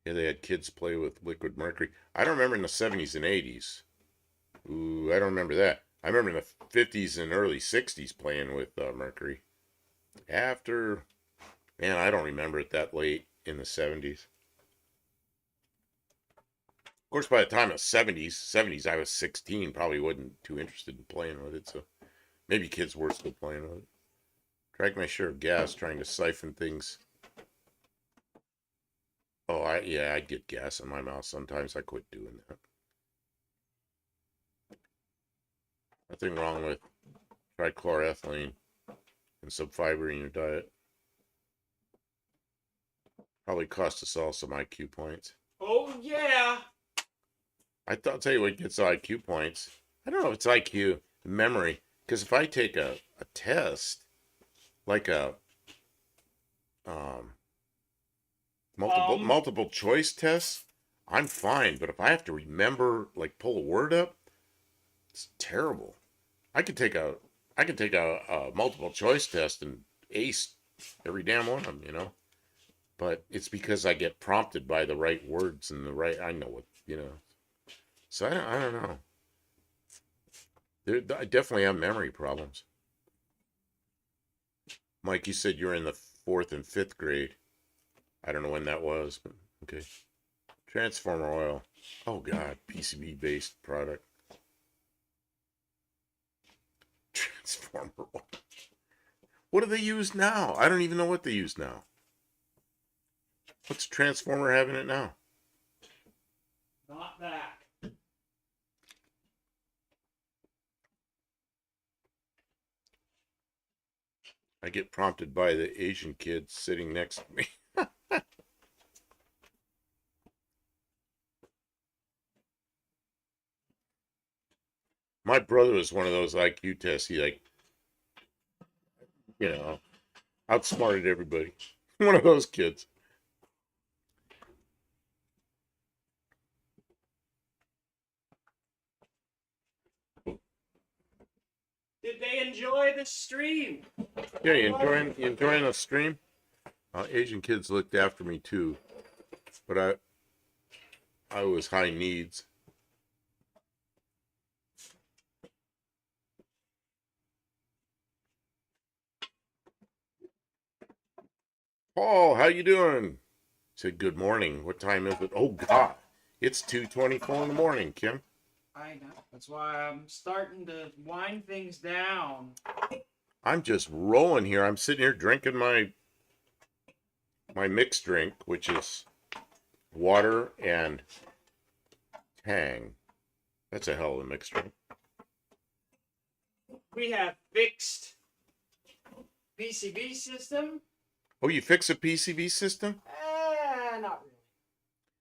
Yeah, they had kids play with liquid mercury. I don't remember in the 70s and 80s. Ooh, I don't remember that. I remember in the 50s and early 60s playing with mercury. After, man, I don't remember it that late in the 70s. Of course, by the time of 70s, I was 16, probably wasn't too interested in playing with it, so maybe kids were still playing with it. Drank my share of gas trying to siphon things. Oh, yeah, I'd get gas in my mouth sometimes. I quit doing that. Nothing wrong with trichloroethylene and some fiber in your diet. Probably cost us all some IQ points. Oh, yeah. I'll tell you what gets IQ points. I don't know if it's IQ, memory. Because if I take a test, like a um, multiple choice test, I'm fine. But if I have to remember, like pull a word up, it's terrible. I could take a multiple choice test and ace every damn one of them, you know. But it's because I get prompted by the right words and the right. I know what you know. So I don't know. I definitely have memory problems. Mike, you said you're in the fourth and fifth grade. I don't know when that was, but okay. Transformer oil. Oh God, PCB based product. Transformer oil. What do they use now? I don't even know what they use now. What's Transformer having it now? Not that. I get prompted by the Asian kid sitting next to me. My brother was one of those IQ tests. He you know, outsmarted everybody. One of those kids. Did they enjoy the stream? Yeah, you enjoying the stream? Asian kids looked after me too, but I was high needs. Paul, how you doing? Said good morning. What time is it? Oh God, it's 2:24 in the morning, Kim. I know. That's why I'm starting to wind things down. I'm just rolling here. I'm sitting here drinking my mixed drink, which is water and Tang. That's a hell of a mixed drink. We have fixed PCB system. Oh, you fix a PCB system? Not really.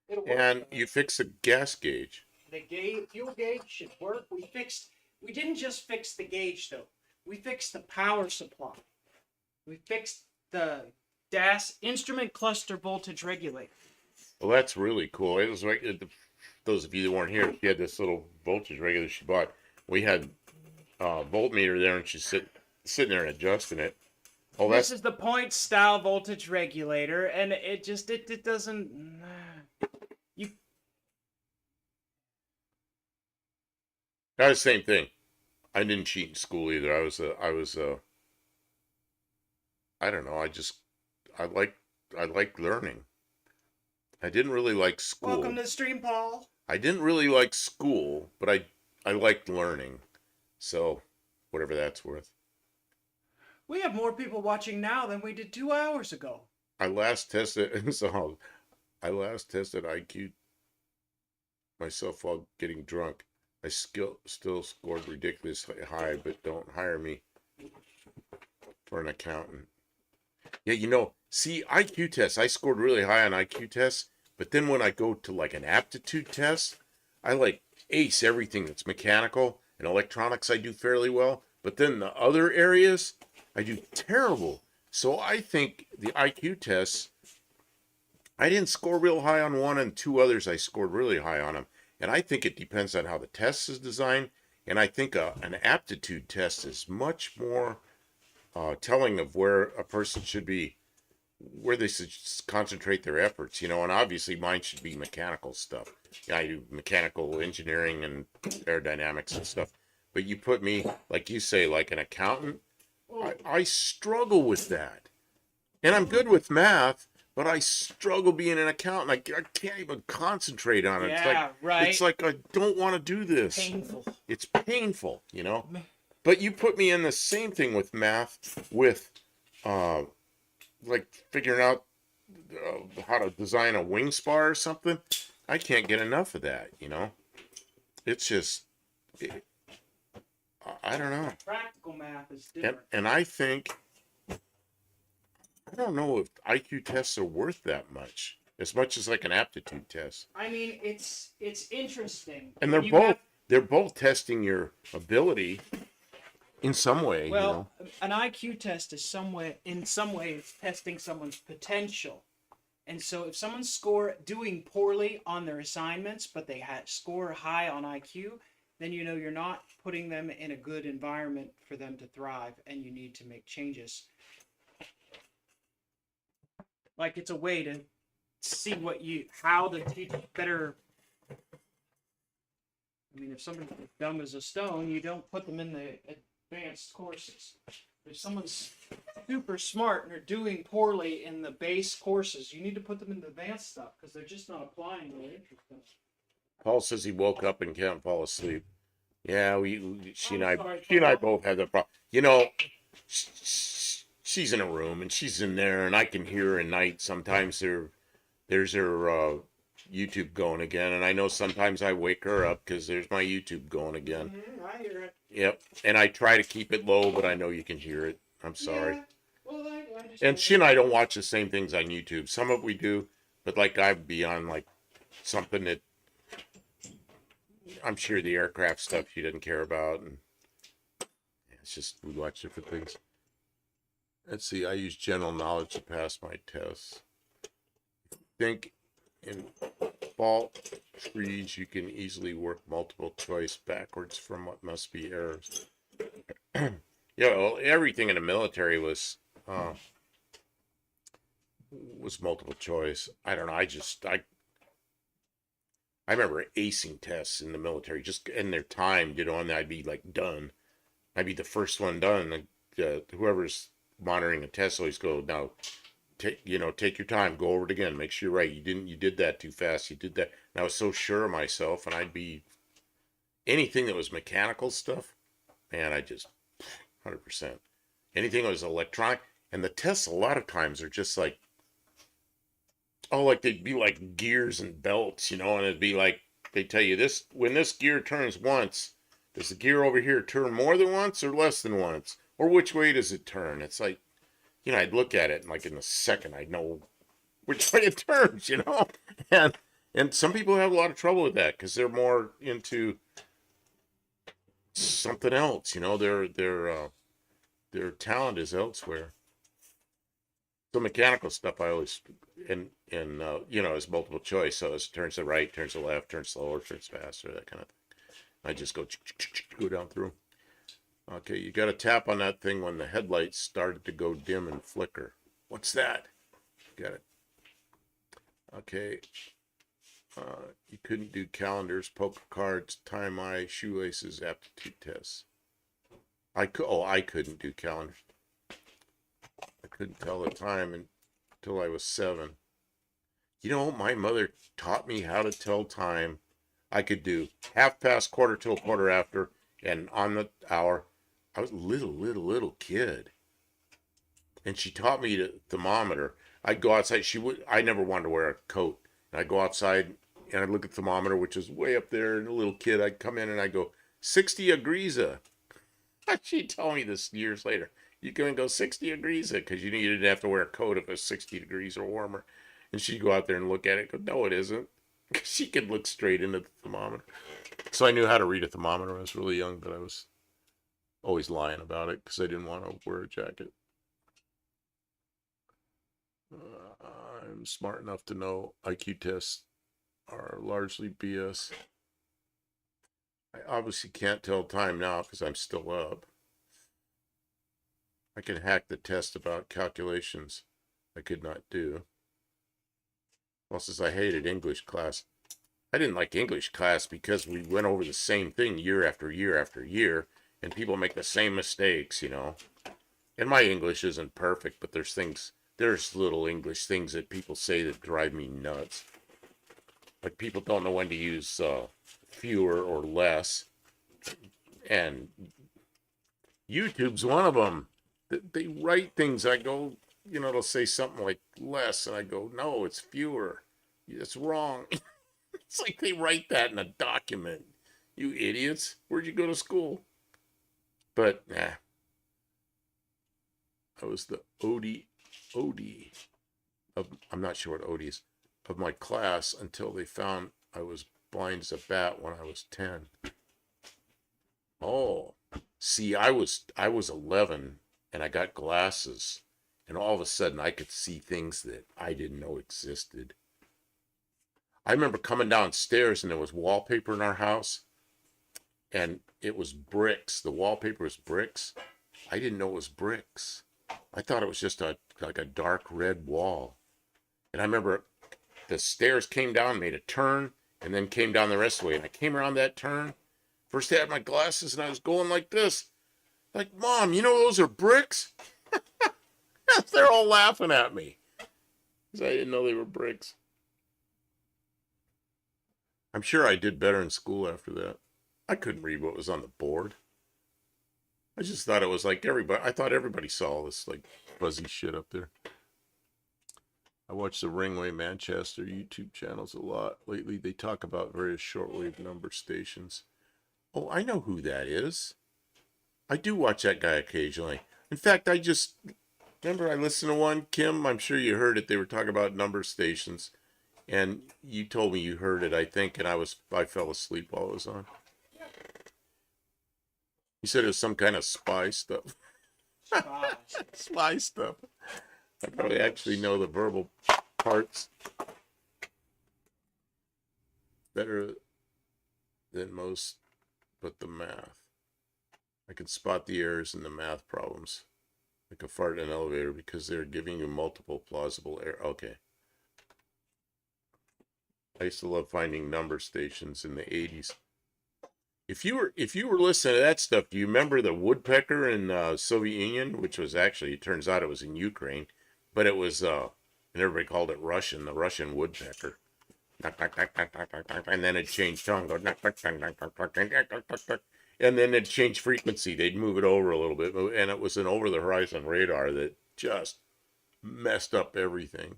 It'll work. And you fix a gas gauge. The fuel gauge should work. We didn't just fix the gauge though. We fixed the power supply. We fixed the DAS instrument cluster voltage regulator. Well, that's really cool. It was like those of you that weren't here, she had this little voltage regulator she bought. We had voltmeter there, and she's sitting there and adjusting it. Oh, This is the point style voltage regulator, and it just it doesn't. You Not the same thing. I didn't cheat in school either. I don't know. I like learning. I didn't really like school. Welcome to the stream, Paul. I didn't really like school, but I liked learning. So, whatever that's worth. We have more people watching now than we did 2 hours ago. I last tested IQ myself while getting drunk. I still scored ridiculously high, but don't hire me for an accountant. Yeah, see, IQ tests, I scored really high on IQ tests, but then when I go to like an aptitude test, I like ace everything that's mechanical, and electronics I do fairly well, but then the other areas, I do terrible. So I think the IQ tests, I didn't score real high on one, and two others I scored really high on them. And I think it depends on how the test is designed, and I think an aptitude test is much more telling of where a person should be, where they should concentrate their efforts, and obviously mine should be mechanical stuff. Yeah, I do mechanical engineering and aerodynamics and stuff. But you put me, like you say, like an accountant, I struggle with that. And I'm good with math, but I struggle being an accountant. I can't even concentrate on it. Yeah, right. It's like I don't want to do this. Painful. It's painful, But you put me in the same thing with math, with like figuring out how to design a wing spar or something. I can't get enough of that, It's just, I don't know. Practical math is different. And I think, I don't know if IQ tests are worth that much as like an aptitude test. I mean, it's interesting. And they're both testing your ability in some way. Well, an IQ test is in some way it's testing someone's potential. And so if someone's doing poorly on their assignments, but they score high on IQ, then you're not putting them in a good environment for them to thrive, and you need to make changes. Like, it's a way to see how to teach better. I mean, if somebody's dumb as a stone, you don't put them in the advanced courses. If someone's super smart and they're doing poorly in the base courses, you need to put them in the advanced stuff because they're just not applying their interest. Paul says he woke up and can't fall asleep. Yeah, she and I both had that problem. She's in a room and she's in there, and I can hear her at night. Sometimes there's her YouTube going again, and I know sometimes I wake her up because there's my YouTube going again. Mm-hmm, I hear it. Yep, and I try to keep it low, but I know you can hear it. I'm sorry. Yeah. Well, and she and I don't watch the same things on YouTube. Some of it we do, but like I'd be on like something that I'm sure the aircraft stuff she didn't care about, and it's just we watch different things. Let's see. I use general knowledge to pass my tests. Think in fault trees, you can easily work multiple choice backwards from what must be errors. Well, everything in the military was multiple choice. I don't know. I remember acing tests in the military, just in their time, and I'd be like done. I'd be the first one done. Whoever's monitoring a test always go, now, take your time, go over it again, make sure you're right. You did that too fast. You did that. And I was so sure of myself, and I'd be anything that was mechanical stuff, man, I just 100%. Anything that was electronic, and the tests a lot of times are just like, like they'd be like gears and belts, and it'd be like, they tell you this, when this gear turns once, does the gear over here turn more than once or less than once? Or which way does it turn? It's like, I'd look at it and like in a second, I'd know which way it turns, and some people have a lot of trouble with that because they're more into something else, they're their talent is elsewhere. So mechanical stuff I always and you know, is multiple choice. So it turns to right, turns to left, turns slower, turns faster, that kind of thing. I just go down through. Okay, you got to tap on that thing when the headlights started to go dim and flicker. What's that? Got it. Okay. You couldn't do calendars, poker cards, time eye, shoelaces, aptitude tests. I could. Oh, I couldn't do calendars. I couldn't tell the time until I was 7. You know, my mother taught me how to tell time. I could do half past, quarter till, quarter after, and on the hour. I was a little kid, and she taught me the thermometer. I'd go outside. I never wanted to wear a coat. And I'd go outside and I'd look at the thermometer, which is way up there. And a little kid, I'd come in and I'd go 60 degrees. She told me this years later. You can go 60 degrees because you didn't have to wear a coat if it's 60 degrees or warmer. And she'd go out there and look at it. And go, no, it isn't. She could look straight into the thermometer. So I knew how to read a thermometer when I was really young, but I was always lying about it because I didn't want to wear a jacket. I'm smart enough to know IQ tests are largely BS. I obviously can't tell time now because I'm still up. I can hack the test about calculations I could not do. Well, since I hated English class. I didn't like English class because we went over the same thing year after year after year, and people make the same mistakes, you know. And my English isn't perfect, but there's little English things that people say that drive me nuts. Like people don't know when to use fewer or less. And YouTube's one of them. They write things. I go, you know, they'll say something like less, and I go, no, it's fewer. It's wrong. It's like they write that in a document. You idiots. Where'd you go to school? But, nah. I was the OD of, I'm not sure what OD is, of my class until they found I was blind as a bat when I was 10. Oh, see, I was 11 and I got glasses, and all of a sudden I could see things that I didn't know existed. I remember coming downstairs and there was wallpaper in our house, and it was bricks. The wallpaper was bricks. I didn't know it was bricks. I thought it was just like a dark red wall. And I remember the stairs came down, made a turn, and then came down the rest of the way. And I came around that turn. First I had my glasses and I was going like this. Like, Mom, you know those are bricks? They're all laughing at me because I didn't know they were bricks. I'm sure I did better in school after that. I couldn't read what was on the board. I just thought it was like everybody. I thought everybody saw all this like fuzzy shit up there. I watch the Ringway Manchester YouTube channels a lot. Lately, they talk about various shortwave number stations. Oh, I know who that is. I do watch that guy occasionally. In fact, I listened to one, Kim, I'm sure you heard it. They were talking about number stations. And you told me you heard it, I think, and I fell asleep while it was on. You said it was some kind of spy stuff. Spy stuff. I probably actually know the verbal parts better than most, but the math. I can spot the errors in the math problems, like a fart in an elevator, because they're giving you multiple plausible errors. Okay. I used to love finding number stations in the 80s. If you were listening to that stuff, do you remember the woodpecker in Soviet Union, which was actually, it turns out it was in Ukraine, but it was and everybody called it Russian, the Russian woodpecker. And then it changed tone, and then it changed frequency. They'd move it over a little bit, and it was an over-the-horizon radar that just messed up everything.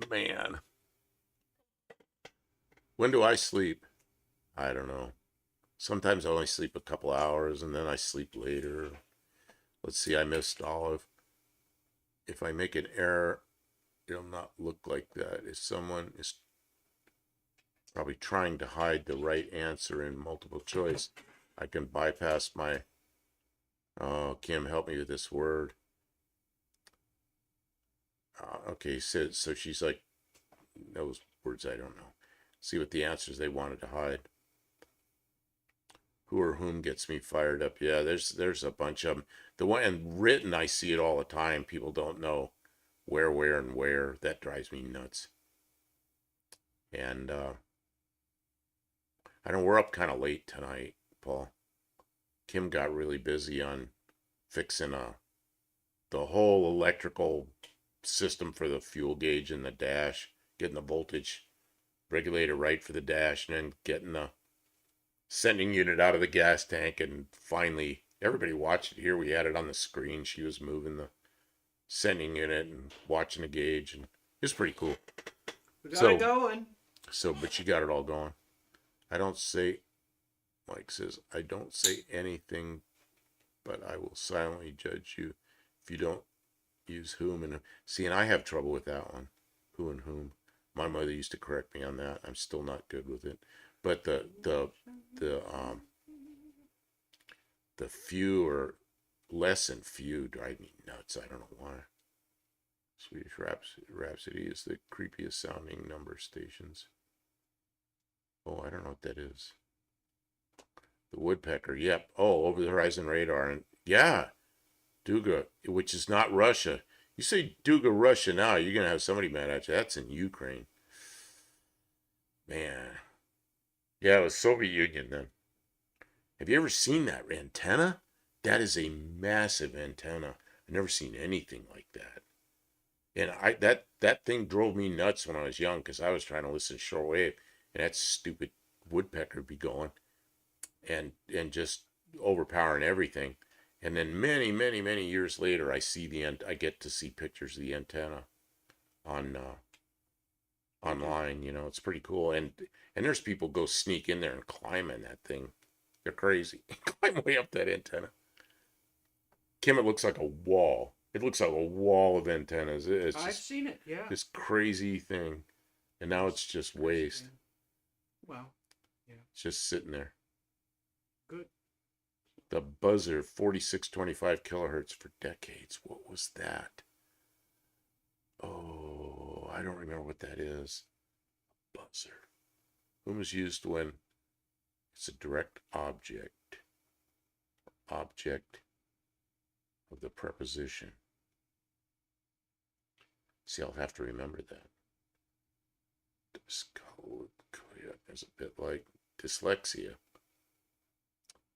Man. When do I sleep? I don't know. Sometimes I only sleep a couple hours, and then I sleep later. Let's see, I missed Olive. If I make an error, it'll not look like that. If someone is probably trying to hide the right answer in multiple choice, I can bypass my Oh, Kim, help me with this word. Okay, so she's like, those words I don't know. See what the answers they wanted to hide. Who or whom gets me fired up? Yeah, there's a bunch of them. The one and written, I see it all the time. People don't know where, and where. That drives me nuts. And I know we're up kind of late tonight, Paul. Kim got really busy on fixing the whole electrical system for the fuel gauge and the dash, getting the voltage regulator right for the dash, and then getting the sending unit out of the gas tank. And finally, everybody watched it here. We had it on the screen. She was moving the sending unit and watching the gauge, and it's pretty cool. We got it going. But she got it all going. I don't say, Mike says, I don't say anything, but I will silently judge you if you don't use whom and see. And I have trouble with that one, who and whom. My mother used to correct me on that. I'm still not good with it. But the few or less than few drive me nuts. I don't know why. Swedish Rhapsody is the creepiest sounding number stations. Oh, I don't know what that is. The woodpecker. Yep. Oh, over the horizon radar. And yeah, Duga, which is not Russia. You say Duga, Russia now, you're going to have somebody mad at you. That's in Ukraine. Man. Yeah, it was Soviet Union then. Have you ever seen that antenna? That is a massive antenna. I've never seen anything like that. And that thing drove me nuts when I was young because I was trying to listen to shortwave, and that stupid woodpecker would be going and just overpowering everything. And then many years later, I get to see pictures of the antenna on online. It's pretty cool. And there's people go sneak in there and climb in that thing. They're crazy. Climb way up that antenna. Kim, it looks like a wall. It looks like a wall of antennas. I've seen it. Yeah. This crazy thing, and now it's just waste. Well, yeah. It's just sitting there. Good. The buzzer, 4625 kilohertz for decades. What was that? Oh, I don't remember what that is. Buzzer. Whom is used when it's a direct object. Object of the preposition. See, I'll have to remember that. Dyscalculia is a bit like dyslexia.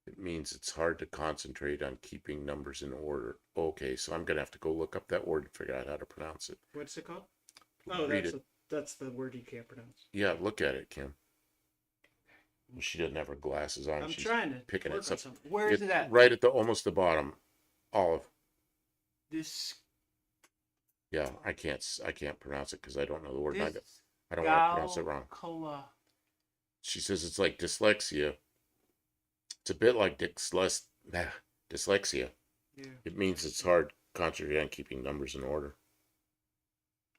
It means it's hard to concentrate on keeping numbers in order. Okay, so I'm going to have to go look up that word and figure out how to pronounce it. What's it called? Oh, that's the word you can't pronounce. Yeah, look at it, Kim. She doesn't have her glasses on. She's trying to picking it up. Where is it at? Right at almost the bottom. Olive. This. Yeah, I can't pronounce it because I don't know the word. I don't want to pronounce it wrong. She says it's like dyslexia. It's a bit like dyslexia. Yeah. It means it's hard to concentrate on keeping numbers in order.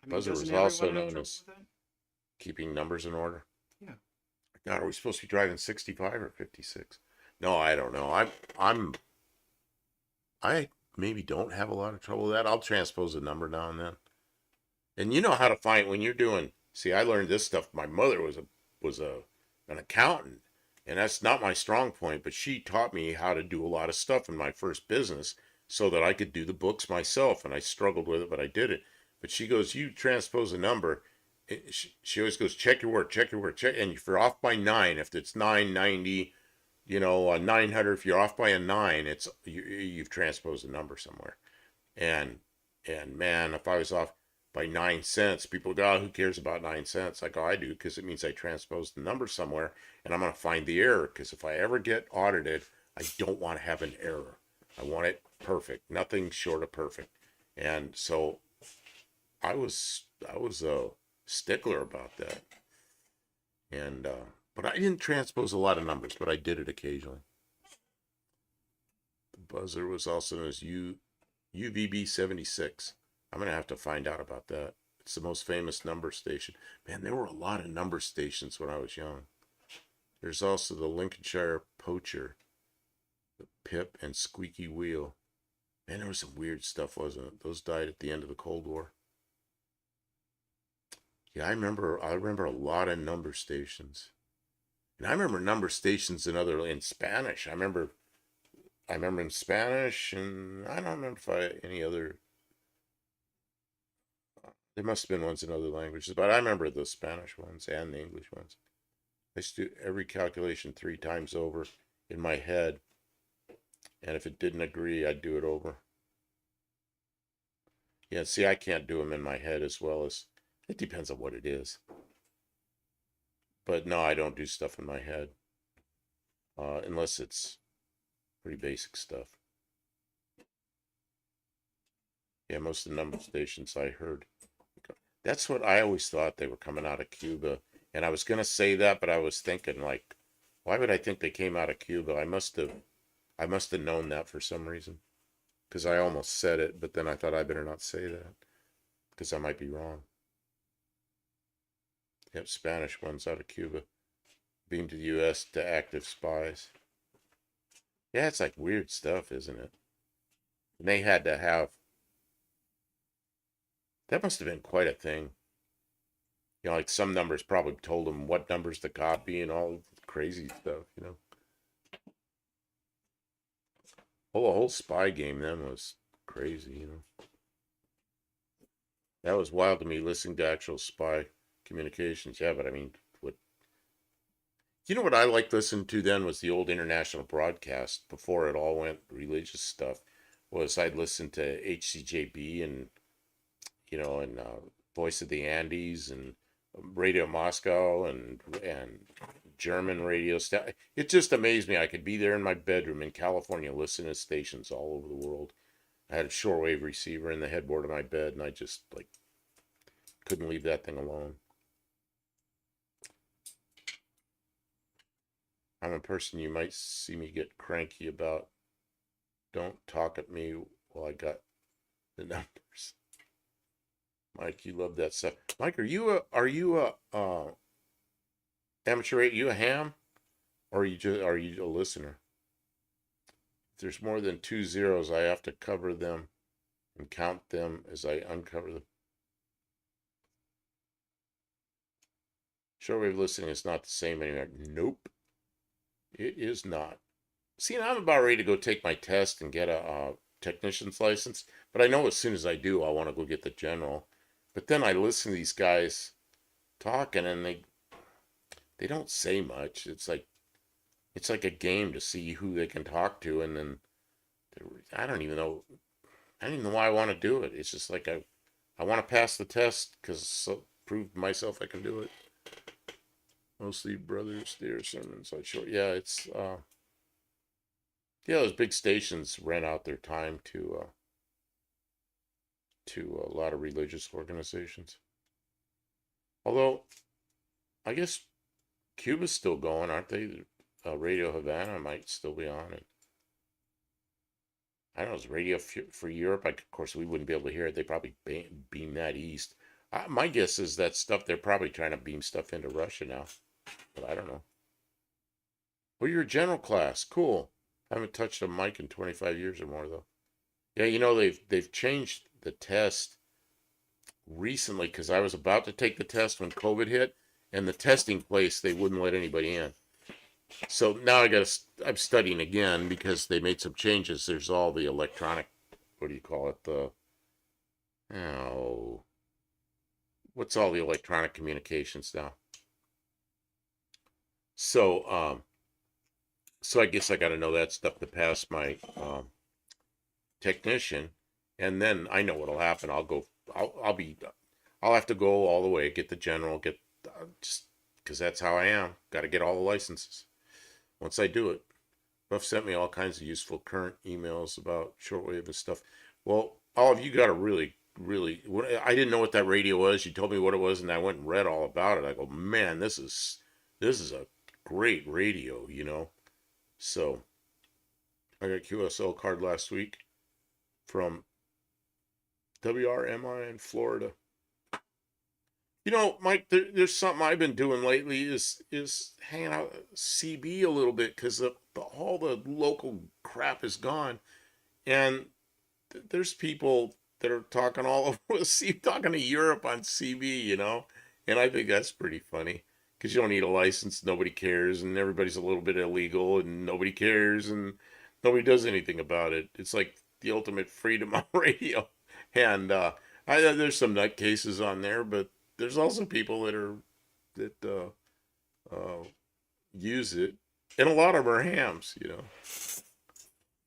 Buzzer was also known as keeping numbers in order. Yeah. God, are we supposed to be driving 65 or 56? No, I don't know. I maybe don't have a lot of trouble with that. I'll transpose a number now and then. And you know how to find when you're doing. See, I learned this stuff. My mother was an accountant, and that's not my strong point. But she taught me how to do a lot of stuff in my first business, so that I could do the books myself. And I struggled with it, but I did it. But she goes, you transpose a number. She always goes, check your work. And if you're off by 9, if it's 990, 900, if you're off by a 9, you've transposed a number somewhere. And man, if I was off by 9 cents, people go, oh, who cares about 9 cents? I go, I do, because it means I transposed the number somewhere, and I'm going to find the error, because if I ever get audited, I don't want to have an error. I want it perfect, nothing short of perfect. And so I was a stickler about that. And but I didn't transpose a lot of numbers, but I did it occasionally. The buzzer was also known as UVB 76. I'm going to have to find out about that. It's the most famous number station. Man, there were a lot of number stations when I was young. There's also the Lincolnshire Poacher. Pip and Squeaky Wheel. Man, there was some weird stuff, wasn't it? Those died at the end of the Cold War. Yeah, I remember a lot of number stations. And I remember number stations in Spanish. I remember in Spanish, and I don't remember if any other. There must have been ones in other languages, but I remember the Spanish ones and the English ones. I used to do every calculation 3 times over in my head, and if it didn't agree, I'd do it over. Yeah, see, I can't do them in my head as well as it depends on what it is. But no, I don't do stuff in my head unless it's pretty basic stuff. Yeah, most of the number stations I heard. That's what I always thought they were coming out of Cuba. And I was going to say that, but I was thinking like, why would I think they came out of Cuba? I must have known that for some reason. Because I almost said it, but then I thought I better not say that. Because I might be wrong. Yep, Spanish ones out of Cuba. Beamed to the U.S. to active spies. Yeah, it's like weird stuff, isn't it? And they had to have. That must have been quite a thing. Like some numbers probably told them what numbers to copy and all crazy stuff. Oh, the whole spy game then was crazy. That was wild to me listening to actual spy communications. Yeah, but I mean, what I liked listening to then was the old international broadcast before it all went religious stuff. Was I'd listen to HCJB and Voice of the Andes and Radio Moscow and German radio stuff. It just amazed me. I could be there in my bedroom in California listening to stations all over the world. I had a shortwave receiver in the headboard of my bed, and I just like couldn't leave that thing alone. I'm a person you might see me get cranky about. Don't talk at me while I got the numbers. Mike, you love that stuff. Mike, are you a amateur rate? You a ham, or are you a listener? If there's more than 2 zeros, I have to cover them and count them as I uncover them. Shortwave listening is not the same anymore. Nope, it is not. See, I'm about ready to go take my test and get a technician's license, but I know as soon as I do, I want to go get the general. But then I listen to these guys talking, and they don't say much. It's like a game to see who they can talk to, and then I don't even know. I don't even know why I want to do it. It's just like I want to pass the test because prove to myself I can do it. Mostly brothers, their sermons on short. Yeah, it's those big stations rent out their time to a lot of religious organizations. Although I guess Cuba's still going, aren't they? Radio Havana might still be on, and I don't know. Is radio for Europe? Of course, we wouldn't be able to hear it. They probably beam that east. My guess is that stuff they're probably trying to beam stuff into Russia now, but I don't know. Well, you're a general class, cool. I haven't touched a mic in 25 years or more though. Yeah, they've changed the test recently because I was about to take the test when COVID hit, and the testing place they wouldn't let anybody in. So now I'm studying again because they made some changes. There's all the electronic, what do you call it? Oh, what's all the electronic communications now? So I guess I got to know that stuff to pass my technician, and then I know what'll happen. I'll have to go all the way, get the general, just because that's how I am. Got to get all the licenses. Once I do it, Buff sent me all kinds of useful current emails about shortwave and stuff. Well, all of you got to really, really. I didn't know what that radio was. You told me what it was, and I went and read all about it. I go, man, this is a great radio. So I got a QSL card last week from WRMI in Florida. Mike, there's something I've been doing lately is hanging out at CB a little bit because all the local crap is gone. And there's people that are talking all over, talking to Europe on CB, you know, and I think that's pretty funny because you don't need a license, nobody cares, and everybody's a little bit illegal, and nobody cares, and nobody does anything about it. It's like the ultimate freedom on radio, and there's some nutcases on there, but there's also people that use it, and a lot of them are hams, you know.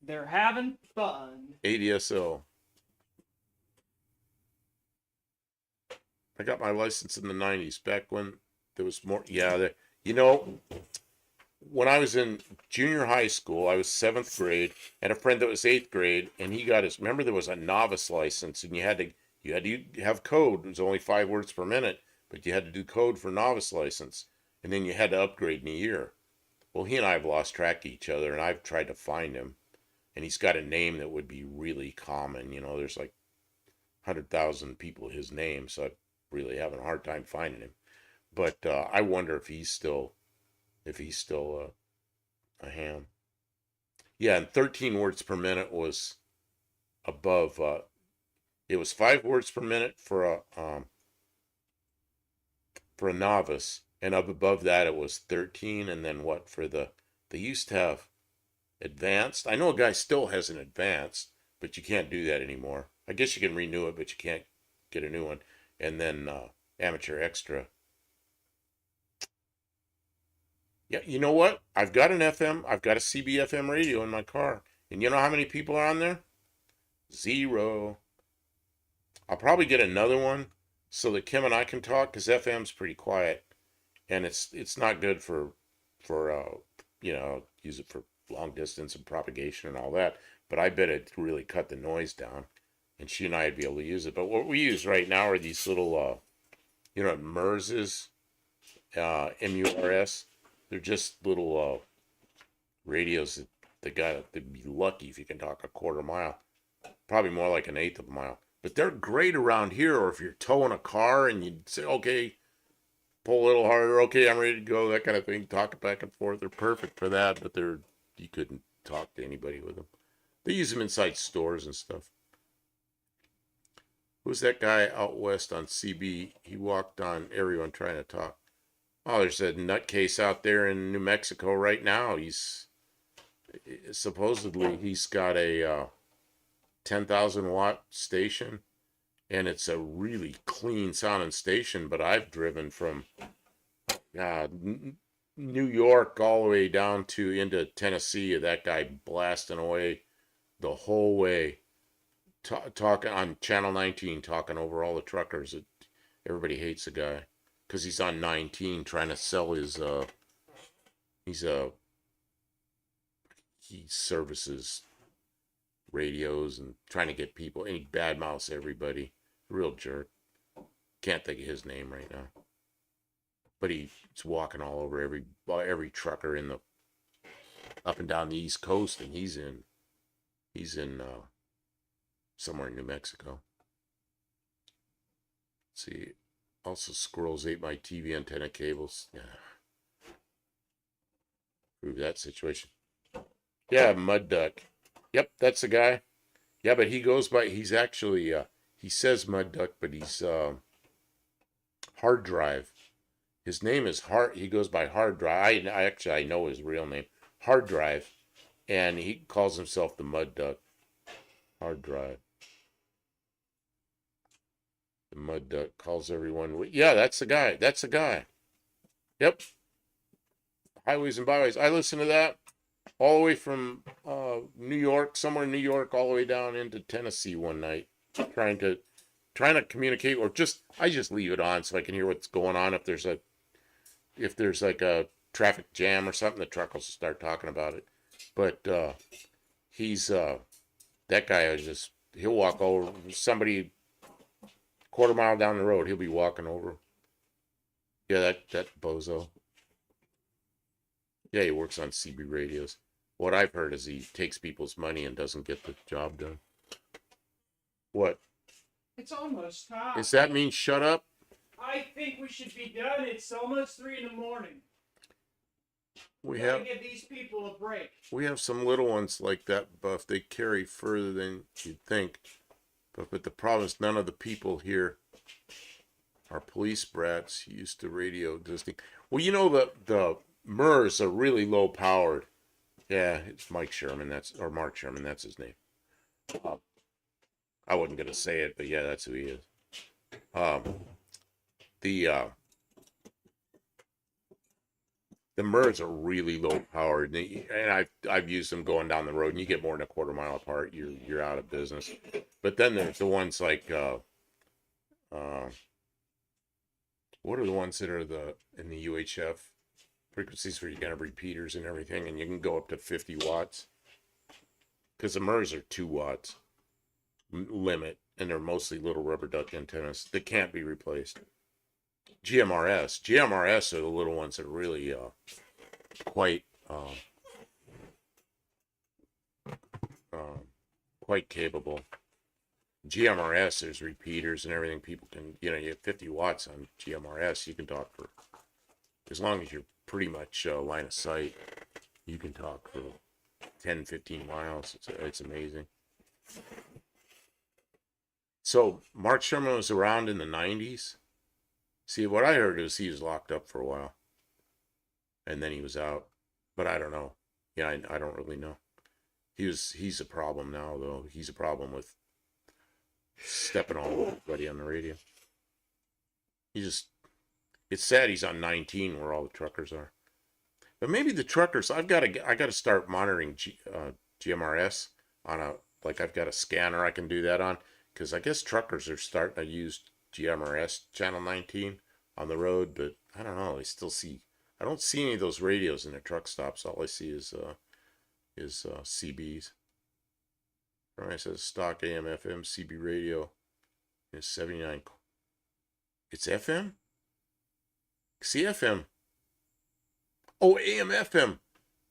They're having fun. ADSL. I got my license in the 90s, back when there was more. Yeah, you know, when I was in junior high school, I was 7th grade, and a friend that was 8th grade, and he got his. Remember, there was a novice license, and you had to have code. It was only 5 words per minute, but you had to do code for novice license, and then you had to upgrade in a year. Well, he and I have lost track of each other, and I've tried to find him, and he's got a name that would be really common. You know, there's like 100,000 people his name, so I'm really having a hard time finding him. But I wonder if he's still a ham. Yeah, and 13 words per minute was above. It was 5 words per minute for a novice, and up above that it was 13. And then what for they used to have advanced. I know a guy still has an advanced, but you can't do that anymore. I guess you can renew it, but you can't get a new one. And then amateur extra. Yeah, you know what? I've got an FM. I've got a CB-FM radio in my car. And you know how many people are on there? 0. I'll probably get another one so that Kim and I can talk, because FM's pretty quiet. And it's not good for use it for long distance and propagation and all that. But I bet it really cut the noise down. And she and I would be able to use it. But what we use right now are these little, MERS is, MURS. They're just little radios that they'd be lucky if you can talk a quarter mile. Probably more like an eighth of a mile. But they're great around here, or if you're towing a car and you say, okay, pull a little harder, okay, I'm ready to go, that kind of thing, talk it back and forth. They're perfect for that, but you couldn't talk to anybody with them. They use them inside stores and stuff. Who's that guy out west on CB? He walked on everyone trying to talk. Oh, there's a nutcase out there in New Mexico right now. Supposedly he's got a 10,000 watt station, and it's a really clean sounding station. But I've driven from New York all the way down to into Tennessee. That guy blasting away the whole way, talking on Channel 19, talking over all the truckers. Everybody hates the guy because he's on 19 trying to sell his. He services radios and trying to get people, and he badmouths everybody. Real jerk. Can't think of his name right now. But he's walking all over every trucker in the up and down the East Coast, and he's in somewhere in New Mexico. Let's see. Also, squirrels ate my TV antenna cables. Yeah. Prove that situation. Yeah, Mud Duck. Yep, that's the guy. Yeah, but he's actually, he says Mud Duck, but he's Hard Drive. His name is he goes by Hard Drive. I know his real name. Hard Drive. And he calls himself the Mud Duck. Hard Drive. The Mud Duck calls everyone. Yeah, that's the guy. That's the guy. Yep. Highways and Byways. I listen to that all the way from New York, somewhere in New York, all the way down into Tennessee one night, trying to communicate, or I just leave it on so I can hear what's going on. If there's like a traffic jam or something, the truck will start talking about it. But he's that guy he'll walk over somebody quarter mile down the road. He'll be walking over. Yeah, that bozo. Yeah, he works on CB radios. What I've heard is he takes people's money and doesn't get the job done. What? It's almost time. Does that mean shut up? I think we should be done. It's almost 3 in the morning. We gotta have give these people a break. we have some little ones like that, Buff. They carry further than you'd think. But the problem is none of the people here are police brats used to radio existing. Well, you know the MERS are really low powered. Yeah, it's Mike Sherman. Or Mark Sherman. That's his name. I wasn't gonna say it, but yeah, that's who he is. The the MERS are really low powered, and I've used them going down the road, and you get more than a quarter mile apart, you're out of business. But then there's the ones like what are the ones that are in the UHF frequencies where you can have repeaters and everything, and you can go up to 50 watts? Because the MERS are 2 watts limit, and they're mostly little rubber duck antennas that can't be replaced. GMRS are the little ones that are really quite quite capable. GMRS, there's repeaters and everything. People can, you have 50 watts on GMRS. You can talk for, as long as you're pretty much line of sight, you can talk for 10, 15 miles. It's amazing. So Mark Sherman was around in the 90s. See, what I heard is he was locked up for a while, and then he was out. But I don't know. Yeah, I don't really know. He's a problem now, though. He's a problem with stepping all over everybody on the radio. It's sad he's on 19 where all the truckers are. But maybe the truckers, I gotta start monitoring GMRS on I've got a scanner I can do that on, because I guess truckers are starting to use GMRS channel 19 on the road, but I don't know. I don't see any of those radios in the truck stops. All I see is CBs. Right, it says stock AM FM CB radio is 79. It's FM? See FM. Oh, AM FM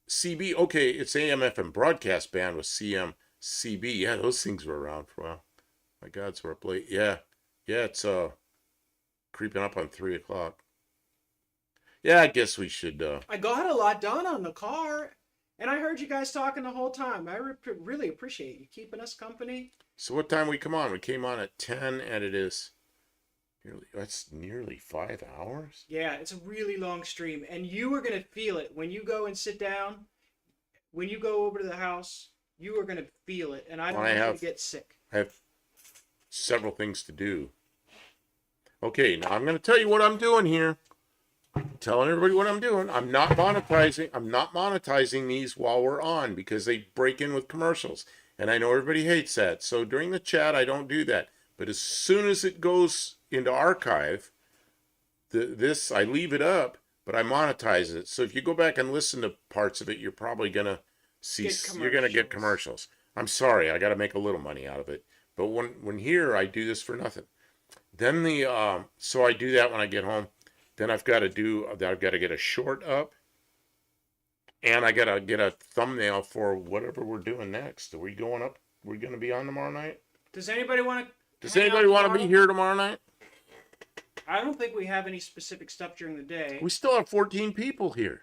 CB. Okay, it's AM FM broadcast band with CM CB. Yeah, those things were around for a while. My God, so we're up late. Yeah, it's creeping up on 3 o'clock. Yeah, I guess we should. I got a lot done on the car, and I heard you guys talking the whole time. I really appreciate you keeping us company. So what time we come on? We came on at 10, and that's nearly 5 hours. Yeah, it's a really long stream, and you are gonna feel it when you go and sit down. When you go over to the house, you are gonna feel it, and I don't want you to get sick. I have several things to do. Okay, now I'm going to tell you what I'm doing here. I'm telling everybody what I'm doing. I'm not monetizing these while we're on, because they break in with commercials. And I know everybody hates that. So during the chat, I don't do that. But as soon as it goes into archive, I leave it up, but I monetize it. So if you go back and listen to parts of it, you're probably going to you're going to get commercials. I'm sorry, I got to make a little money out of it. But when here, I do this for nothing. Then so I do that when I get home. Then I've got to get a short up, and I got to get a thumbnail for whatever we're doing next. Are we going up? We're going to be on tomorrow night? Does anybody want to be here tomorrow night? I don't think we have any specific stuff during the day. We still have 14 people here.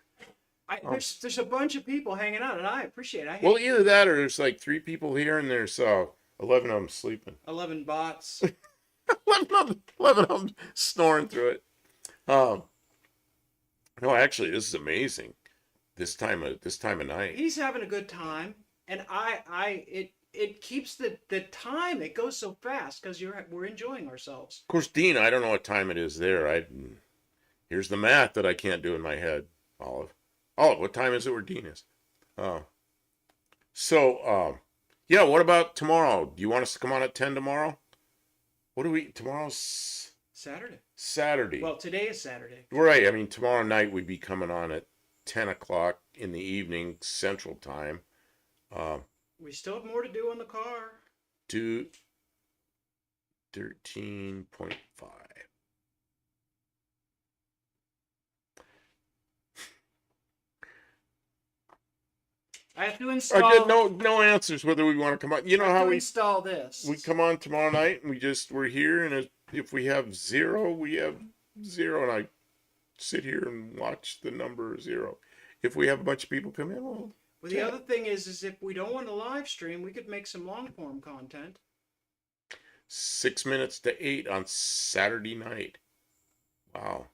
There's a bunch of people hanging out, and I appreciate it. Well, either that or there's like 3 people here, and there's 11 of them sleeping. 11 bots. 11 of them snoring through it. No, actually, this is amazing. This time of night. He's having a good time, and it keeps the time. It goes so fast because we're enjoying ourselves. Of course, Dean, I don't know what time it is there. Here's the math that I can't do in my head. Olive, what time is it where Dean is? Yeah. What about tomorrow? Do you want us to come on at 10 tomorrow? Tomorrow's Saturday. Well, today is Saturday. Right. I mean, tomorrow night we'd be coming on at 10 o'clock in the evening, Central Time. We still have more to do on the car. 13.5. I have to install. I get no answers whether we want to come on. You know how we install this. We come on tomorrow night, and we're here, and if we have 0, we have 0, and I sit here and watch the number 0. if we have a bunch of people come in, well, Well, the other thing is if we don't want to live stream, we could make some long form content. 6 minutes to 8 on Saturday night. Wow.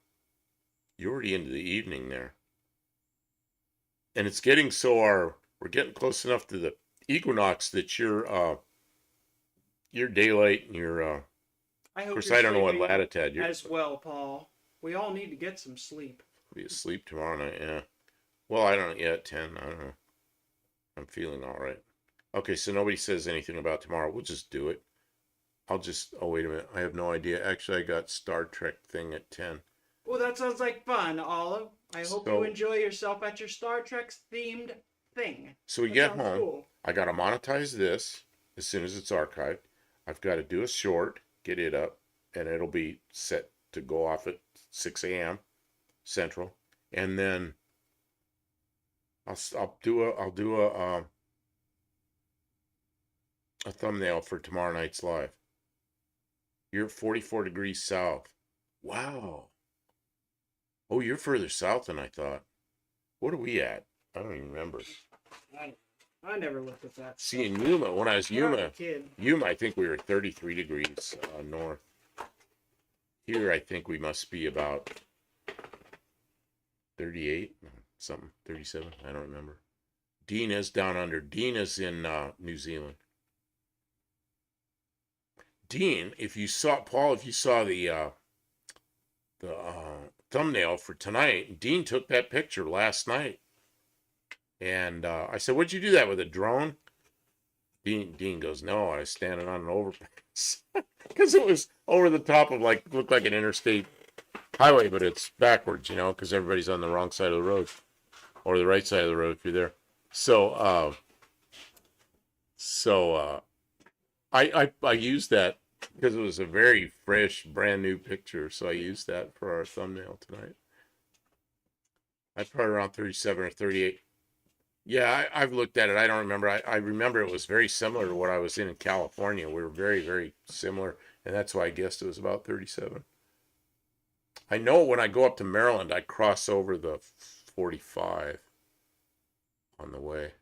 You're already into the evening there. And it's getting so we're getting close enough to the equinox that your daylight and your I of hope course you're I don't know what sleeping latitude you're as well, Paul. We all need to get some sleep. be asleep tomorrow night, yeah. Well, I don't know yet, 10, I don't know. I'm feeling all right. Okay, so nobody says anything about tomorrow. We'll just do it. Oh, wait a minute. I have no idea. Actually, I got Star Trek thing at 10. Well, that sounds like fun, Olive. I hope So- you enjoy yourself at your Star Trek themed thing. So we That get sounds home. cool. I got to monetize this as soon as it's archived. I've got to do a short, get it up, and it'll be set to go off at 6 a.m. Central. And then I'll do a thumbnail for tomorrow night's live. You're 44 degrees south. Wow. Oh, you're further south than I thought. What are we at? I don't even remember. I never looked at that. See, in Yuma, when I was When I was Yuma, a kid. I think we were 33 degrees north. Here, I think we must be about 38, something, 37. I don't remember. Dean is down under. Dean is in New Zealand. Dean, if you saw the thumbnail for tonight, Dean took that picture last night. And I said, "What'd you do that with a drone?" Dean goes, "No, I was standing on an overpass." Because it was over the top of looked like an interstate highway, but it's backwards, because everybody's on the wrong side of the road. Or the right side of the road if you're there. So I used that because it was a very fresh, brand new picture. So I used that for our thumbnail tonight. I probably around 37 or 38. Yeah, I've looked at it. I don't remember. I remember it was very similar to what I was in California. We were very, very similar. And that's why I guessed it was about 37. I know when I go up to Maryland, I cross over the 45 on the way,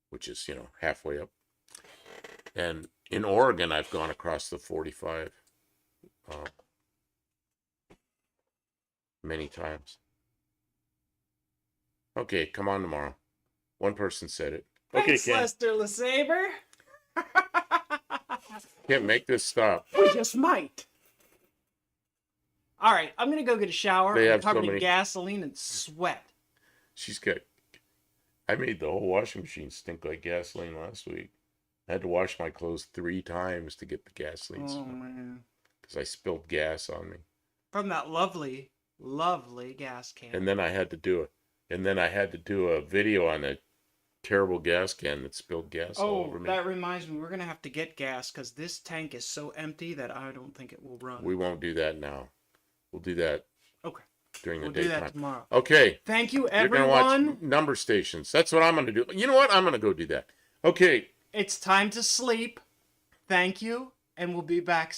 which is, halfway up. And in Oregon, I've gone across the 45 many times. Okay, come on tomorrow. One person said it. Okay, Thanks, Ken. Lester LeSabre. Can't make this stop. We just might. All right, I'm gonna go get a shower. They I'm have so covered in many- gasoline and sweat. I made the whole washing machine stink like gasoline last week. I had to wash my clothes 3 times to get the gasoline Oh smell. man! Because I spilled gas on me. From that lovely, lovely gas can. And then I had to do a video on a terrible gas can that spilled gas all over me. That reminds me, we're gonna have to get gas because this tank is so empty that I don't think it will run. We won't do that now. We'll do that Okay. during the We'll do that daytime. tomorrow. Okay. Thank you, You're gonna watch everyone. number stations. That's what I'm gonna do. You know what? I'm gonna go do that. Okay. It's time to sleep. Thank you, and we'll be back